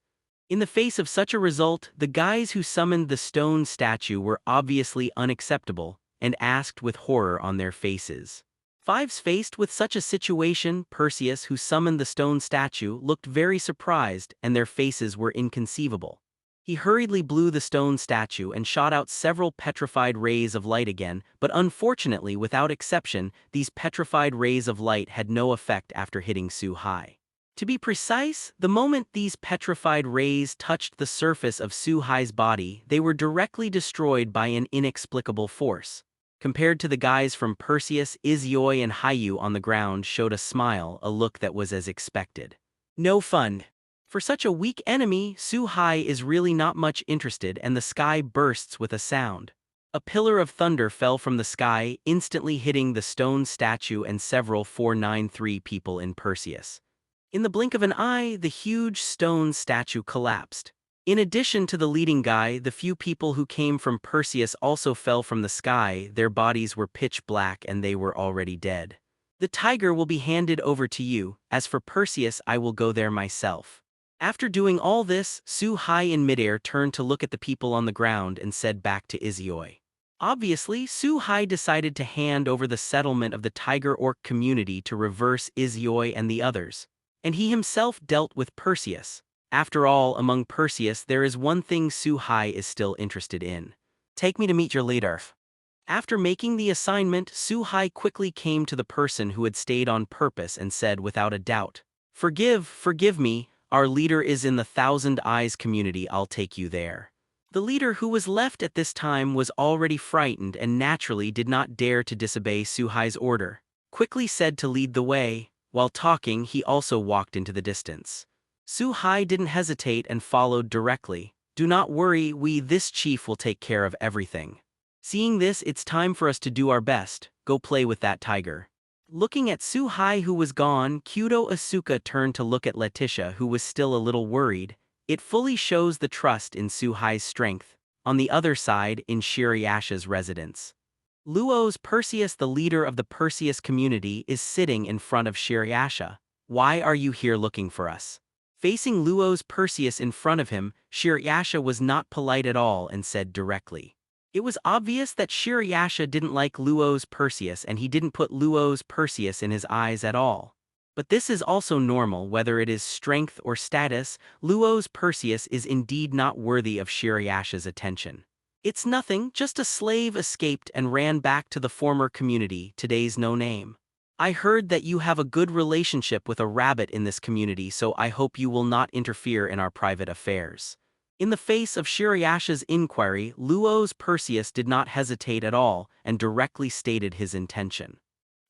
In the face of such a result, the guys who summoned the stone statue were obviously unacceptable, and asked with horror on their faces. Fives faced with such a situation, Perseus, who summoned the stone statue, looked very surprised, and their faces were inconceivable. He hurriedly blew the stone statue and shot out several petrified rays of light again, but unfortunately, without exception, these petrified rays of light had no effect after hitting Su-hai. To be precise, the moment these petrified rays touched the surface of Su-hai's body, they were directly destroyed by an inexplicable force. Compared to the guys from Perseus, Izyoi and Hayu on the ground showed a smile, a look that was as expected. No fun. For such a weak enemy, Su-hai is really not much interested, and the sky bursts with a sound. A pillar of thunder fell from the sky, instantly hitting the stone statue and several 493 people in Perseus. In the blink of an eye, the huge stone statue collapsed. In addition to the leading guy, the few people who came from Perseus also fell from the sky. Their bodies were pitch black and they were already dead. The tiger will be handed over to you. As for Perseus, I will go there myself. After doing all this, Su-hai in midair turned to look at the people on the ground and said back to Izyoi. Obviously, Su-hai decided to hand over the settlement of the tiger orc community to reverse Izyoi and the others. And he himself dealt with Perseus. After all, among Perseus there is one thing Su-hai is still interested in. Take me to meet your leader. After making the assignment, Su-hai quickly came to the person who had stayed on purpose and said without a doubt, Forgive me, our leader is in the Thousand Eyes community, I'll take you there." The leader who was left at this time was already frightened and naturally did not dare to disobey Su-hai's order. Quickly said to lead the way. While talking, he also walked into the distance. Su-hai didn't hesitate and followed directly. "Do not worry, this chief will take care of everything. Seeing this, it's time for us to do our best. Go play with that tiger." Looking at Su-hai who was gone, Kyudo Asuka turned to look at Letitia who was still a little worried. It fully shows the trust in Su-hai's strength. On the other side, in Shirayasha's residence, Luo's Perseus, the leader of the Perseus community, is sitting in front of Shirayasha. "Why are you here looking for us?" Facing Luo's Perseus in front of him, Shirayasha was not polite at all and said directly. It was obvious that Shirayasha didn't like Luo's Perseus and he didn't put Luo's Perseus in his eyes at all. But this is also normal, whether it is strength or status. Luo's Perseus is indeed not worthy of Shirayasha's attention. "It's nothing, just a slave escaped and ran back to the former community, today's no name. I heard that you have a good relationship with a rabbit in this community, so I hope you will not interfere in our private affairs." In the face of Shirayasha's inquiry, Luo's Perseus did not hesitate at all and directly stated his intention.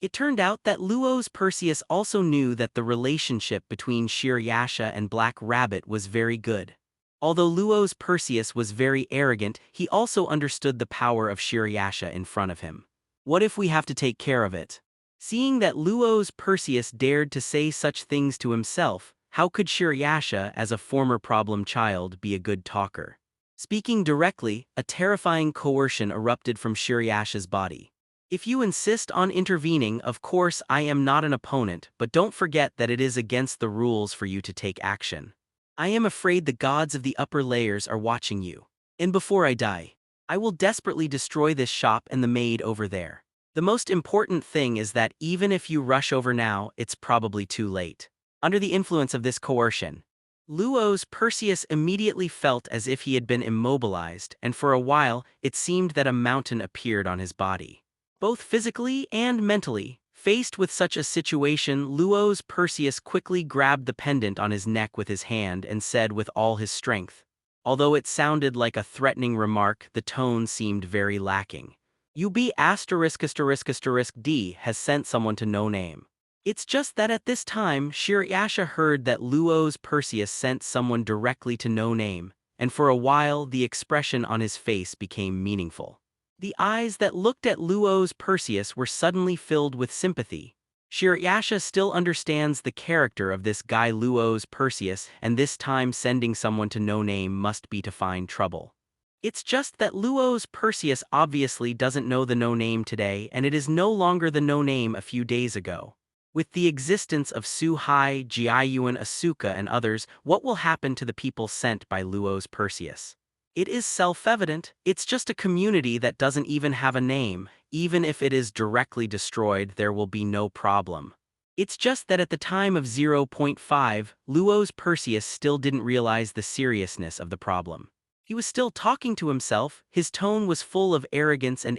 It turned out that Luo's Perseus also knew that the relationship between Shirayasha and Black Rabbit was very good. Although Luo's Perseus was very arrogant, he also understood the power of Shirayasha in front of him. "What if we have to take care of it?" Seeing that Luo's Perseus dared to say such things to himself, how could Shirayasha, as a former problem child, be a good talker? Speaking directly, a terrifying coercion erupted from Shirayasha's body. "If you insist on intervening, of course I am not an opponent, but don't forget that it is against the rules for you to take action. I am afraid the gods of the upper layers are watching you. And before I die, I will desperately destroy this shop and the maid over there. The most important thing is that even if you rush over now, it's probably too late." Under the influence of this coercion, Luo's Perseus immediately felt as if he had been immobilized, and for a while it seemed that a mountain appeared on his body. Both physically and mentally, faced with such a situation, Luo's Perseus quickly grabbed the pendant on his neck with his hand and said with all his strength. Although it sounded like a threatening remark, the tone seemed very lacking. "UB*******D has sent someone to no name." It's just that at this time, Shirayasha heard that Luo's Perseus sent someone directly to no name, and for a while the expression on his face became meaningful. The eyes that looked at Luo's Perseus were suddenly filled with sympathy. Shirayasha still understands the character of this guy Luo's Perseus, and this time sending someone to no name must be to find trouble. It's just that Luo's Perseus obviously doesn't know the no name today, and it is no longer the no name a few days ago. With the existence of Su-hai, Jiayuan, Asuka, and others, what will happen to the people sent by Luo's Perseus? It is self-evident, it's just a community that doesn't even have a name. Even if it is directly destroyed, there will be no problem. It's just that at the time of 0.5, Luo's Perseus still didn't realize the seriousness of the problem. He was still talking to himself, his tone was full of arrogance, and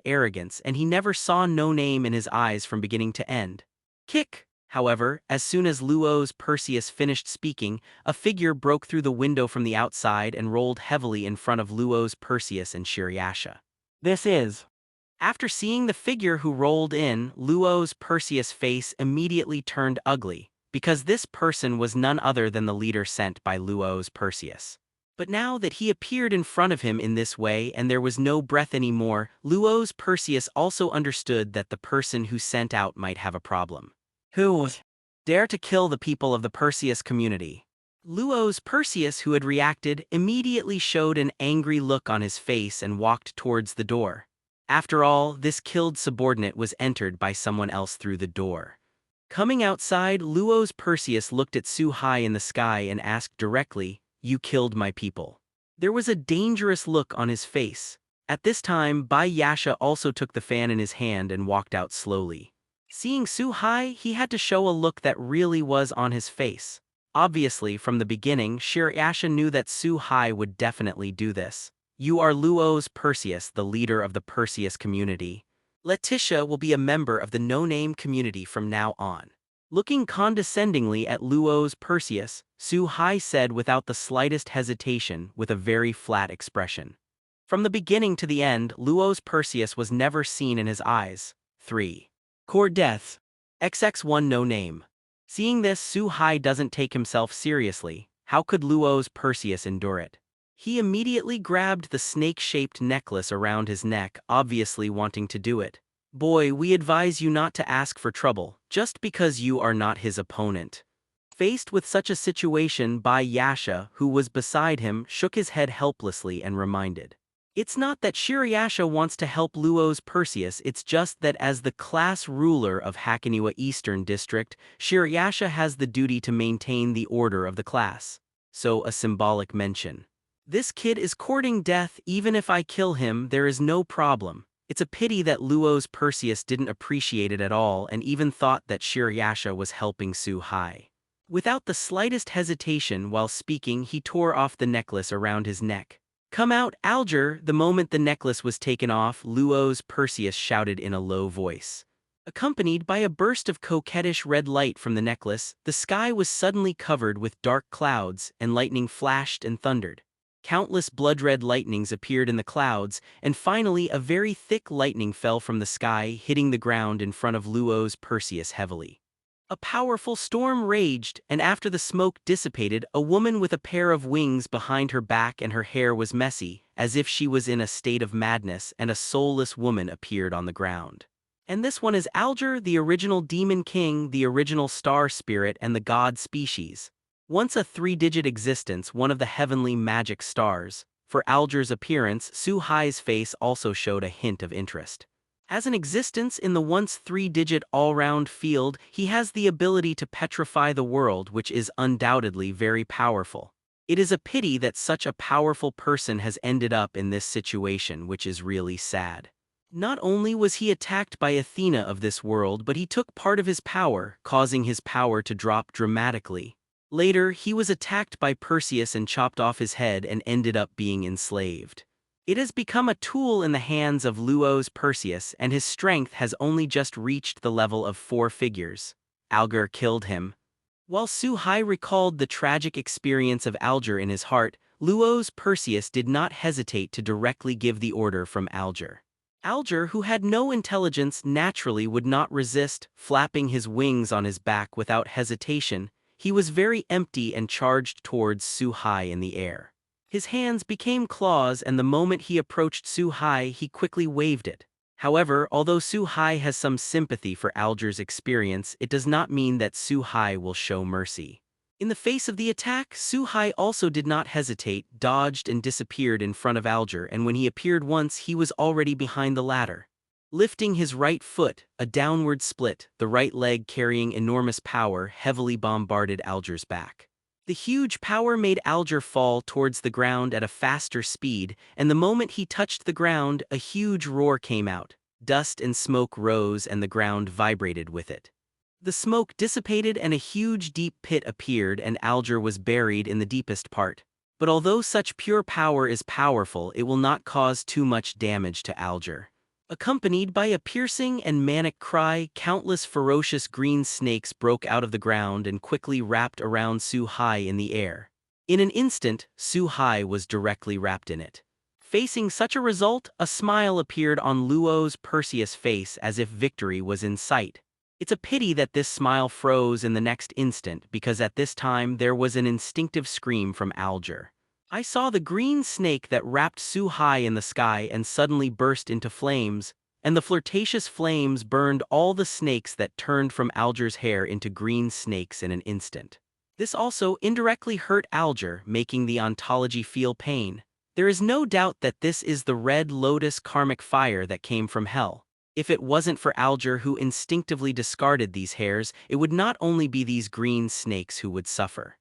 he never saw no name in his eyes from beginning to end. Kick! However, as soon as Luo's Perseus finished speaking, a figure broke through the window from the outside and rolled heavily in front of Luo's Perseus and Shirayasha. This is. After seeing the figure who rolled in, Luo's Perseus' face immediately turned ugly, because this person was none other than the leader sent by Luo's Perseus. But now that he appeared in front of him in this way and there was no breath anymore, Luo's Perseus also understood that the person who sent out might have a problem. Who dare to kill the people of the Perseus community? Luo's Perseus, who had reacted, immediately showed an angry look on his face and walked towards the door. After all, this killed subordinate was entered by someone else through the door. Coming outside, Luo's Perseus looked at Su Hai in the sky and asked directly, "You killed my people." There was a dangerous look on his face. At this time, Bai Yasha also took the fan in his hand and walked out slowly. Seeing Su Hai, he had to show a look that really was on his face. Obviously, from the beginning, Shirayasha knew that Su Hai would definitely do this. "You are Luo's Perseus, the leader of the Perseus community. Letitia will be a member of the no-name community from now on." Looking condescendingly at Luo's Perseus, Su Hai said without the slightest hesitation, with a very flat expression. From the beginning to the end, Luo's Perseus was never seen in his eyes. 3. Core Death. XX1 No Name. Seeing this, Su Hai doesn't take himself seriously. How could Luo's Perseus endure it? He immediately grabbed the snake-shaped necklace around his neck, obviously wanting to do it. "Boy, we advise you not to ask for trouble, just because you are not his opponent." Faced with such a situation, Bai Yasha, who was beside him, shook his head helplessly and reminded. It's not that Shirayasha wants to help Luo's Perseus, it's just that as the class ruler of Hakoniwa Eastern District, Shirayasha has the duty to maintain the order of the class. So a symbolic mention. "This kid is courting death, even if I kill him, there is no problem." It's a pity that Luo's Perseus didn't appreciate it at all and even thought that Shirayasha was helping Su Hai. Without the slightest hesitation while speaking, he tore off the necklace around his neck. "Come out, Alger!" The moment the necklace was taken off, Luo's Perseus shouted in a low voice. Accompanied by a burst of coquettish red light from the necklace, the sky was suddenly covered with dark clouds, and lightning flashed and thundered. Countless blood-red lightnings appeared in the clouds, and finally a very thick lightning fell from the sky, hitting the ground in front of Luo's Perseus heavily. A powerful storm raged, and after the smoke dissipated, a woman with a pair of wings behind her back and her hair was messy, as if she was in a state of madness, and a soulless woman appeared on the ground. And this one is Alger, the original Demon King, the original star spirit, and the god species. Once a three-digit existence, one of the heavenly magic stars. For Alger's appearance, Su Hai's face also showed a hint of interest. As an existence in the once three-digit all-round field, he has the ability to petrify the world, which is undoubtedly very powerful. It is a pity that such a powerful person has ended up in this situation, which is really sad. Not only was he attacked by Athena of this world, but he took part of his power, causing his power to drop dramatically. Later, he was attacked by Perseus and chopped off his head and ended up being enslaved. It has become a tool in the hands of Luo's Perseus, and his strength has only just reached the level of 4 figures. Alger killed him. While Su Hai recalled the tragic experience of Alger in his heart, Luo's Perseus did not hesitate to directly give the order from Alger. Alger, who had no intelligence, naturally would not resist, flapping his wings on his back without hesitation. He was very empty and charged towards Su Hai in the air. His hands became claws, and the moment he approached Su Hai, he quickly waved it. However, although Su Hai has some sympathy for Alger's experience, it does not mean that Su Hai will show mercy. In the face of the attack, Su Hai also did not hesitate, dodged and disappeared in front of Alger, and when he appeared once, he was already behind the ladder. Lifting his right foot, a downward split, the right leg carrying enormous power heavily bombarded Alger's back. The huge power made Alger fall towards the ground at a faster speed, and the moment he touched the ground, a huge roar came out. Dust and smoke rose and the ground vibrated with it. The smoke dissipated and a huge deep pit appeared, and Alger was buried in the deepest part. But although such pure power is powerful, it will not cause too much damage to Alger. Accompanied by a piercing and manic cry, countless ferocious green snakes broke out of the ground and quickly wrapped around Su Hai in the air. In an instant, Su Hai was directly wrapped in it. Facing such a result, a smile appeared on Luo's Perseus' face as if victory was in sight. It's a pity that this smile froze in the next instant, because at this time there was an instinctive scream from Alger. I saw the green snake that wrapped Su Hai in the sky and suddenly burst into flames, and the flirtatious flames burned all the snakes that turned from Alger's hair into green snakes in an instant. This also indirectly hurt Alger, making the ontology feel pain. There is no doubt that this is the red lotus karmic fire that came from hell. If it wasn't for Alger, who instinctively discarded these hairs, it would not only be these green snakes who would suffer.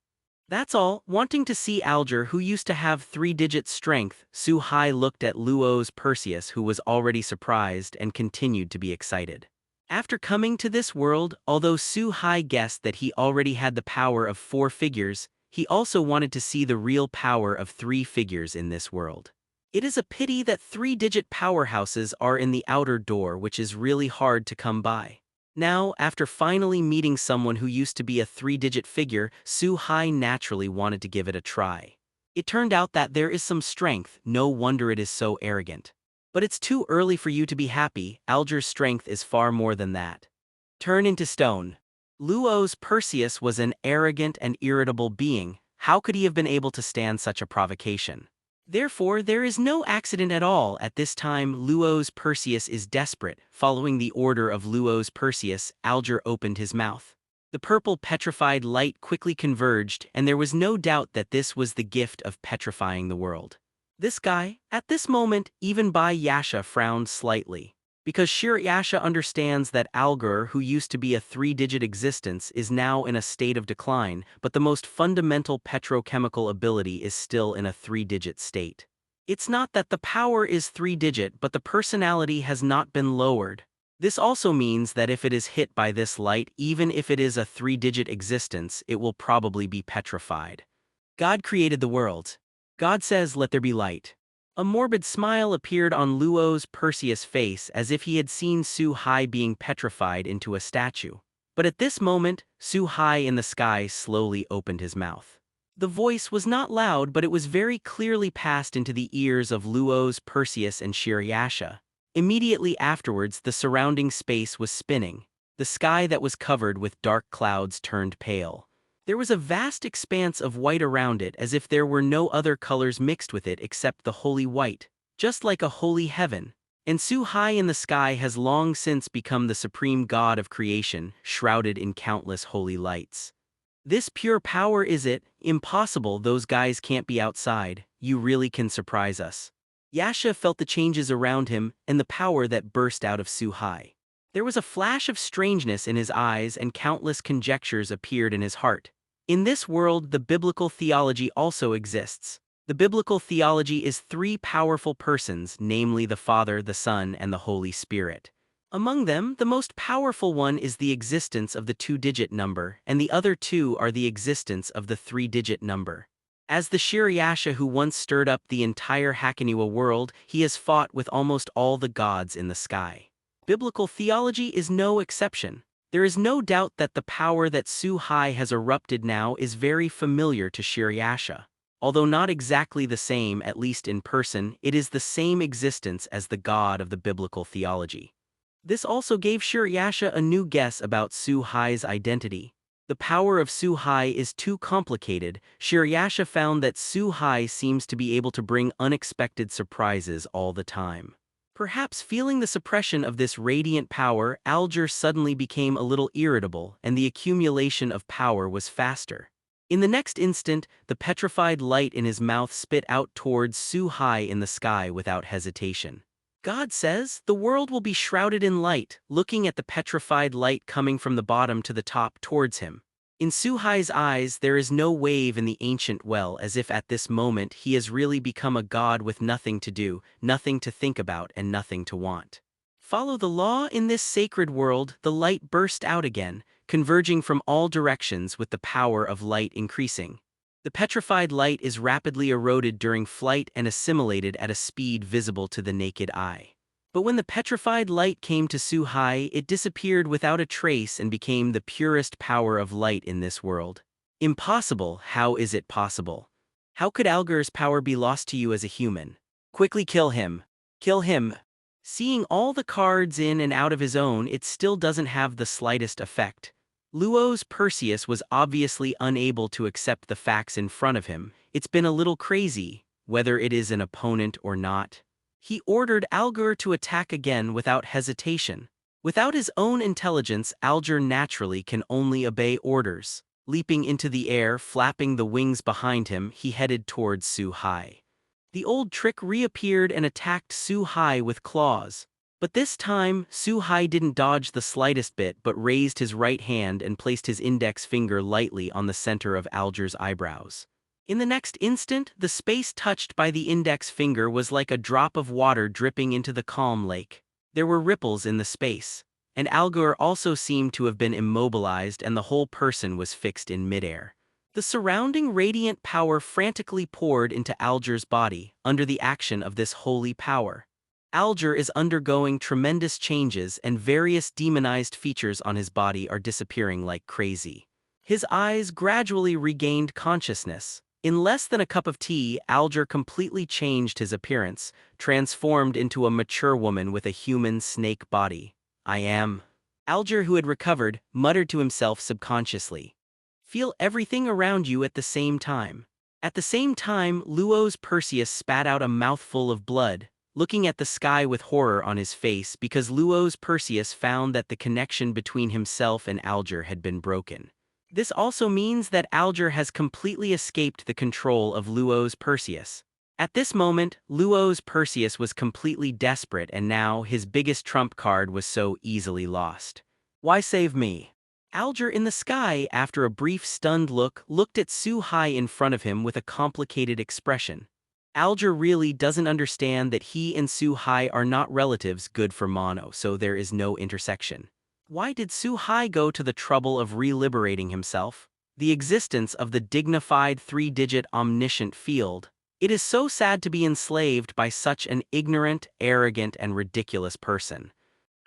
That's all. Wanting to see Alger, who used to have 3-digit strength, Su Hai looked at Luo's Perseus, who was already surprised and continued to be excited. After coming to this world, although Su Hai guessed that he already had the power of 4 figures, he also wanted to see the real power of 3 figures in this world. It is a pity that 3-digit powerhouses are in the outer door, which is really hard to come by. Now, after finally meeting someone who used to be a 3-digit figure, Su Hai naturally wanted to give it a try. It turned out that there is some strength, no wonder it is so arrogant. But it's too early for you to be happy, Alger's strength is far more than that. Turn into stone. Luo's Perseus was an arrogant and irritable being. How could he have been able to stand such a provocation? Therefore, there is no accident at all. At this time, Luo's Perseus is desperate. Following the order of Luo's Perseus, Alger opened his mouth. The purple petrified light quickly converged, and there was no doubt that this was the gift of petrifying the world. This guy, at this moment, even Bai Yasha frowned slightly. Because Yasha understands that Alger, who used to be a 3-digit existence, is now in a state of decline, but the most fundamental petrochemical ability is still in a 3-digit state. It's not that the power is 3-digit, but the personality has not been lowered. This also means that if it is hit by this light, even if it is a 3-digit existence, it will probably be petrified. God created the world. God says, "Let there be light." A morbid smile appeared on Luo's Perseus' face, as if he had seen Su Hai being petrified into a statue. But at this moment, Su Hai in the sky slowly opened his mouth. The voice was not loud, but it was very clearly passed into the ears of Luo's Perseus and Yasha. Immediately afterwards, the surrounding space was spinning. The sky that was covered with dark clouds turned pale. There was a vast expanse of white around it, as if there were no other colors mixed with it except the holy white, just like a holy heaven. And Su Hai in the sky has long since become the supreme god of creation, shrouded in countless holy lights. This pure power, is it? Impossible, those guys can't be outside. You really can surprise us. Yasha felt the changes around him and the power that burst out of Su Hai. There was a flash of strangeness in his eyes, and countless conjectures appeared in his heart. In this world, the biblical theology also exists. The biblical theology is 3 powerful persons, namely the Father, the Son, and the Holy Spirit. Among them, the most powerful one is the existence of the 2-digit number, and the other 2 are the existence of the 3-digit number. As the Yasha who once stirred up the entire Hakoniwa world, he has fought with almost all the gods in the sky. Biblical theology is no exception. There is no doubt that the power that Su Hai has erupted now is very familiar to Yasha. Although not exactly the same, at least in person, it is the same existence as the god of the biblical theology. This also gave Yasha a new guess about Su Hai's identity. The power of Su Hai is too complicated. Yasha found that Su Hai seems to be able to bring unexpected surprises all the time. Perhaps feeling the suppression of this radiant power, Alger suddenly became a little irritable, and the accumulation of power was faster. In the next instant, the petrified light in his mouth spit out towards Su Hai in the sky without hesitation. God says, "The world will be shrouded in light," looking at the petrified light coming from the bottom to the top towards him. In Suhai's eyes, there is no wave in the ancient well, as if at this moment he has really become a god with nothing to do, nothing to think about, and nothing to want. Follow the law in this sacred world, the light burst out again, converging from all directions with the power of light increasing. The petrified light is rapidly eroded during flight and assimilated at a speed visible to the naked eye. But when the petrified light came to Suhai, it disappeared without a trace and became the purest power of light in this world. Impossible, how is it possible? How could Alger's power be lost to you as a human? Quickly kill him. Kill him. Seeing all the cards in and out of his own, it still doesn't have the slightest effect. Luo's Perseus was obviously unable to accept the facts in front of him. It's been a little crazy, whether it is an opponent or not. He ordered Alger to attack again without hesitation. Without his own intelligence, Alger naturally can only obey orders. Leaping into the air, flapping the wings behind him, he headed towards Suhai. The old trick reappeared and attacked Suhai with claws. But this time, Suhai didn't dodge the slightest bit but raised his right hand and placed his index finger lightly on the center of Alger's eyebrows. In the next instant, the space touched by the index finger was like a drop of water dripping into the calm lake. There were ripples in the space, and Alger also seemed to have been immobilized, and the whole person was fixed in midair. The surrounding radiant power frantically poured into Alger's body under the action of this holy power. Alger is undergoing tremendous changes, and various demonized features on his body are disappearing like crazy. His eyes gradually regained consciousness. In less than a cup of tea, Alger completely changed his appearance, transformed into a mature woman with a human snake body. I am. Alger, who had recovered, muttered to himself subconsciously. Feel everything around you at the same time. At the same time, Luo's Perseus spat out a mouthful of blood, looking at the sky with horror on his face because Luo's Perseus found that the connection between himself and Alger had been broken. This also means that Alger has completely escaped the control of Luo's Perseus. At this moment, Luo's Perseus was completely desperate, and now his biggest trump card was so easily lost. Why save me? Alger in the sky, after a brief stunned look, looked at Suhai in front of him with a complicated expression. Alger really doesn't understand that he and Suhai are not relatives good for mono, so there is no intersection. Why did Suhai go to the trouble of re-liberating himself? The existence of the dignified three-digit omniscient field. It is so sad to be enslaved by such an ignorant, arrogant, and ridiculous person.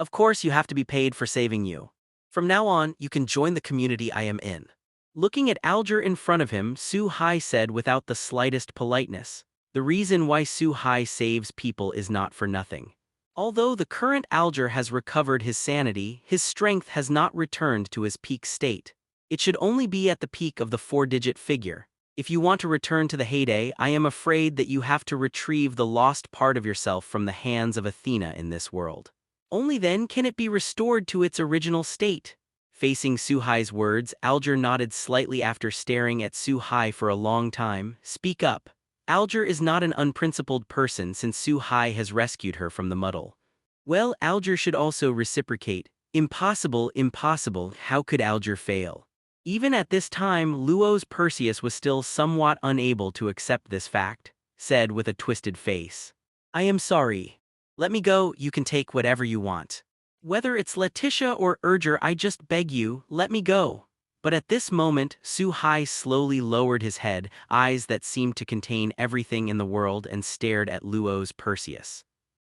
Of course you have to be paid for saving you. From now on, you can join the community I am in. Looking at Alger in front of him, Suhai said without the slightest politeness. The reason why Suhai saves people is not for nothing. Although the current Alger has recovered his sanity, his strength has not returned to his peak state. It should only be at the peak of the four-digit figure. If you want to return to the heyday, I am afraid that you have to retrieve the lost part of yourself from the hands of Athena in this world. Only then can it be restored to its original state. Facing Suhai's words, Alger nodded slightly after staring at Suhai for a long time. Speak up. Alger is not an unprincipled person since Suhai has rescued her from the muddle. Well, Alger should also reciprocate. Impossible, impossible, how could Alger fail? Even at this time, Luo's Perseus was still somewhat unable to accept this fact, said with a twisted face. I am sorry. Let me go, you can take whatever you want. Whether it's Letitia or Urger, I just beg you, let me go. But at this moment, Suhai slowly lowered his head, eyes that seemed to contain everything in the world, and stared at Luo's Perseus.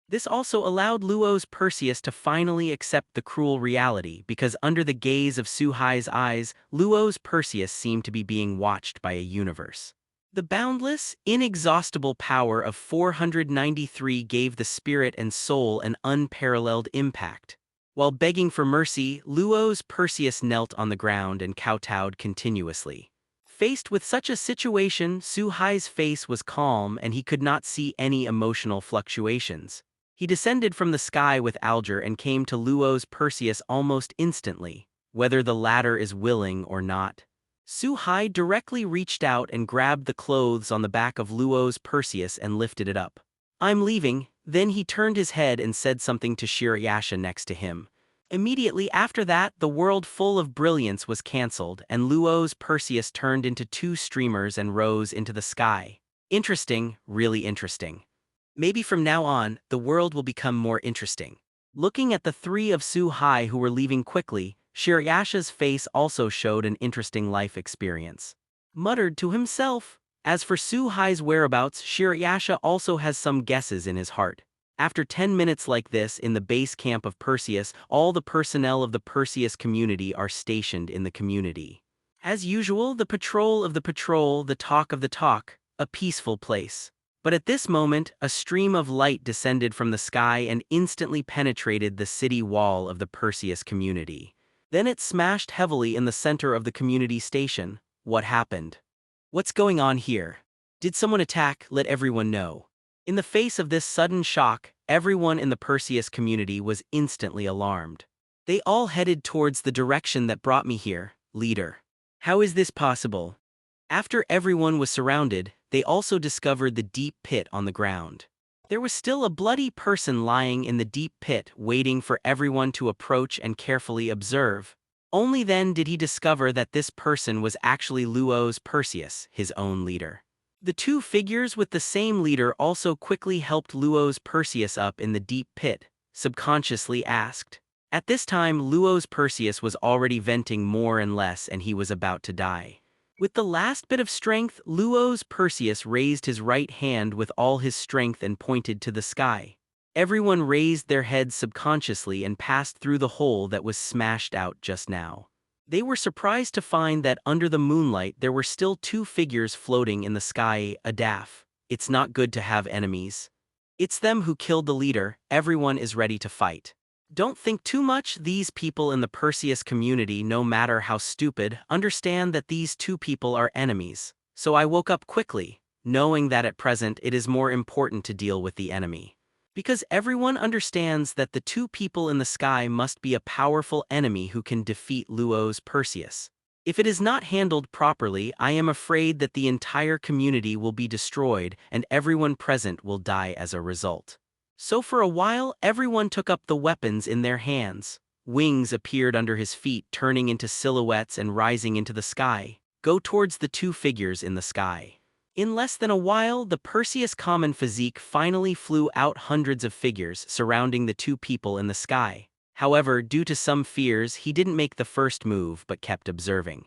This also allowed Luo's Perseus to finally accept the cruel reality, because under the gaze of Suhai's eyes, Luo's Perseus seemed to be being watched by a universe. The boundless, inexhaustible power of 493 gave the spirit and soul an unparalleled impact. While begging for mercy, Luo's Perseus knelt on the ground and kowtowed continuously. Faced with such a situation, Suhai's face was calm and he could not see any emotional fluctuations. He descended from the sky with Alger and came to Luo's Perseus almost instantly, whether the latter is willing or not. Suhai directly reached out and grabbed the clothes on the back of Luo's Perseus and lifted it up. I'm leaving. Then he turned his head and said something to Shirayasha next to him. Immediately after that, the world full of brilliance was cancelled, and Luo's Perseus turned into two streamers and rose into the sky. Interesting, really interesting. Maybe from now on, the world will become more interesting. Looking at the three of Su Hai who were leaving quickly, Shirayasha's face also showed an interesting life experience. Muttered to himself. As for Su Hai's whereabouts, Shirayasha also has some guesses in his heart. After 10 minutes like this in the base camp of Perseus, all the personnel of the Perseus community are stationed in the community. As usual, the patrol of the patrol, the talk of the talk, a peaceful place. But at this moment, a stream of light descended from the sky and instantly penetrated the city wall of the Perseus community. Then it smashed heavily in the center of the community station. What happened? What's going on here? Did someone attack? Let everyone know. In the face of this sudden shock, everyone in the Perseus community was instantly alarmed. They all headed towards the direction that brought me here, leader. How is this possible? After everyone was surrounded, they also discovered the deep pit on the ground. There was still a bloody person lying in the deep pit waiting for everyone to approach and carefully observe. Only then did he discover that this person was actually Luo's Perseus, his own leader. The two figures with the same leader also quickly helped Luo's Perseus up in the deep pit, subconsciously asked. At this time, Luo's Perseus was already venting more and less and he was about to die. With the last bit of strength, Luo's Perseus raised his right hand with all his strength and pointed to the sky. Everyone raised their heads subconsciously and passed through the hole that was smashed out just now. They were surprised to find that under the moonlight there were still two figures floating in the sky. Adaf. It's not good to have enemies. It's them who killed the leader, everyone is ready to fight. Don't think too much, these people in the Perseus community, no matter how stupid, understand that these two people are enemies. So I woke up quickly, knowing that at present it is more important to deal with the enemy. Because everyone understands that the two people in the sky must be a powerful enemy who can defeat Luo's Perseus. If it is not handled properly, I am afraid that the entire community will be destroyed and everyone present will die as a result. So for a while, everyone took up the weapons in their hands. Wings appeared under his feet, turning into silhouettes and rising into the sky. Go towards the two figures in the sky. In less than a while, the Perseus common physique finally flew out hundreds of figures surrounding the two people in the sky. However, due to some fears, he didn't make the first move but kept observing.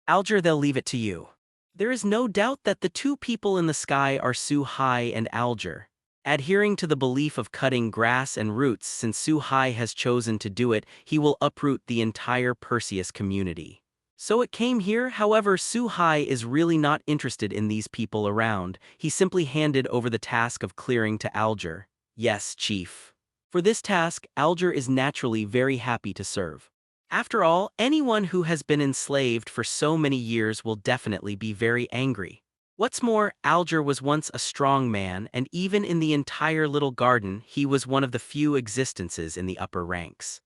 Alger, they'll leave it to you. There is no doubt that the two people in the sky are Su Hai and Alger. Adhering to the belief of cutting grass and roots, since Su Hai has chosen to do it, he will uproot the entire Perseus community. So it came here. However, Su Hai is really not interested in these people around. He simply handed over the task of clearing to Alger. Yes, chief. For this task, Alger is naturally very happy to serve. After all, anyone who has been enslaved for so many years will definitely be very angry. What's more, Alger was once a strong man, and even in the entire little garden, he was one of the few existences in the upper ranks.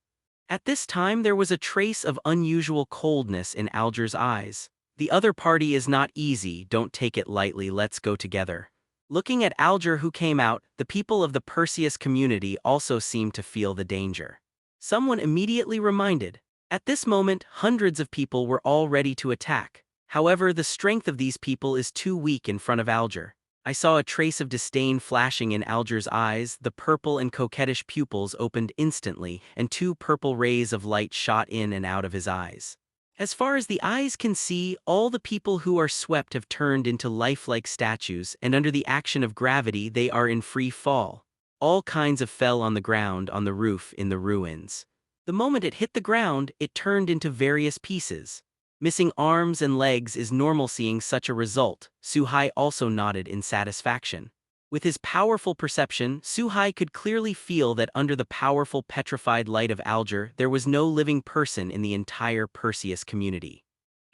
At this time there was a trace of unusual coldness in Alger's eyes. The other party is not easy, don't take it lightly, let's go together. Looking at Alger who came out, the people of the Perseus community also seemed to feel the danger. Someone immediately reminded. At this moment, hundreds of people were all ready to attack. However, the strength of these people is too weak in front of Alger. I saw a trace of disdain flashing in Alger's eyes, the purple and coquettish pupils opened instantly, and two purple rays of light shot in and out of his eyes. As far as the eyes can see, all the people who are swept have turned into lifelike statues, and under the action of gravity they are in free fall. All kinds of fell on the ground, on the roof, in the ruins. The moment it hit the ground, it turned into various pieces. Missing arms and legs is normal seeing such a result. Su Hai also nodded in satisfaction. With his powerful perception, Su Hai could clearly feel that under the powerful petrified light of Alger, there was no living person in the entire Perseus community.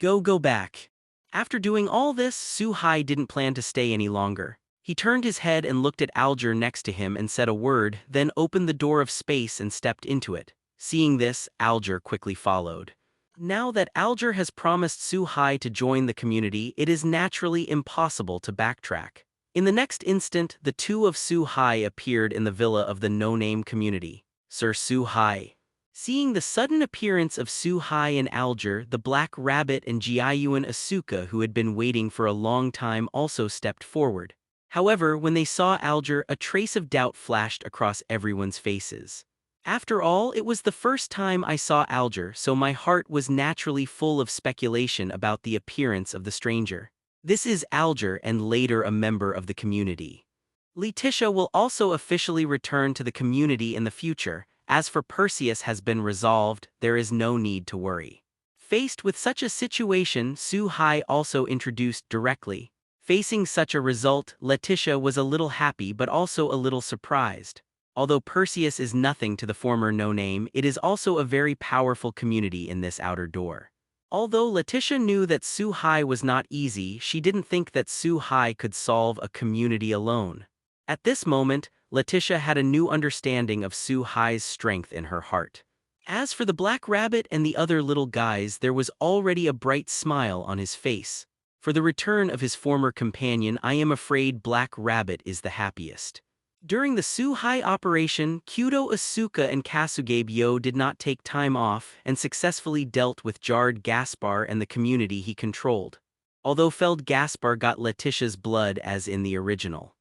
Go back. After doing all this, Su Hai didn't plan to stay any longer. He turned his head and looked at Alger next to him and said a word, then opened the door of space and stepped into it. Seeing this, Alger quickly followed. Now that Alger has promised Su Hai to join the community, it is naturally impossible to backtrack. In the next instant, the two of Su Hai appeared in the villa of the no-name community. Sir Su Hai. Seeing the sudden appearance of Su-hai and Alger, the Black Rabbit and Jiayuan Asuka, who had been waiting for a long time, also stepped forward. However, when they saw Alger, a trace of doubt flashed across everyone's faces. After all, it was the first time I saw Alger, so my heart was naturally full of speculation about the appearance of the stranger. This is Alger, and later a member of the community. Letitia will also officially return to the community in the future. As for Perseus has been resolved, there is no need to worry. Faced with such a situation, Su-hai also introduced directly. Facing such a result, Letitia was a little happy but also a little surprised. Although Perseus is nothing to the former no-name, it is also a very powerful community in this outer door. Although Letitia knew that Su-hai was not easy, she didn't think that Su-hai could solve a community alone. At this moment, Letitia had a new understanding of Su-hai's strength in her heart. As for the Black Rabbit and the other little guys, there was already a bright smile on his face. For the return of his former companion, I am afraid Black Rabbit is the happiest. During the Su-hai operation, Kyudo Asuka and Kasugabe did not take time off and successfully dealt with Jarred Gaspar and the community he controlled. Although Feld Gaspar got Letitia's blood as in the original.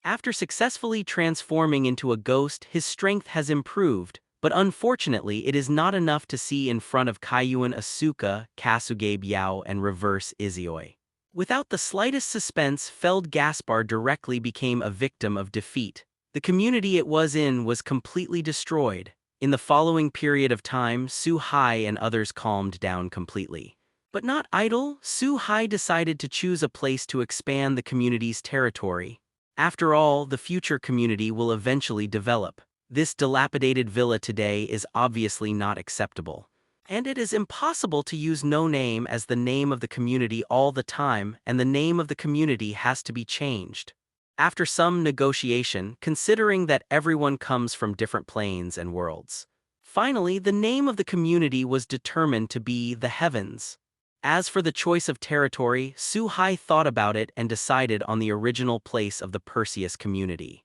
After successfully transforming into a ghost, his strength has improved, but unfortunately it is not enough to see in front of Kyuan Asuka, Kasugabe and reverse Izioi. Without the slightest suspense, Feld Gaspar directly became a victim of defeat. The community it was in was completely destroyed. In the following period of time, Su-hai and others calmed down completely. But not idle, Su-hai decided to choose a place to expand the community's territory. After all, the future community will eventually develop. This dilapidated villa today is obviously not acceptable. And it is impossible to use no name as the name of the community all the time, and the name of the community has to be changed. After some negotiation, considering that everyone comes from different planes and worlds. Finally, the name of the community was determined to be the Heavens. As for the choice of territory, Su-hai thought about it and decided on the original place of the Perseus community.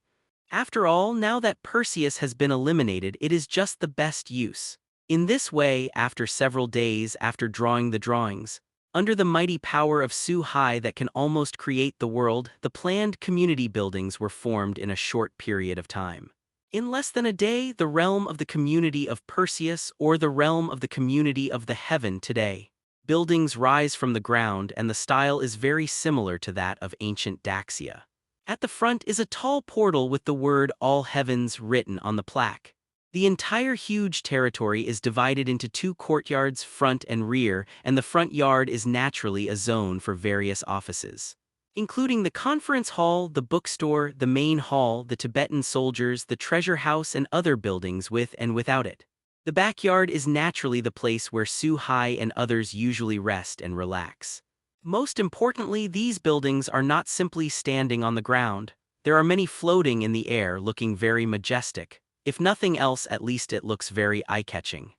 After all, now that Perseus has been eliminated, it is just the best use. In this way, after several days after drawing the drawings, under the mighty power of Su-hai that can almost create the world, the planned community buildings were formed in a short period of time. In less than a day, the realm of the community of Perseus, or the realm of the community of the heaven today. Buildings rise from the ground, and the style is very similar to that of ancient Daxia. At the front is a tall portal with the word All Heavens written on the plaque. The entire huge territory is divided into two courtyards, front and rear, and the front yard is naturally a zone for various offices, including the conference hall, the bookstore, the main hall, the Tibetan soldiers, the treasure house, and other buildings with and without it. The backyard is naturally the place where Su-hai and others usually rest and relax. Most importantly, these buildings are not simply standing on the ground. There are many floating in the air, looking very majestic. If nothing else, at least it looks very eye-catching.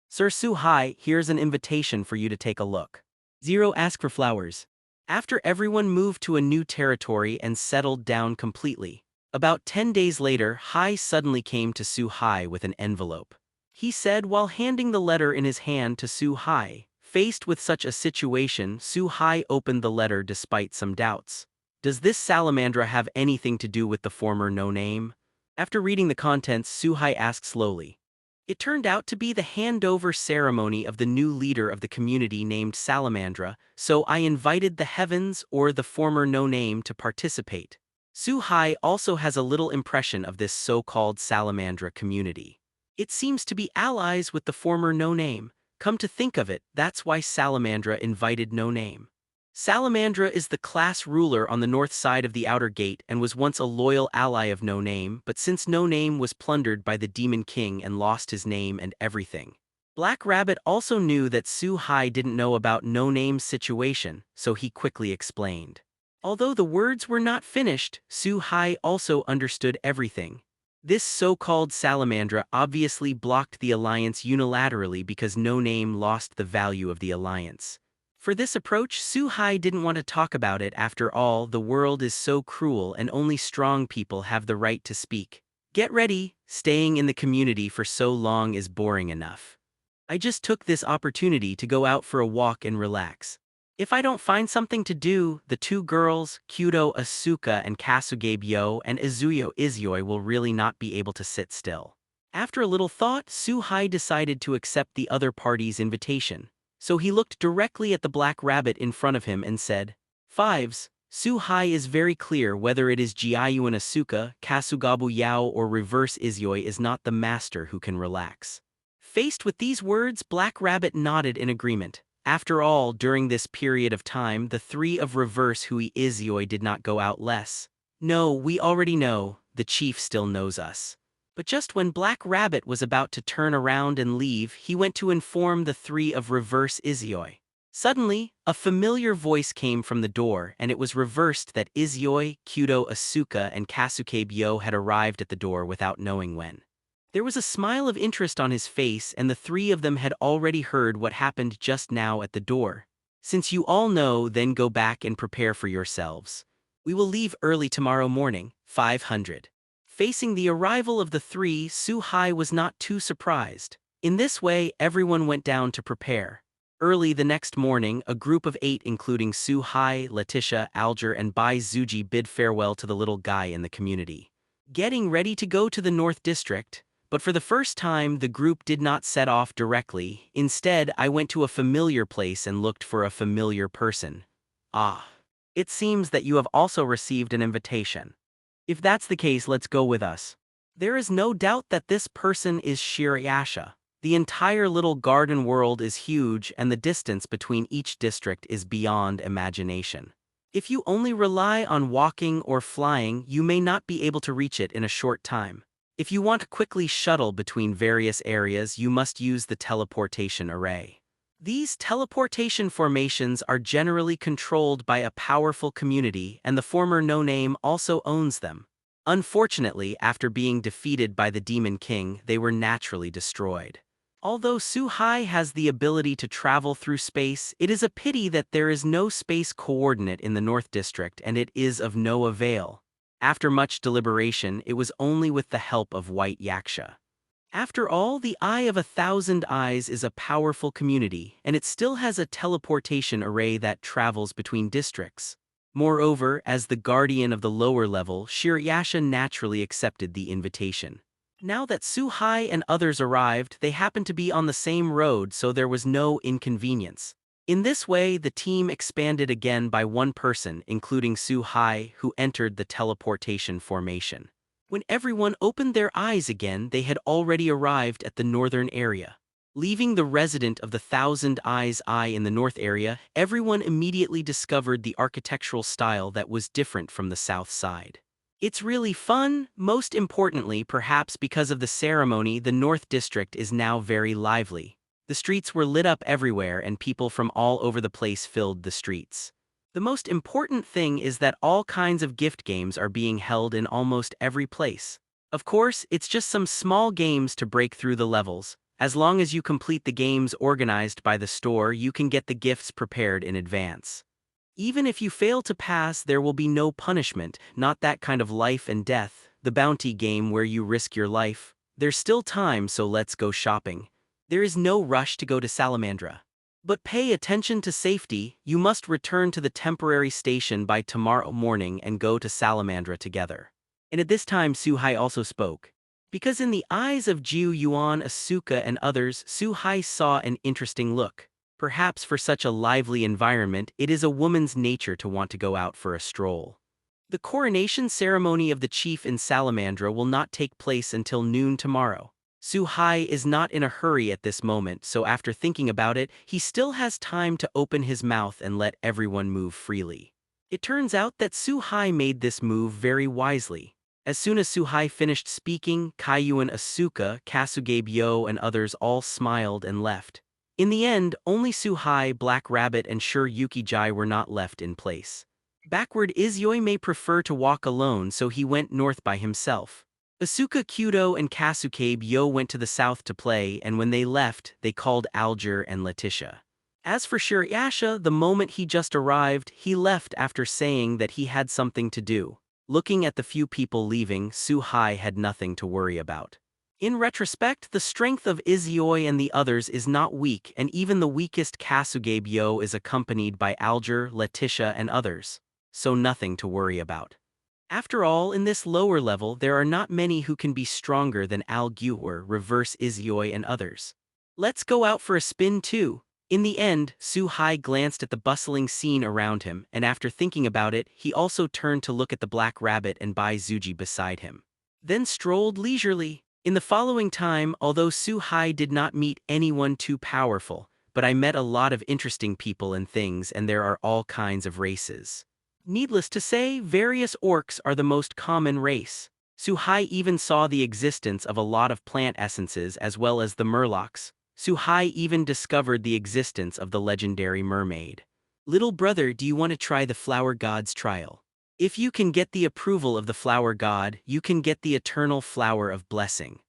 Sir Su-hai, here's an invitation for you to take a look. Zero ask for flowers. After everyone moved to a new territory and settled down completely, about 10 days later, Hai suddenly came to Su-hai with an envelope. He said while handing the letter in his hand to Su-hai. Faced with such a situation, Su-hai opened the letter despite some doubts. Does this salamandra have anything to do with the former no-name? After reading the contents, Su-hai asked slowly. It turned out to be the handover ceremony of the new leader of the community named Salamandra, so I invited the Heavens, or the former no-name, to participate. Su-hai also has a little impression of this so-called Salamandra community. It seems to be allies with the former no-name. Come to think of it, that's why Salamandra invited no-name. Salamandra is the class ruler on the north side of the outer gate and was once a loyal ally of no-name, but since no-name was plundered by the Demon King and lost his name and everything. Black Rabbit also knew that Su-hai didn't know about no-name's situation, so he quickly explained. Although the words were not finished, Su-hai also understood everything. This so-called Salamandra obviously blocked the alliance unilaterally because no-name lost the value of the alliance. For this approach, Su-hai didn't want to talk about it. After all, the world is so cruel and only strong people have the right to speak. Get ready, staying in the community for so long is boring enough. I just took this opportunity to go out for a walk and relax. If I don't find something to do, the two girls, Kyudo Asuka and Kasuge Byo and Izuyo Izuyoi will really not be able to sit still. After a little thought, Suhai decided to accept the other party's invitation. So he looked directly at the black rabbit in front of him and said, "Fives, Suhai is very clear whether it is Jiayuan Asuka, Kasugabu Yao or reverse Izuyoi is not the master who can relax." Faced with these words, Black Rabbit nodded in agreement. After all, during this period of time, the three of reverse Hui Izuyoi did not go out less. No, we already know, the chief still knows us. But just when Black Rabbit was about to turn around and leave, he went to inform the three of reverse Izuyoi. Suddenly, a familiar voice came from the door, and it was reversed that Izuyoi, Kyudo Asuka, and Kasuke Byo had arrived at the door without knowing when. There was a smile of interest on his face, and the three of them had already heard what happened just now at the door. Since you all know, then go back and prepare for yourselves. We will leave early tomorrow morning, 500. Facing the arrival of the three, Suhai was not too surprised. In this way, everyone went down to prepare. Early the next morning, a group of 8 including Suhai, Letitia, Alger and Bai Zuji bid farewell to the little guy in the community. Getting ready to go to the North District, but for the first time the group did not set off directly. Instead, I went to a familiar place and looked for a familiar person. Ah. It seems that you have also received an invitation. If that's the case, let's go with us. There is no doubt that this person is Shirayasha. The entire little garden world is huge and the distance between each district is beyond imagination. If you only rely on walking or flying, you may not be able to reach it in a short time. If you want to quickly shuttle between various areas, you must use the teleportation array. These teleportation formations are generally controlled by a powerful community, and the former no-name also owns them. Unfortunately, after being defeated by the Demon King, they were naturally destroyed. Although Suhai has the ability to travel through space, it is a pity that there is no space coordinate in the North District, and it is of no avail. After much deliberation, it was only with the help of White Yaksha. After all, the Eye of 1,000 Eyes is a powerful community, and it still has a teleportation array that travels between districts. Moreover, as the guardian of the lower level, Shirayasha naturally accepted the invitation. Now that Suhai and others arrived, they happened to be on the same road, so there was no inconvenience. In this way, the team expanded again by one person, including Suhai, who entered the teleportation formation. When everyone opened their eyes again, they had already arrived at the northern area. Leaving the resident of the 1,000 Eyes Eye in the north area, everyone immediately discovered the architectural style that was different from the south side. It's really fun, most importantly perhaps because of the ceremony. The North District is now very lively. The streets were lit up everywhere and people from all over the place filled the streets. The most important thing is that all kinds of gift games are being held in almost every place. Of course, it's just some small games to break through the levels. As long as you complete the games organized by the store, you can get the gifts prepared in advance. Even if you fail to pass, there will be no punishment, not that kind of life and death, the bounty game where you risk your life. There's still time, so let's go shopping. There is no rush to go to Salamandra. But pay attention to safety. You must return to the temporary station by tomorrow morning and go to Salamandra together. And at this time Suhai also spoke. Because in the eyes of Jiu Yuan, Asuka and others, Suhai saw an interesting look. Perhaps for such a lively environment, it is a woman's nature to want to go out for a stroll. The coronation ceremony of the chief in Salamandra will not take place until noon tomorrow. Suhai is not in a hurry at this moment, so after thinking about it, he still has time to open his mouth and let everyone move freely. It turns out that Suhai made this move very wisely. As soon as Suhai finished speaking, Kaiyuan Asuka, Kasuge Byo and others all smiled and left. In the end, only Suhai, Black Rabbit and Sure Yukijai were not left in place. Backward Izuyoi may prefer to walk alone, so he went north by himself. Asuka, Kyudo and Kasuke Byo went to the south to play, and when they left, they called Alger and Letitia. As for Shirayasha, the moment he just arrived, he left after saying that he had something to do. Looking at the few people leaving, Su-hai had nothing to worry about. In retrospect, the strength of Izuyoi and the others is not weak, and even the weakest Kasugabyo is accompanied by Alger, Letitia and others. So nothing to worry about. After all, in this lower level there are not many who can be stronger than Al-Guhur, Reverse Izuyoi and others. Let's go out for a spin too. In the end, Su-hai glanced at the bustling scene around him, and after thinking about it, he also turned to look at the black rabbit and Bai-Zuji beside him. Then strolled leisurely. In the following time, although Su-hai did not meet anyone too powerful, but I met a lot of interesting people and things, and there are all kinds of races. Needless to say, various orcs are the most common race. Su-hai even saw the existence of a lot of plant essences as well as the murlocs. Su-hai even discovered the existence of the legendary mermaid. Little brother, do you want to try the flower god's trial? If you can get the approval of the flower god, you can get the eternal flower of blessing.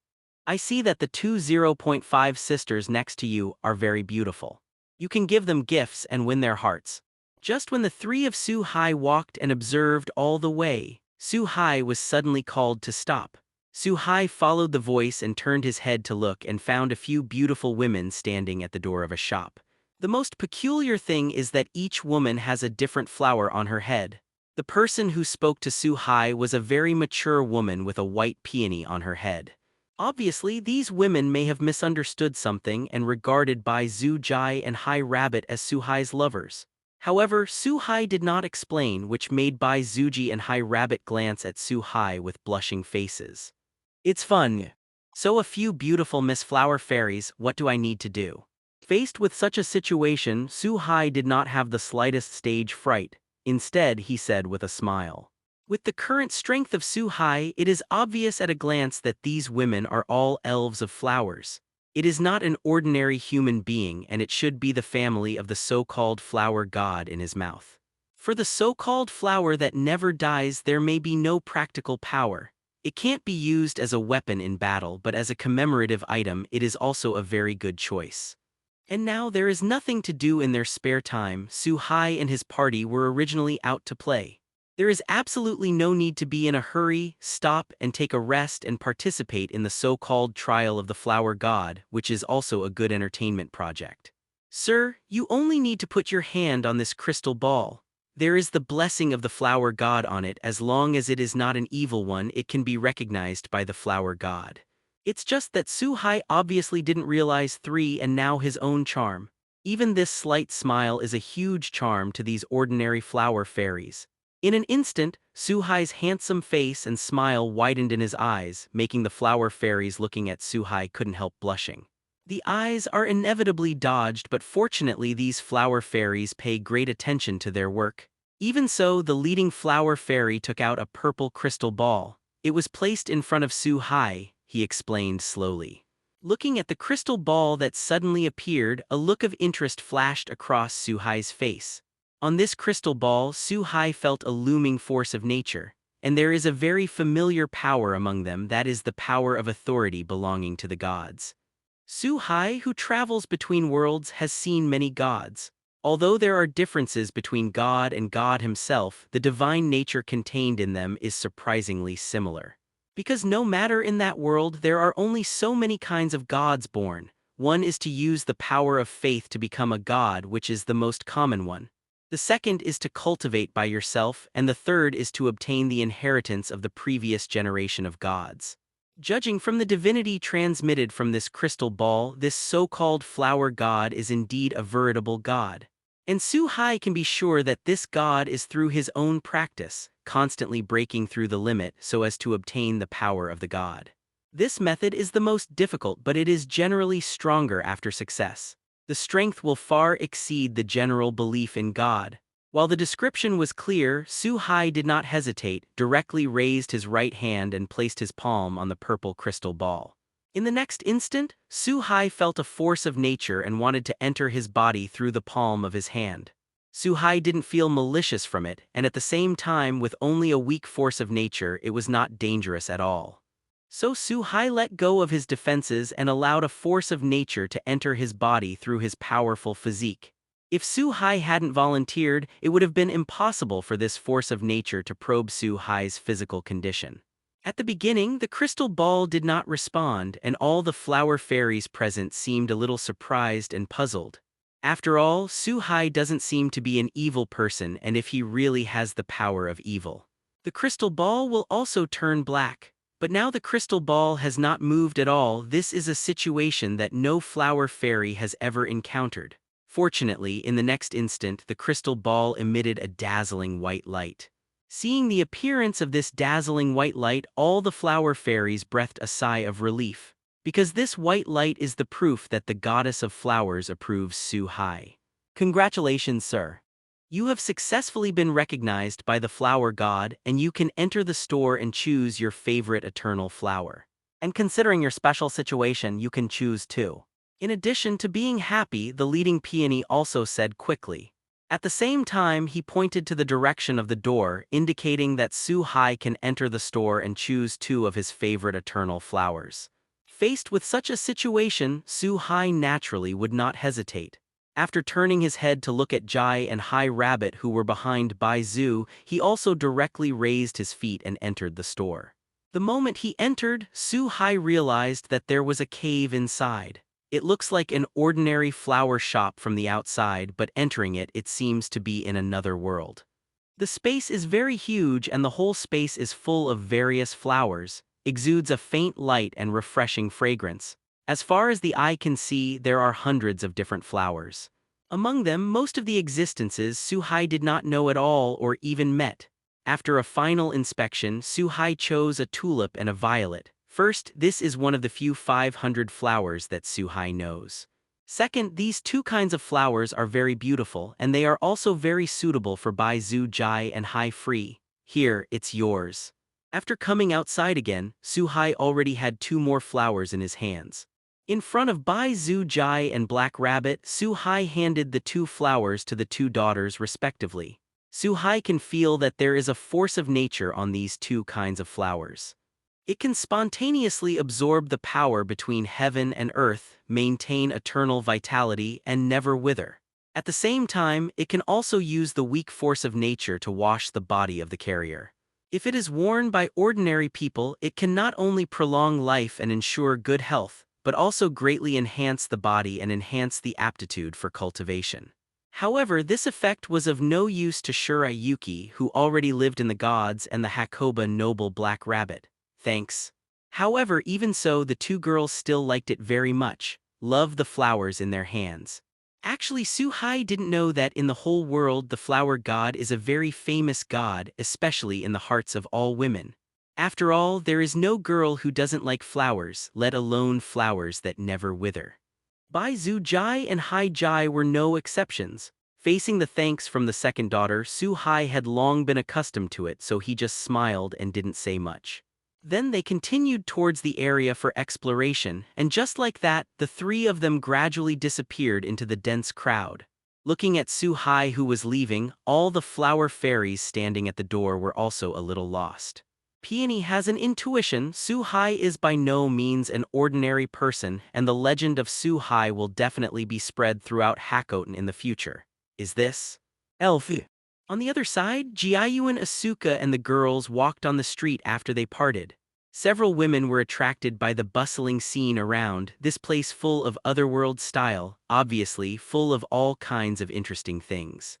I see that the 2.5 sisters next to you are very beautiful. You can give them gifts and win their hearts. Just when the three of Su-hai walked and observed all the way, Su-hai was suddenly called to stop. Su-hai followed the voice and turned his head to look and found a few beautiful women standing at the door of a shop. The most peculiar thing is that each woman has a different flower on her head. The person who spoke to Su-hai was a very mature woman with a white peony on her head. Obviously, these women may have misunderstood something and regarded Bai-Zuji and Hai Rabbit as Su-hai's lovers. However, Su-hai did not explain, which made Bai-Zuji and Hai Rabbit glance at Su-hai with blushing faces. It's fun. So a few beautiful Miss Flower Fairies, what do I need to do? Faced with such a situation, Su-hai did not have the slightest stage fright. Instead, he said with a smile. With the current strength of Su-hai, it is obvious at a glance that these women are all elves of flowers. It is not an ordinary human being, and it should be the family of the so-called flower god in his mouth. For the so-called flower that never dies, there may be no practical power. It can't be used as a weapon in battle, but as a commemorative item, it is also a very good choice. And now there is nothing to do in their spare time. Su-hai and his party were originally out to play. There is absolutely no need to be in a hurry, stop and take a rest and participate in the so-called trial of the flower god, which is also a good entertainment project. Sir, you only need to put your hand on this crystal ball. There is the blessing of the flower god on it. As long as it is not an evil one, it can be recognized by the flower god. It's just that Su-hai obviously didn't realize 3 and now his own charm. Even this slight smile is a huge charm to these ordinary flower fairies. In an instant, Su-hai's handsome face and smile widened in his eyes, making the flower fairies looking at Su-hai couldn't help blushing. The eyes are inevitably dodged, but fortunately these flower fairies pay great attention to their work. Even so, the leading flower fairy took out a purple crystal ball. It was placed in front of Su-hai, he explained slowly. Looking at the crystal ball that suddenly appeared, a look of interest flashed across Su-hai's face. On this crystal ball, Su-hai felt a looming force of nature, and there is a very familiar power among them, that is the power of authority belonging to the gods. Su-hai, who travels between worlds, has seen many gods. Although there are differences between God and God himself, the divine nature contained in them is surprisingly similar. Because no matter in that world, there are only so many kinds of gods born. One is to use the power of faith to become a god, which is the most common one. The second is to cultivate by yourself, and the third is to obtain the inheritance of the previous generation of gods. Judging from the divinity transmitted from this crystal ball, this so-called flower god is indeed a veritable god. And Su-hai can be sure that this god is through his own practice, constantly breaking through the limit so as to obtain the power of the god. This method is the most difficult, but it is generally stronger after success. The strength will far exceed the general belief in God. While the description was clear, Su-hai did not hesitate, directly raised his right hand and placed his palm on the purple crystal ball. In the next instant, Su-hai felt a force of nature and wanted to enter his body through the palm of his hand. Su-hai didn't feel malicious from it, and at the same time, with only a weak force of nature, it was not dangerous at all. So Su-hai let go of his defenses and allowed a force of nature to enter his body through his powerful physique. If Su-hai hadn't volunteered, it would have been impossible for this force of nature to probe Su-hai's physical condition. At the beginning, the crystal ball did not respond, and all the flower fairies present seemed a little surprised and puzzled. After all, Su-hai doesn't seem to be an evil person, and if he really has the power of evil, the crystal ball will also turn black. But now the crystal ball has not moved at all. This is a situation that no flower fairy has ever encountered. Fortunately, in the next instant, the crystal ball emitted a dazzling white light. Seeing the appearance of this dazzling white light, all the flower fairies breathed a sigh of relief, because this white light is the proof that the goddess of flowers approves Su-hai. Congratulations, sir. You have successfully been recognized by the flower god, and you can enter the store and choose your favorite eternal flower. And considering your special situation, you can choose too. In addition to being happy, the leading peony also said quickly. At the same time, he pointed to the direction of the door, indicating that Su-hai can enter the store and choose two of his favorite eternal flowers. Faced with such a situation, Su-hai naturally would not hesitate. After turning his head to look at Jai and Hai Rabbit who were behind Bai Zhu, he also directly raised his feet and entered the store. The moment he entered, Su-hai realized that there was a cave inside. It looks like an ordinary flower shop from the outside, but entering it, it seems to be in another world. The space is very huge and the whole space is full of various flowers, exudes a faint light and refreshing fragrance. As far as the eye can see, there are hundreds of different flowers. Among them, most of the existences Su-hai did not know at all or even met. After a final inspection, Su-hai chose a tulip and a violet. First, this is one of the few 500 flowers that Su-hai knows. Second, these two kinds of flowers are very beautiful, and they are also very suitable for Bai Zhu, Jai, and Hai Free. Here, it's yours. After coming outside again, Su-hai already had two more flowers in his hands. In front of Bai Zhu, Jai, and Black Rabbit, Su-hai handed the two flowers to the two daughters respectively. Su-hai can feel that there is a force of nature on these two kinds of flowers. It can spontaneously absorb the power between heaven and earth, maintain eternal vitality, and never wither. At the same time, it can also use the weak force of nature to wash the body of the carrier. If it is worn by ordinary people, it can not only prolong life and ensure good health, but also greatly enhance the body and enhance the aptitude for cultivation. However, this effect was of no use to Shirai Yuki, who already lived in the gods, and the Hakoba noble Black Rabbit. Thanks. However, even so, the two girls still liked it very much, loved the flowers in their hands. Actually, Su-hai didn't know that in the whole world the flower god is a very famous god, especially in the hearts of all women. After all, there is no girl who doesn't like flowers, let alone flowers that never wither. Bai Zhu, Jai, and Hai Jai were no exceptions. Facing the thanks from the second daughter, Su-hai had long been accustomed to it, so he just smiled and didn't say much. Then they continued towards the area for exploration, and just like that, the three of them gradually disappeared into the dense crowd. Looking at Su-hai who was leaving, all the flower fairies standing at the door were also a little lost. Peony has an intuition. Su-hai is by no means an ordinary person, and the legend of Su-hai will definitely be spread throughout Hakoten in the future. Is this? Elf. On the other side, Jiayuan, Asuka, and the girls walked on the street after they parted. Several women were attracted by the bustling scene around, this place full of otherworld style, obviously full of all kinds of interesting things.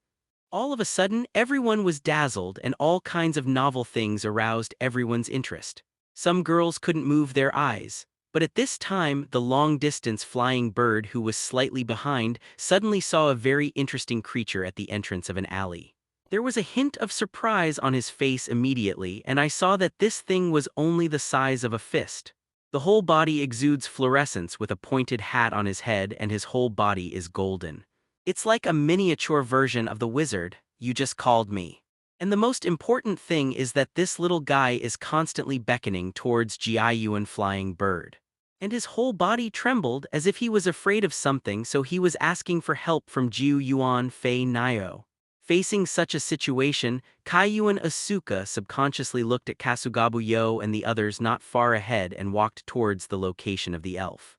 All of a sudden, everyone was dazzled and all kinds of novel things aroused everyone's interest. Some girls couldn't move their eyes. But at this time, the long-distance flying bird who was slightly behind suddenly saw a very interesting creature at the entrance of an alley. There was a hint of surprise on his face immediately, and I saw that this thing was only the size of a fist. The whole body exudes fluorescence with a pointed hat on his head, and his whole body is golden. It's like a miniature version of the wizard you just called me. And the most important thing is that this little guy is constantly beckoning towards Jiayuan flying bird. And his whole body trembled as if he was afraid of something, so he was asking for help from Jiu Yuan Fei Nio. Facing such a situation, Kaiyuan Asuka subconsciously looked at Kasugabu Yo and the others not far ahead and walked towards the location of the elf.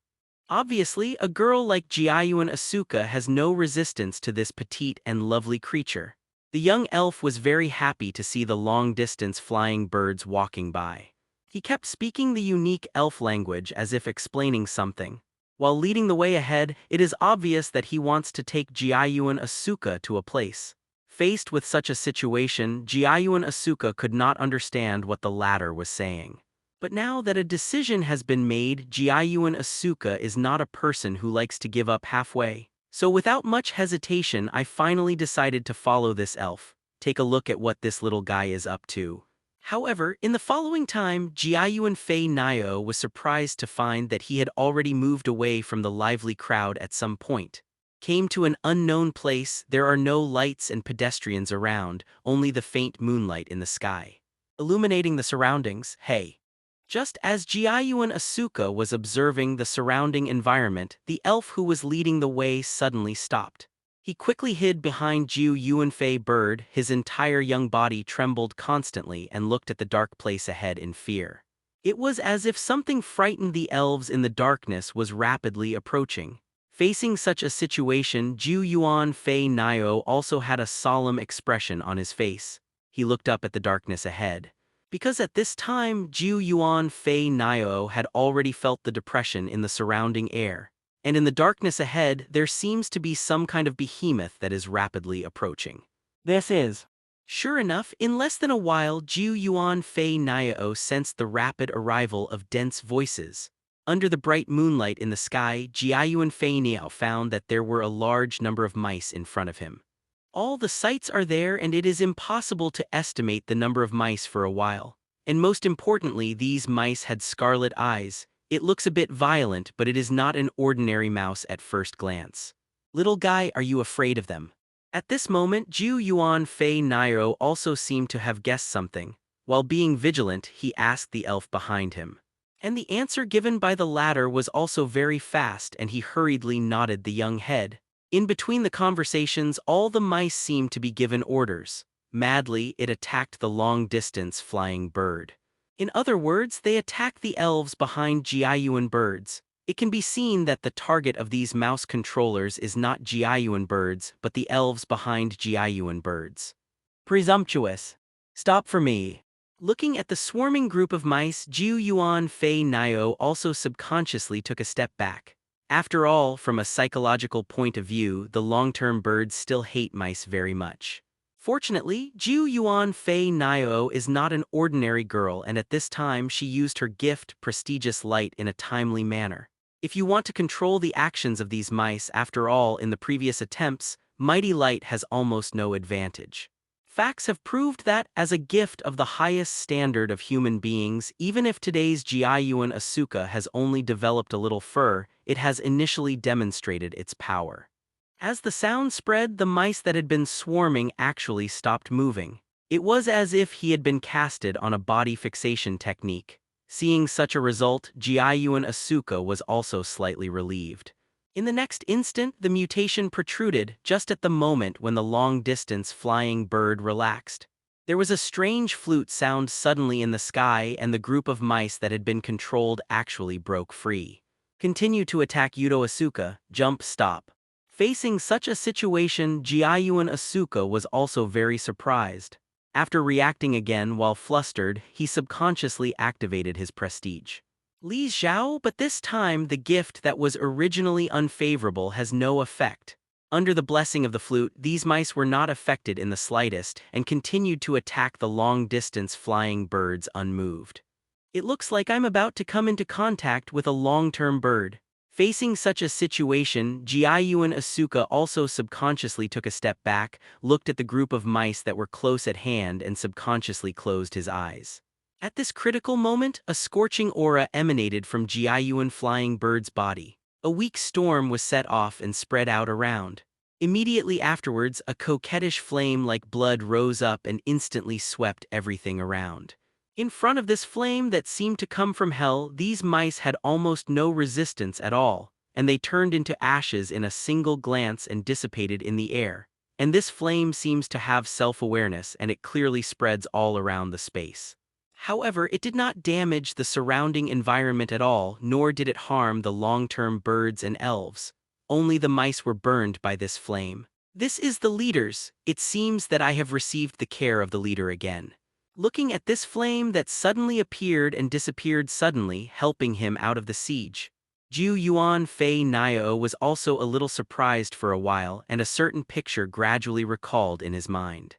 Obviously, a girl like Jiayuan Asuka has no resistance to this petite and lovely creature. The young elf was very happy to see the long-distance flying birds walking by. He kept speaking the unique elf language as if explaining something. While leading the way ahead, it is obvious that he wants to take Jiayuan Asuka to a place. Faced with such a situation, Jiayuan Asuka could not understand what the latter was saying. But now that a decision has been made, Jiayuan Asuka is not a person who likes to give up halfway. So without much hesitation, I finally decided to follow this elf. Take a look at what this little guy is up to. However, in the following time, Jiayuan Fei Nio was surprised to find that he had already moved away from the lively crowd at some point. Came to an unknown place, there are no lights and pedestrians around, only the faint moonlight in the sky, illuminating the surroundings. Hey! Just as Jiayuan Asuka was observing the surrounding environment, the elf who was leading the way suddenly stopped. He quickly hid behind Jiu Yuanfei bird, his entire young body trembled constantly and looked at the dark place ahead in fear. It was as if something frightened the elves in the darkness was rapidly approaching. Facing such a situation, Jiu Yuan Fei Nio also had a solemn expression on his face. He looked up at the darkness ahead. Because at this time, Jiu Yuan Fei Nio had already felt the depression in the surrounding air. And in the darkness ahead, there seems to be some kind of behemoth that is rapidly approaching. This is. Sure enough, in less than a while, Jiu Yuan Fei Nio sensed the rapid arrival of dense voices. Under the bright moonlight in the sky, Jiayuan Fei Nio found that there were a large number of mice in front of him. All the sights are there and it is impossible to estimate the number of mice for a while. And most importantly, these mice had scarlet eyes. It looks a bit violent, but it is not an ordinary mouse at first glance. Little guy, are you afraid of them? At this moment, Jiu Yuan Fei Nio also seemed to have guessed something. While being vigilant, he asked the elf behind him. And the answer given by the latter was also very fast, and he hurriedly nodded the young head. In between the conversations, all the mice seemed to be given orders. Madly, it attacked the long-distance flying bird. In other words, they attacked the elves behind Jiayuan birds. It can be seen that the target of these mouse controllers is not Jiayuan birds, but the elves behind Jiayuan birds. Presumptuous. Stop for me. Looking at the swarming group of mice, Jiu Yuan Fei Nio also subconsciously took a step back. After all, from a psychological point of view, the long-term birds still hate mice very much. Fortunately, Jiu Yuan Fei Nio is not an ordinary girl, and at this time she used her gift, prestigious light, in a timely manner. If you want to control the actions of these mice, after all, in the previous attempts, mighty light has almost no advantage. Facts have proved that, as a gift of the highest standard of human beings, even if today's Jiayuan Asuka has only developed a little fur, it has initially demonstrated its power. As the sound spread, the mice that had been swarming actually stopped moving. It was as if he had been casted on a body fixation technique. Seeing such a result, Jiayuan Asuka was also slightly relieved. In the next instant, the mutation protruded, just at the moment when the long-distance flying bird relaxed. There was a strange flute sound suddenly in the sky, and the group of mice that had been controlled actually broke free. Continue to attack Yudo Asuka, jump, stop. Facing such a situation, Jiayuan Asuka was also very surprised. After reacting again while flustered, he subconsciously activated his prestige. Li Zhao, but this time the gift that was originally unfavorable has no effect. Under the blessing of the flute, these mice were not affected in the slightest and continued to attack the long-distance flying birds unmoved. It looks like I'm about to come into contact with a long-term bird. Facing such a situation, Jiayuan Asuka also subconsciously took a step back, looked at the group of mice that were close at hand and subconsciously closed his eyes. At this critical moment, a scorching aura emanated from Jiayuan flying bird's body. A weak storm was set off and spread out around. Immediately afterwards, a coquettish flame like blood rose up and instantly swept everything around. In front of this flame that seemed to come from hell, these mice had almost no resistance at all, and they turned into ashes in a single glance and dissipated in the air. And this flame seems to have self-awareness, and it clearly spreads all around the space. However, it did not damage the surrounding environment at all, nor did it harm the long-term birds and elves. Only the mice were burned by this flame. This is the leader's. It seems that I have received the care of the leader again. Looking at this flame that suddenly appeared and disappeared suddenly, helping him out of the siege. Ju Yuan Fei Niao was also a little surprised for a while, and a certain picture gradually recalled in his mind.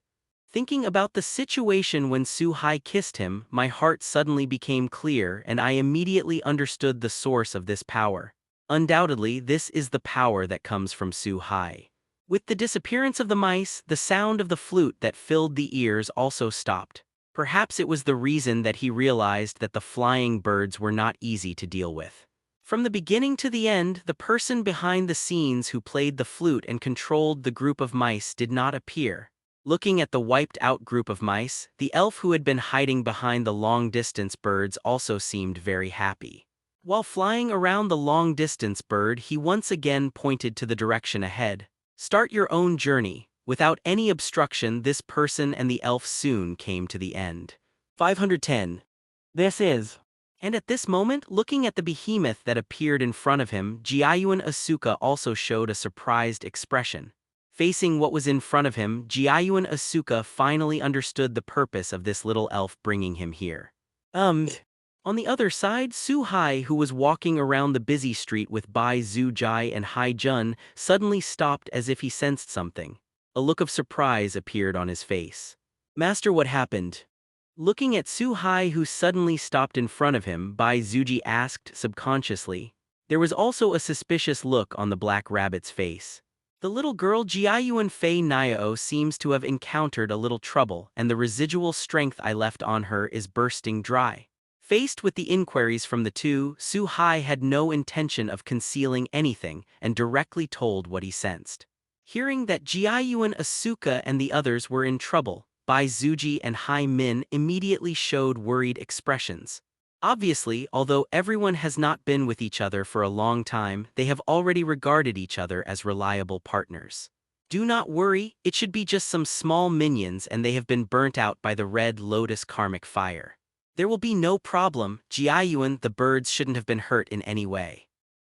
Thinking about the situation when Su Hai kissed him, my heart suddenly became clear and I immediately understood the source of this power. Undoubtedly, this is the power that comes from Su Hai. With the disappearance of the mice, the sound of the flute that filled the ears also stopped. Perhaps it was the reason that he realized that the flying birds were not easy to deal with. From the beginning to the end, the person behind the scenes who played the flute and controlled the group of mice did not appear. Looking at the wiped-out group of mice, the elf who had been hiding behind the long-distance birds also seemed very happy. While flying around the long-distance bird, he once again pointed to the direction ahead. Start your own journey. Without any obstruction, this person and the elf soon came to the end. 510. This is. And at this moment, looking at the behemoth that appeared in front of him, Jiayuan Asuka also showed a surprised expression. Facing what was in front of him, Jiayuan Asuka finally understood the purpose of this little elf bringing him here. On the other side, Su Hai, who was walking around the busy street with Bai Zujai and Hai Jun, suddenly stopped as if he sensed something. A look of surprise appeared on his face. Master, what happened? Looking at Su Hai, who suddenly stopped in front of him, Bai Zuji asked subconsciously. There was also a suspicious look on the black rabbit's face. The little girl Jiayuan Fei Niao seems to have encountered a little trouble, and the residual strength I left on her is bursting dry. Faced with the inquiries from the two, Su Hai had no intention of concealing anything and directly told what he sensed. Hearing that Jiayuan Asuka and the others were in trouble, Bai Zuji and Hai Min immediately showed worried expressions. Obviously, although everyone has not been with each other for a long time, they have already regarded each other as reliable partners. Do not worry, it should be just some small minions and they have been burnt out by the red lotus karmic fire. There will be no problem. Jiayuan, the birds shouldn't have been hurt in any way.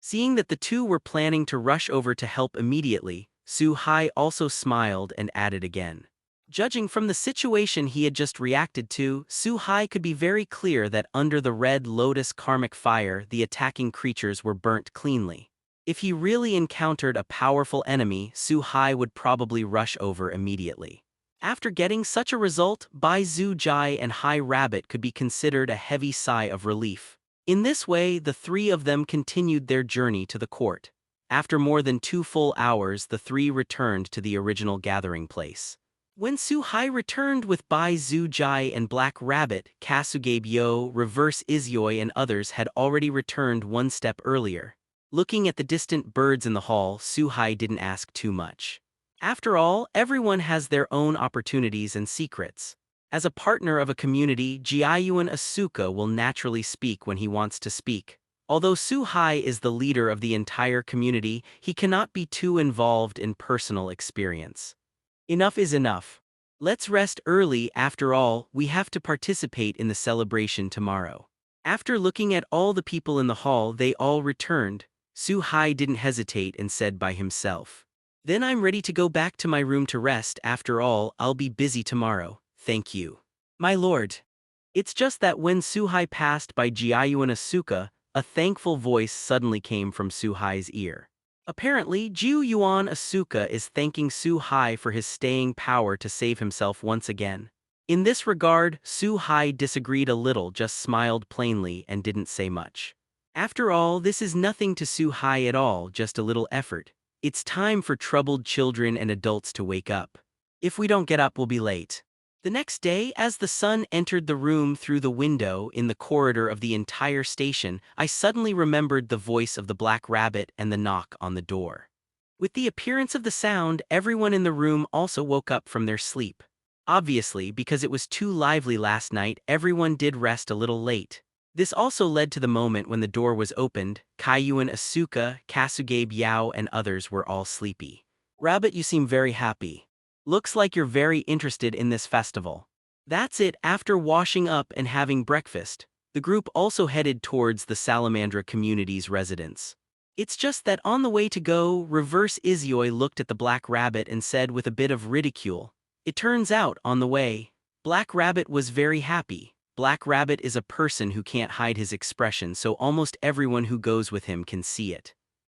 Seeing that the two were planning to rush over to help immediately, Su Hai also smiled and added again. Judging from the situation he had just reacted to, Su Hai could be very clear that under the red lotus karmic fire the attacking creatures were burnt cleanly. If he really encountered a powerful enemy, Su Hai would probably rush over immediately. After getting such a result, Bai Zhu Jai and Hai Rabbit could be considered a heavy sigh of relief. In this way, the three of them continued their journey to the court. After more than 2 full hours, the three returned to the original gathering place. When Su Hai returned with Bai Zhu Jai and Black Rabbit, Kasugabe Yo, Reverse Izyoi and others had already returned one step earlier. Looking at the distant birds in the hall, Su Hai didn't ask too much. After all, everyone has their own opportunities and secrets. As a partner of a community, Jiayuan Asuka will naturally speak when he wants to speak. Although Su Hai is the leader of the entire community, he cannot be too involved in personal experience. Enough is enough. Let's rest early. After all, we have to participate in the celebration tomorrow. After looking at all the people in the hall, they all returned. Su Hai didn't hesitate and said by himself, "Then I'm ready to go back to my room to rest. After all, I'll be busy tomorrow. Thank you, my lord." It's just that when Su Hai passed by Jiayuan Asuka, a thankful voice suddenly came from Su Hai's ear. Apparently, Ju Yuan Asuka is thanking Su Hai for his staying power to save himself once again. In this regard, Su Hai disagreed a little, just smiled plainly and didn't say much. After all, this is nothing to Su Hai at all, just a little effort. It's time for troubled children and adults to wake up. If we don't get up, we'll be late. The next day, as the sun entered the room through the window in the corridor of the entire station, I suddenly remembered the voice of the Black Rabbit and the knock on the door. With the appearance of the sound, everyone in the room also woke up from their sleep. Obviously, because it was too lively last night, everyone did rest a little late. This also led to the moment when the door was opened. Kaiyuan Asuka, Kasugabe Yao and others were all sleepy. "Rabbit, you seem very happy. Looks like you're very interested in this festival." That's it. After washing up and having breakfast, the group also headed towards the Salamandra community's residence. It's just that on the way to go, Reverse Izioi looked at the Black Rabbit and said with a bit of ridicule, "It turns out, on the way, Black Rabbit was very happy. Black Rabbit is a person who can't hide his expression, so almost everyone who goes with him can see it."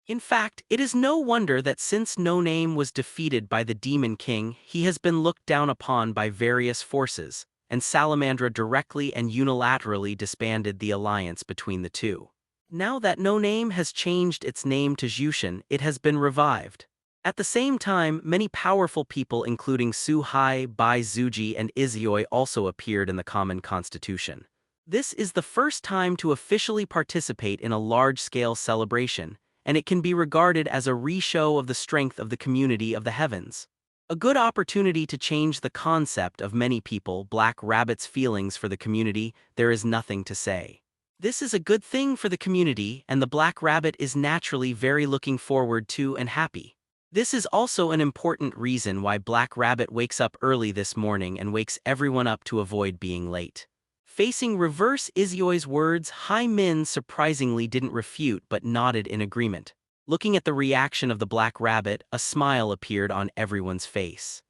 In fact, it is no wonder that since No Name was defeated by the Demon King, he has been looked down upon by various forces, and Salamandra directly and unilaterally disbanded the alliance between the two. Now that No Name has changed its name to Jushin, it has been revived. At the same time, many powerful people including Su Hai, Bai Zuji, and Izioi also appeared in the common constitution. This is the first time to officially participate in a large-scale celebration, and it can be regarded as a re-show of the strength of the community of the heavens. A good opportunity to change the concept of many people. Black Rabbit's feelings for the community, there is nothing to say. This is a good thing for the community, and the Black Rabbit is naturally very looking forward to and happy. This is also an important reason why Black Rabbit wakes up early this morning and wakes everyone up to avoid being late. Facing Reverse Izioi's words, Hai Min surprisingly didn't refute but nodded in agreement. Looking at the reaction of the Black Rabbit, a smile appeared on everyone's face.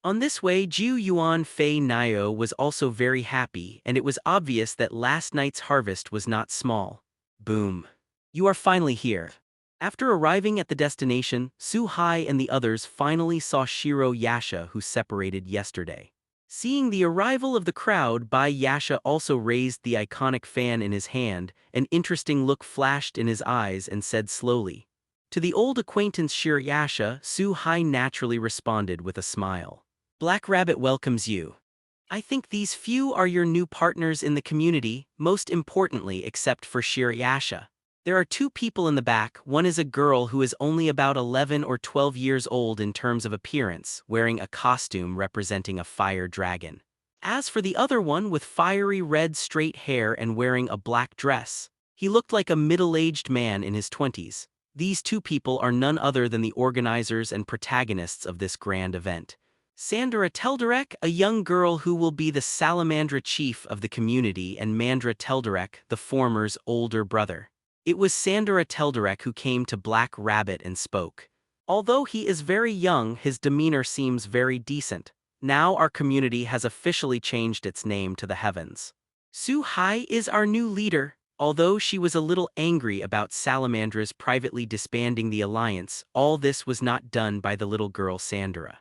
On this way, Jiu Yuan Fei Nio was also very happy, and it was obvious that last night's harvest was not small. Boom. You are finally here. After arriving at the destination, Su Hai and the others finally saw Shiro Yasha, who separated yesterday. Seeing the arrival of the crowd, Bai Yasha also raised the iconic fan in his hand, an interesting look flashed in his eyes and said slowly. To the old acquaintance Shiro Yasha, Su Hai naturally responded with a smile. Black Rabbit welcomes you. I think these few are your new partners in the community, most importantly except for Shiro Yasha. There are two people in the back. One is a girl who is only about 11 or 12 years old in terms of appearance, wearing a costume representing a fire dragon. As for the other one with fiery red straight hair and wearing a black dress, he looked like a middle-aged man in his 20s. These two people are none other than the organizers and protagonists of this grand event. Sandra Telderek, a young girl who will be the Salamandra chief of the community, and Mandra Telderek, the former's older brother. It was Sandra Telderek who came to Black Rabbit and spoke. Although he is very young, his demeanor seems very decent. Now our community has officially changed its name to the Heavens. Su Hai is our new leader. Although she was a little angry about Salamandra's privately disbanding the alliance, all this was not done by the little girl Sandra.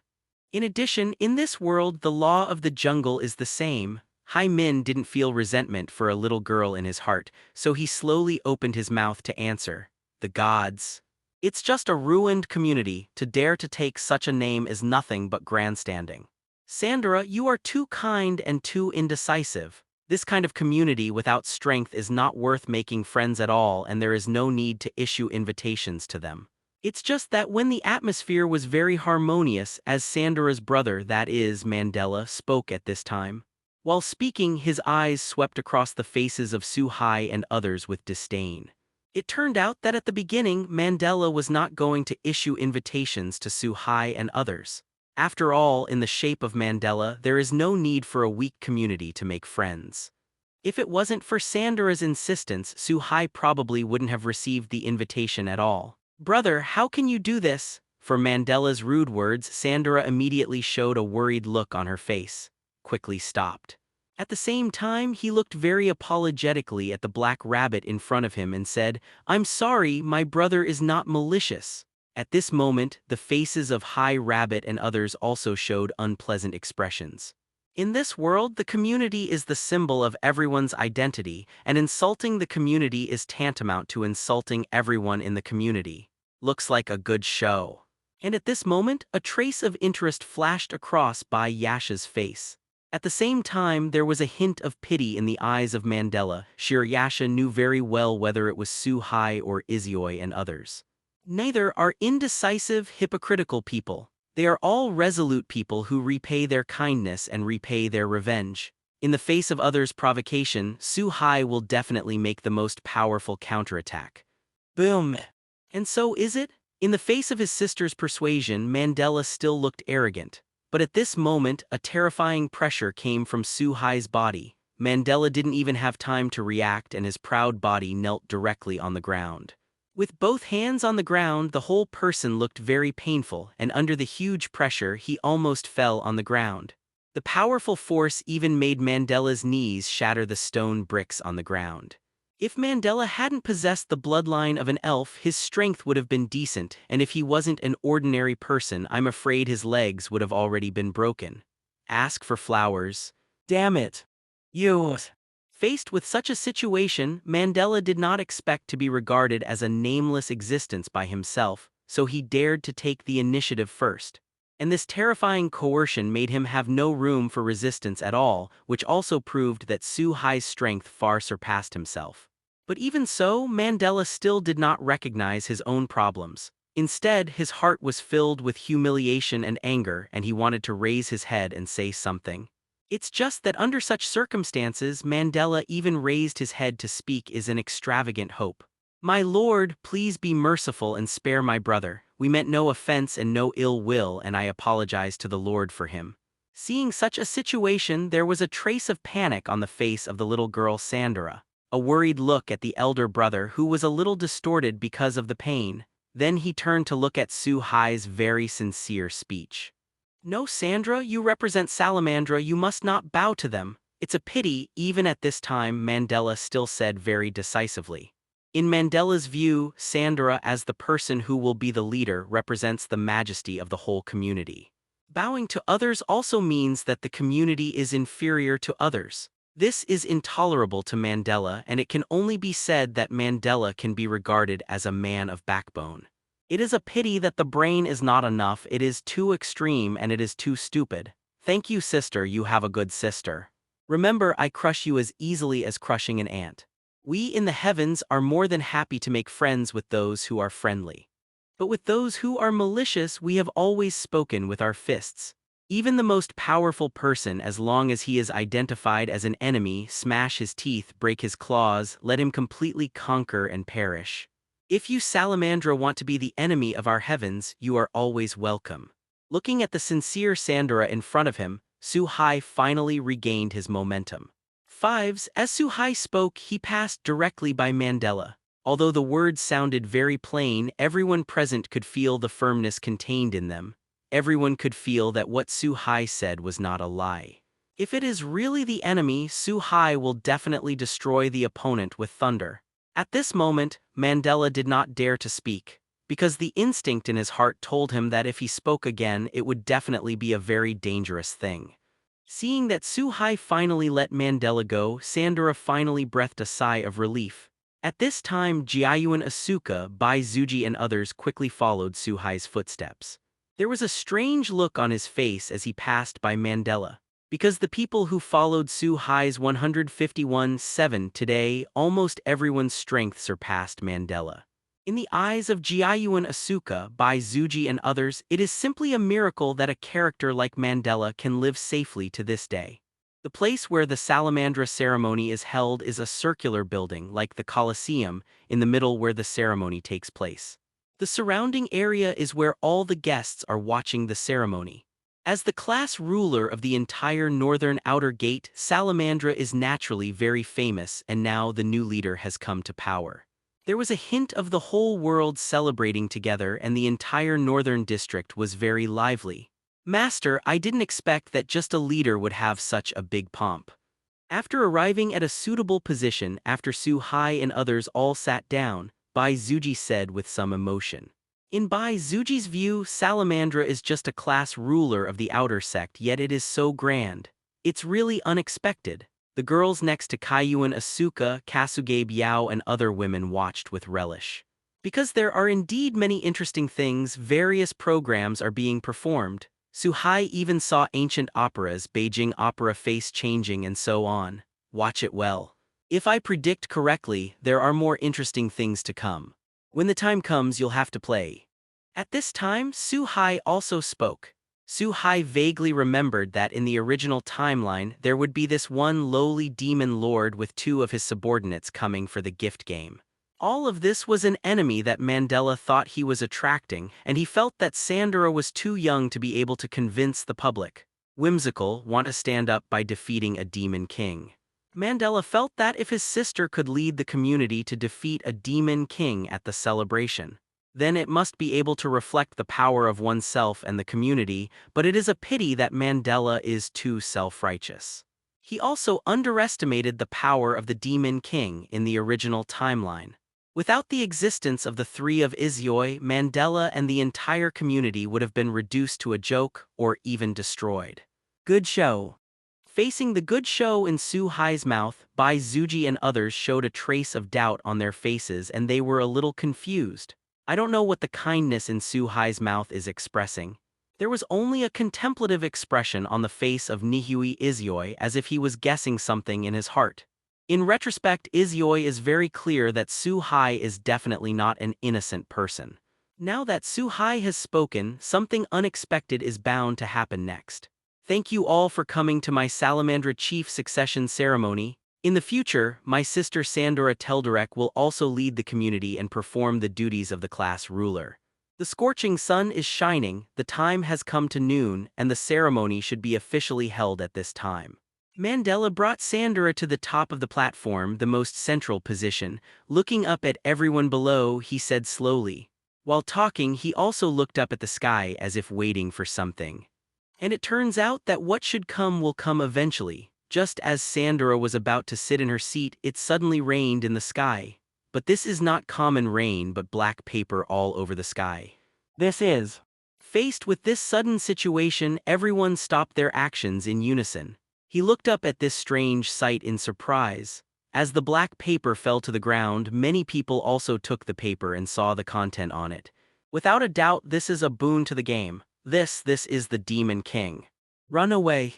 In addition, in this world the law of the jungle is the same. Hai Min didn't feel resentment for a little girl in his heart, so he slowly opened his mouth to answer. The gods. It's just a ruined community. To dare to take such a name is nothing but grandstanding. Sandra, you are too kind and too indecisive. This kind of community without strength is not worth making friends at all, and there is no need to issue invitations to them. It's just that when the atmosphere was very harmonious, as Sandra's brother, that is, Mandela, spoke at this time. While speaking, his eyes swept across the faces of Su Hai and others with disdain. It turned out that at the beginning, Mandela was not going to issue invitations to Su Hai and others. After all, in the shape of Mandela, there is no need for a weak community to make friends. If it wasn't for Sandra's insistence, Su Hai probably wouldn't have received the invitation at all. Brother, how can you do this? For Mandela's rude words, Sandra immediately showed a worried look on her face. Quickly stopped. At the same time, he looked very apologetically at the Black Rabbit in front of him and said, I'm sorry, my brother is not malicious. At this moment, the faces of Hai Rabbit and others also showed unpleasant expressions. In this world, the community is the symbol of everyone's identity, and insulting the community is tantamount to insulting everyone in the community. Looks like a good show. And at this moment, a trace of interest flashed across Bai Yasha's face. At the same time, there was a hint of pity in the eyes of Mandela. Yasha knew very well whether it was Su Hai or Izioi and others. Neither are indecisive, hypocritical people. They are all resolute people who repay their kindness and repay their revenge. In the face of others' provocation, Su Hai will definitely make the most powerful counterattack. Boom! And so is it? In the face of his sister's persuasion, Mandela still looked arrogant. But at this moment, a terrifying pressure came from Su-Hai's body. Mandela didn't even have time to react, and his proud body knelt directly on the ground. With both hands on the ground, the whole person looked very painful, and under the huge pressure, he almost fell on the ground. The powerful force even made Mandela's knees shatter the stone bricks on the ground. If Mandela hadn't possessed the bloodline of an elf, his strength would have been decent, and if he wasn't an ordinary person, I'm afraid his legs would have already been broken. Ask for flowers. Damn it. You. Faced with such a situation, Mandela did not expect to be regarded as a nameless existence by himself, so he dared to take the initiative first. And this terrifying coercion made him have no room for resistance at all, which also proved that Su-Hai's strength far surpassed himself. But even so, Mandela still did not recognize his own problems. Instead, his heart was filled with humiliation and anger, and he wanted to raise his head and say something. It's just that under such circumstances, Mandela even raised his head to speak is an extravagant hope. "My lord, please be merciful and spare my brother. We meant no offense and no ill will, and I apologize to the Lord for him." Seeing such a situation, there was a trace of panic on the face of the little girl Sandra. A worried look at the elder brother, who was a little distorted because of the pain. Then he turned to look at Su-Hai's very sincere speech. "No, Sandra, you represent Salamandra, you must not bow to them. It's a pity." Even at this time, Mandela still said very decisively. In Mandela's view, Sandra, as the person who will be the leader, represents the majesty of the whole community. Bowing to others also means that the community is inferior to others. This is intolerable to Mandela, and it can only be said that Mandela can be regarded as a man of backbone. It is a pity that the brain is not enough, it is too extreme and it is too stupid. Thank you, sister, you have a good sister. Remember, I crush you as easily as crushing an ant. We in the heavens are more than happy to make friends with those who are friendly. But with those who are malicious, we have always spoken with our fists. Even the most powerful person, as long as he is identified as an enemy, smash his teeth, break his claws, let him completely conquer and perish. If you, Salamandra, want to be the enemy of our heavens, you are always welcome. Looking at the sincere Sandra in front of him, Su-Hai finally regained his momentum. Fives, as Su-Hai spoke, he passed directly by Mandela. Although the words sounded very plain, everyone present could feel the firmness contained in them. Everyone could feel that what Su-Hai said was not a lie. If it is really the enemy, Su-Hai will definitely destroy the opponent with thunder. At this moment, Mandela did not dare to speak, because the instinct in his heart told him that if he spoke again, it would definitely be a very dangerous thing. Seeing that Su-Hai finally let Mandela go, Sandra finally breathed a sigh of relief. At this time, Jiayuan Asuka, Bai Zuji and others quickly followed Su-Hai's footsteps. There was a strange look on his face as he passed by Mandela. Because the people who followed Su-Hai's 151-7 today, almost everyone's strength surpassed Mandela. In the eyes of Jiayuan Asuka, Bai Zuji and others, it is simply a miracle that a character like Mandela can live safely to this day. The place where the Salamandra ceremony is held is a circular building like the Colosseum, in the middle where the ceremony takes place. The surrounding area is where all the guests are watching the ceremony. As the class ruler of the entire northern outer gate, Salamandra is naturally very famous, and now the new leader has come to power. There was a hint of the whole world celebrating together, and the entire northern district was very lively. "Master, I didn't expect that just a leader would have such a big pomp." After arriving at a suitable position, after Su-Hai and others all sat down, Bai Zuji said with some emotion. In Bai Zuji's view, Salamandra is just a class ruler of the outer sect, yet it is so grand. It's really unexpected. The girls next to Kaiyuan Asuka, Kasugabe Yao and other women watched with relish. Because there are indeed many interesting things, various programs are being performed. Su-Hai even saw ancient operas, Beijing opera face changing and so on. Watch it well. If I predict correctly, there are more interesting things to come. When the time comes, you'll have to play. At this time, Su-Hai also spoke. Su-Hai vaguely remembered that in the original timeline, there would be this one lowly demon lord with two of his subordinates coming for the gift game. All of this was an enemy that Mandela thought he was attracting, and he felt that Sandora was too young to be able to convince the public. Whimsical, want to stand up by defeating a demon king. Mandela felt that if his sister could lead the community to defeat a demon king at the celebration, then it must be able to reflect the power of oneself and the community, but it is a pity that Mandela is too self-righteous. He also underestimated the power of the demon king in the original timeline. Without the existence of the three of Isioi, Mandela and the entire community would have been reduced to a joke or even destroyed. Good show. Facing the good show in Su Hai's mouth, Bai Zuji and others showed a trace of doubt on their faces and they were a little confused. I don't know what the kindness in Su Hai's mouth is expressing. There was only a contemplative expression on the face of Nihui Isioi as if he was guessing something in his heart. In retrospect, Isioi is very clear that Su Hai is definitely not an innocent person. Now that Su Hai has spoken, something unexpected is bound to happen next. Thank you all for coming to my Salamandra Chief Succession Ceremony. In the future, my sister Sandora Telderek will also lead the community and perform the duties of the class ruler. The scorching sun is shining, the time has come to noon, and the ceremony should be officially held at this time. Mandela brought Sandora to the top of the platform, the most central position. Looking up at everyone below, he said slowly. While talking, he also looked up at the sky as if waiting for something. And it turns out that what should come will come eventually. Just as Sandora was about to sit in her seat, it suddenly rained in the sky. But this is not common rain but black paper all over the sky. This is. Faced with this sudden situation, everyone stopped their actions in unison. He looked up at this strange sight in surprise. As the black paper fell to the ground, many people also took the paper and saw the content on it. Without a doubt, this is a boon to the game. This is the Demon King. Run away.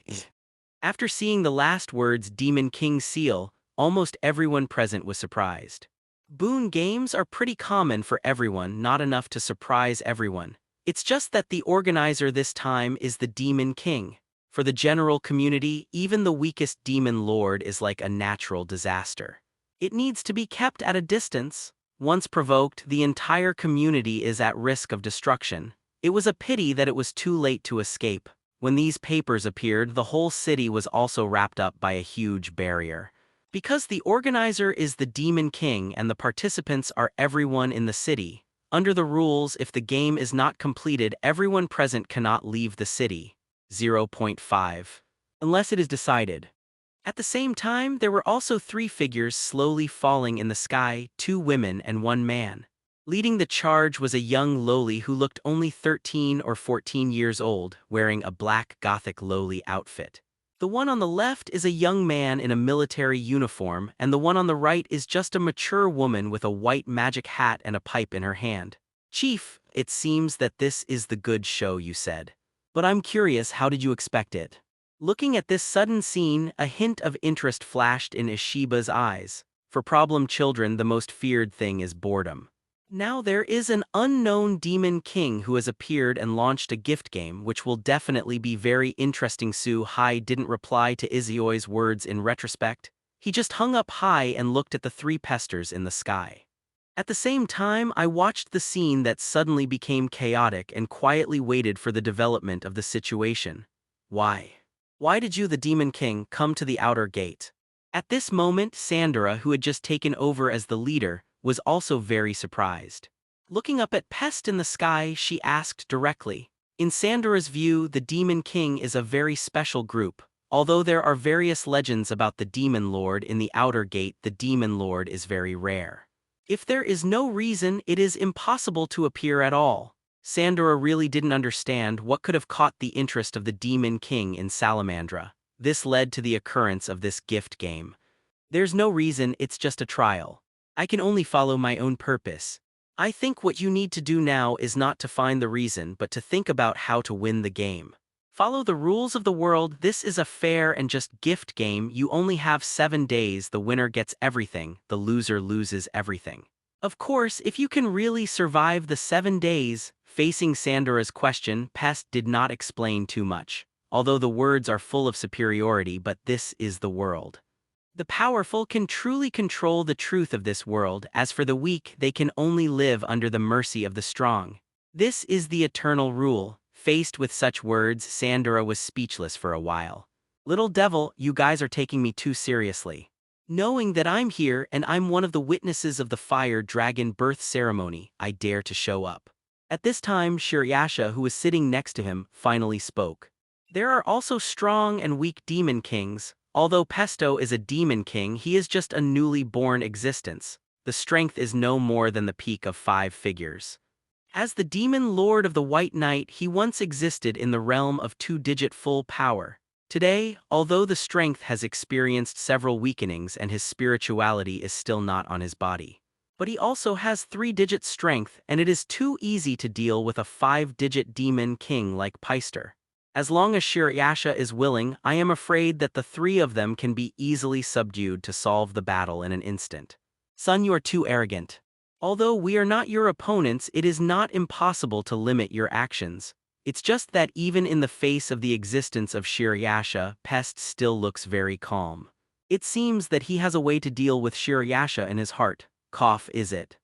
After seeing the last words Demon King seal, almost everyone present was surprised. Boon games are pretty common for everyone, not enough to surprise everyone. It's just that the organizer this time is the Demon King. For the general community, even the weakest demon lord is like a natural disaster. It needs to be kept at a distance. Once provoked, the entire community is at risk of destruction. It was a pity that it was too late to escape. When these papers appeared, the whole city was also wrapped up by a huge barrier. Because the organizer is the Demon King and the participants are everyone in the city, under the rules, if the game is not completed, everyone present cannot leave the city. 0.5. Unless it is decided. At the same time, there were also three figures slowly falling in the sky, 2 women and 1 man. Leading the charge was a young loli who looked only 13 or 14 years old, wearing a black Gothic loli outfit. The one on the left is a young man in a military uniform, and the one on the right is just a mature woman with a white magic hat and a pipe in her hand. Chief, it seems that this is the good show you said. But I'm curious, how did you expect it? Looking at this sudden scene, a hint of interest flashed in Ishiba's eyes. For problem children, the most feared thing is boredom. Now there is an unknown demon king who has appeared and launched a gift game which will definitely be very interesting. Su Hai didn't reply to Isioi's words in retrospect. He just hung up high and looked at the 3 pesters in the sky. At the same time, I watched the scene that suddenly became chaotic and quietly waited for the development of the situation. Why? Why did you, the Demon King, come to the outer gate? At this moment, Sandora, who had just taken over as the leader, was also very surprised. Looking up at Pest in the sky, she asked directly. In Sandora's view, the Demon King is a very special group. Although there are various legends about the Demon Lord in the outer gate, the Demon Lord is very rare. If there is no reason, it is impossible to appear at all. Sandora really didn't understand what could have caught the interest of the Demon King in Salamandra. This led to the occurrence of this gift game. There's no reason, it's just a trial. I can only follow my own purpose. I think what you need to do now is not to find the reason but to think about how to win the game. Follow the rules of the world. This is a fair and just gift game. You only have 7 days. The winner gets everything, the loser loses everything. Of course, if you can really survive the 7 days. Facing Sandora's question, Pest did not explain too much. Although the words are full of superiority, but this is the world. The powerful can truly control the truth of this world, as for the weak they can only live under the mercy of the strong. This is the eternal rule. Faced with such words, Sandora was speechless for a while. Little devil, you guys are taking me too seriously. Knowing that I'm here and I'm one of the witnesses of the fire dragon birth ceremony, I dare to show up. At this time, Shiryasha, who was sitting next to him, finally spoke. There are also strong and weak demon kings. Although Pesto is a demon king, he is just a newly born existence. The strength is no more than the peak of 5 figures. As the demon lord of the White Knight, he once existed in the realm of 2-digit full power. Today, although the strength has experienced several weakenings and his spirituality is still not on his body, but he also has 3-digit strength, and it is too easy to deal with a 5-digit demon king like Peister. As long as Shiryasha is willing, I am afraid that the 3 of them can be easily subdued to solve the battle in an instant. Son, you are too arrogant. Although we are not your opponents, it is not impossible to limit your actions. It's just that even in the face of the existence of Shiryasha, Pest still looks very calm. It seems that he has a way to deal with Shiryasha in his heart. Cough, is it?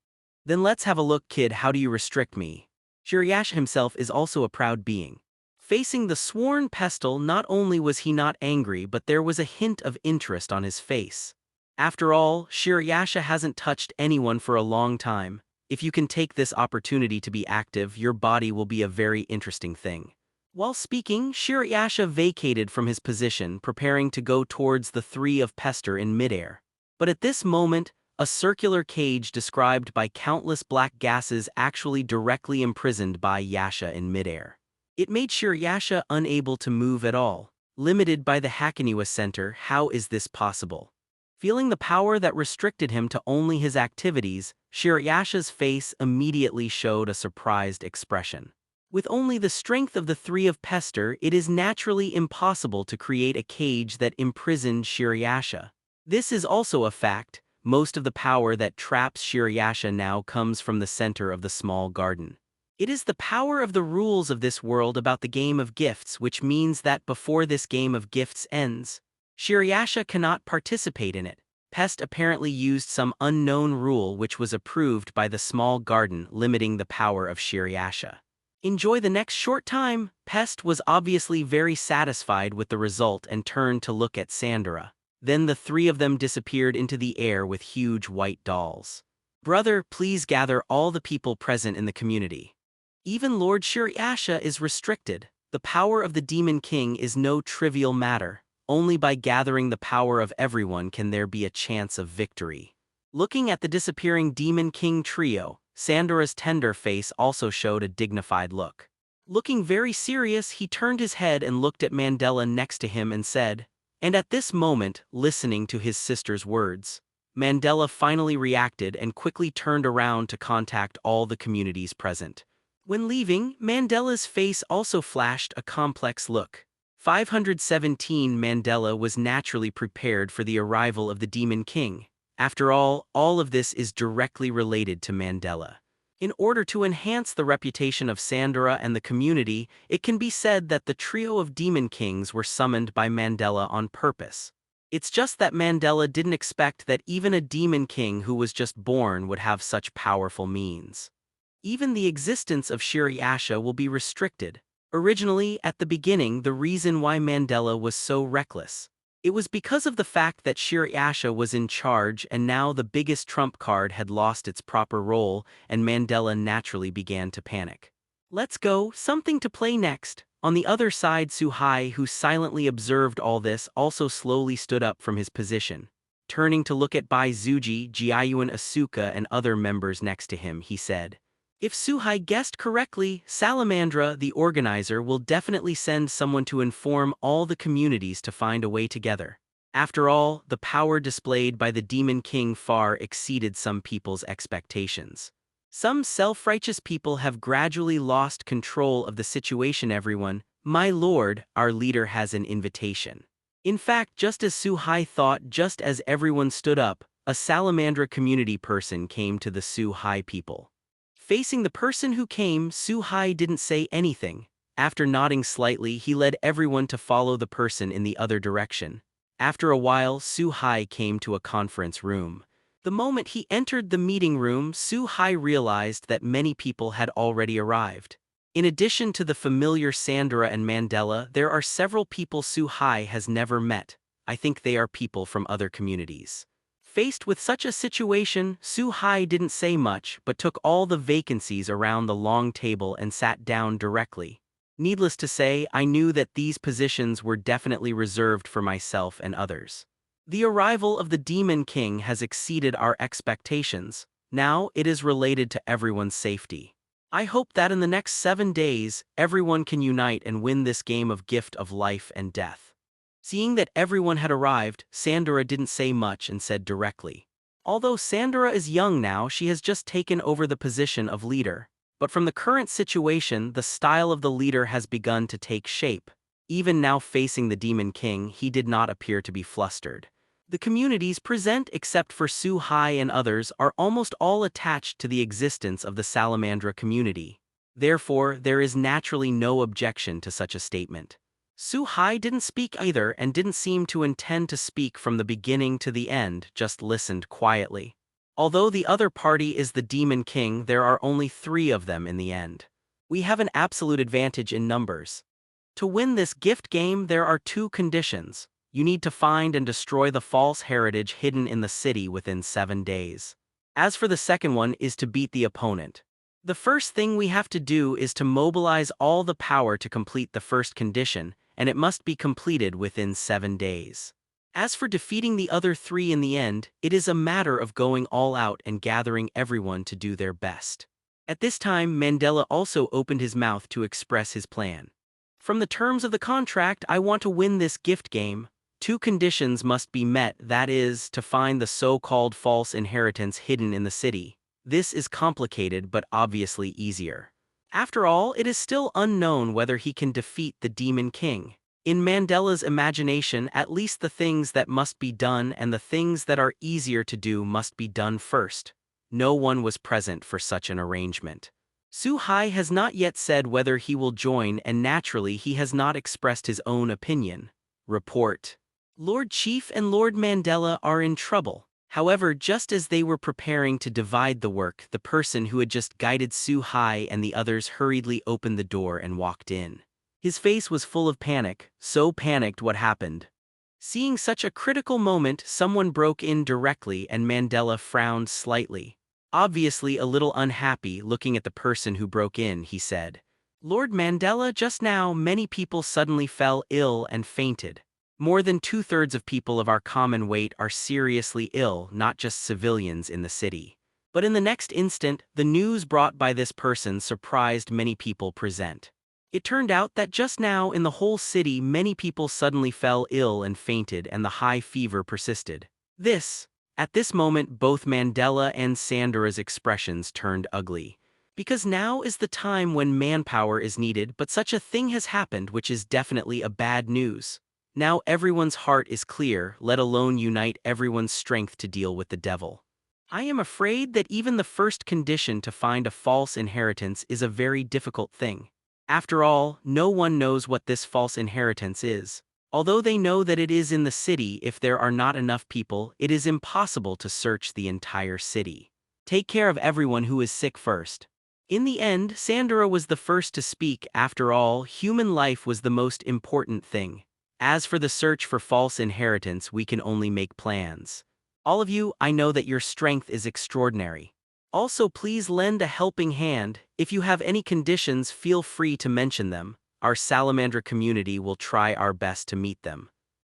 Then let's have a look, kid. How do you restrict me? Shiryasha himself is also a proud being. Facing the sworn Pestle, not only was he not angry, but there was a hint of interest on his face. After all, Shiryasha hasn't touched anyone for a long time. If you can take this opportunity to be active, your body will be a very interesting thing. While speaking, Shiryasha vacated from his position, preparing to go towards the 3 of Pester in midair. But at this moment, a circular cage described by countless black gases actually directly imprisoned by Yasha in midair. It made Shiryasha unable to move at all. Limited by the Hakunewa Center, how is this possible? Feeling the power that restricted him to only his activities, Shiryasha's face immediately showed a surprised expression. With only the strength of the 3 of Pester, it is naturally impossible to create a cage that imprisoned Shiryasha. This is also a fact. Most of the power that traps Shiryasha now comes from the center of the small garden. It is the power of the rules of this world about the game of gifts, which means that before this game of gifts ends, Shiryasha cannot participate in it. Pest apparently used some unknown rule which was approved by the small garden, limiting the power of Shiryasha. Enjoy the next short time. Pest was obviously very satisfied with the result and turned to look at Sandora. Then the 3 of them disappeared into the air with huge white dolls. Brother, please gather all the people present in the community. Even Lord Shiryasha is restricted. The power of the Demon King is no trivial matter. Only by gathering the power of everyone can there be a chance of victory. Looking at the disappearing Demon King trio, Sandora's tender face also showed a dignified look. Looking very serious, he turned his head and looked at Mandela next to him and said, and at this moment, listening to his sister's words, Mandela finally reacted and quickly turned around to contact all the communities present. When leaving, Mandela's face also flashed a complex look. 517 Mandela was naturally prepared for the arrival of the Demon King. After all of this is directly related to Mandela. In order to enhance the reputation of Sandora and the community, it can be said that the trio of Demon Kings were summoned by Mandela on purpose. It's just that Mandela didn't expect that even a Demon King who was just born would have such powerful means. Even the existence of Shiryasha will be restricted. Originally, at the beginning, the reason why Mandela was so reckless. It was because of the fact that Shiryasha was in charge and now the biggest trump card had lost its proper role and Mandela naturally began to panic. Let's go, something to play next. On the other side, Suhai, who silently observed all this, also slowly stood up from his position. Turning to look at Baizuji, Jiayuan Asuka and other members next to him, he said, if Suhai guessed correctly, Salamandra, the organizer, will definitely send someone to inform all the communities to find a way together. After all, the power displayed by the Demon King far exceeded some people's expectations. Some self-righteous people have gradually lost control of the situation. Everyone, my lord, our leader has an invitation. In fact, just as Suhai thought, just as everyone stood up, a Salamandra community person came to the Suhai people. Facing the person who came, Suhai didn't say anything. After nodding slightly, he led everyone to follow the person in the other direction. After a while, Su Hai came to a conference room. The moment he entered the meeting room, Su Hai realized that many people had already arrived. In addition to the familiar Sandra and Mandela, there are several people Su Hai has never met. I think they are people from other communities. Faced with such a situation, Su Hai didn't say much but took all the vacancies around the long table and sat down directly. Needless to say, I knew that these positions were definitely reserved for myself and others. The arrival of the Demon King has exceeded our expectations. Now it is related to everyone's safety. I hope that in the next 7 days, everyone can unite and win this game of gift of life and death. Seeing that everyone had arrived, Sandra didn't say much and said directly. Although Sandra is young now, she has just taken over the position of leader. But from the current situation, the style of the leader has begun to take shape. Even now facing the Demon King, he did not appear to be flustered. The communities present, except for Su Hai and others, are almost all attached to the existence of the Salamandra community. Therefore, there is naturally no objection to such a statement. Su Hai didn't speak either and didn't seem to intend to speak from the beginning to the end, just listened quietly. Although the other party is the Demon King, there are only 3 of them in the end. We have an absolute advantage in numbers. To win this gift game, there are 2 conditions. You need to find and destroy the false heritage hidden in the city within 7 days. As for the second one is to beat the opponent. The first thing we have to do is to mobilize all the power to complete the first condition, and it must be completed within 7 days. As for defeating the other 3 in the end, it is a matter of going all out and gathering everyone to do their best. At this time, Mandela also opened his mouth to express his plan. From the terms of the contract, I want to win this gift game. 2 conditions must be met, that is, to find the so-called false inheritance hidden in the city. This is complicated but obviously easier. After all, it is still unknown whether he can defeat the Demon King. In Mandela's imagination, at least the things that must be done and the things that are easier to do must be done first. No one was present for such an arrangement. Su Hai has not yet said whether he will join, and naturally he has not expressed his own opinion. Report. Lord Chief and Lord Mandela are in trouble. However, just as they were preparing to divide the work, the person who had just guided Su Hai and the others hurriedly opened the door and walked in. His face was full of panic, so panicked what happened. Seeing such a critical moment, someone broke in directly and Mandela frowned slightly. Obviously a little unhappy looking at the person who broke in, he said, "Lord Mandela, just now many people suddenly fell ill and fainted. More than 2/3 of people of our common weight are seriously ill, not just civilians in the city." But in the next instant, the news brought by this person surprised many people present. It turned out that just now in the whole city many people suddenly fell ill and fainted and the high fever persisted. At this moment both Mandela and Sandra's expressions turned ugly. Because now is the time when manpower is needed, but such a thing has happened which is definitely a bad news. Now everyone's heart is clear, let alone unite everyone's strength to deal with the devil. I am afraid that even the first condition to find a false inheritance is a very difficult thing. After all, no one knows what this false inheritance is. Although they know that it is in the city, if there are not enough people, it is impossible to search the entire city. Take care of everyone who is sick first. In the end, Sandra was the first to speak. After all, human life was the most important thing. As for the search for false inheritance, we can only make plans. All of you, I know that your strength is extraordinary. Also, please lend a helping hand. If you have any conditions, feel free to mention them. Our Salamandra community will try our best to meet them.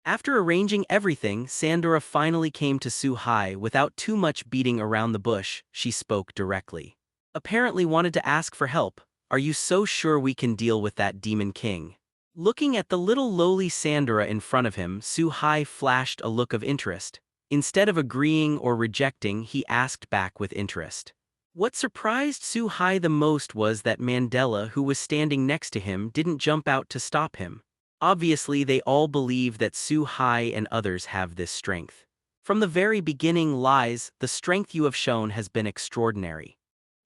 After arranging everything, Sandra finally came to Su Hai. Without too much beating around the bush, she spoke directly. Apparently wanted to ask for help. Are you so sure we can deal with that Demon King? Looking at the little lowly Sandra in front of him, Su Hai flashed a look of interest. Instead of agreeing or rejecting, he asked back with interest. What surprised Su Hai the most was that Mandela, who was standing next to him, didn't jump out to stop him. Obviously, they all believe that Su Hai and others have this strength. From the very beginning, lies, the strength you have shown has been extraordinary.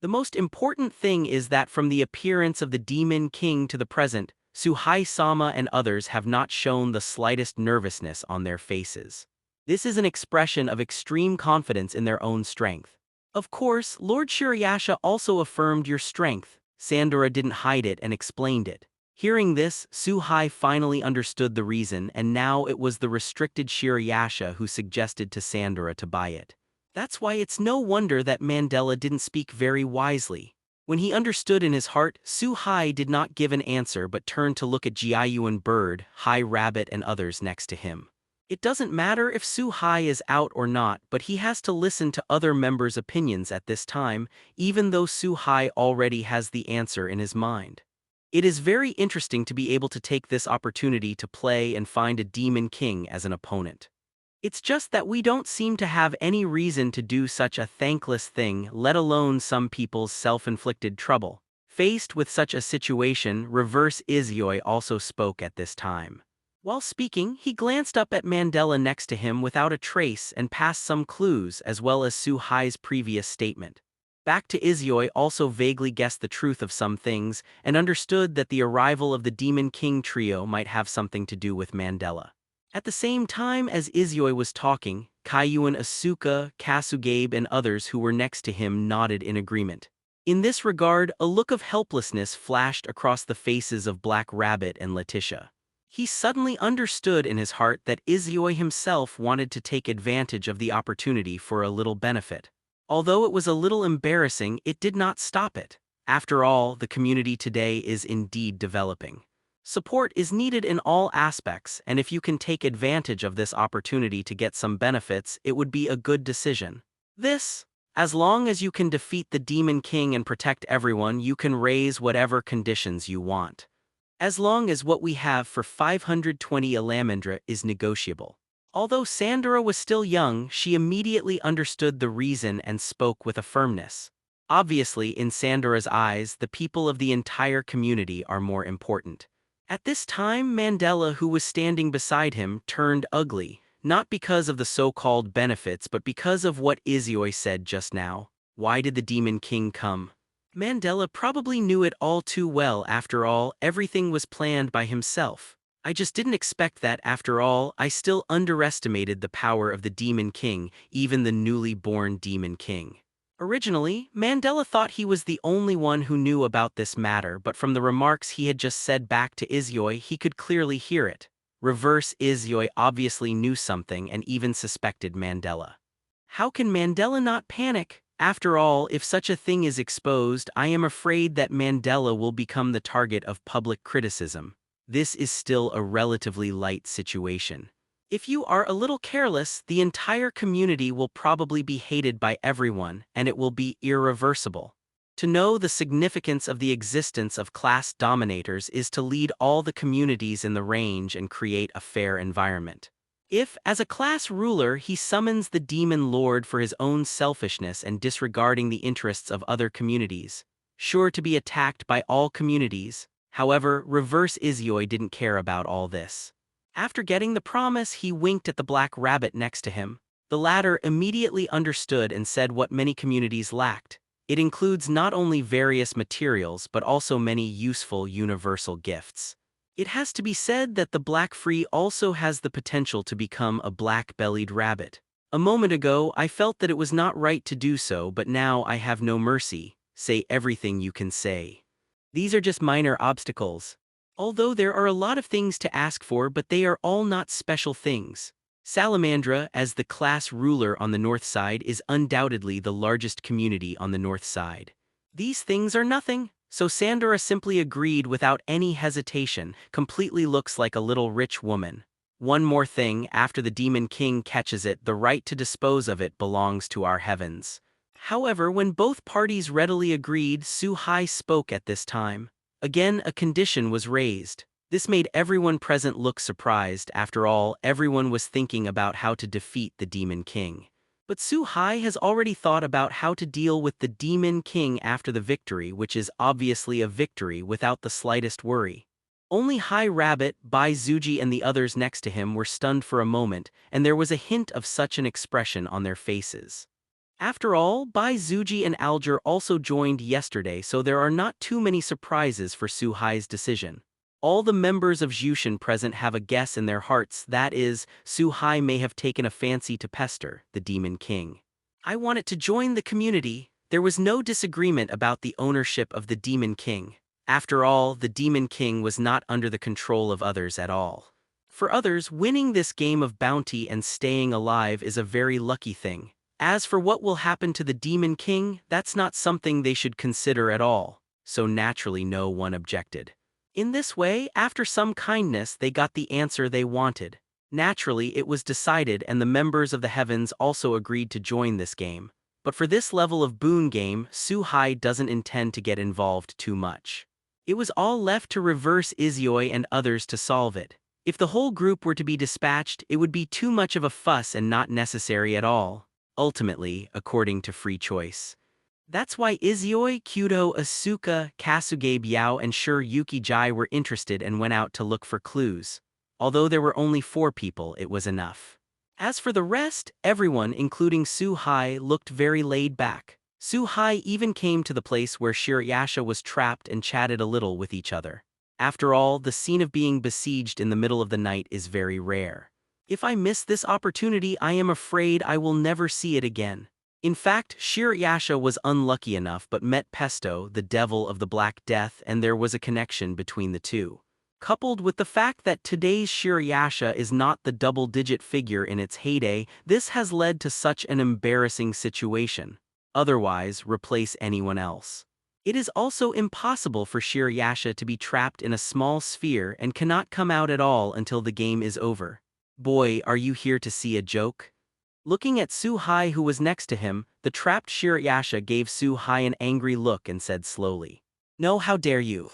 The most important thing is that from the appearance of the Demon King to the present, Suhai-sama and others have not shown the slightest nervousness on their faces. This is an expression of extreme confidence in their own strength. Of course, Lord Shirayasha also affirmed your strength. Sandora didn't hide it and explained it. Hearing this, Suhai finally understood the reason, and now it was the restricted Shirayasha who suggested to Sandora to buy it. That's why it's no wonder that Mandela didn't speak very wisely. When he understood in his heart, Suhai did not give an answer but turned to look at Jiayuan Bird, High Rabbit and others next to him. It doesn't matter if Suhai is out or not, but he has to listen to other members' opinions at this time, even though Suhai already has the answer in his mind. It is very interesting to be able to take this opportunity to play and find a Demon King as an opponent. It's just that we don't seem to have any reason to do such a thankless thing, let alone some people's self-inflicted trouble. Faced with such a situation, Reverse Izioi also spoke at this time. While speaking, he glanced up at Mandela next to him without a trace and passed some clues as well as Suhai's previous statement. Back to Izioi also vaguely guessed the truth of some things and understood that the arrival of the Demon King trio might have something to do with Mandela. At the same time as Izioi was talking, Kaiyuan Asuka, Kasugabe and others who were next to him nodded in agreement. In this regard, a look of helplessness flashed across the faces of Black Rabbit and Letitia. He suddenly understood in his heart that Izioi himself wanted to take advantage of the opportunity for a little benefit. Although it was a little embarrassing, it did not stop it. After all, the community today is indeed developing. Support is needed in all aspects, and if you can take advantage of this opportunity to get some benefits, it would be a good decision. As long as you can defeat the Demon King and protect everyone, you can raise whatever conditions you want. As long as what we have for 520 Alamandra is negotiable. Although Sandora was still young, she immediately understood the reason and spoke with a firmness. Obviously, in Sandora's eyes, the people of the entire community are more important. At this time, Mandela, who was standing beside him, turned ugly, not because of the so-called benefits but because of what Izioi said just now. Why did the Demon King come? Mandela probably knew it all too well. After all, everything was planned by himself. I just didn't expect that. After all, I still underestimated the power of the Demon King, even the newly born Demon King. Originally, Mandela thought he was the only one who knew about this matter, but from the remarks he had just said back to Izioi, he could clearly hear it. Reverse Izioi obviously knew something and even suspected Mandela. How can Mandela not panic? After all, if such a thing is exposed, I am afraid that Mandela will become the target of public criticism. This is still a relatively light situation. If you are a little careless, the entire community will probably be hated by everyone, and it will be irreversible. To know the significance of the existence of class dominators is to lead all the communities in the range and create a fair environment. If, as a class ruler, he summons the Demon Lord for his own selfishness and disregarding the interests of other communities, sure to be attacked by all communities. However, Reverse Izioi didn't care about all this. After getting the promise, he winked at the Black Rabbit next to him. The latter immediately understood and said what many communities lacked. It includes not only various materials but also many useful universal gifts. It has to be said that the Black Free also has the potential to become a black-bellied rabbit. A moment ago, I felt that it was not right to do so, but now I have no mercy. Say everything you can say. These are just minor obstacles. Although there are a lot of things to ask for, but they are all not special things. Salamandra, as the class ruler on the north side, is undoubtedly the largest community on the north side. These things are nothing. So Sandora simply agreed without any hesitation. Completely looks like a little rich woman. One more thing, after the Demon King catches it, the right to dispose of it belongs to our heavens. However, when both parties readily agreed, Suhai spoke at this time. Again, a condition was raised. This made everyone present look surprised. After all, everyone was thinking about how to defeat the Demon King. But Suhai has already thought about how to deal with the Demon King after the victory, which is obviously a victory without the slightest worry. Only High Rabbit, Bai Zuji and the others next to him were stunned for a moment, and there was a hint of such an expression on their faces. After all, Bai Zuji and Alger also joined yesterday, so there are not too many surprises for Suhai's decision. All the members of Jushin present have a guess in their hearts, that is, Su-hai may have taken a fancy to Pester, the Demon King. I wanted to join the community. There was no disagreement about the ownership of the Demon King. After all, the Demon King was not under the control of others at all. For others, winning this game of bounty and staying alive is a very lucky thing. As for what will happen to the Demon King, that's not something they should consider at all, so naturally no one objected. In this way, after some kindness, they got the answer they wanted. Naturally, it was decided and the members of the heavens also agreed to join this game. But for this level of boon game, Su-hai doesn't intend to get involved too much. It was all left to Reverse Izioi and others to solve it. If the whole group were to be dispatched, it would be too much of a fuss and not necessary at all. Ultimately, according to free choice. That's why Izioi, Kyudo, Asuka, Kasuge Biao and Sure Yuki Jai were interested and went out to look for clues. Although there were only 4 people, it was enough. As for the rest, everyone, including Su-hai, looked very laid back. Su-hai even came to the place where Shirayasha was trapped and chatted a little with each other. After all, the scene of being besieged in the middle of the night is very rare. If I miss this opportunity, I am afraid I will never see it again. In fact, Shirayasha was unlucky enough but met Pesto, the devil of the Black Death, and there was a connection between the two. Coupled with the fact that today's Shirayasha is not the double-digit figure in its heyday, this has led to such an embarrassing situation. Otherwise, replace anyone else. It is also impossible for Shirayasha to be trapped in a small sphere and cannot come out at all until the game is over. Boy, are you here to see a joke? Looking at Su-hai who was next to him, the trapped Shirayasha gave Su-hai an angry look and said slowly, "No, how dare you?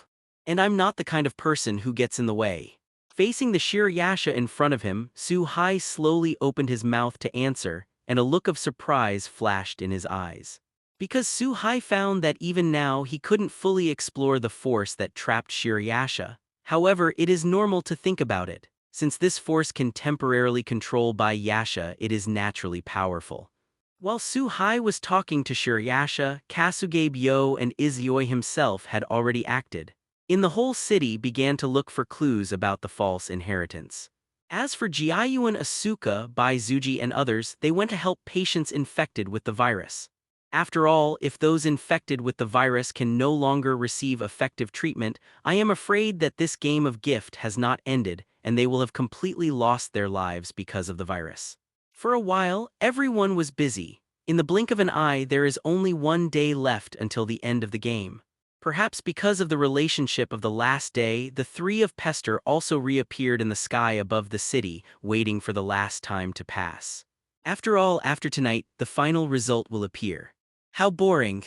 And I'm not the kind of person who gets in the way." Facing the Shirayasha in front of him, Su-hai slowly opened his mouth to answer, and a look of surprise flashed in his eyes. Because Su-hai found that even now he couldn't fully explore the force that trapped Shirayasha. However, it is normal to think about it. Since this force can temporarily control by Yasha, it is naturally powerful. While Su-hai was talking to Shirayasha, Kasuge Byo and Izioi himself had already acted. In the whole city began to look for clues about the false inheritance. As for Jiayuan, Asuka, Baizuji and others, they went to help patients infected with the virus. After all, if those infected with the virus can no longer receive effective treatment, I am afraid that this game of gift has not ended, and they will have completely lost their lives because of the virus. For a while, everyone was busy. In the blink of an eye, there is only 1 day left until the end of the game. Perhaps because of the relationship of the last day, the 3 of Pester also reappeared in the sky above the city, waiting for the last time to pass. After all, after tonight, the final result will appear. How boring.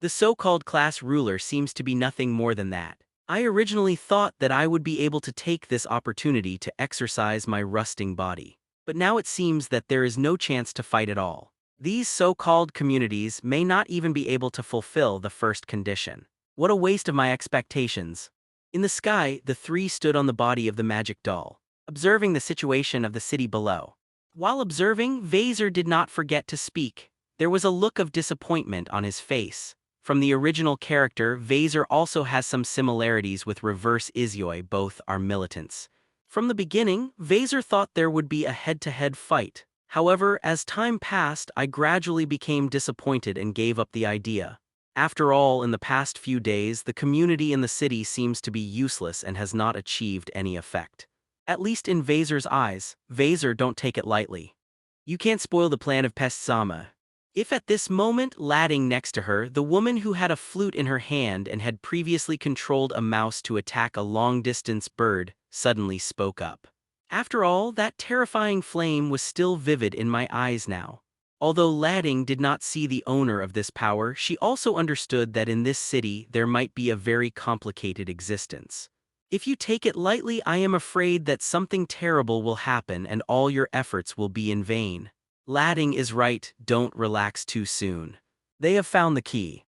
The so-called class ruler seems to be nothing more than that. I originally thought that I would be able to take this opportunity to exercise my rusting body. But now it seems that there is no chance to fight at all. These so-called communities may not even be able to fulfill the first condition. What a waste of my expectations. In the sky, the 3 stood on the body of the magic doll, observing the situation of the city below. While observing, Vaser did not forget to speak. There was a look of disappointment on his face. From the original character, Vaser also has some similarities with Reverse Izioi, both are militants. From the beginning, Vaser thought there would be a head-to-head fight. However, as time passed, I gradually became disappointed and gave up the idea. After all, in the past few days, the community in the city seems to be useless and has not achieved any effect. At least in Vaser's eyes. Vaser, don't take it lightly. You can't spoil the plan of Pest-sama. If at this moment, ladding next to her, the woman who had a flute in her hand and had previously controlled a mouse to attack a long-distance bird, suddenly spoke up. After all, that terrifying flame was still vivid in my eyes now. Although Ladding did not see the owner of this power, she also understood that in this city there might be a very complicated existence. If you take it lightly, I am afraid that something terrible will happen and all your efforts will be in vain. Ladding is right, don't relax too soon. They have found the key.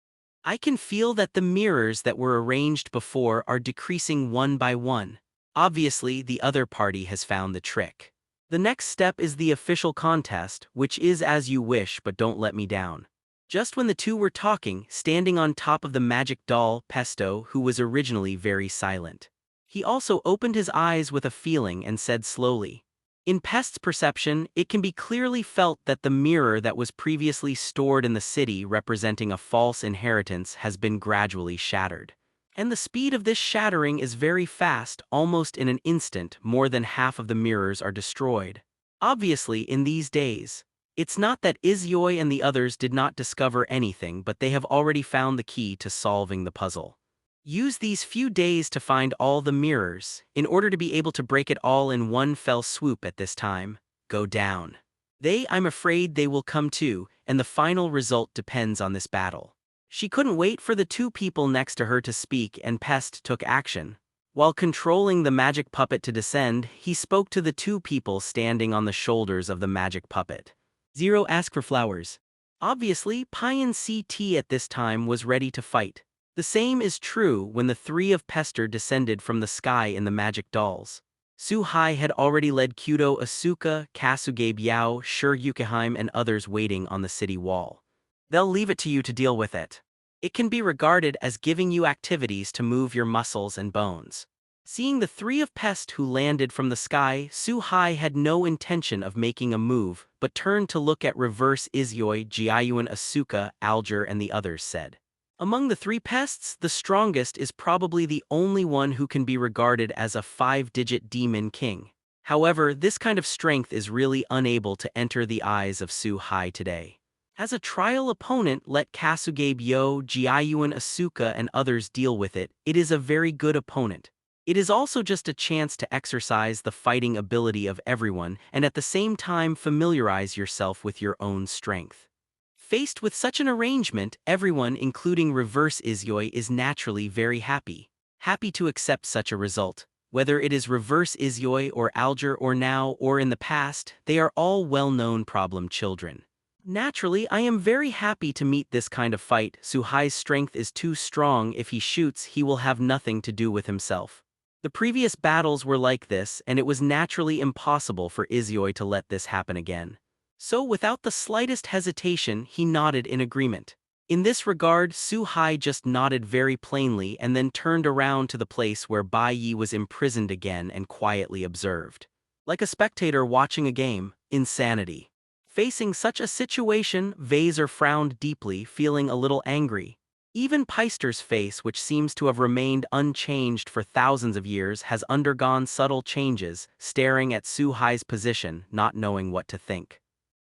I can feel that the mirrors that were arranged before are decreasing one by one. Obviously, the other party has found the trick. The next step is the official contest, which is as you wish, but don't let me down. Just when the 2 were talking, standing on top of the magic doll, Pesto, who was originally very silent. He also opened his eyes with a feeling and said slowly. In Pest's perception, it can be clearly felt that the mirror that was previously stored in the city representing a false inheritance has been gradually shattered. And the speed of this shattering is very fast, almost in an instant, more than half of the mirrors are destroyed. Obviously, in these days, it's not that Izyoi and the others did not discover anything, but they have already found the key to solving the puzzle. Use these few days to find all the mirrors, in order to be able to break it all in one fell swoop at this time. Go down. I'm afraid they will come too, and the final result depends on this battle. She couldn't wait for the two people next to her to speak, and Pest took action. While controlling the magic puppet to descend, he spoke to the two people standing on the shoulders of the magic puppet. Zero ask for flowers. Obviously, Pion CT at this time was ready to fight. The same is true when the three of Pester descended from the sky in the magic dolls. Su-hai had already led Kyudo Asuka, Kasuge Biao, Shur Yukiheim and others waiting on the city wall. They'll leave it to you to deal with it. It can be regarded as giving you activities to move your muscles and bones. Seeing the three of Pest who landed from the sky, Su-hai had no intention of making a move, but turned to look at Reverse Izyoi, Jiayuan Asuka, Alger and the others said. Among the three pests, the strongest is probably the only one who can be regarded as a 5-digit demon king. However, this kind of strength is really unable to enter the eyes of Su-hai today. As a trial opponent, let Kasuge Byo, Jiayuan Asuka and others deal with it. It is a very good opponent. It is also just a chance to exercise the fighting ability of everyone and at the same time familiarize yourself with your own strength. Faced with such an arrangement, everyone, including Reverse Izyoi, is naturally very happy. Happy to accept such a result. Whether it is Reverse Izyoi or Alger or now or in the past, they are all well-known problem children. Naturally, I am very happy to meet this kind of fight. Su-hai's strength is too strong. If he shoots, he will have nothing to do with himself. The previous battles were like this, and it was naturally impossible for Izyoi to let this happen again. So without the slightest hesitation, he nodded in agreement. In this regard, Su-hai just nodded very plainly and then turned around to the place where Bai Yi was imprisoned again and quietly observed. Like a spectator watching a game, insanity. Facing such a situation, Vaser frowned deeply, feeling a little angry. Even Peister's face, which seems to have remained unchanged for thousands of years, has undergone subtle changes, staring at Su-hai's position, not knowing what to think.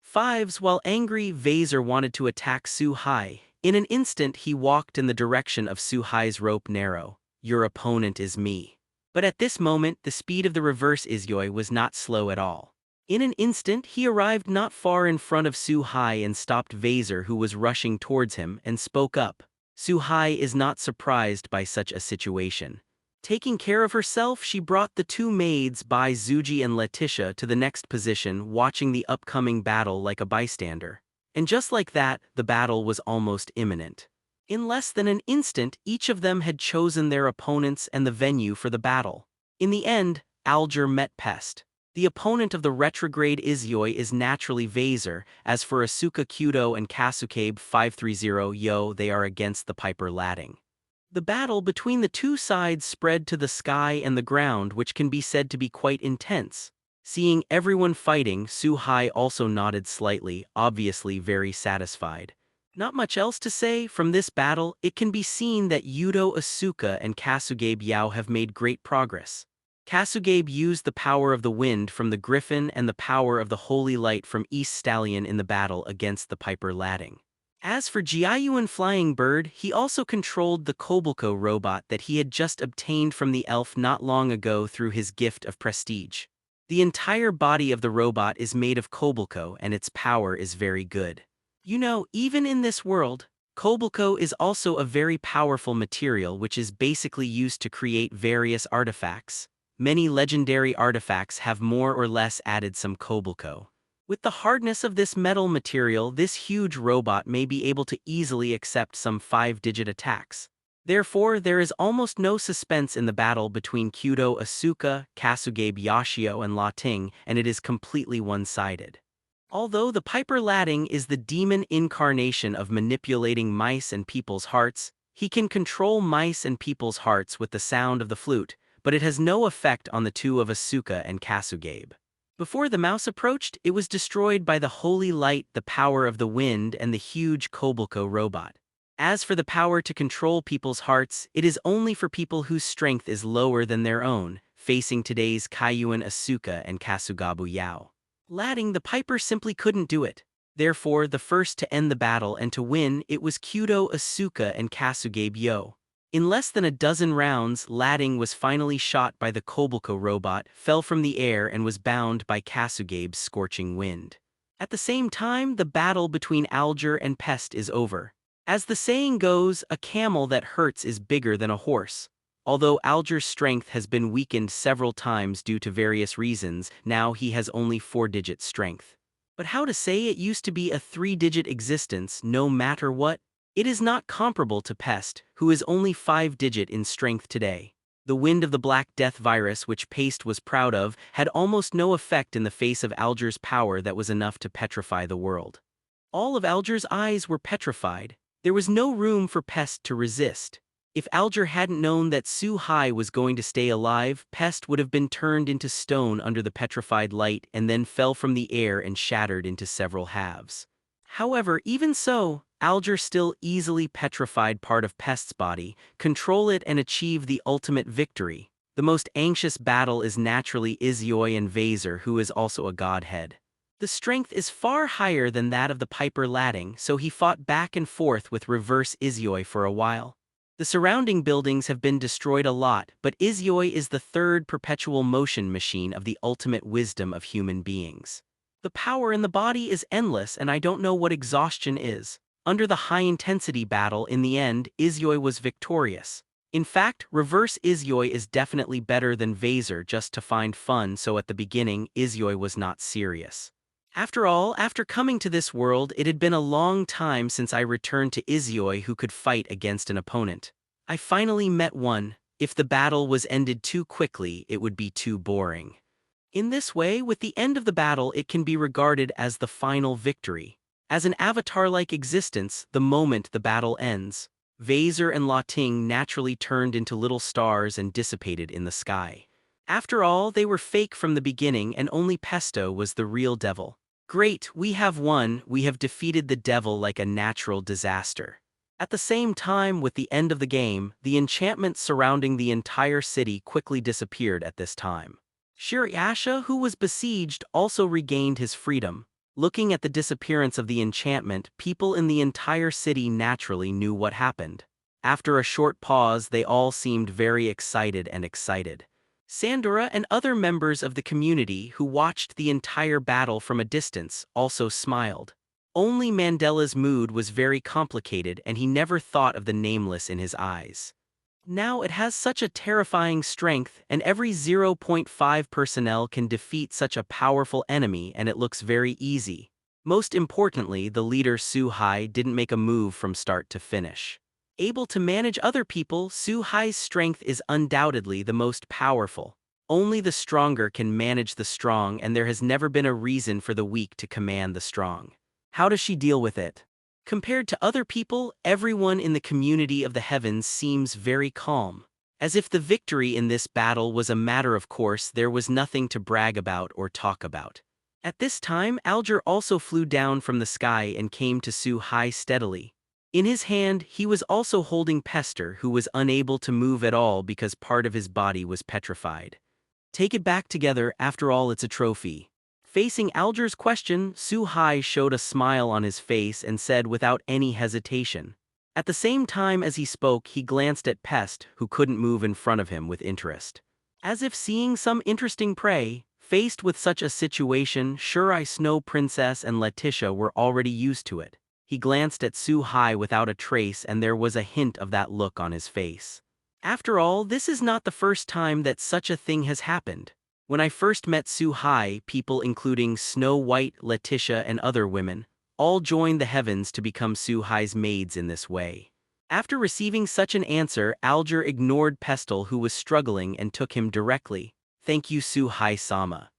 Fives, while angry, Vaser wanted to attack Su-hai. In an instant he walked in the direction of Su-hai's rope narrow. Your opponent is me. But at this moment, the speed of the Reverse Izyoi was not slow at all. In an instant, he arrived not far in front of Su-hai and stopped Vaser, who was rushing towards him, and spoke up. Su-hai is not surprised by such a situation. Taking care of herself, she brought the two maids, Bai Zuji and Letitia, to the next position, watching the upcoming battle like a bystander. And just like that, the battle was almost imminent. In less than an instant, each of them had chosen their opponents and the venue for the battle. In the end, Alger met Pest. The opponent of the retrograde Izyoi is naturally Vaser. As for Asuka Kyudo and Kasukabe 530 Yo, they are against the Piper Latting. The battle between the two sides spread to the sky and the ground, which can be said to be quite intense. Seeing everyone fighting, Su-hai also nodded slightly, obviously very satisfied. Not much else to say. From this battle, it can be seen that Yudo Asuka and Kasugabe Yao have made great progress. Kasugabe used the power of the wind from the Griffin and the power of the holy light from East Stallion in the battle against the Piper Latting. As for Jiayuan Flying Bird, he also controlled the Kobulko robot that he had just obtained from the elf not long ago through his gift of prestige. The entire body of the robot is made of Kobulko and its power is very good. You know, even in this world, Kobulko is also a very powerful material which is basically used to create various artifacts. Many legendary artifacts have more or less added some Kobulko. With the hardness of this metal material, this huge robot may be able to easily accept some 5-digit attacks. Therefore, there is almost no suspense in the battle between Kyudo Asuka, Kasugabe Yashio and La Ting, and it is completely one-sided. Although the Piper Latting is the demon incarnation of manipulating mice and people's hearts, he can control mice and people's hearts with the sound of the flute, but it has no effect on the two of Asuka and Kasugabe. Before the mouse approached, it was destroyed by the holy light, the power of the wind, and the huge Kobulko robot. As for the power to control people's hearts, it is only for people whose strength is lower than their own, facing today's Kaiyuan Asuka and Kasugabu Yao. Ladding the Piper simply couldn't do it. Therefore, the first to end the battle and to win, it was Kyudo Asuka and Kasugabe Yo. In less than a dozen rounds, Ladding was finally shot by the Kobulko robot, fell from the air and was bound by Kasugabe's scorching wind. At the same time, the battle between Alger and Pest is over. As the saying goes, a camel that hurts is bigger than a horse. Although Alger's strength has been weakened several times due to various reasons, now he has only 4-digit strength. But how to say it used to be a 3-digit existence no matter what? It is not comparable to Pest, who is only 5-digit in strength today. The wind of the Black Death virus, which Paste was proud of, had almost no effect in the face of Alger's power that was enough to petrify the world. All of Alger's eyes were petrified. There was no room for Pest to resist. If Alger hadn't known that Su Hai was going to stay alive, Pest would have been turned into stone under the petrified light and then fell from the air and shattered into several halves. However, even so, Alger still easily petrified part of Pest's body, control it and achieve the ultimate victory. The most anxious battle is naturally Izuyoi and Vaser, who is also a godhead. The strength is far higher than that of the Piper Ladding, so he fought back and forth with reverse Izuyoi for a while. The surrounding buildings have been destroyed a lot, but Izuyoi is the third perpetual motion machine of the ultimate wisdom of human beings. The power in the body is endless, and I don't know what exhaustion is. Under the high-intensity battle, in the end, Izuyoi was victorious. In fact, reverse Izuyoi is definitely better than Vaser just to find fun, so at the beginning, Izuyoi was not serious. After all, after coming to this world, it had been a long time since I returned to Izuyoi who could fight against an opponent. I finally met one. If the battle was ended too quickly, it would be too boring. In this way, with the end of the battle, it can be regarded as the final victory. As an avatar-like existence, the moment the battle ends, Vaser and La Ting naturally turned into little stars and dissipated in the sky. After all, they were fake from the beginning and only Pesto was the real devil. Great, we have won, we have defeated the devil like a natural disaster. At the same time, with the end of the game, the enchantment surrounding the entire city quickly disappeared at this time. Shirayasha, who was besieged, also regained his freedom. Looking at the disappearance of the enchantment, people in the entire city naturally knew what happened. After a short pause, they all seemed very excited. Sandora and other members of the community who watched the entire battle from a distance also smiled. Only Mandela's mood was very complicated and he never thought of the nameless in his eyes. Now it has such a terrifying strength, and every 0.5 personnel can defeat such a powerful enemy, and it looks very easy. Most importantly, the leader Su Hai didn't make a move from start to finish. Able to manage other people, Su Hai's strength is undoubtedly the most powerful. Only the stronger can manage the strong, and there has never been a reason for the weak to command the strong. How does she deal with it? Compared to other people, everyone in the community of the heavens seems very calm. As if the victory in this battle was a matter of course, there was nothing to brag about or talk about. At this time, Alger also flew down from the sky and came to Su Hai steadily. In his hand, he was also holding Pester, who was unable to move at all because part of his body was petrified. Take it back together, after all it's a trophy. Facing Alger's question, Su Hai showed a smile on his face and said without any hesitation. At the same time as he spoke, he glanced at Pest, who couldn't move in front of him, with interest. As if seeing some interesting prey, faced with such a situation, Shurai Snow Princess and Letitia were already used to it. He glanced at Su Hai without a trace and there was a hint of that look on his face. After all, this is not the first time that such a thing has happened. When I first met Su Hai, people including Snow White, Letitia and other women, all joined the heavens to become Su Hai's maids in this way. After receiving such an answer, Alger ignored Pestle who was struggling and took him directly. Thank you Su Hai-sama.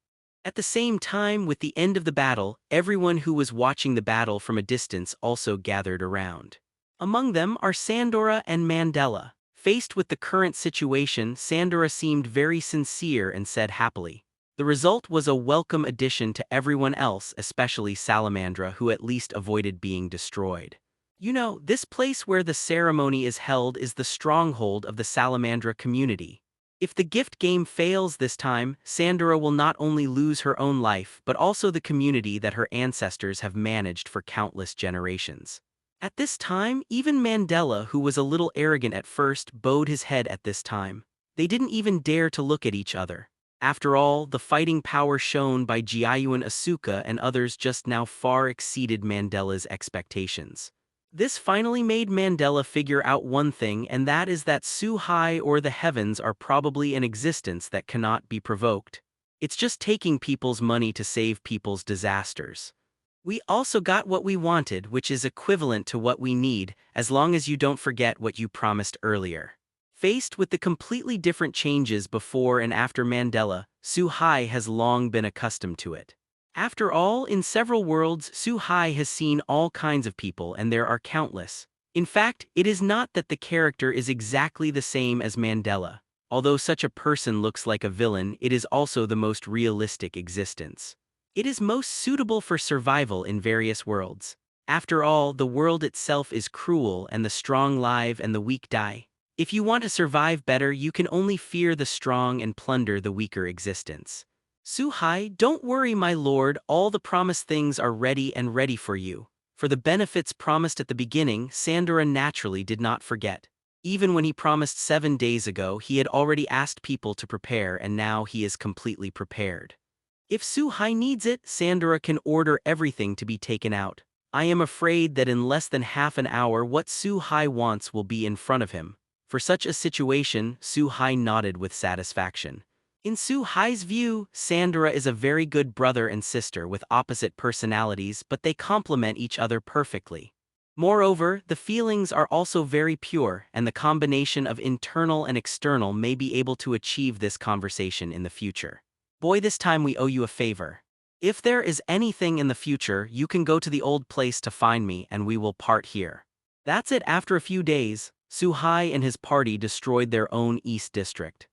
At the same time, with the end of the battle, everyone who was watching the battle from a distance also gathered around. Among them are Sandora and Mandela. Faced with the current situation, Sandra seemed very sincere and said happily. The result was a welcome addition to everyone else, especially Salamandra, who at least avoided being destroyed. You know, this place where the ceremony is held is the stronghold of the Salamandra community. If the gift game fails this time, Sandra will not only lose her own life but also the community that her ancestors have managed for countless generations. At this time, even Mandela, who was a little arrogant at first, bowed his head at this time. They didn't even dare to look at each other. After all, the fighting power shown by Jiayuan Asuka and others just now far exceeded Mandela's expectations. This finally made Mandela figure out one thing, and that is that Su-Hai or the heavens are probably an existence that cannot be provoked. It's just taking people's money to save people's disasters. We also got what we wanted, which is equivalent to what we need, as long as you don't forget what you promised earlier. Faced with the completely different changes before and after Mandela, Su-Hai has long been accustomed to it. After all, in several worlds, Su-Hai has seen all kinds of people, and there are countless. In fact, it is not that the character is exactly the same as Mandela. Although such a person looks like a villain, it is also the most realistic existence. It is most suitable for survival in various worlds. After all, the world itself is cruel, and the strong live and the weak die. If you want to survive better, you can only fear the strong and plunder the weaker existence. Su-Hai, don't worry, my lord, all the promised things are ready for you. For the benefits promised at the beginning, Sandra naturally did not forget. Even when he promised 7 days ago, he had already asked people to prepare, and now he is completely prepared. If Su-Hai needs it, Sandra can order everything to be taken out. I am afraid that in less than half an hour what Su-Hai wants will be in front of him. For such a situation, Su-Hai nodded with satisfaction. In Su-Hai's view, Sandra is a very good brother and sister with opposite personalities, but they complement each other perfectly. Moreover, the feelings are also very pure, and the combination of internal and external may be able to achieve this conversation in the future. Boy, this time we owe you a favor. If there is anything in the future, you can go to the old place to find me, and we will part here. That's it. After a few days, Su-Hai and his party destroyed their own East District.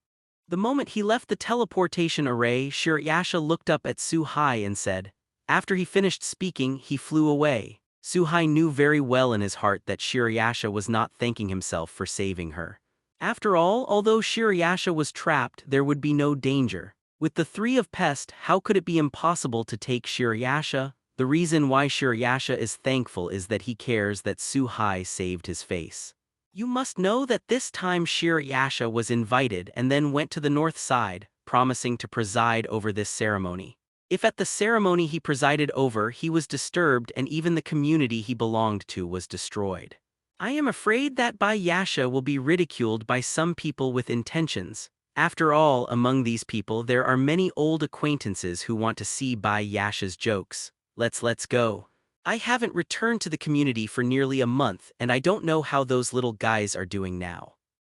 The moment he left the teleportation array, Shirayasha looked up at Su-Hai and said. After he finished speaking, he flew away. Su-Hai knew very well in his heart that Shirayasha was not thanking himself for saving her. After all, although Shirayasha was trapped, there would be no danger. With the 3 of Pest, how could it be impossible to take Shirayasha? The reason why Shirayasha is thankful is that he cares that Su-Hai saved his face. You must know that this time Shirayasha was invited and then went to the north side, promising to preside over this ceremony. If at the ceremony he presided over he was disturbed and even the community he belonged to was destroyed. I am afraid that Bai Yasha will be ridiculed by some people with intentions. After all, among these people there are many old acquaintances who want to see Bai Yasha's jokes. Let's go. I haven't returned to the community for nearly a month, and I don't know how those little guys are doing now.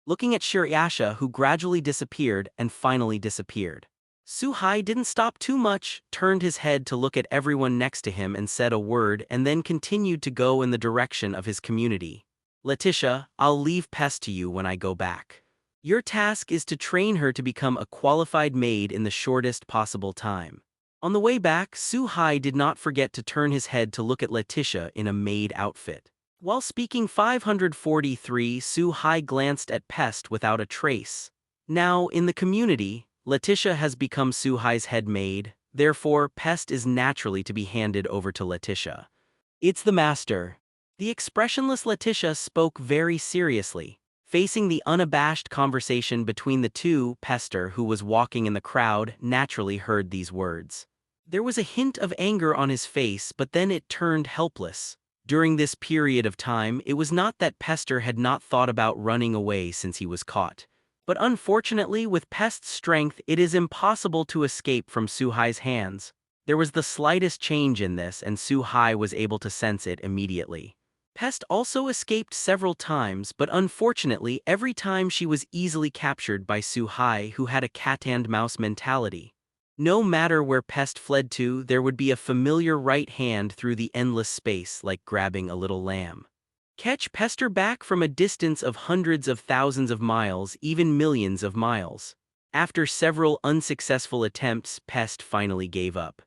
Looking at Shirayasha, who gradually disappeared and finally disappeared. Su-Hai didn't stop too much, turned his head to look at everyone next to him and said a word and then continued to go in the direction of his community. Letitia, I'll leave Pest to you when I go back. Your task is to train her to become a qualified maid in the shortest possible time. On the way back, Su-Hai did not forget to turn his head to look at Letitia in a maid outfit. While speaking 543, Su-Hai glanced at Pest without a trace. Now, in the community, Letitia has become Su-Hai's head maid, therefore Pest is naturally to be handed over to Letitia. It's the master. The expressionless Letitia spoke very seriously. Facing the unabashed conversation between the two, Pester, who was walking in the crowd, naturally heard these words. There was a hint of anger on his face, but then it turned helpless. During this period of time, it was not that Pester had not thought about running away since he was caught. But unfortunately, with Pest's strength, it is impossible to escape from Su-Hai's hands. There was the slightest change in this, and Su-Hai was able to sense it immediately. Pest also escaped several times, but unfortunately every time she was easily captured by Su-Hai, who had a cat-and-mouse mentality. No matter where Pest fled to, there would be a familiar right hand through the endless space like grabbing a little lamb. Catch Pester back from a distance of hundreds of thousands of miles, even millions of miles. After several unsuccessful attempts, Pest finally gave up.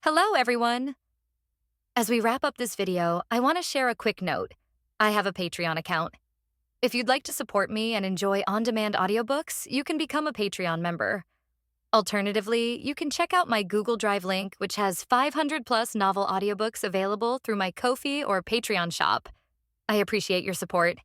Hello, everyone! As we wrap up this video, I want to share a quick note. I have a Patreon account. If you'd like to support me and enjoy on-demand audiobooks, you can become a Patreon member. Alternatively, you can check out my Google Drive link, which has 500-plus novel audiobooks available through my Ko-fi or Patreon shop. I appreciate your support.